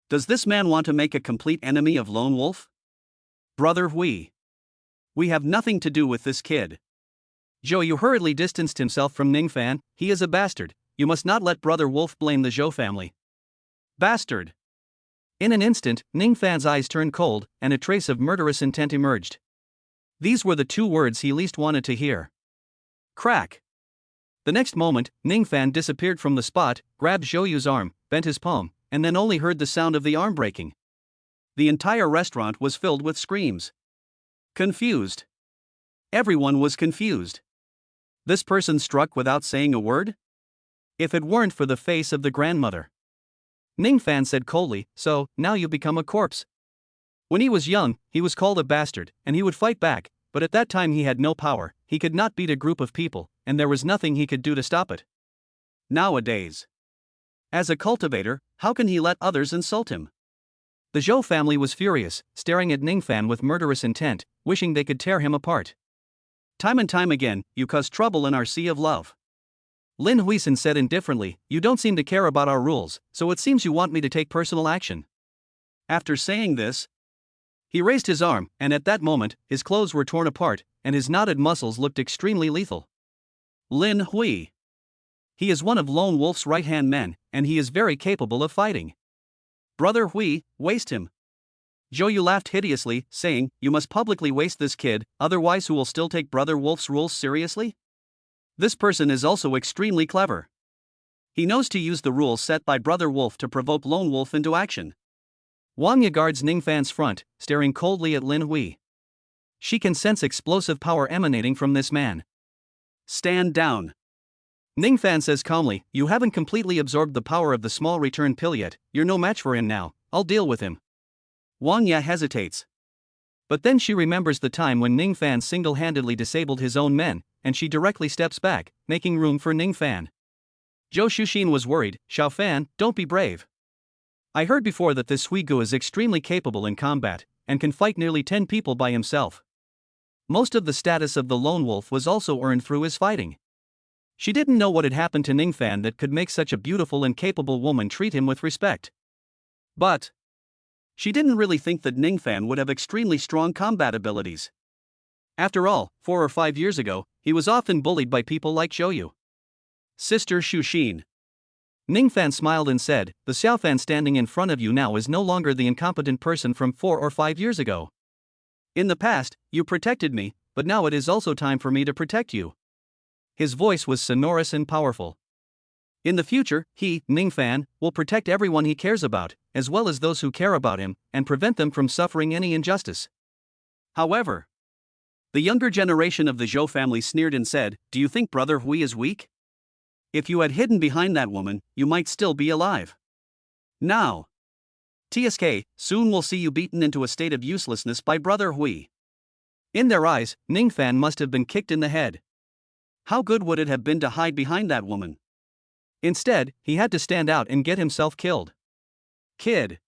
Does this man want to make a complete enemy of Lone Wolf? Brother Hui. We have nothing to do with this kid. Zhou Yu hurriedly distanced himself from Ningfan. "He is a bastard. You must not let Brother Wolf blame the Zhou family." Bastard. In an instant, Ningfan's eyes turned cold, and a trace of murderous intent emerged. These were the two words he least wanted to hear. Crack. The next moment, Ningfan disappeared from the spot, grabbed Zhou Yu's arm, bent his palm, and then only heard the sound of the arm breaking. The entire restaurant was filled with screams. Confused. Everyone was confused. This person struck without saying a word? If it weren't for the face of the grandmother. Ningfan said coldly, "So, now you become a corpse." When he was young, he was called a bastard, and he would fight back, but at that time he had no power, he could not beat a group of people, and there was nothing he could do to stop it. Nowadays, as a cultivator, how can he let others insult him? The Zhou family was furious, staring at Ningfan with murderous intent, wishing they could tear him apart. Time and time again, you cause trouble in our Sea of Love. Lin Huisin said indifferently, "You don't seem to care about our rules, so it seems you want me to take personal action." After saying this, he raised his arm, and at that moment, his clothes were torn apart, and his knotted muscles looked extremely lethal. Lin Hui. He is one of Lone Wolf's right-hand men, and he is very capable of fighting. Brother Hui, waste him. Zhou Yu laughed hideously, saying, "You must publicly waste this kid, otherwise who will still take Brother Wolf's rules seriously? This person is also extremely clever. He knows to use the rules set by Brother Wolf to provoke Lone Wolf into action." Wang Ya guards Ningfan's front, staring coldly at Lin Hui. She can sense explosive power emanating from this man. Stand down. Ningfan says calmly, "You haven't completely absorbed the power of the small return pill yet, you're no match for him now, I'll deal with him." Wang Ya hesitates. But then she remembers the time when Ningfan single-handedly disabled his own men, and she directly steps back, making room for Ningfan. Zhou Shuxin was worried. "Xiaofan, don't be brave. I heard before that this Suigu is extremely capable in combat, and can fight nearly 10 people by himself. Most of the status of the Lone Wolf was also earned through his fighting." She didn't know what had happened to Ningfan that could make such a beautiful and capable woman treat him with respect. But She didn't really think that Ningfan would have extremely strong combat abilities. After all, 4 or 5 years ago, he was often bullied by people like Zhou. Sister Shuxin. Ningfan smiled and said, the Xiaofan standing in front of you now is no longer the incompetent person from 4 or 5 years ago. In the past, you protected me, but now it is also time for me to protect you. His voice was sonorous and powerful. In the future, he, Ningfan, will protect everyone he cares about, as well as those who care about him, and prevent them from suffering any injustice. However, the younger generation of the Zhou family sneered and said, do you think Brother Hui is weak? If you had hidden behind that woman, you might still be alive. Now, TSK, soon we'll see you beaten into a state of uselessness by Brother Hui. In their eyes, Ningfan must have been kicked in the head. How good would it have been to hide behind that woman? Instead, he had to stand out and get himself killed. Kid.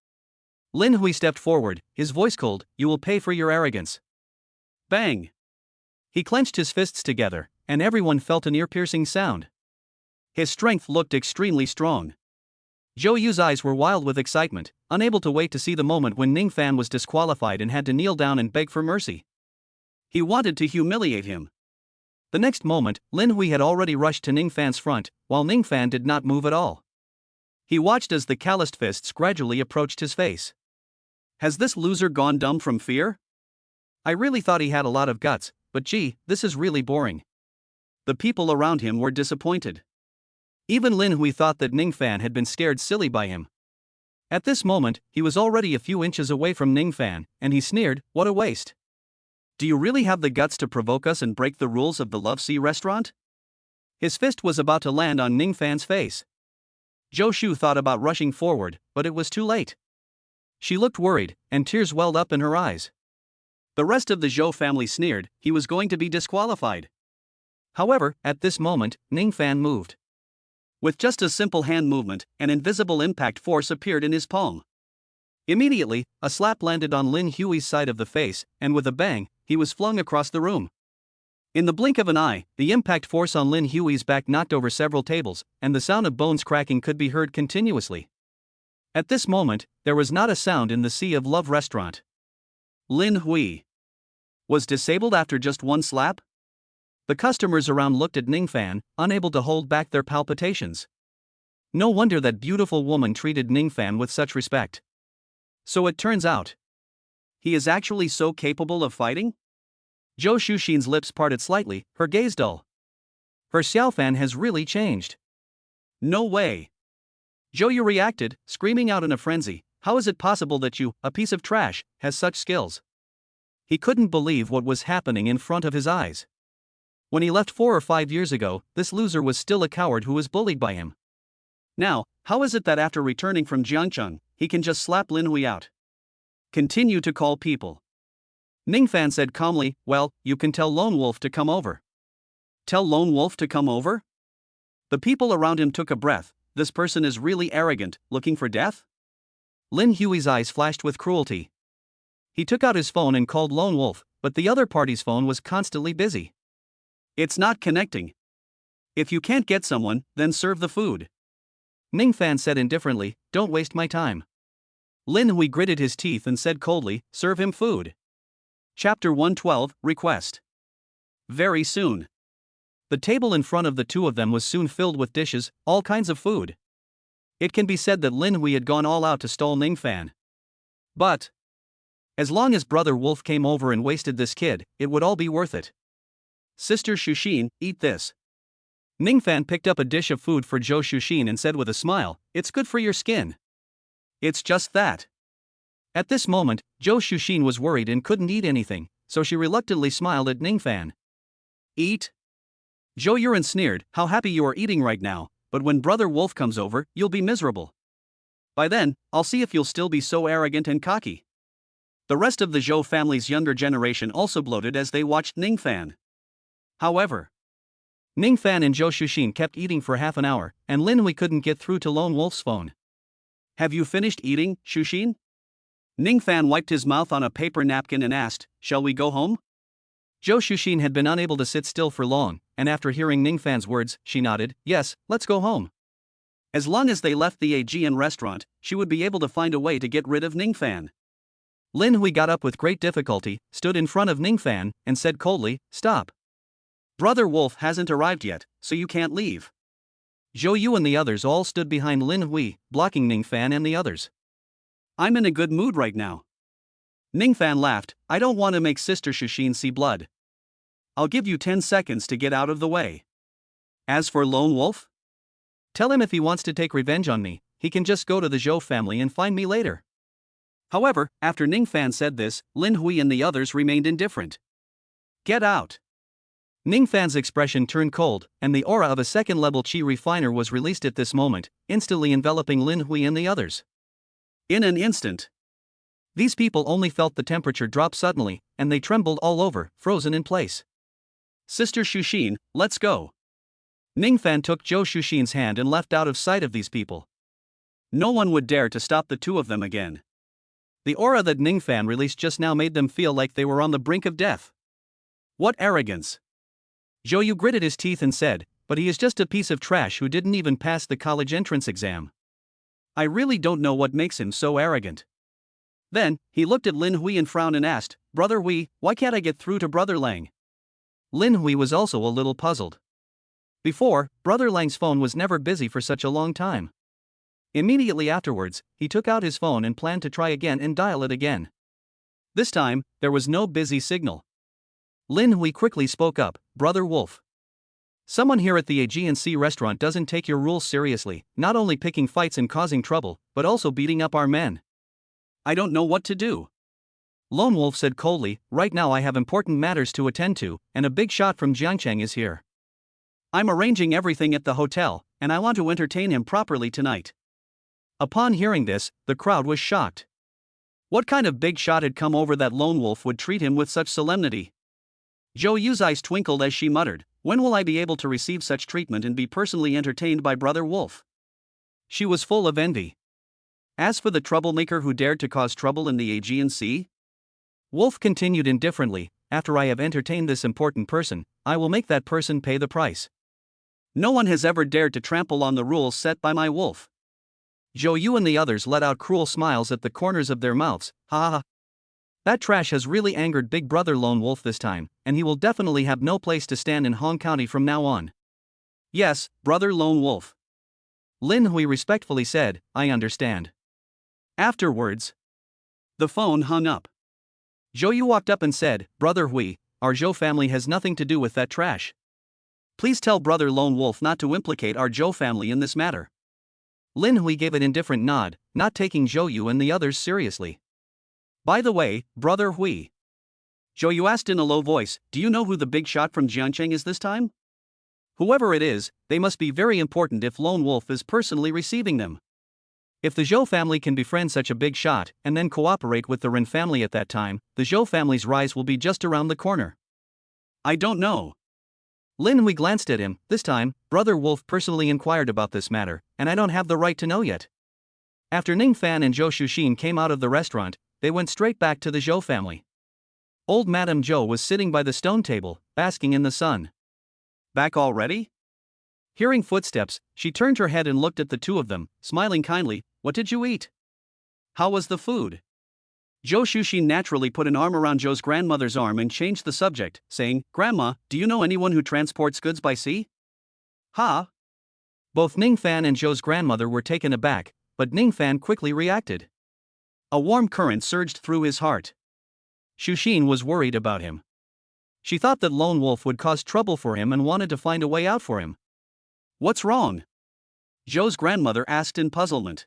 Lin Hui stepped forward, his voice cold, you will pay for your arrogance. Bang. He clenched his fists together, and everyone felt an ear-piercing sound. His strength looked extremely strong. Zhou Yu's eyes were wild with excitement, unable to wait to see the moment when Ningfan was disqualified and had to kneel down and beg for mercy. He wanted to humiliate him. The next moment, Lin Hui had already rushed to Ningfan's front, while Ningfan did not move at all. He watched as the calloused fists gradually approached his face. Has this loser gone dumb from fear? I really thought he had a lot of guts, but gee, this is really boring. The people around him were disappointed. Even Lin Hui thought that Ningfan had been scared silly by him. At this moment, he was already a few inches away from Ningfan, and he sneered, what a waste. Do you really have the guts to provoke us and break the rules of the Love Sea restaurant? His fist was about to land on Ningfan's face. Zhou Shu thought about rushing forward, but it was too late. She looked worried, and tears welled up in her eyes. The rest of the Zhou family sneered, he was going to be disqualified. However, at this moment, Ningfan moved. With just a simple hand movement, an invisible impact force appeared in his palm. Immediately, a slap landed on Lin Hui's side of the face, and with a bang, he was flung across the room. In the blink of an eye, the impact force on Lin Hui's back knocked over several tables, and the sound of bones cracking could be heard continuously. At this moment, there was not a sound in the Sea of Love restaurant. Lin Hui was disabled after just one slap? The customers around looked at Ningfan, unable to hold back their palpitations. No wonder that beautiful woman treated Ningfan with such respect. So it turns out, he is actually so capable of fighting? Zhou Shuxin's lips parted slightly, her gaze dull. Her Xiaofan has really changed. No way. Zhou Yu reacted, screaming out in a frenzy, how is it possible that you, a piece of trash, has such skills? He couldn't believe what was happening in front of his eyes. When he left 4 or 5 years ago, this loser was still a coward who was bullied by him. Now, how is it that after returning from Jiangcheng, he can just slap Lin Hui out? Continue to call people. Ningfan said calmly, well, you can tell Lone Wolf to come over. Tell Lone Wolf to come over? The people around him took a breath, this person is really arrogant, looking for death? Lin Hui's eyes flashed with cruelty. He took out his phone and called Lone Wolf, but the other party's phone was constantly busy. It's not connecting. If you can't get someone, then serve the food. Ningfan said indifferently, don't waste my time. Lin Hui gritted his teeth and said coldly, serve him food. Chapter 112, Request. Very soon. The table in front of the two of them was soon filled with dishes, all kinds of food. It can be said that Lin Hui had gone all out to stall Ningfan. But as long as Brother Wolf came over and wasted this kid, it would all be worth it. Sister Shuxin, eat this. Ningfan picked up a dish of food for Zhou Shuxin and said with a smile, it's good for your skin. It's just that. At this moment, Zhou Shuxin was worried and couldn't eat anything, so she reluctantly smiled at Ningfan. Eat? Zhou Yuan sneered, how happy you are eating right now, but when Brother Wolf comes over, you'll be miserable. By then, I'll see if you'll still be so arrogant and cocky. The rest of the Zhou family's younger generation also bloated as they watched Ningfan. However, Ningfan and Zhou Shuxin kept eating for half an hour, and Lin Hui couldn't get through to Lone Wolf's phone. Have you finished eating, Shuxin? Ningfan wiped his mouth on a paper napkin and asked, shall we go home? Zhou Shuxin had been unable to sit still for long, and after hearing Ningfan's words, she nodded, yes, let's go home. As long as they left the Aegean restaurant, she would be able to find a way to get rid of Ningfan. Lin Hui got up with great difficulty, stood in front of Ningfan, and said coldly, "Stop. Brother Wolf hasn't arrived yet, so you can't leave." Zhou Yu and the others all stood behind Lin Hui, blocking Ningfan and the others. "I'm in a good mood right now." Ningfan laughed, "I don't want to make Sister Shuxin see blood. I'll give you 10 seconds to get out of the way. As for Lone Wolf, tell him if he wants to take revenge on me, he can just go to the Zhou family and find me later." However, after Ningfan said this, Lin Hui and the others remained indifferent. "Get out." Ningfan's expression turned cold, and the aura of a second-level Qi refiner was released at this moment, instantly enveloping Lin Hui and the others. In an instant, these people only felt the temperature drop suddenly, and they trembled all over, frozen in place. "Sister Shuxin, let's go." Ningfan took Zhou Shuxin's hand and left out of sight of these people. No one would dare to stop the two of them again. The aura that Ningfan released just now made them feel like they were on the brink of death. What arrogance! Zhou Yu gritted his teeth and said, "But he is just a piece of trash who didn't even pass the college entrance exam. I really don't know what makes him so arrogant." Then, he looked at Lin Hui and frowned and asked, "Brother Hui, why can't I get through to Brother Lang?" Lin Hui was also a little puzzled. Before, Brother Lang's phone was never busy for such a long time. Immediately afterwards, he took out his phone and planned to try again and dial it again. This time, there was no busy signal. Lin Hui quickly spoke up, "Brother Wolf. Someone here at the Aegean Sea restaurant doesn't take your rules seriously, not only picking fights and causing trouble, but also beating up our men." "I don't know what to do." Lone Wolf said coldly, "Right now I have important matters to attend to, and a big shot from Jiangcheng is here. I'm arranging everything at the hotel, and I want to entertain him properly tonight." Upon hearing this, the crowd was shocked. What kind of big shot had come over that Lone Wolf would treat him with such solemnity? Zhou Yu's eyes twinkled as she muttered, "When will I be able to receive such treatment and be personally entertained by Brother Wolf?" She was full of envy. As for the troublemaker who dared to cause trouble in the Aegean Sea, Wolf continued indifferently, "After I have entertained this important person, I will make that person pay the price. No one has ever dared to trample on the rules set by my wolf." Zhou Yu and the others let out cruel smiles at the corners of their mouths. "Ha ha ha. That trash has really angered Big Brother Lone Wolf this time, and he will definitely have no place to stand in Hong County from now on." "Yes, Brother Lone Wolf." Lin Hui respectfully said, "I understand." Afterwards, the phone hung up. Zhou Yu walked up and said, "Brother Hui, our Zhou family has nothing to do with that trash. Please tell Brother Lone Wolf not to implicate our Zhou family in this matter." Lin Hui gave an indifferent nod, not taking Zhou Yu and the others seriously. "By the way, Brother Hui," Zhou Yu asked in a low voice, "do you know who the big shot from Jiangcheng is this time?" "Whoever it is, they must be very important if Lone Wolf is personally receiving them." If the Zhou family can befriend such a big shot and then cooperate with the Ren family at that time, the Zhou family's rise will be just around the corner. "I don't know." Lin Hui glanced at him. "This time, Brother Wolf personally inquired about this matter, and I don't have the right to know yet." After Ningfan and Zhou Shuxin came out of the restaurant, they went straight back to the Zhou family. Old Madame Zhou was sitting by the stone table, basking in the sun. "Back already?" Hearing footsteps, she turned her head and looked at the two of them, smiling kindly. "What did you eat? How was the food?" Zhou Shuxin naturally put an arm around Zhou's grandmother's arm and changed the subject, saying, "Grandma, do you know anyone who transports goods by sea?" "Ha!" Both Ningfan and Zhou's grandmother were taken aback, but Ningfan quickly reacted. A warm current surged through his heart. Shuxin was worried about him. She thought that Lone Wolf would cause trouble for him and wanted to find a way out for him. "What's wrong?" Zhou's grandmother asked in puzzlement.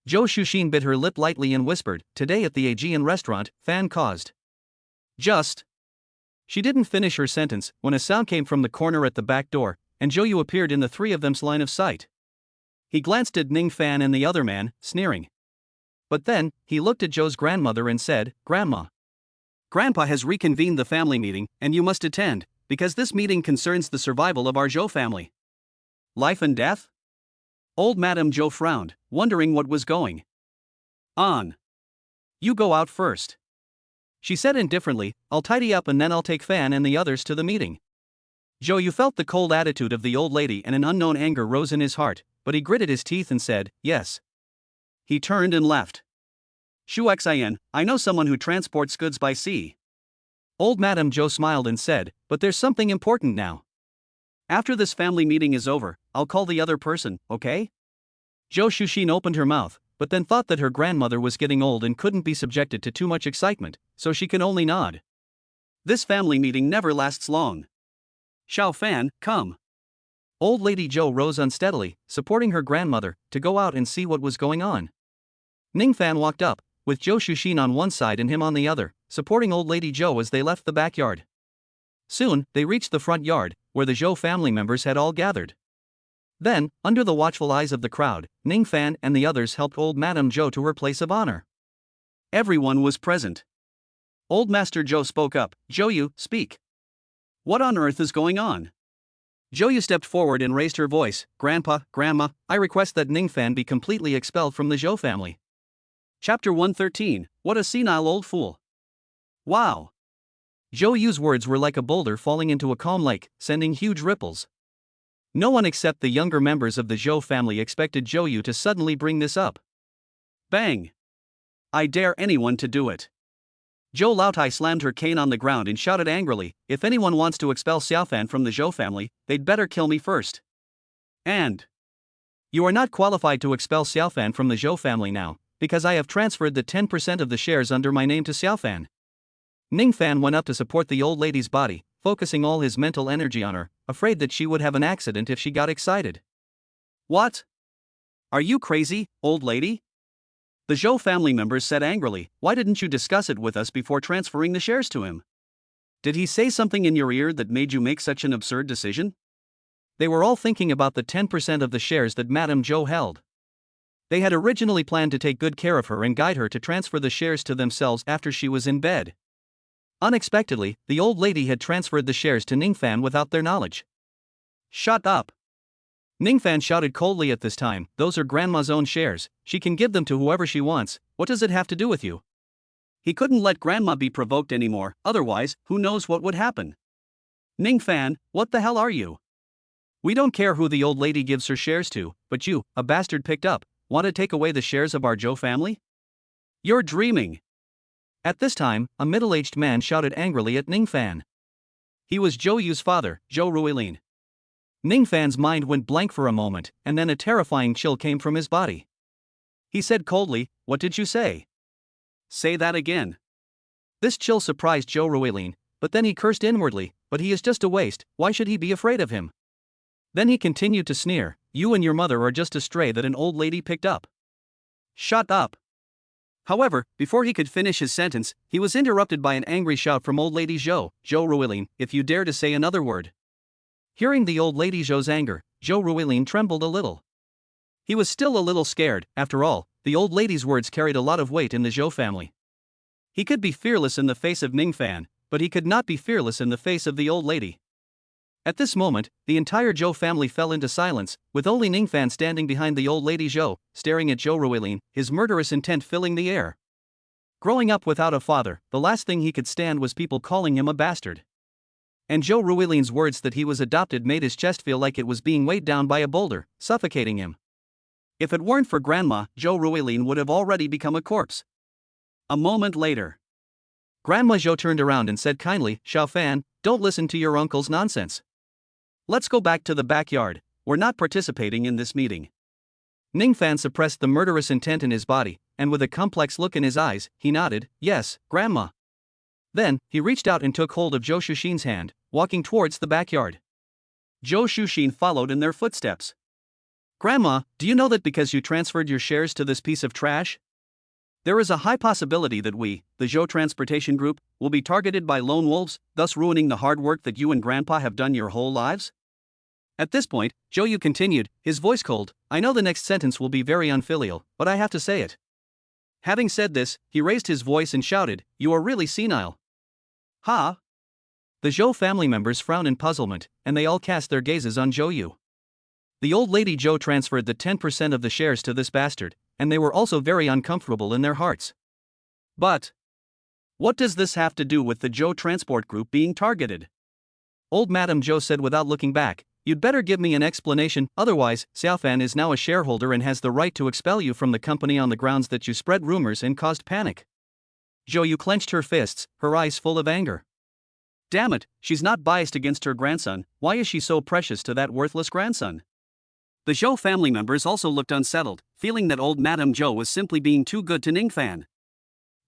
Zhou Shuxin bit her lip lightly and whispered, "Today at the Aegean restaurant, Fan caused." Just. She didn't finish her sentence when a sound came from the corner at the back door, and Zhou Yu appeared in the three of them's line of sight. He glanced at Ningfan and the other man, sneering. But then, he looked at Zhou's grandmother and said, "Grandma. Grandpa has reconvened the family meeting, and you must attend, because this meeting concerns the survival of our Zhou family." "Life and death?" Old Madame Zhou frowned, wondering what was going on. "You go out first," she said indifferently. "I'll tidy up and then I'll take Fan and the others to the meeting." Zhou Yu felt the cold attitude of the old lady and an unknown anger rose in his heart, but he gritted his teeth and said, "Yes." He turned and left. Shuxin, I know someone who transports goods by sea. Old Madame Zhou smiled and said, but there's something important now. After this family meeting is over, I'll call the other person, okay? Zhou Shuxin opened her mouth, but then thought that her grandmother was getting old and couldn't be subjected to too much excitement, so she can only nod. This family meeting never lasts long. Xiao Fan, come. Old Lady Zhou rose unsteadily, supporting her grandmother, to go out and see what was going on. Ning Fan walked up, with Zhou Shuxin on one side and him on the other, supporting Old Lady Zhou as they left the backyard. Soon, they reached the front yard, where the Zhou family members had all gathered. Then, under the watchful eyes of the crowd, Ning Fan and the others helped old Madame Zhou to her place of honor. Everyone was present. Old Master Zhou spoke up, Zhou Yu, speak. What on earth is going on? Zhou Yu stepped forward and raised her voice, Grandpa, Grandma, I request that Ning Fan be completely expelled from the Zhou family. Chapter 113, What a senile old fool. Wow. Zhou Yu's words were like a boulder falling into a calm lake, sending huge ripples. No one except the younger members of the Zhou family expected Zhou Yu to suddenly bring this up. Bang! I dare anyone to do it. Zhou Laotai slammed her cane on the ground and shouted angrily, if anyone wants to expel Xiaofan from the Zhou family, they'd better kill me first. And you are not qualified to expel Xiaofan from the Zhou family now, because I have transferred the 10% of the shares under my name to Xiaofan. Ning Fan went up to support the old lady's body, focusing all his mental energy on her, afraid that she would have an accident if she got excited. What? Are you crazy, old lady? The Zhou family members said angrily, why didn't you discuss it with us before transferring the shares to him? Did he say something in your ear that made you make such an absurd decision? They were all thinking about the 10% of the shares that Madame Zhou held. They had originally planned to take good care of her and guide her to transfer the shares to themselves after she was in bed. Unexpectedly, the old lady had transferred the shares to Ning Fan without their knowledge. Shut up! Ning Fan shouted coldly at this time, those are Grandma's own shares, she can give them to whoever she wants, what does it have to do with you? He couldn't let Grandma be provoked anymore, otherwise, who knows what would happen. Ning Fan, what the hell are you? We don't care who the old lady gives her shares to, but you, a bastard picked up, want to take away the shares of our Zhou family? You're dreaming. At this time, a middle-aged man shouted angrily at Ning Fan. He was Zhou Yu's father, Zhou Ruilin. Ning Fan's mind went blank for a moment, and then a terrifying chill came from his body. He said coldly, what did you say? Say that again. This chill surprised Zhou Ruilin, but then he cursed inwardly, but he is just a waste, why should he be afraid of him? Then he continued to sneer, you and your mother are just a stray that an old lady picked up. Shut up. However, before he could finish his sentence, he was interrupted by an angry shout from old lady Zhou Ruilin, if you dare to say another word. Hearing the old lady Zhou's anger, Zhou Ruilin trembled a little. He was still a little scared, after all, the old lady's words carried a lot of weight in the Zhou family. He could be fearless in the face of Ning Fan, but he could not be fearless in the face of the old lady. At this moment, the entire Zhou family fell into silence, with only Ning Fan standing behind the old lady Zhou, staring at Zhou Ruilin, his murderous intent filling the air. Growing up without a father, the last thing he could stand was people calling him a bastard. And Zhou Ruilin's words that he was adopted made his chest feel like it was being weighed down by a boulder, suffocating him. If it weren't for Grandma, Zhou Ruilin would have already become a corpse. A moment later, Grandma Zhou turned around and said kindly, Xiao Fan, don't listen to your uncle's nonsense. Let's go back to the backyard, we're not participating in this meeting. Ning Fan suppressed the murderous intent in his body, and with a complex look in his eyes, he nodded, yes, Grandma. Then, he reached out and took hold of Zhou Shuxin's hand, walking towards the backyard. Zhou Shuxin followed in their footsteps. Grandma, do you know that because you transferred your shares to this piece of trash, there is a high possibility that we, the Zhou Transportation Group, will be targeted by lone wolves, thus ruining the hard work that you and Grandpa have done your whole lives? At this point, Zhou Yu continued, his voice cold, I know the next sentence will be very unfilial, but I have to say it. Having said this, he raised his voice and shouted, you are really senile. Ha! The Zhou family members frowned in puzzlement, and they all cast their gazes on Zhou Yu. The old lady Zhou transferred the 10% of the shares to this bastard, and they were also very uncomfortable in their hearts. But what does this have to do with the Zhou Transport Group being targeted? Old Madame Zhou said without looking back, You'd better give me an explanation, otherwise, Xiaofan is now a shareholder and has the right to expel you from the company on the grounds that you spread rumors and caused panic. Zhou Yu clenched her fists, her eyes full of anger. Damn it, she's not biased against her grandson, why is she so precious to that worthless grandson? The Zhou family members also looked unsettled, feeling that old Madame Zhou was simply being too good to Ningfan.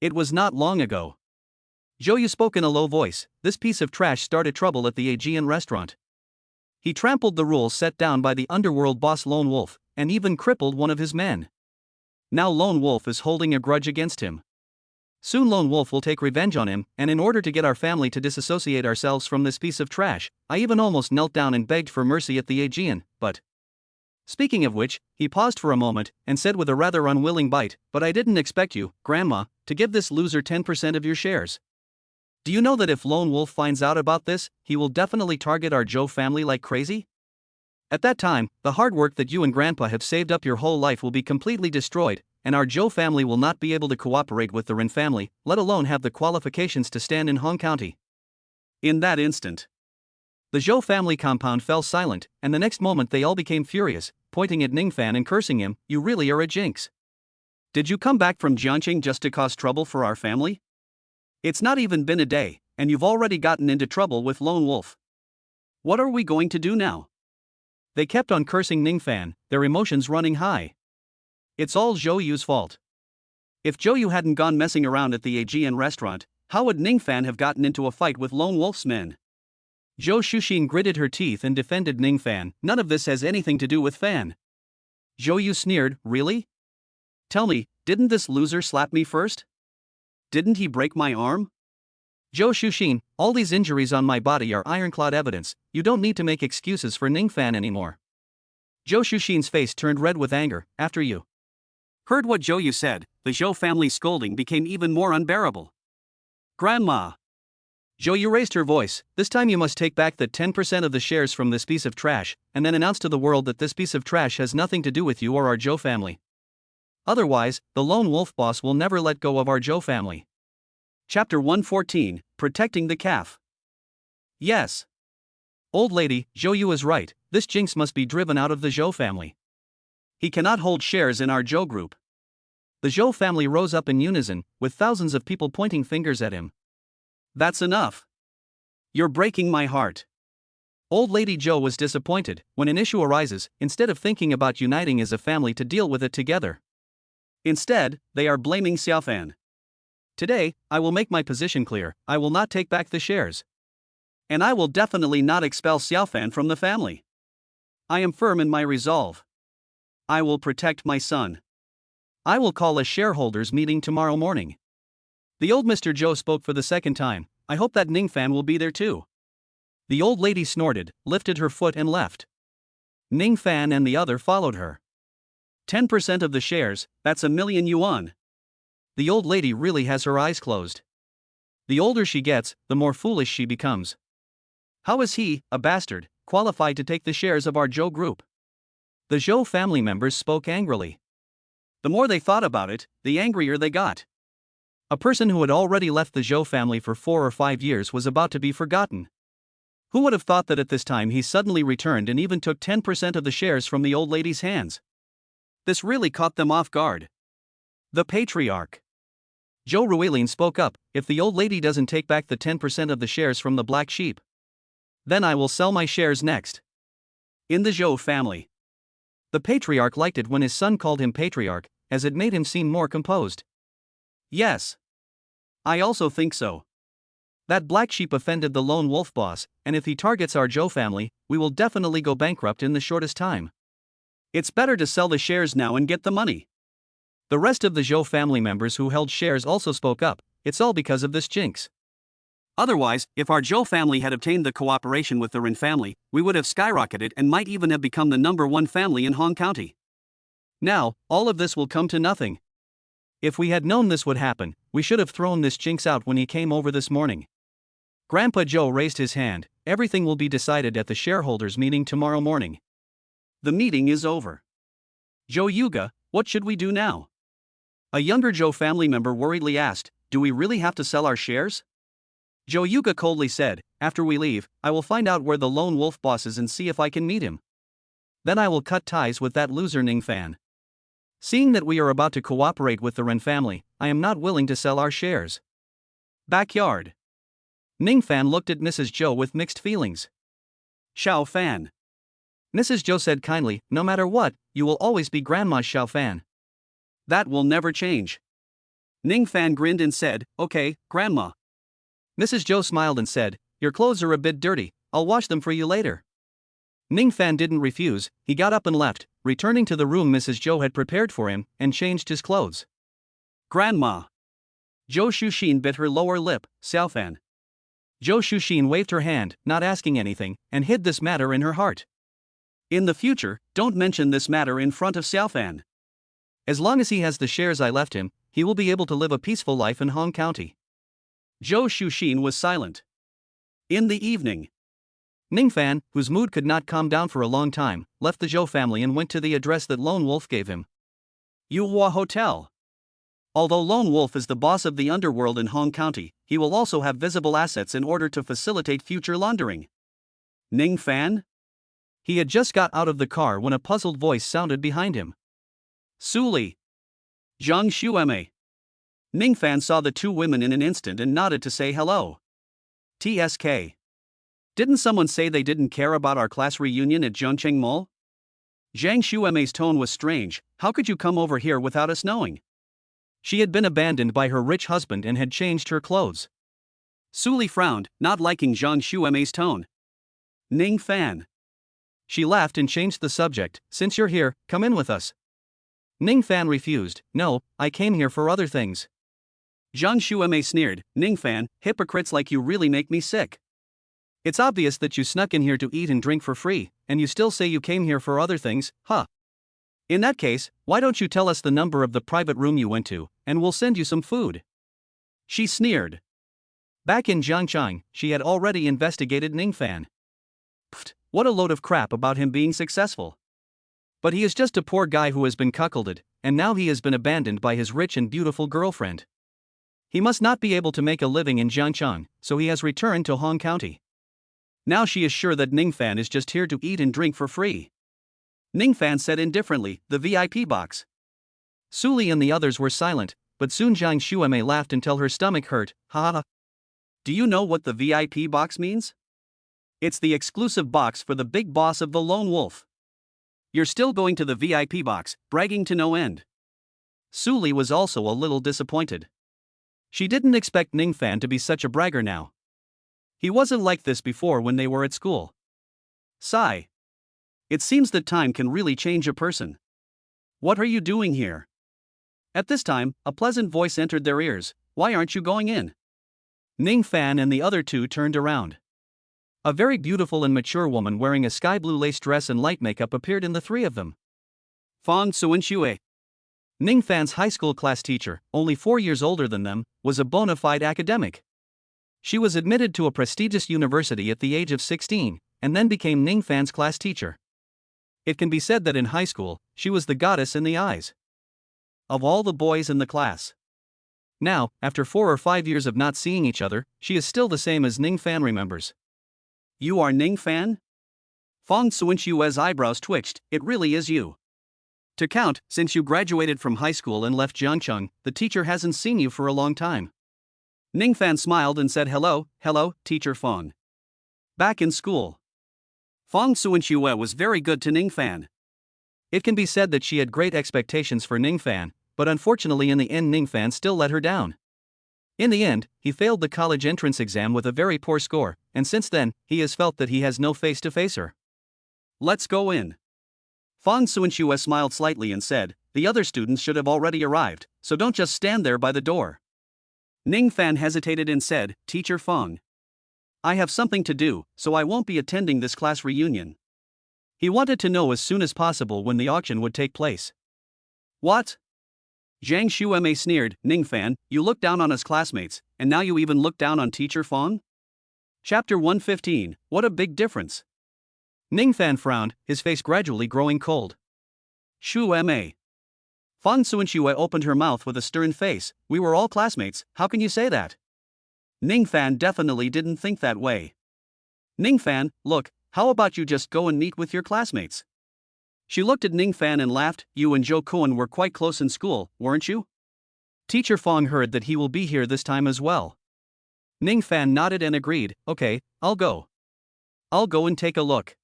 It was not long ago. Zhou Yu spoke in a low voice, this piece of trash started trouble at the Aegean restaurant. He trampled the rules set down by the underworld boss Lone Wolf, and even crippled one of his men. Now Lone Wolf is holding a grudge against him. Soon Lone Wolf will take revenge on him, and in order to get our family to disassociate ourselves from this piece of trash, I even almost knelt down and begged for mercy at the Aegean, but... Speaking of which, he paused for a moment, and said with a rather unwilling bite, but I didn't expect you, Grandma, to give this loser 10% of your shares. Do you know that if Lone Wolf finds out about this, he will definitely target our Zhou family like crazy? At that time, the hard work that you and Grandpa have saved up your whole life will be completely destroyed, and our Zhou family will not be able to cooperate with the Ren family, let alone have the qualifications to stand in Hong County. In that instant, the Zhou family compound fell silent, and the next moment they all became furious, pointing at Ningfan and cursing him, you really are a jinx. Did you come back from Jiangqing just to cause trouble for our family? It's not even been a day, and you've already gotten into trouble with Lone Wolf. What are we going to do now? They kept on cursing Ningfan, their emotions running high. It's all Zhou Yu's fault. If Zhou Yu hadn't gone messing around at the Aegean restaurant, how would Ningfan have gotten into a fight with Lone Wolf's men? Zhou Shuxin gritted her teeth and defended Ningfan, none of this has anything to do with Fan. Zhou Yu sneered, really? Tell me, didn't this loser slap me first? Didn't he break my arm? Zhou Shuxin, all these injuries on my body are ironclad evidence, you don't need to make excuses for Ningfan anymore. Zhou Shuxin's face turned red with anger, after you. Heard what Zhou Yu said, the Zhou family's scolding became even more unbearable. Grandma! Zhou Yu raised her voice, this time you must take back the 10% of the shares from this piece of trash, and then announce to the world that this piece of trash has nothing to do with you or our Zhou family. Otherwise, the Lone Wolf boss will never let go of our Zhou family. Chapter 114, Protecting the Calf. Yes. Old lady, Zhou Yu is right, this jinx must be driven out of the Zhou family. He cannot hold shares in our Zhou group. The Zhou family rose up in unison, with thousands of people pointing fingers at him. That's enough. You're breaking my heart. Old Lady Zhou was disappointed. When an issue arises, instead of thinking about uniting as a family to deal with it together, instead, they are blaming Xiaofan. Today, I will make my position clear, I will not take back the shares. And I will definitely not expel Xiaofan from the family. I am firm in my resolve. I will protect my son. I will call a shareholders meeting tomorrow morning. The old Mr. Zhou spoke for the second time, I hope that Ningfan will be there too. The old lady snorted, lifted her foot and left. Ningfan and the other followed her. 10% of the shares, that's 1,000,000 yuan. The old lady really has her eyes closed. The older she gets, the more foolish she becomes. How is he, a bastard, qualified to take the shares of our Zhou group? The Zhou family members spoke angrily. The more they thought about it, the angrier they got. A person who had already left the Zhou family for 4 or 5 years was about to be forgotten. Who would have thought that at this time he suddenly returned and even took 10% of the shares from the old lady's hands? This really caught them off guard. The patriarch. Zhou Ruilin spoke up, if the old lady doesn't take back the 10% of the shares from the black sheep, then I will sell my shares next. In the Zhou family. The patriarch liked it when his son called him patriarch, as it made him seem more composed. Yes. I also think so. That black sheep offended the Lone Wolf boss, and if he targets our Zhou family, we will definitely go bankrupt in the shortest time. It's better to sell the shares now and get the money. The rest of the Zhou family members who held shares also spoke up, it's all because of this jinx. Otherwise, if our Zhou family had obtained the cooperation with the Ren family, we would have skyrocketed and might even have become the #1 family in Hong County. Now, all of this will come to nothing. If we had known this would happen, we should have thrown this jinx out when he came over this morning. Grandpa Zhou raised his hand, everything will be decided at the shareholders meeting tomorrow morning. The meeting is over. Zhou Yuga, what should we do now? A younger Zhou family member worriedly asked, do we really have to sell our shares? Zhou Yuga coldly said, after we leave, I will find out where the lone wolf boss is and see if I can meet him. Then I will cut ties with that loser Ning Fan. Seeing that we are about to cooperate with the Ren family, I am not willing to sell our shares. Backyard. Ning Fan looked at Mrs. Zhou with mixed feelings. Xiao Fan. Mrs. Zhou said kindly, no matter what, you will always be Grandma's Xiao Fan. That will never change. Ning Fan grinned and said, okay, Grandma. Mrs. Zhou smiled and said, your clothes are a bit dirty, I'll wash them for you later. Ning Fan didn't refuse, he got up and left, returning to the room Mrs. Zhou had prepared for him, and changed his clothes. Grandma. Zhou Shuxin bit her lower lip, Xiao Fan. Zhou Shuxin waved her hand, not asking anything, and hid this matter in her heart. In the future, don't mention this matter in front of Xiao Fan. As long as he has the shares I left him, he will be able to live a peaceful life in Hong County. Zhou Shuxin was silent. In the evening, Ning Fan, whose mood could not calm down for a long time, left the Zhou family and went to the address that Lone Wolf gave him. Yuhua Hotel. Although Lone Wolf is the boss of the underworld in Hong County, he will also have visible assets in order to facilitate future laundering. Ning Fan? He had just got out of the car when a puzzled voice sounded behind him. Suli. Zhang Xueme. Ning Fan saw the two women in an instant and nodded to say hello. TSK. Didn't someone say they didn't care about our class reunion at Zhongcheng Mall? Zhang Xueme's tone was strange. How could you come over here without us knowing? She had been abandoned by her rich husband and had changed her clothes. Suli frowned, not liking Zhang Xueme's tone. Ning Fan. She laughed and changed the subject. Since you're here, come in with us. Ning Fan refused. No, I came here for other things. Zhang Xueme sneered. Ning Fan, hypocrites like you really make me sick. It's obvious that you snuck in here to eat and drink for free, and you still say you came here for other things, huh? In that case, why don't you tell us the number of the private room you went to, and we'll send you some food? She sneered. Back in Zhangchang, she had already investigated Ning Fan. Pfft, what a load of crap about him being successful. But he is just a poor guy who has been cuckolded, and now he has been abandoned by his rich and beautiful girlfriend. He must not be able to make a living in Zhangchang, so he has returned to Hong County. Now she is sure that Ning Fan is just here to eat and drink for free. Ning Fan said indifferently, the VIP box. Suli and the others were silent, but soon Zhang Xueme laughed until her stomach hurt. Ha ha. Do you know what the VIP box means? It's the exclusive box for the big boss of the Lone Wolf. You're still going to the VIP box, bragging to no end. Suli was also a little disappointed. She didn't expect Ning Fan to be such a bragger now. He wasn't like this before when they were at school. Sigh. It seems that time can really change a person. What are you doing here? At this time, a pleasant voice entered their ears. Why aren't you going in? Ning Fan and the other two turned around. A very beautiful and mature woman wearing a sky blue lace dress and light makeup appeared in the three of them. Fang Suanxue. Ning Fan's high school class teacher, only 4 years older than them, was a bona fide academic. She was admitted to a prestigious university at the age of 16, and then became Ning Fan's class teacher. It can be said that in high school, she was the goddess in the eyes of all the boys in the class. Now, after 4 or 5 years of not seeing each other, she is still the same as Ning Fan remembers. You are Ning Fan? Fang Suanxue's eyebrows twitched. It really is you. To count, since you graduated from high school and left Zhangcheng, the teacher hasn't seen you for a long time. Ning Fan smiled and said hello, Teacher Fang. Back in school. Fang Suanxue was very good to Ning Fan. It can be said that she had great expectations for Ning Fan, but unfortunately in the end Ning Fan still let her down. In the end, he failed the college entrance exam with a very poor score, and since then, he has felt that he has no face to face her. Let's go in. Fang Suanxue smiled slightly and said, the other students should have already arrived, so don't just stand there by the door. Ning Fan hesitated and said, Teacher Fang. I have something to do, so I won't be attending this class reunion. He wanted to know as soon as possible when the auction would take place. What? Zhang Xueme sneered, Ning Fan, you look down on us classmates, and now you even look down on Teacher Fang? Chapter 115, what a big difference. Ning Fan frowned, his face gradually growing cold. Xueme. Fang Suanxue opened her mouth with a stern face. We were all classmates, how can you say that? Ning Fan definitely didn't think that way. Ning Fan, look, how about you just go and meet with your classmates? She looked at Ning Fan and laughed. You and Zhou Kuan were quite close in school, weren't you? Teacher Fong heard that he will be here this time as well. Ning Fan nodded and agreed, okay, I'll go. I'll go and take a look.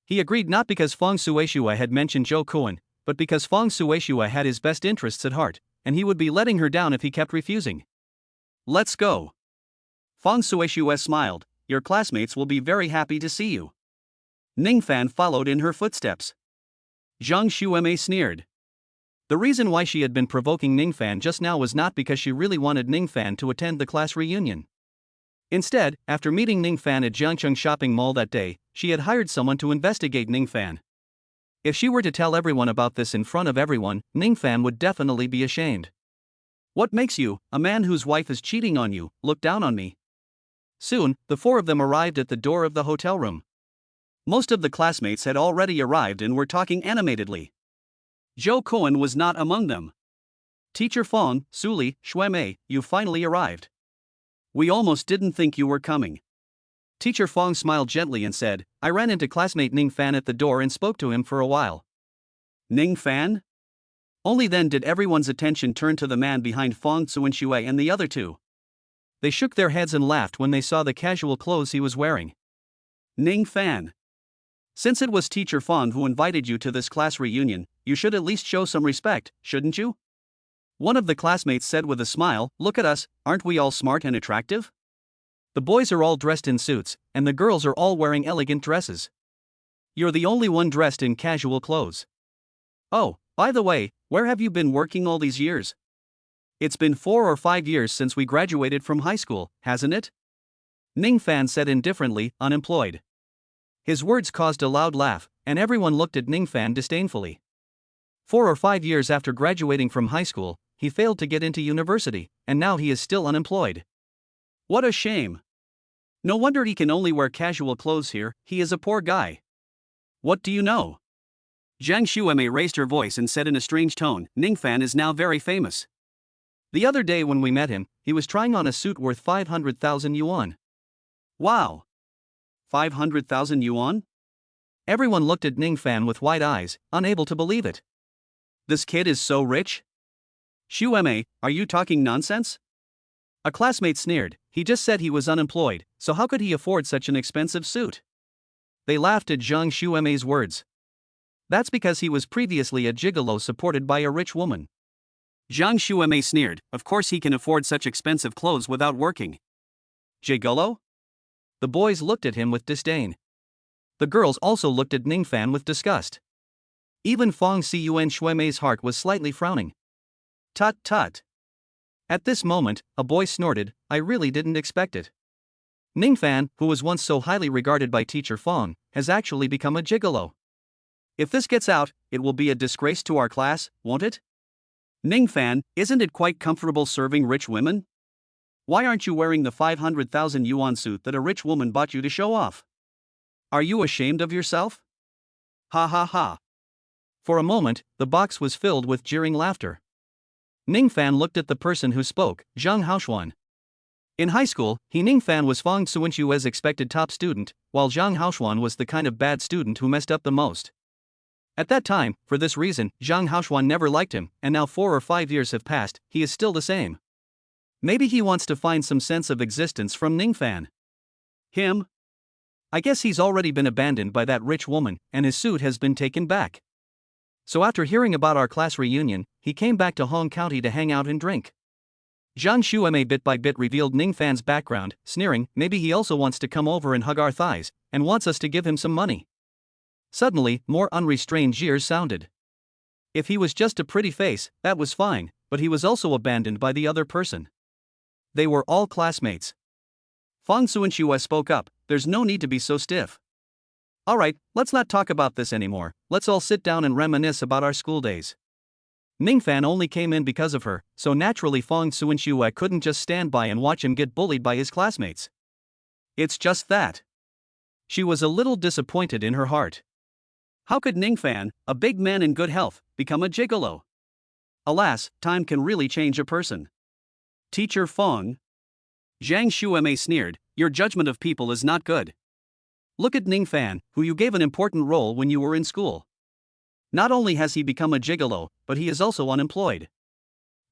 He agreed not because Fong Suishua had mentioned Zhou Kuan, but because Fong Suishua had his best interests at heart, and he would be letting her down if he kept refusing. Let's go. Fong Suishua smiled. Your classmates will be very happy to see you. Ning Fan followed in her footsteps. Zhang Xueme sneered. The reason why she had been provoking Ning Fan just now was not because she really wanted Ning Fan to attend the class reunion. Instead, after meeting Ning Fan at Jiangcheng shopping mall that day, she had hired someone to investigate Ning Fan. If she were to tell everyone about this in front of everyone, Ning Fan would definitely be ashamed. What makes you, a man whose wife is cheating on you, look down on me? Soon, the four of them arrived at the door of the hotel room. Most of the classmates had already arrived and were talking animatedly. Zhou Kuan was not among them. Teacher Fong, Suli, Xuemei, you finally arrived. We almost didn't think you were coming. Teacher Fong smiled gently and said, I ran into classmate Ning Fan at the door and spoke to him for a while. Ning Fan? Only then did everyone's attention turn to the man behind Fong Suinxue and the other two. They shook their heads and laughed when they saw the casual clothes he was wearing. Ning Fan. Since it was Teacher Fong who invited you to this class reunion, you should at least show some respect, shouldn't you? One of the classmates said with a smile, look at us, aren't we all smart and attractive? The boys are all dressed in suits, and the girls are all wearing elegant dresses. You're the only one dressed in casual clothes. Oh, by the way, where have you been working all these years? It's been 4 or 5 years since we graduated from high school, hasn't it? Ning Fan said indifferently, unemployed. His words caused a loud laugh, and everyone looked at Ning Fan disdainfully. 4 or 5 years after graduating from high school, he failed to get into university, and now he is still unemployed. What a shame. No wonder he can only wear casual clothes here, he is a poor guy. What do you know? Zhang Xueme raised her voice and said in a strange tone, Ning Fan is now very famous. The other day when we met him, he was trying on a suit worth 500,000 yuan. Wow. 500,000 yuan? Everyone looked at Ning Fan with wide eyes, unable to believe it. This kid is so rich? Xueme, are you talking nonsense? A classmate sneered, he just said he was unemployed, so how could he afford such an expensive suit? They laughed at Zhang Xueme's words. That's because he was previously a gigolo supported by a rich woman. Zhang Xueme sneered, of course he can afford such expensive clothes without working. Gigolo? The boys looked at him with disdain. The girls also looked at Ning Fan with disgust. Even Fong Ciyuan Xueme's heart was slightly frowning. Tut tut. At this moment, a boy snorted, I really didn't expect it. Ning Fan, who was once so highly regarded by Teacher Fong, has actually become a gigolo. If this gets out, it will be a disgrace to our class, won't it? Ning Fan, isn't it quite comfortable serving rich women? Why aren't you wearing the 500,000 yuan suit that a rich woman bought you to show off? Are you ashamed of yourself? Ha ha ha. For a moment, the box was filled with jeering laughter. Ning Fan looked at the person who spoke, Zhang Haoshuan. In high school, Ning Fan was Fong Suinxue's expected top student, while Zhang Haoshuan was the kind of bad student who messed up the most. At that time, for this reason, Zhang Haoshuan never liked him, and now 4 or 5 years have passed, he is still the same. Maybe he wants to find some sense of existence from Ning Fan. Him? I guess he's already been abandoned by that rich woman, and his suit has been taken back. So after hearing about our class reunion, he came back to Hong County to hang out and drink. Zhang Xueme bit by bit revealed Ning Fan's background, sneering, maybe he also wants to come over and hug our thighs, and wants us to give him some money. Suddenly, more unrestrained jeers sounded. If he was just a pretty face, that was fine, but he was also abandoned by the other person. They were all classmates. Fong Suinxue spoke up, there's no need to be so stiff. Alright, let's not talk about this anymore, let's all sit down and reminisce about our school days. Ning Fan only came in because of her, so naturally Fong Suinxue couldn't just stand by and watch him get bullied by his classmates. It's just that. She was a little disappointed in her heart. How could Ning Fan, a big man in good health, become a gigolo? Alas, time can really change a person. Teacher Fong. Zhang Shuemei sneered, your judgment of people is not good. Look at Ning Fan, who you gave an important role when you were in school. Not only has he become a gigolo, but he is also unemployed.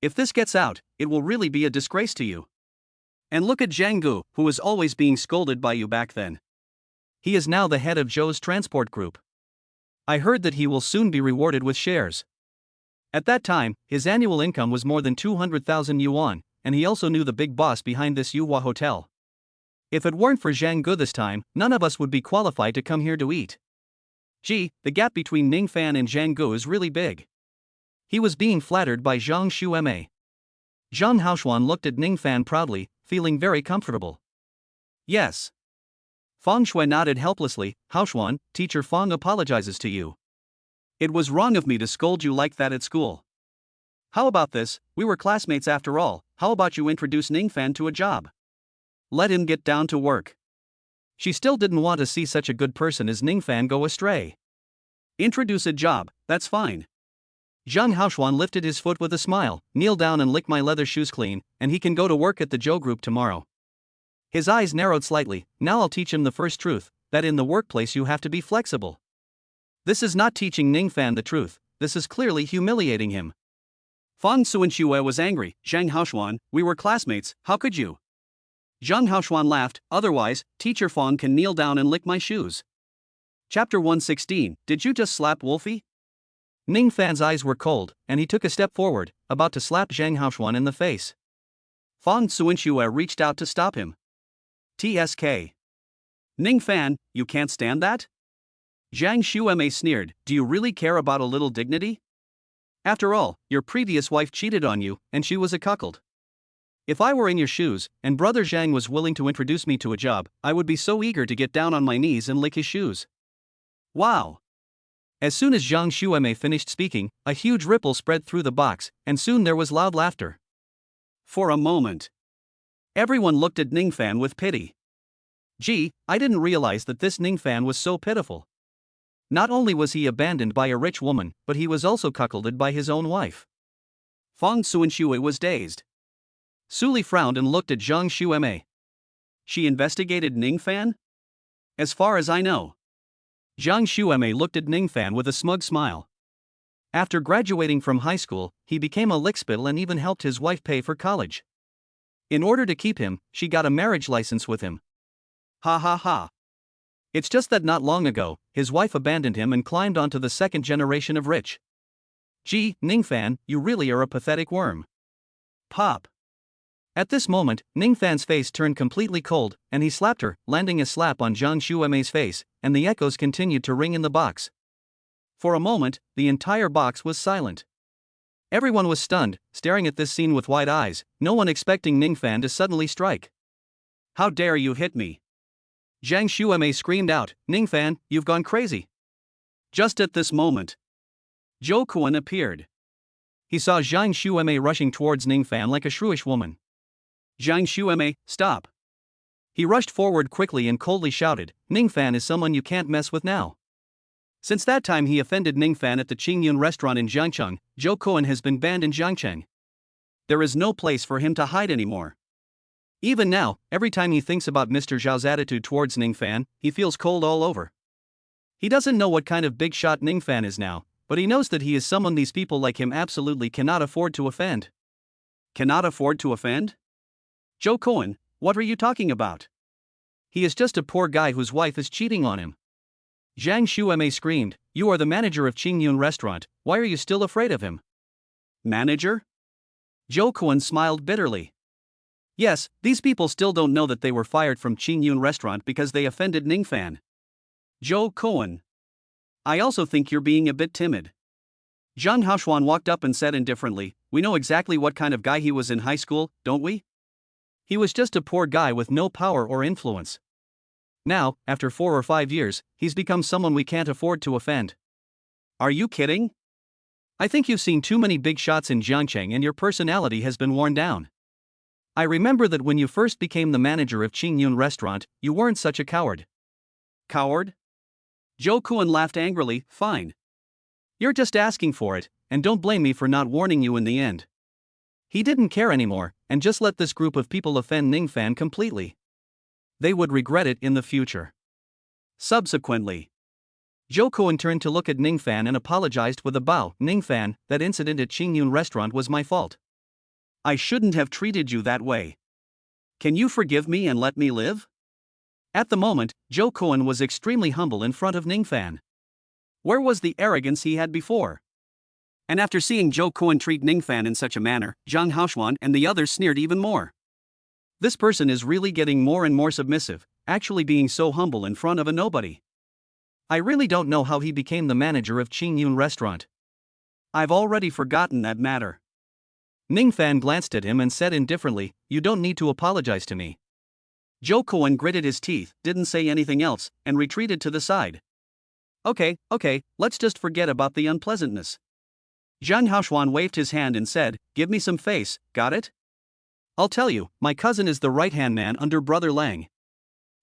If this gets out, it will really be a disgrace to you. And look at Zhang Gu, who was always being scolded by you back then. He is now the head of Zhou's transport group. I heard that he will soon be rewarded with shares. At that time, his annual income was more than 200,000 yuan, and he also knew the big boss behind this Yuhua hotel. If it weren't for Zhang Gu this time, none of us would be qualified to come here to eat. Gee, the gap between Ning Fan and Zhang Gu is really big. He was being flattered by Zhang Shuemei. Zhang Haoshuan looked at Ning Fan proudly, feeling very comfortable. Yes. Fang Shui nodded helplessly. Haoshuan, teacher Fang apologizes to you. It was wrong of me to scold you like that at school. How about this, we were classmates after all, how about you introduce Ning Fan to a job? Let him get down to work. She still didn't want to see such a good person as Ning Fan go astray. Introduce a job, that's fine. Zhang Haoshuan lifted his foot with a smile, kneel down and lick my leather shoes clean, and he can go to work at the Zhou group tomorrow. His eyes narrowed slightly. Now I'll teach him the first truth, that in the workplace you have to be flexible. This is not teaching Ning Fan the truth, this is clearly humiliating him. Fang Suanxue was angry. Zhang Haoshuan, we were classmates, how could you? Zhang Haoshuan laughed, otherwise, teacher Fang can kneel down and lick my shoes. Chapter 116, did you just slap Wolfie? Ning Fan's eyes were cold, and he took a step forward, about to slap Zhang Haoshuan in the face. Fang Suanxue reached out to stop him. TSK. Ning Fan, you can't stand that? Zhang Shuemei sneered, do you really care about a little dignity? After all, your previous wife cheated on you, and she was a cuckold. If I were in your shoes, and brother Zhang was willing to introduce me to a job, I would be so eager to get down on my knees and lick his shoes. Wow! As soon as Zhang Shuemei finished speaking, a huge ripple spread through the box, and soon there was loud laughter. For a moment, everyone looked at Ning Fan with pity. Gee, I didn't realize that this Ning Fan was so pitiful. Not only was he abandoned by a rich woman, but he was also cuckolded by his own wife. Fang Suanxue was dazed. Su Li frowned and looked at Zhang Shuemei. She investigated Ning Fan? As far as I know. Zhang Shuemei looked at Ning Fan with a smug smile. After graduating from high school, he became a lickspittle and even helped his wife pay for college. In order to keep him, she got a marriage license with him. Ha ha ha. It's just that not long ago, his wife abandoned him and climbed onto the second generation of rich. Gee, Ning Fan, you really are a pathetic worm. Pop. At this moment, Ning Fan's face turned completely cold, and he slapped her, landing a slap on Zhang Shuemei's face, and the echoes continued to ring in the box. For a moment, the entire box was silent. Everyone was stunned, staring at this scene with wide eyes, no one expecting Ning Fan to suddenly strike. How dare you hit me? Zhang Shuemei screamed out, Ning Fan, you've gone crazy. Just at this moment, Zhou Kuan appeared. He saw Zhang Shuemei rushing towards Ning Fan like a shrewish woman. Zhang Shuemei, stop. He rushed forward quickly and coldly shouted, Ning Fan is someone you can't mess with now. Since that time he offended Ning Fan at the Qingyun restaurant in Jiangcheng, Zhou Kuan has been banned in Jiangcheng. There is no place for him to hide anymore. Even now, every time he thinks about Mr. Zhao's attitude towards Ning Fan, he feels cold all over. He doesn't know what kind of big shot Ning Fan is now, but he knows that he is someone these people like him absolutely cannot afford to offend. Cannot afford to offend? Zhou Kuan, what are you talking about? He is just a poor guy whose wife is cheating on him. Zhang Shuemei screamed, you are the manager of Qingyun restaurant, why are you still afraid of him? Manager? Zhou Kuan smiled bitterly. Yes, these people still don't know that they were fired from Qingyun restaurant because they offended Ning Fan. Zhou Kuan. I also think you're being a bit timid. Zhang Haoshuan walked up and said indifferently, we know exactly what kind of guy he was in high school, don't we? He was just a poor guy with no power or influence. Now, after 4 or 5 years, he's become someone we can't afford to offend. Are you kidding? I think you've seen too many big shots in Jiangcheng and your personality has been worn down. I remember that when you first became the manager of Qingyun restaurant, you weren't such a coward. Coward? Zhou Kuan laughed angrily, fine. You're just asking for it, and don't blame me for not warning you in the end. He didn't care anymore, and just let this group of people offend Ningfan completely. They would regret it in the future. Subsequently, Zhou Kuan turned to look at Ningfan and apologized with a bow. Ningfan, that incident at Qingyun restaurant was my fault. I shouldn't have treated you that way. Can you forgive me and let me live? At the moment, Zhou Kuan was extremely humble in front of Ningfan. Where was the arrogance he had before? And after seeing Zhou Kuan treat Ningfan in such a manner, Zhang Haoshuan and the others sneered even more. This person is really getting more and more submissive, actually being so humble in front of a nobody. I really don't know how he became the manager of Qingyun restaurant. I've already forgotten that matter. Ningfan glanced at him and said indifferently, "You don't need to apologize to me." Zhou Kuan gritted his teeth, didn't say anything else, and retreated to the side. Okay, let's just forget about the unpleasantness. Zhang Haoshuan waved his hand and said, "Give me some face, got it? I'll tell you, my cousin is the right-hand man under Brother Lang.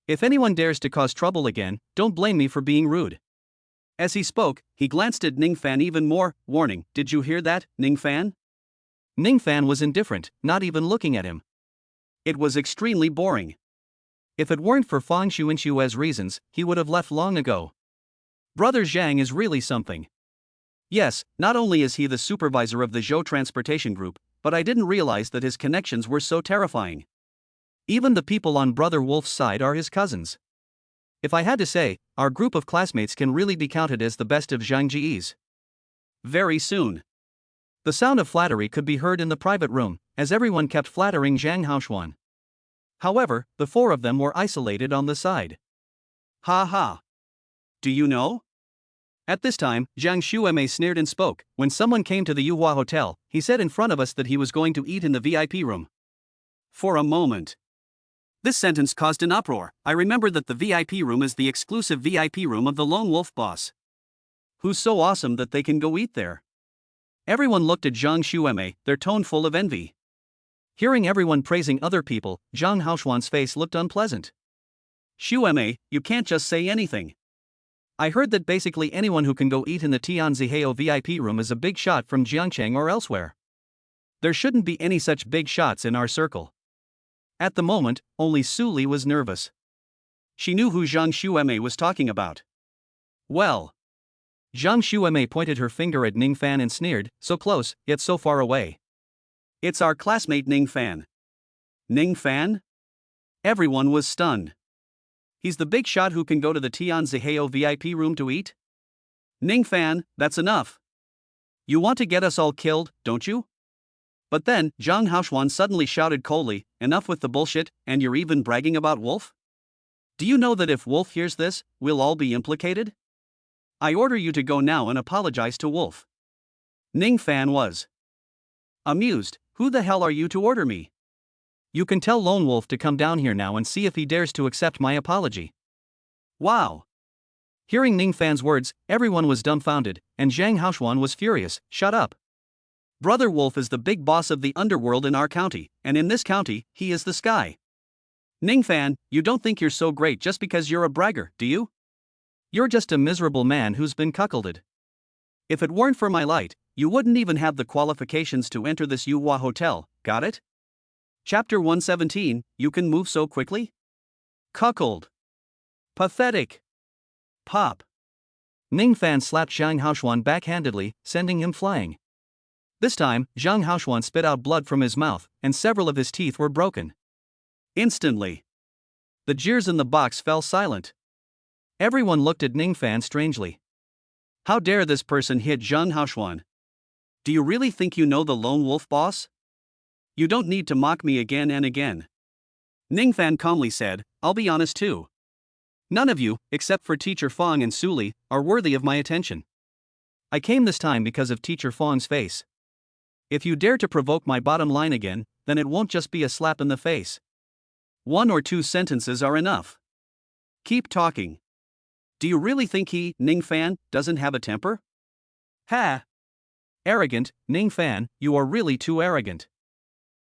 If anyone dares to cause trouble again, don't blame me for being rude." As he spoke, he glanced at Ningfan even more, warning, "Did you hear that, Ningfan?" Ningfan was indifferent, not even looking at him. It was extremely boring. If it weren't for Fang Xuanxue's reasons, he would have left long ago. Brother Zhang is really something. Yes, not only is he the supervisor of the Zhou Transportation Group, but I didn't realize that his connections were so terrifying. Even the people on Brother Wolf's side are his cousins. If I had to say, our group of classmates can really be counted as the best of Zhangji's. Very soon. The sound of flattery could be heard in the private room, as everyone kept flattering Zhang Haoshuan. However, the four of them were isolated on the side. Ha ha. Do you know? At this time, Zhang Xueme sneered and spoke. When someone came to the Yuhua Hotel, he said in front of us that he was going to eat in the VIP room. For a moment. This sentence caused an uproar. I remember that the VIP room is the exclusive VIP room of the Lone Wolf boss. Who's so awesome that they can go eat there? Everyone looked at Zhang Xueme, their tone full of envy. Hearing everyone praising other people, Zhang Haoshuan's face looked unpleasant. Xueme, you can't just say anything. I heard that basically anyone who can go eat in the Tianzihao VIP room is a big shot from Jiangcheng or elsewhere. There shouldn't be any such big shots in our circle. At the moment, only Su Li was nervous. She knew who Zhang Xueme was talking about. Well. Zhang Xueme pointed her finger at Ningfan and sneered, so close, yet so far away. It's our classmate Ningfan. Ningfan? Everyone was stunned. He's the big shot who can go to the Tianzihao VIP room to eat? Ningfan, that's enough. You want to get us all killed, don't you? But then, Zhang Haoshuan suddenly shouted coldly, "Enough with the bullshit, and you're even bragging about Wolf? Do you know that if Wolf hears this, we'll all be implicated? I order you to go now and apologize to Wolf." Ningfan was amused. Who the hell are you to order me? You can tell Lone Wolf to come down here now and see if he dares to accept my apology. Wow. Hearing Ningfan's words, everyone was dumbfounded, and Zhang Haoshuan was furious. Shut up. Brother Wolf is the big boss of the underworld in our county, and in this county, he is the sky. Ningfan, you don't think you're so great just because you're a bragger, do you? You're just a miserable man who's been cuckolded. If it weren't for my light, you wouldn't even have the qualifications to enter this Yuhua Hotel, got it? Chapter 117, You Can Move So Quickly? Cuckold. Pathetic. Pop. Ningfan slapped Zhang Haoshuan backhandedly, sending him flying. This time, Zhang Haoshuan spit out blood from his mouth, and several of his teeth were broken. Instantly. The jeers in the box fell silent. Everyone looked at Ningfan strangely. How dare this person hit Zhang Haoshuan? Do you really think you know the Lone Wolf boss? You don't need to mock me again and again. Ningfan calmly said, I'll be honest too. None of you, except for Teacher Fang and Su Li, are worthy of my attention. I came this time because of Teacher Fang's face. If you dare to provoke my bottom line again, then it won't just be a slap in the face. 1 or 2 sentences are enough. Keep talking. Do you really think he, Ningfan, doesn't have a temper? Ha! Arrogant, Ningfan, you are really too arrogant.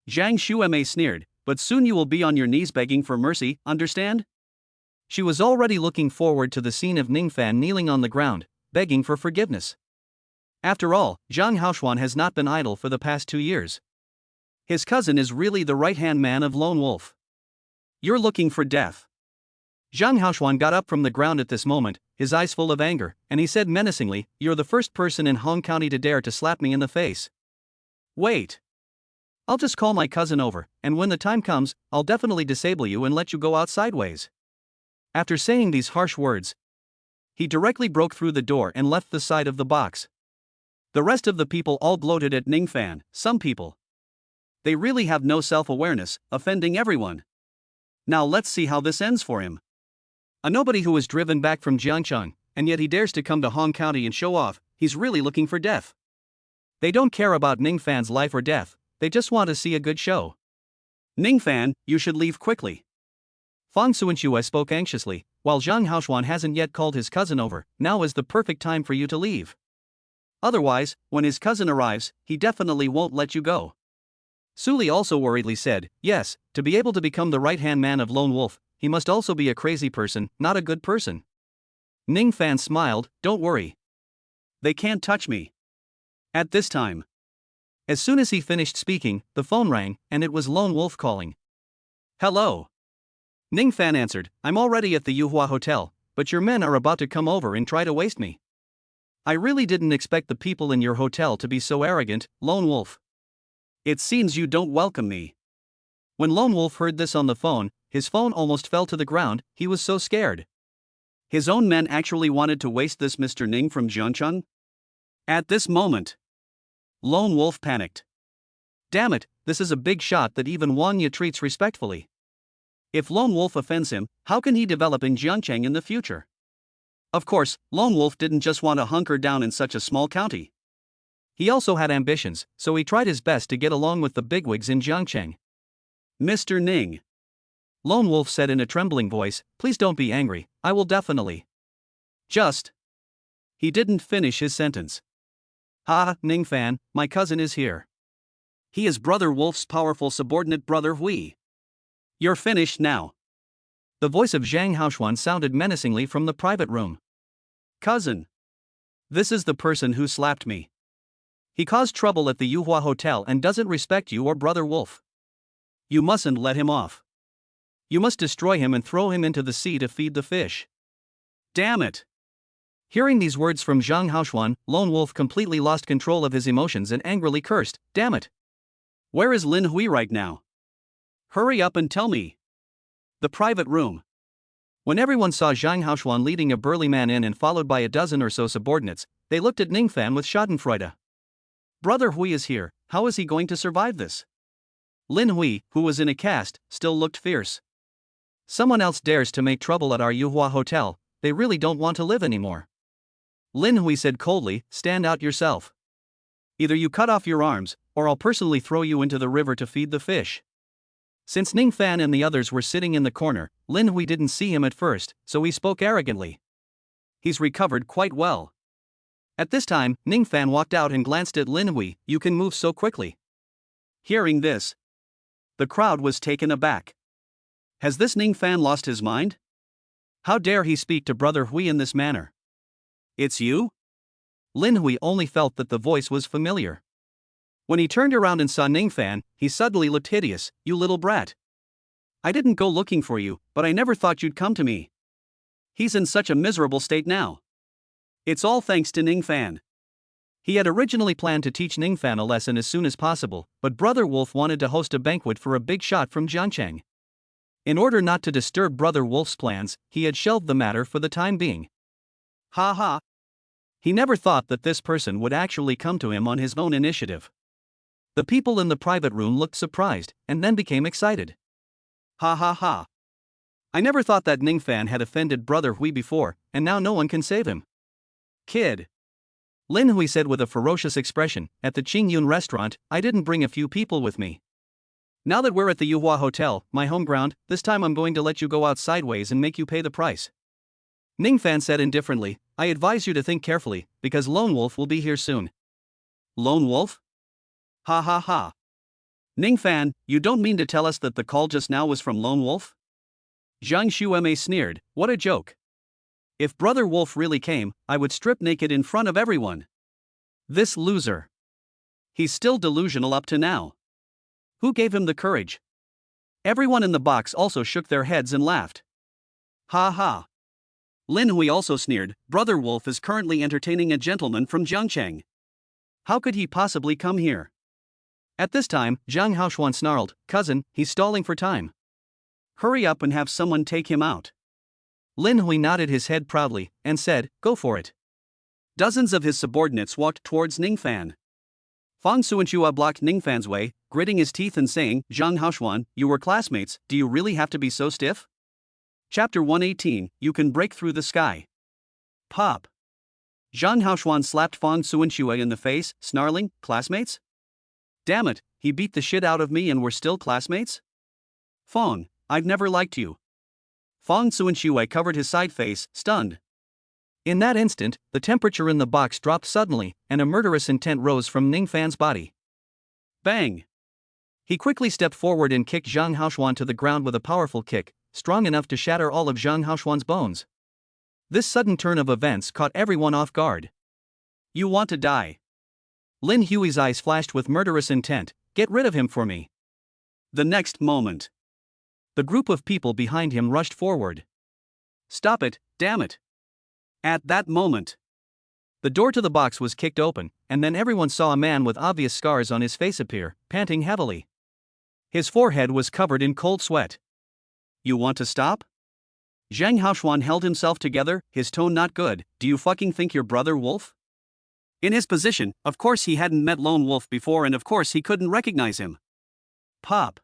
Zhang Xueme sneered, but soon you will be on your knees begging for mercy, understand? She was already looking forward to the scene of Ningfan kneeling on the ground, begging for forgiveness. After all, Zhang Haoshuan has not been idle for the past 2 years. His cousin is really the right-hand man of Lone Wolf. You're looking for death. Zhang Haoshuan got up from the ground at this moment, his eyes full of anger, and he said menacingly, "You're the first person in Hong County to dare to slap me in the face." Wait. I'll just call my cousin over, and when the time comes, I'll definitely disable you and let you go out sideways. After saying these harsh words, he directly broke through the door and left the side of the box. The rest of the people all gloated at Ningfan. Some people, they really have no self-awareness, offending everyone. Now let's see how this ends for him. A nobody who was driven back from Jiangcheng, and yet he dares to come to Hong County and show off. He's really looking for death. They don't care about Ningfan's life or death, they just want to see a good show. Ningfan, you should leave quickly. Fang Xuanxue spoke anxiously. While Zhang Haoshuan hasn't yet called his cousin over, now is the perfect time for you to leave. Otherwise, when his cousin arrives, he definitely won't let you go. Su Li also worriedly said, yes, to be able to become the right-hand man of Lone Wolf, he must also be a crazy person, not a good person. Ningfan smiled, don't worry. They can't touch me. At this time. As soon as he finished speaking, the phone rang, and it was Lone Wolf calling. Hello. Ningfan answered, I'm already at the Yuhua Hotel, but your men are about to come over and try to waste me. I really didn't expect the people in your hotel to be so arrogant, Lone Wolf. It seems you don't welcome me. When Lone Wolf heard this on the phone, his phone almost fell to the ground, he was so scared. His own men actually wanted to waste this Mr. Ning from Jiangcheng? At this moment, Lone Wolf panicked. Damn it, this is a big shot that even Wang Ye treats respectfully. If Lone Wolf offends him, how can he develop in Jiangcheng in the future? Of course, Lone Wolf didn't just want to hunker down in such a small county. He also had ambitions, so he tried his best to get along with the bigwigs in Jiangcheng. Mr. Ning, Lone Wolf said in a trembling voice, please don't be angry, I will definitely. Just. He didn't finish his sentence. Ha, Ningfan, my cousin is here. He is Brother Wolf's powerful subordinate brother Hui. You're finished now. The voice of Zhang Haoshuan sounded menacingly from the private room. Cousin. This is the person who slapped me. He caused trouble at the Yuhua Hotel and doesn't respect you or Brother Wolf. You mustn't let him off. You must destroy him and throw him into the sea to feed the fish. Damn it. Hearing these words from Zhang Haoshuan, Lone Wolf completely lost control of his emotions and angrily cursed, damn it. Where is Lin Hui right now? Hurry up and tell me. The private room. When everyone saw Zhang Haoshuan leading a burly man in and followed by a dozen or so subordinates, they looked at Ningfan with schadenfreude. Brother Hui is here, how is he going to survive this? Lin Hui, who was in a cast, still looked fierce. Someone else dares to make trouble at our Yuhua Hotel, they really don't want to live anymore. Lin Hui said coldly, stand out yourself. Either you cut off your arms, or I'll personally throw you into the river to feed the fish. Since Ningfan and the others were sitting in the corner, Lin Hui didn't see him at first, so he spoke arrogantly. He's recovered quite well. At this time, Ningfan walked out and glanced at Lin Hui, you can move so quickly. Hearing this, the crowd was taken aback. Has this Ningfan lost his mind? How dare he speak to Brother Hui in this manner? It's you? Lin Hui only felt that the voice was familiar. When he turned around and saw Ningfan, he suddenly looked hideous, you little brat. I didn't go looking for you, but I never thought you'd come to me. He's in such a miserable state now. It's all thanks to Ningfan. He had originally planned to teach Ningfan a lesson as soon as possible, but Brother Wolf wanted to host a banquet for a big shot from Jiangcheng. In order not to disturb Brother Wolf's plans, he had shelved the matter for the time being. Ha ha. He never thought that this person would actually come to him on his own initiative. The people in the private room looked surprised, and then became excited. Ha ha ha. I never thought that Ningfan had offended Brother Hui before, and now no one can save him. Kid. Lin Hui said with a ferocious expression, at the Qingyun restaurant, I didn't bring a few people with me. Now that we're at the Yuhua Hotel, my home ground, this time I'm going to let you go out sideways and make you pay the price. Ningfan said indifferently, I advise you to think carefully, because Lone Wolf will be here soon. Lone Wolf? Ha ha ha. Ningfan, you don't mean to tell us that the call just now was from Lone Wolf? Zhang Xueme sneered, what a joke. If Brother Wolf really came, I would strip naked in front of everyone. This loser. He's still delusional up to now. Who gave him the courage? Everyone in the box also shook their heads and laughed. Ha ha. Lin Hui also sneered, Brother Wolf is currently entertaining a gentleman from Jiangcheng. How could he possibly come here? At this time, Zhang Haoxuan snarled, Cousin, he's stalling for time. Hurry up and have someone take him out. Lin Hui nodded his head proudly, and said, Go for it. Dozens of his subordinates walked towards Ningfan. Fang Xuanxua blocked Ningfan's way, gritting his teeth and saying, Zhang Haoxuan, you were classmates, do you really have to be so stiff? Chapter 118, You Can Break Through the Sky. Pop. Zhang Haoxuan slapped Fang Xuanxua in the face, snarling, Classmates? Damn it, he beat the shit out of me and we're still classmates? Fang, I've never liked you. Fang Xuanxua covered his side face, stunned. In that instant, the temperature in the box dropped suddenly, and a murderous intent rose from Ningfan's body. Bang! He quickly stepped forward and kicked Zhang Haoxuan to the ground with a powerful kick, strong enough to shatter all of Zhang Haoxuan's bones. This sudden turn of events caught everyone off guard. You want to die? Lin Hui's eyes flashed with murderous intent, Get rid of him for me. The next moment, the group of people behind him rushed forward. Stop it, damn it. At that moment, the door to the box was kicked open, and then everyone saw a man with obvious scars on his face appear, panting heavily. His forehead was covered in cold sweat. You want to stop? Zhang Haoxuan held himself together, his tone not good. Do you fucking think you're Brother Wolf? In his position, of course he hadn't met Lone Wolf before and of course he couldn't recognize him. Pop.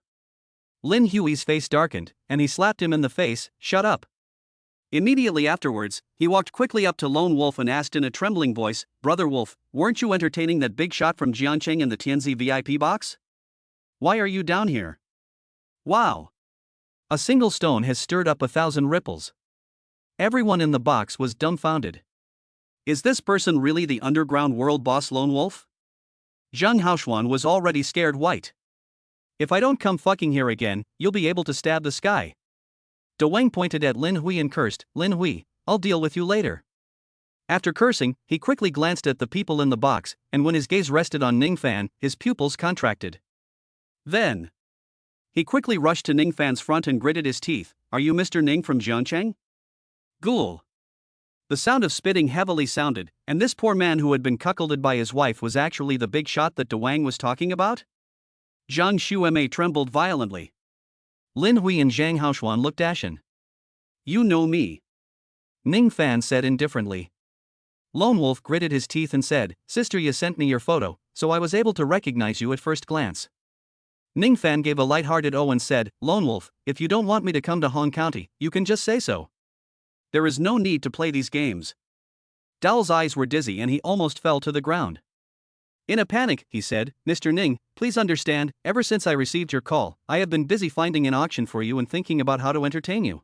Lin Hui's face darkened, and he slapped him in the face, Shut up. Immediately afterwards, he walked quickly up to Lone Wolf and asked in a trembling voice, Brother Wolf, weren't you entertaining that big shot from Jiangcheng in the Tianzi VIP box? Why are you down here? Wow. A single stone has stirred up 1,000 ripples. Everyone in the box was dumbfounded. Is this person really the underground world boss Lone Wolf? Zhang Haoxuan was already scared white. If I don't come fucking here again, you'll be able to stab the sky. De Wang pointed at Lin Hui and cursed, Lin Hui, I'll deal with you later. After cursing, he quickly glanced at the people in the box, and when his gaze rested on Ningfan, his pupils contracted. Then, he quickly rushed to Ningfan's front and gritted his teeth, Are you Mr. Ning from Jiangcheng? Ghoul. The sound of spitting heavily sounded, and this poor man who had been cuckolded by his wife was actually the big shot that De Wang was talking about? Zhang Xueme trembled violently. Lin Hui and Zhang Haoxuan looked ashen. You know me. Ningfan said indifferently. Lone Wolf gritted his teeth and said, Sister, you sent me your photo, so I was able to recognize you at first glance. Ningfan gave a light-hearted "oh" and said, Lone Wolf, if you don't want me to come to Hong County, you can just say so. There is no need to play these games. Dao's eyes were dizzy and he almost fell to the ground. In a panic, he said, Mr. Ning, please understand, ever since I received your call, I have been busy finding an auction for you and thinking about how to entertain you.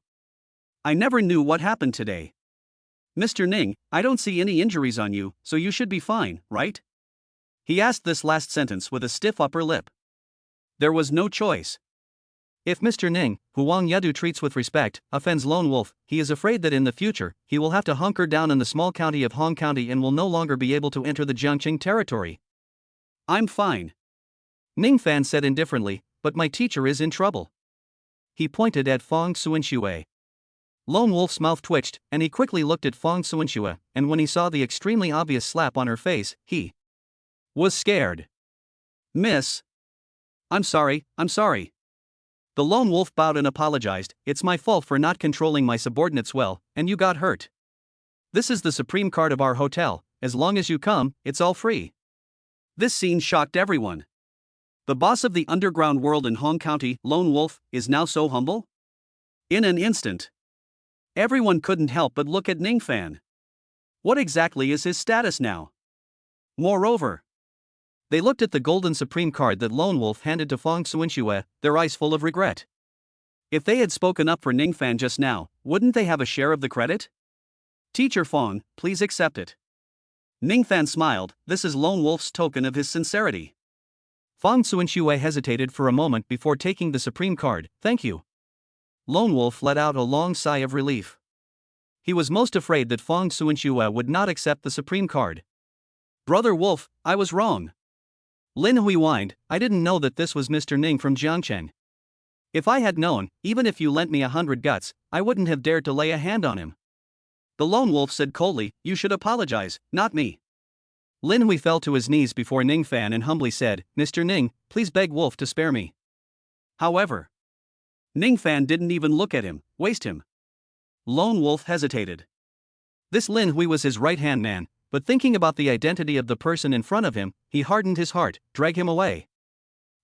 I never knew what happened today. Mr. Ning, I don't see any injuries on you, so you should be fine, right? He asked this last sentence with a stiff upper lip. There was no choice. If Mr. Ning, who Wang Yadu treats with respect, offends Lone Wolf, he is afraid that in the future, he will have to hunker down in the small county of Hong County and will no longer be able to enter the Jiangcheng territory. I'm fine. Ningfan said indifferently, but my teacher is in trouble. He pointed at Fang Xuanxue. Lone Wolf's mouth twitched, and he quickly looked at Fang Xuanxue, and when he saw the extremely obvious slap on her face, he was scared. Miss. I'm sorry. The Lone Wolf bowed and apologized, It's my fault for not controlling my subordinates well, and you got hurt. This is the supreme card of our hotel, as long as you come, it's all free. This scene shocked everyone. The boss of the underground world in Hong County, Lone Wolf, is now so humble? In an instant, everyone couldn't help but look at Ningfan. What exactly is his status now? Moreover, they looked at the golden supreme card that Lone Wolf handed to Fang Xuanxue, their eyes full of regret. If they had spoken up for Ningfan just now, wouldn't they have a share of the credit? Teacher Fang, please accept it. Ningfan smiled, this is Lone Wolf's token of his sincerity. Fang Xuanxue hesitated for a moment before taking the supreme card, Thank you. Lone Wolf let out a long sigh of relief. He was most afraid that Fang Xuanxue would not accept the supreme card. Brother Wolf, I was wrong. Lin Hui whined, I didn't know that this was Mr. Ning from Jiangcheng. If I had known, even if you lent me 100 guts, I wouldn't have dared to lay a hand on him. The lone wolf said coldly, you should apologize, not me. Lin Hui fell to his knees before Ning Fan and humbly said, Mr. Ning, please beg Wolf to spare me. However, Ning Fan didn't even look at him, waste him. Lone wolf hesitated. This Lin Hui was his right-hand man, but thinking about the identity of the person in front of him, he hardened his heart, drag him away.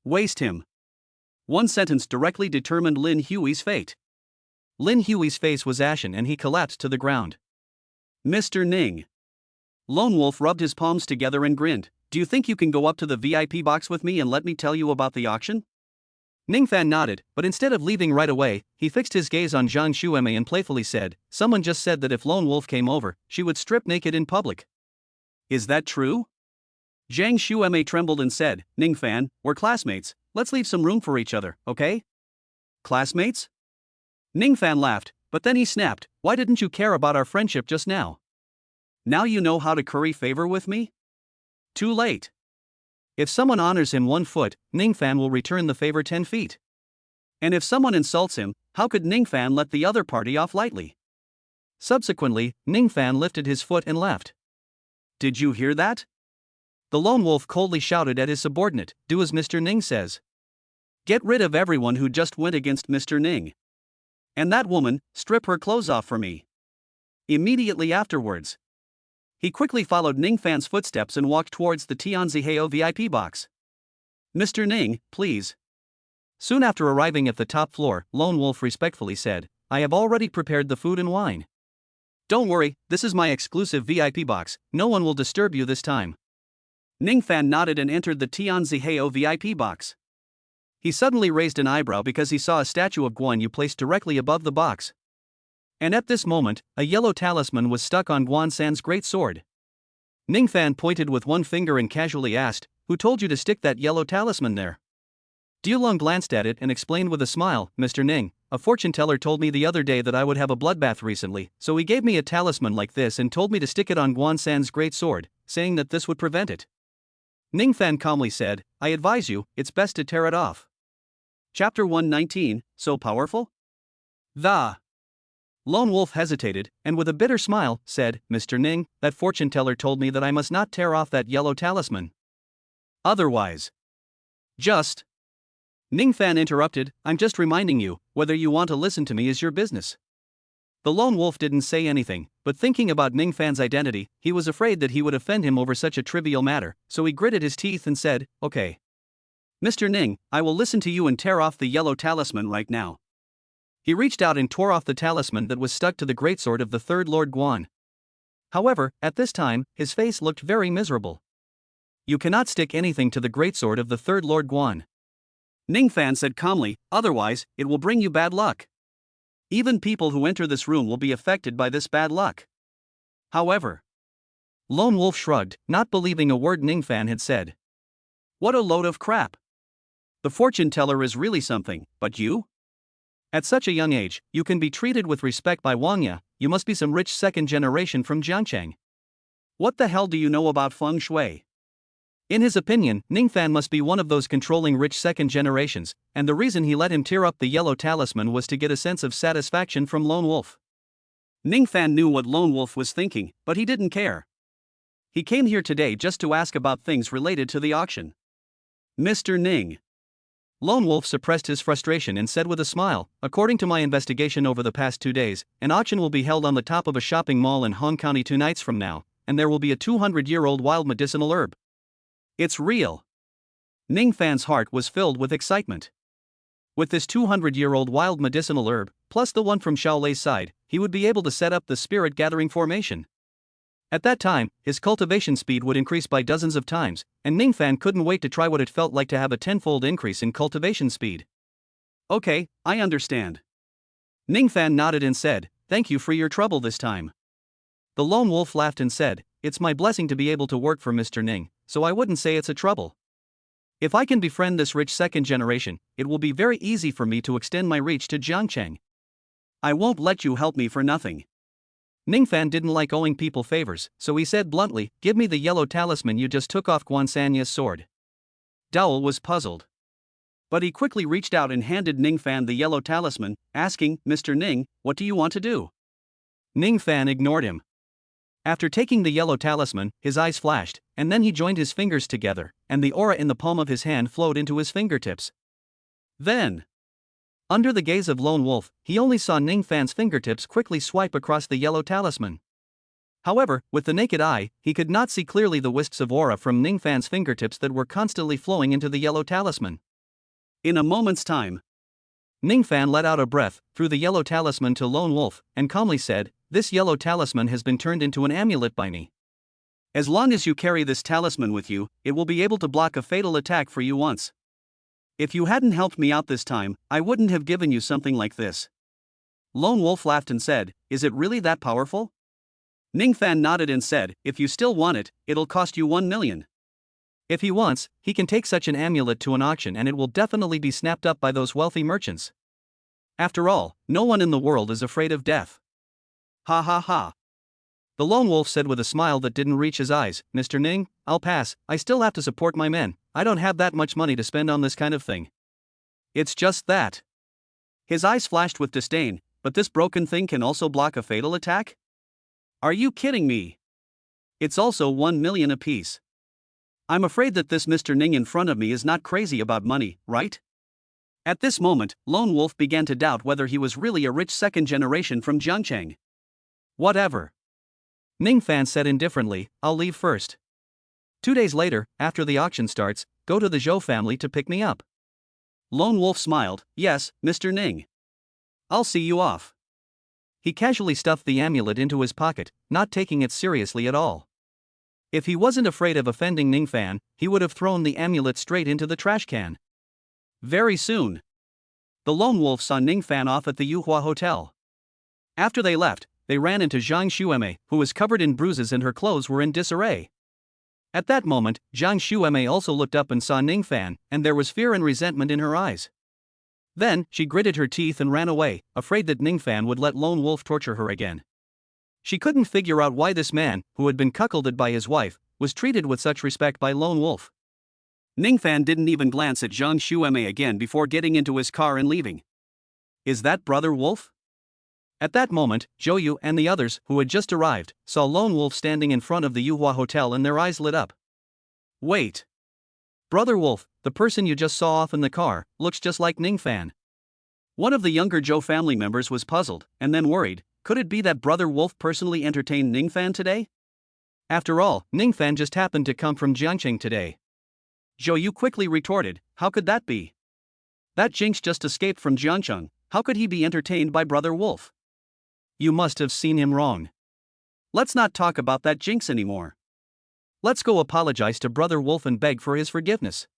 Waste him. One sentence directly determined Lin Hui's fate. Lin Hui's face was ashen and he collapsed to the ground. Mr. Ning. Lone Wolf rubbed his palms together and grinned. Do you think you can go up to the VIP box with me and let me tell you about the auction? Ning Fan nodded, but instead of leaving right away, he fixed his gaze on Zhang Xueme and playfully said, someone just said that if Lone Wolf came over, she would strip naked in public. Is that true? Zhang Xueme trembled and said, Ning Fan, we're classmates, let's leave some room for each other, okay? Classmates? Ning Fan laughed, but then he snapped, why didn't you care about our friendship just now? Now you know how to curry favor with me? Too late. If someone honors him 1 foot, Ning Fan will return the favor 10 feet. And if someone insults him, how could Ning Fan let the other party off lightly? Subsequently, Ning Fan lifted his foot and left. Did you hear that? The lone wolf coldly shouted at his subordinate, do as Mr. Ning says. Get rid of everyone who just went against Mr. Ning. And that woman, strip her clothes off for me. Immediately afterwards, he quickly followed Ning Fan's footsteps and walked towards the Tianzihao VIP box. Mr. Ning, please. Soon after arriving at the top floor, Lone Wolf respectfully said, I have already prepared the food and wine. Don't worry, this is my exclusive VIP box, no one will disturb you this time. Ning Fan nodded and entered the Tianzihao VIP box. He suddenly raised an eyebrow because he saw a statue of Guan Yu placed directly above the box. And at this moment, a yellow talisman was stuck on Guan San's great sword. Ning Fan pointed with one finger and casually asked, who told you to stick that yellow talisman there? Diulong glanced at it and explained with a smile, Mr. Ning, a fortune teller told me the other day that I would have a bloodbath recently, so he gave me a talisman like this and told me to stick it on Guan San's great sword, saying that this would prevent it. Ning Fan calmly said, I advise you, it's best to tear it off. Chapter 119, so powerful? The Lone Wolf hesitated, and with a bitter smile, said, Mr. Ning, that fortune teller told me that I must not tear off that yellow talisman. Otherwise. Just. Ning Fan interrupted, I'm just reminding you, whether you want to listen to me is your business. The Lone Wolf didn't say anything, but thinking about Ning Fan's identity, he was afraid that he would offend him over such a trivial matter, so he gritted his teeth and said, okay. Mr. Ning, I will listen to you and tear off the yellow talisman right now. He reached out and tore off the talisman that was stuck to the greatsword of the third Lord Guan. However, at this time, his face looked very miserable. You cannot stick anything to the greatsword of the third Lord Guan. Ning Fan said calmly, otherwise, it will bring you bad luck. Even people who enter this room will be affected by this bad luck. However, Lone Wolf shrugged, not believing a word Ning Fan had said. What a load of crap. The fortune teller is really something, but you? At such a young age, you can be treated with respect by Wang Ya, you must be some rich second generation from Jiangcheng. What the hell do you know about feng shui? In his opinion, Ning Fan must be one of those controlling rich second generations, and the reason he let him tear up the yellow talisman was to get a sense of satisfaction from Lone Wolf. Ning Fan knew what Lone Wolf was thinking, but he didn't care. He came here today just to ask about things related to the auction. Mr. Ning. Lone Wolf suppressed his frustration and said with a smile, according to my investigation over the past 2 days, an auction will be held on the top of a shopping mall in Hong County 2 nights from now, and there will be a 200-year-old wild medicinal herb. It's real. Ning Fan's heart was filled with excitement. With this 200-year-old wild medicinal herb, plus the one from Shaolei's side, he would be able to set up the spirit gathering formation. At that time, his cultivation speed would increase by dozens of times, and Ning Fan couldn't wait to try what it felt like to have a 10-fold increase in cultivation speed. Okay, I understand. Ning Fan nodded and said, thank you for your trouble this time. The Lone Wolf laughed and said, it's my blessing to be able to work for Mr. Ning, so I wouldn't say it's a trouble. If I can befriend this rich second generation, it will be very easy for me to extend my reach to Jiangcheng. I won't let you help me for nothing. Ning Fan didn't like owing people favors, so he said bluntly, give me the yellow talisman you just took off Guan Sanya's sword. Dowell was puzzled. But he quickly reached out and handed Ning Fan the yellow talisman, asking, "Mr. Ning, what do you want to do?" Ning Fan ignored him. After taking the yellow talisman, his eyes flashed, and then he joined his fingers together, and the aura in the palm of his hand flowed into his fingertips. Then, under the gaze of Lone Wolf, he only saw Ning Fan's fingertips quickly swipe across the yellow talisman. However, with the naked eye, he could not see clearly the wisps of aura from Ning Fan's fingertips that were constantly flowing into the yellow talisman. in a moment's time, Ning Fan let out a breath, threw the yellow talisman to Lone Wolf, and calmly said, "This yellow talisman has been turned into an amulet by me. as long as you carry this talisman with you, it will be able to block a fatal attack for you once. If you hadn't helped me out this time, I wouldn't have given you something like this." Lone Wolf laughed and said, "Is it really that powerful?" Ning Fan nodded and said, "If you still want it, it'll cost you 1 million. If he wants, he can take such an amulet to an auction and it will definitely be snapped up by those wealthy merchants. After all, no one in the world is afraid of death." Ha ha ha. The Lone Wolf said with a smile that didn't reach his eyes, "Mr. Ning, I'll pass, I still have to support my men, I don't have that much money to spend on this kind of thing." It's just that. His eyes flashed with disdain, but this broken thing can also block a fatal attack? Are you kidding me? It's also 1 million apiece. I'm afraid that this Mr. Ning in front of me is not crazy about money, right? At this moment, Lone Wolf began to doubt whether he was really a rich second generation from Jiangcheng. Whatever. Ning Fan said indifferently, "I'll leave first. 2 days later, after the auction starts, go to the Zhou family to pick me up." Lone Wolf smiled, "Yes, Mr. Ning. I'll see you off." He casually stuffed the amulet into his pocket, not taking it seriously at all. If he wasn't afraid of offending Ning Fan, he would have thrown the amulet straight into the trash can. Very soon, the Lone Wolf saw Ning Fan off at the Yuhua Hotel. After they left, they ran into Zhang Xueme, who was covered in bruises and her clothes were in disarray. At that moment, Zhang Xueme also looked up and saw Ning Fan, and there was fear and resentment in her eyes. Then, she gritted her teeth and ran away, afraid that Ning Fan would let Lone Wolf torture her again. She couldn't figure out why this man, who had been cuckolded by his wife, was treated with such respect by Lone Wolf. Ning Fan didn't even glance at Zhang Xueme again before getting into his car and leaving. Is that Brother Wolf? At that moment, Zhou Yu and the others, who had just arrived, saw Lone Wolf standing in front of the Yuhua Hotel and their eyes lit up. Wait. Brother Wolf, the person you just saw off in the car, looks just like Ning Fan. One of the younger Zhou family members was puzzled, and then worried. Could it be that Brother Wolf personally entertained Ning Fan today? After all, Ning Fan just happened to come from Jiangcheng today. Zhou Yu quickly retorted, "How could that be? That jinx just escaped from Jiangcheng, how could he be entertained by Brother Wolf?" You must have seen him wrong. Let's not talk about that jinx anymore. Let's go apologize to Brother Wolf and beg for his forgiveness."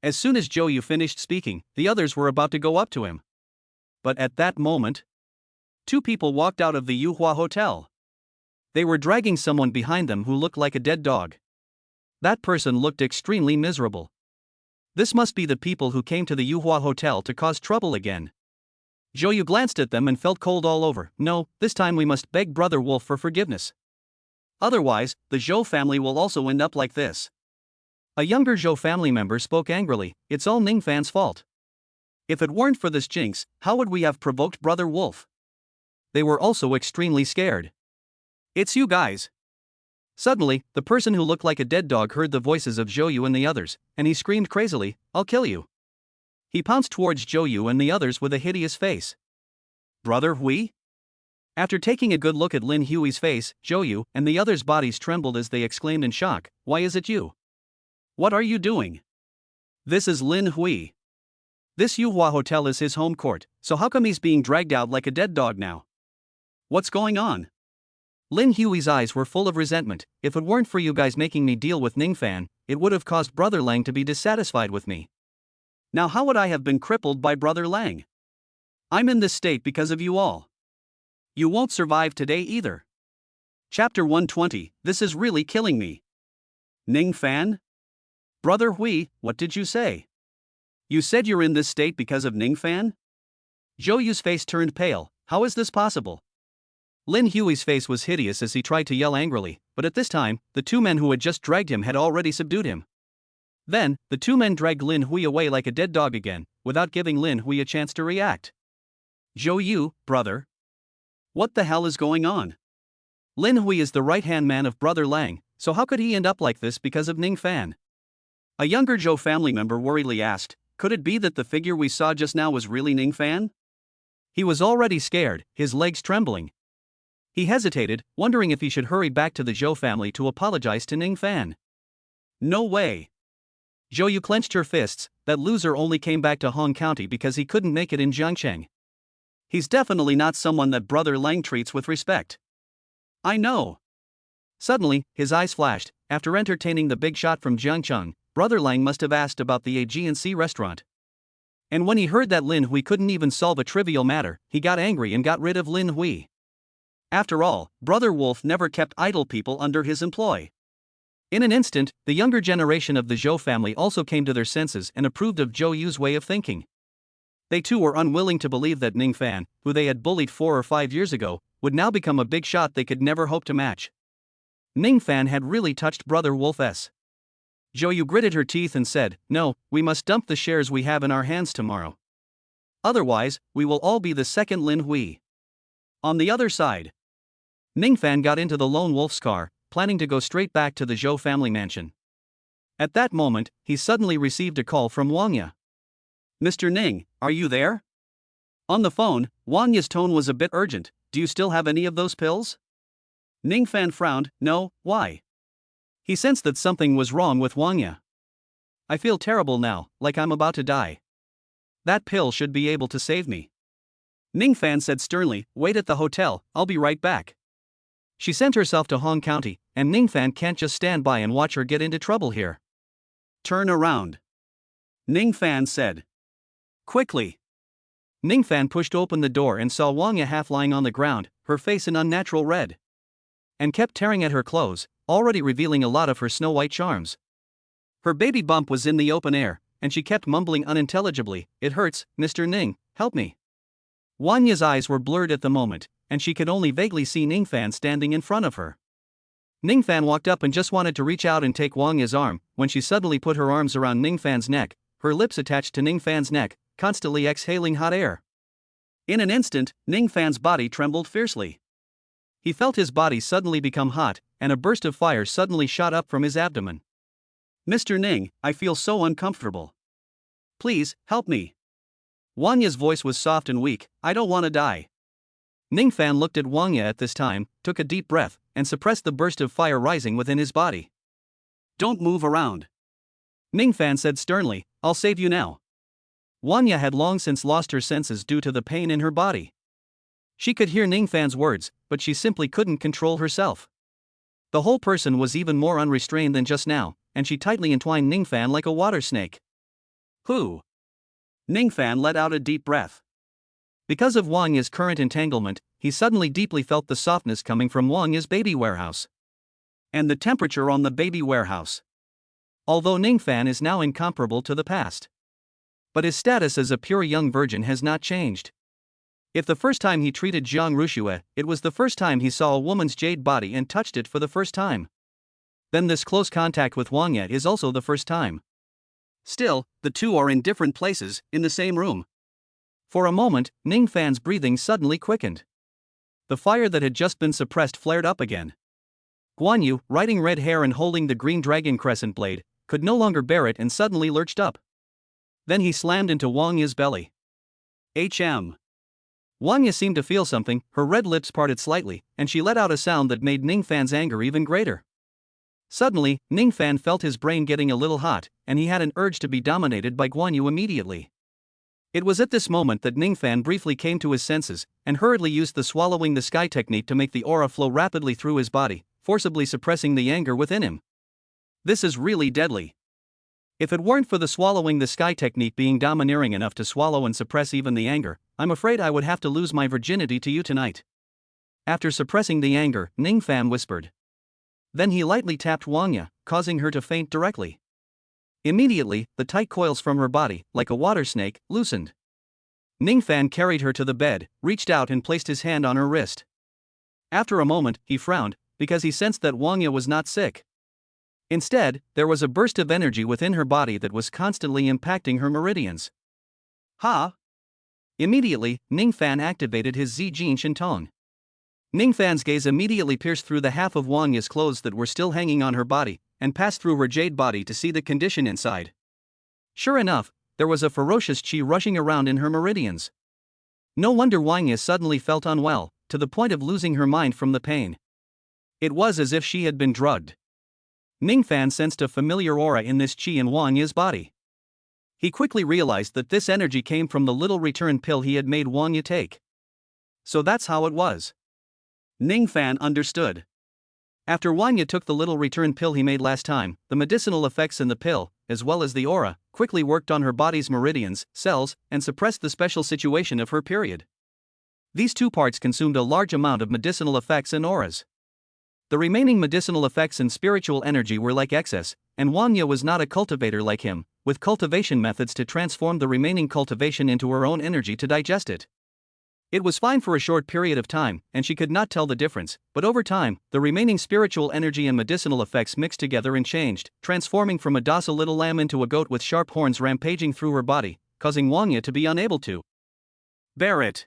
As soon as Zhou Yu finished speaking, the others were about to go up to him. But at that moment, 2 people walked out of the Yuhua Hotel. They were dragging someone behind them who looked like a dead dog. That person looked extremely miserable. This must be the people who came to the Yuhua Hotel to cause trouble again. Zhou Yu glanced at them and felt cold all over. No, this time we must beg Brother Wolf for forgiveness. Otherwise, the Zhou family will also end up like this. A younger Zhou family member spoke angrily, "It's all Ning Fan's fault. If it weren't for this jinx, how would we have provoked Brother Wolf?" They were also extremely scared. "It's you guys." Suddenly, the person who looked like a dead dog heard the voices of Zhou Yu and the others, and he screamed crazily, "I'll kill you." He pounced towards Zhou Yu and the others with a hideous face. "Brother Hui?" After taking a good look at Lin Hui's face, Zhou Yu and the others' bodies trembled as they exclaimed in shock, "Why is it you? What are you doing?" "This is Lin Hui. This Yuhua Hotel is his home court, so how come he's being dragged out like a dead dog now? What's going on?" Lin Hui's eyes were full of resentment. "If it weren't for you guys making me deal with Ning Fan, it would have caused Brother Lang to be dissatisfied with me. Now how would I have been crippled by Brother Lang? I'm in this state because of you all. You won't survive today either." Chapter 120, This is really killing me. Ning Fan? Brother Hui, what did you say? You said you're in this state because of Ning Fan? Zhou Yu's face turned pale. How is this possible? Lin Hui's face was hideous as he tried to yell angrily, but at this time, the 2 men who had just dragged him had already subdued him. Then, the two men dragged Lin Hui away like a dead dog again, without giving Lin Hui a chance to react. Zhou Yu, brother. What the hell is going on? Lin Hui is the right-hand man of Brother Lang, so how could he end up like this because of Ning Fan? A younger Zhou family member worriedly asked, could it be that the figure we saw just now was really Ning Fan? He was already scared, his legs trembling. He hesitated, wondering if he should hurry back to the Zhou family to apologize to Ning Fan. No way. Zhou Yu clenched her fists. That loser only came back to Hong County because he couldn't make it in Jiangcheng. He's definitely not someone that Brother Lang treats with respect. I know. Suddenly, his eyes flashed. After entertaining the big shot from Jiangcheng, Brother Lang must have asked about the Aegean Sea restaurant. And when he heard that Lin Hui couldn't even solve a trivial matter, he got angry and got rid of Lin Hui. After all, Brother Wolf never kept idle people under his employ. In an instant, the younger generation of the Zhou family also came to their senses and approved of Zhou Yu's way of thinking. They too were unwilling to believe that Ning Fan, who they had bullied 4 or 5 years ago, would now become a big shot they could never hope to match. Ning Fan had really touched Brother Wolf's. Zhou Yu gritted her teeth and said, no, we must dump the shares we have in our hands tomorrow. Otherwise, we will all be the second Lin Hui. On the other side, Ning Fan got into the lone wolf's car, planning to go straight back to the Zhou family mansion. At that moment, he suddenly received a call from Wang Ye. Mr. Ning, are you there? On the phone, Wang Ye's tone was a bit urgent. Do you still have any of those pills? Ning Fan frowned. No, why? He sensed that something was wrong with Wang Ye. I feel terrible now, like I'm about to die. That pill should be able to save me. Ning Fan said sternly, wait at the hotel, I'll be right back. She sent herself to Hong County, and Ning Fan can't just stand by and watch her get into trouble here. Turn around, Ning Fan said. Quickly. Ning Fan pushed open the door and saw Wang Ye half lying on the ground, her face an unnatural red. And kept tearing at her clothes, already revealing a lot of her snow-white charms. Her baby bump was in the open air, and she kept mumbling unintelligibly, it hurts, Mr. Ning, help me. Wang Ye's eyes were blurred at the moment, and she could only vaguely see Ning Fan standing in front of her. Ning Fan walked up and just wanted to reach out and take Wang Ye's arm, when she suddenly put her arms around Ning Fan's neck, her lips attached to Ning Fan's neck, constantly exhaling hot air. In an instant, Ning Fan's body trembled fiercely. He felt his body suddenly become hot, and a burst of fire suddenly shot up from his abdomen. Mr. Ning, I feel so uncomfortable. Please, help me. Wang Ye's voice was soft and weak, I don't want to die. Ning Fan looked at Wang Ye at this time, took a deep breath, and suppressed the burst of fire rising within his body. Don't move around, Ning Fan said sternly, I'll save you now. Wang Ye had long since lost her senses due to the pain in her body. She could hear Ning Fan's words, but she simply couldn't control herself. The whole person was even more unrestrained than just now, and she tightly entwined Ning Fan like a water snake. Who? Ning Fan let out a deep breath. Because of Wang Ye's current entanglement, he suddenly deeply felt the softness coming from Wang Ye's baby warehouse. And the temperature on the baby warehouse. Although Ning Fan is now incomparable to the past. But his status as a pure young virgin has not changed. If the first time he treated Jiang Rushue, it was the first time he saw a woman's jade body and touched it for the first time. Then this close contact with Wang Ye is also the first time. Still, the two are in different places, in the same room. For a moment, Ning Fan's breathing suddenly quickened. The fire that had just been suppressed flared up again. Guan Yu, riding red hair and holding the green dragon crescent blade, could no longer bear it and suddenly lurched up. Then he slammed into Wang Ye's belly. HM. Wang Ye seemed to feel something, her red lips parted slightly, and she let out a sound that made Ning Fan's anger even greater. Suddenly, Ning Fan felt his brain getting a little hot, and he had an urge to be dominated by Guan Yu immediately. It was at this moment that Ning Fan briefly came to his senses, and hurriedly used the swallowing the sky technique to make the aura flow rapidly through his body, forcibly suppressing the anger within him. This is really deadly. If it weren't for the swallowing the sky technique being domineering enough to swallow and suppress even the anger, I'm afraid I would have to lose my virginity to you tonight. After suppressing the anger, Ning Fan whispered. Then he lightly tapped Wang Ye, causing her to faint directly. Immediately, the tight coils from her body, like a water snake, loosened. Ning Fan carried her to the bed, reached out and placed his hand on her wrist. After a moment, he frowned, because he sensed that Wang Ye was not sick. Instead, there was a burst of energy within her body that was constantly impacting her meridians. Ha! Immediately, Ningfan activated his Zijin Shinton. Ningfan's gaze immediately pierced through the half of Wang Yi's clothes that were still hanging on her body, and passed through her jade body to see the condition inside. Sure enough, there was a ferocious qi rushing around in her meridians. No wonder Wang Yi suddenly felt unwell, to the point of losing her mind from the pain. It was as if she had been drugged. Ningfan sensed a familiar aura in this qi in Wang Yi's body. He quickly realized that this energy came from the little return pill he had made Wang Yi take. So that's how it was. Ningfan understood. After Wang Yi took the little return pill he made last time, the medicinal effects in the pill, as well as the aura, quickly worked on her body's meridians, cells, and suppressed the special situation of her period. These two parts consumed a large amount of medicinal effects and auras. The remaining medicinal effects and spiritual energy were like excess, and Wang Yi was not a cultivator like him, with cultivation methods to transform the remaining cultivation into her own energy to digest it. It was fine for a short period of time, and she could not tell the difference, but over time, the remaining spiritual energy and medicinal effects mixed together and changed, transforming from a docile little lamb into a goat with sharp horns rampaging through her body, causing Wang Yi to be unable to bear it.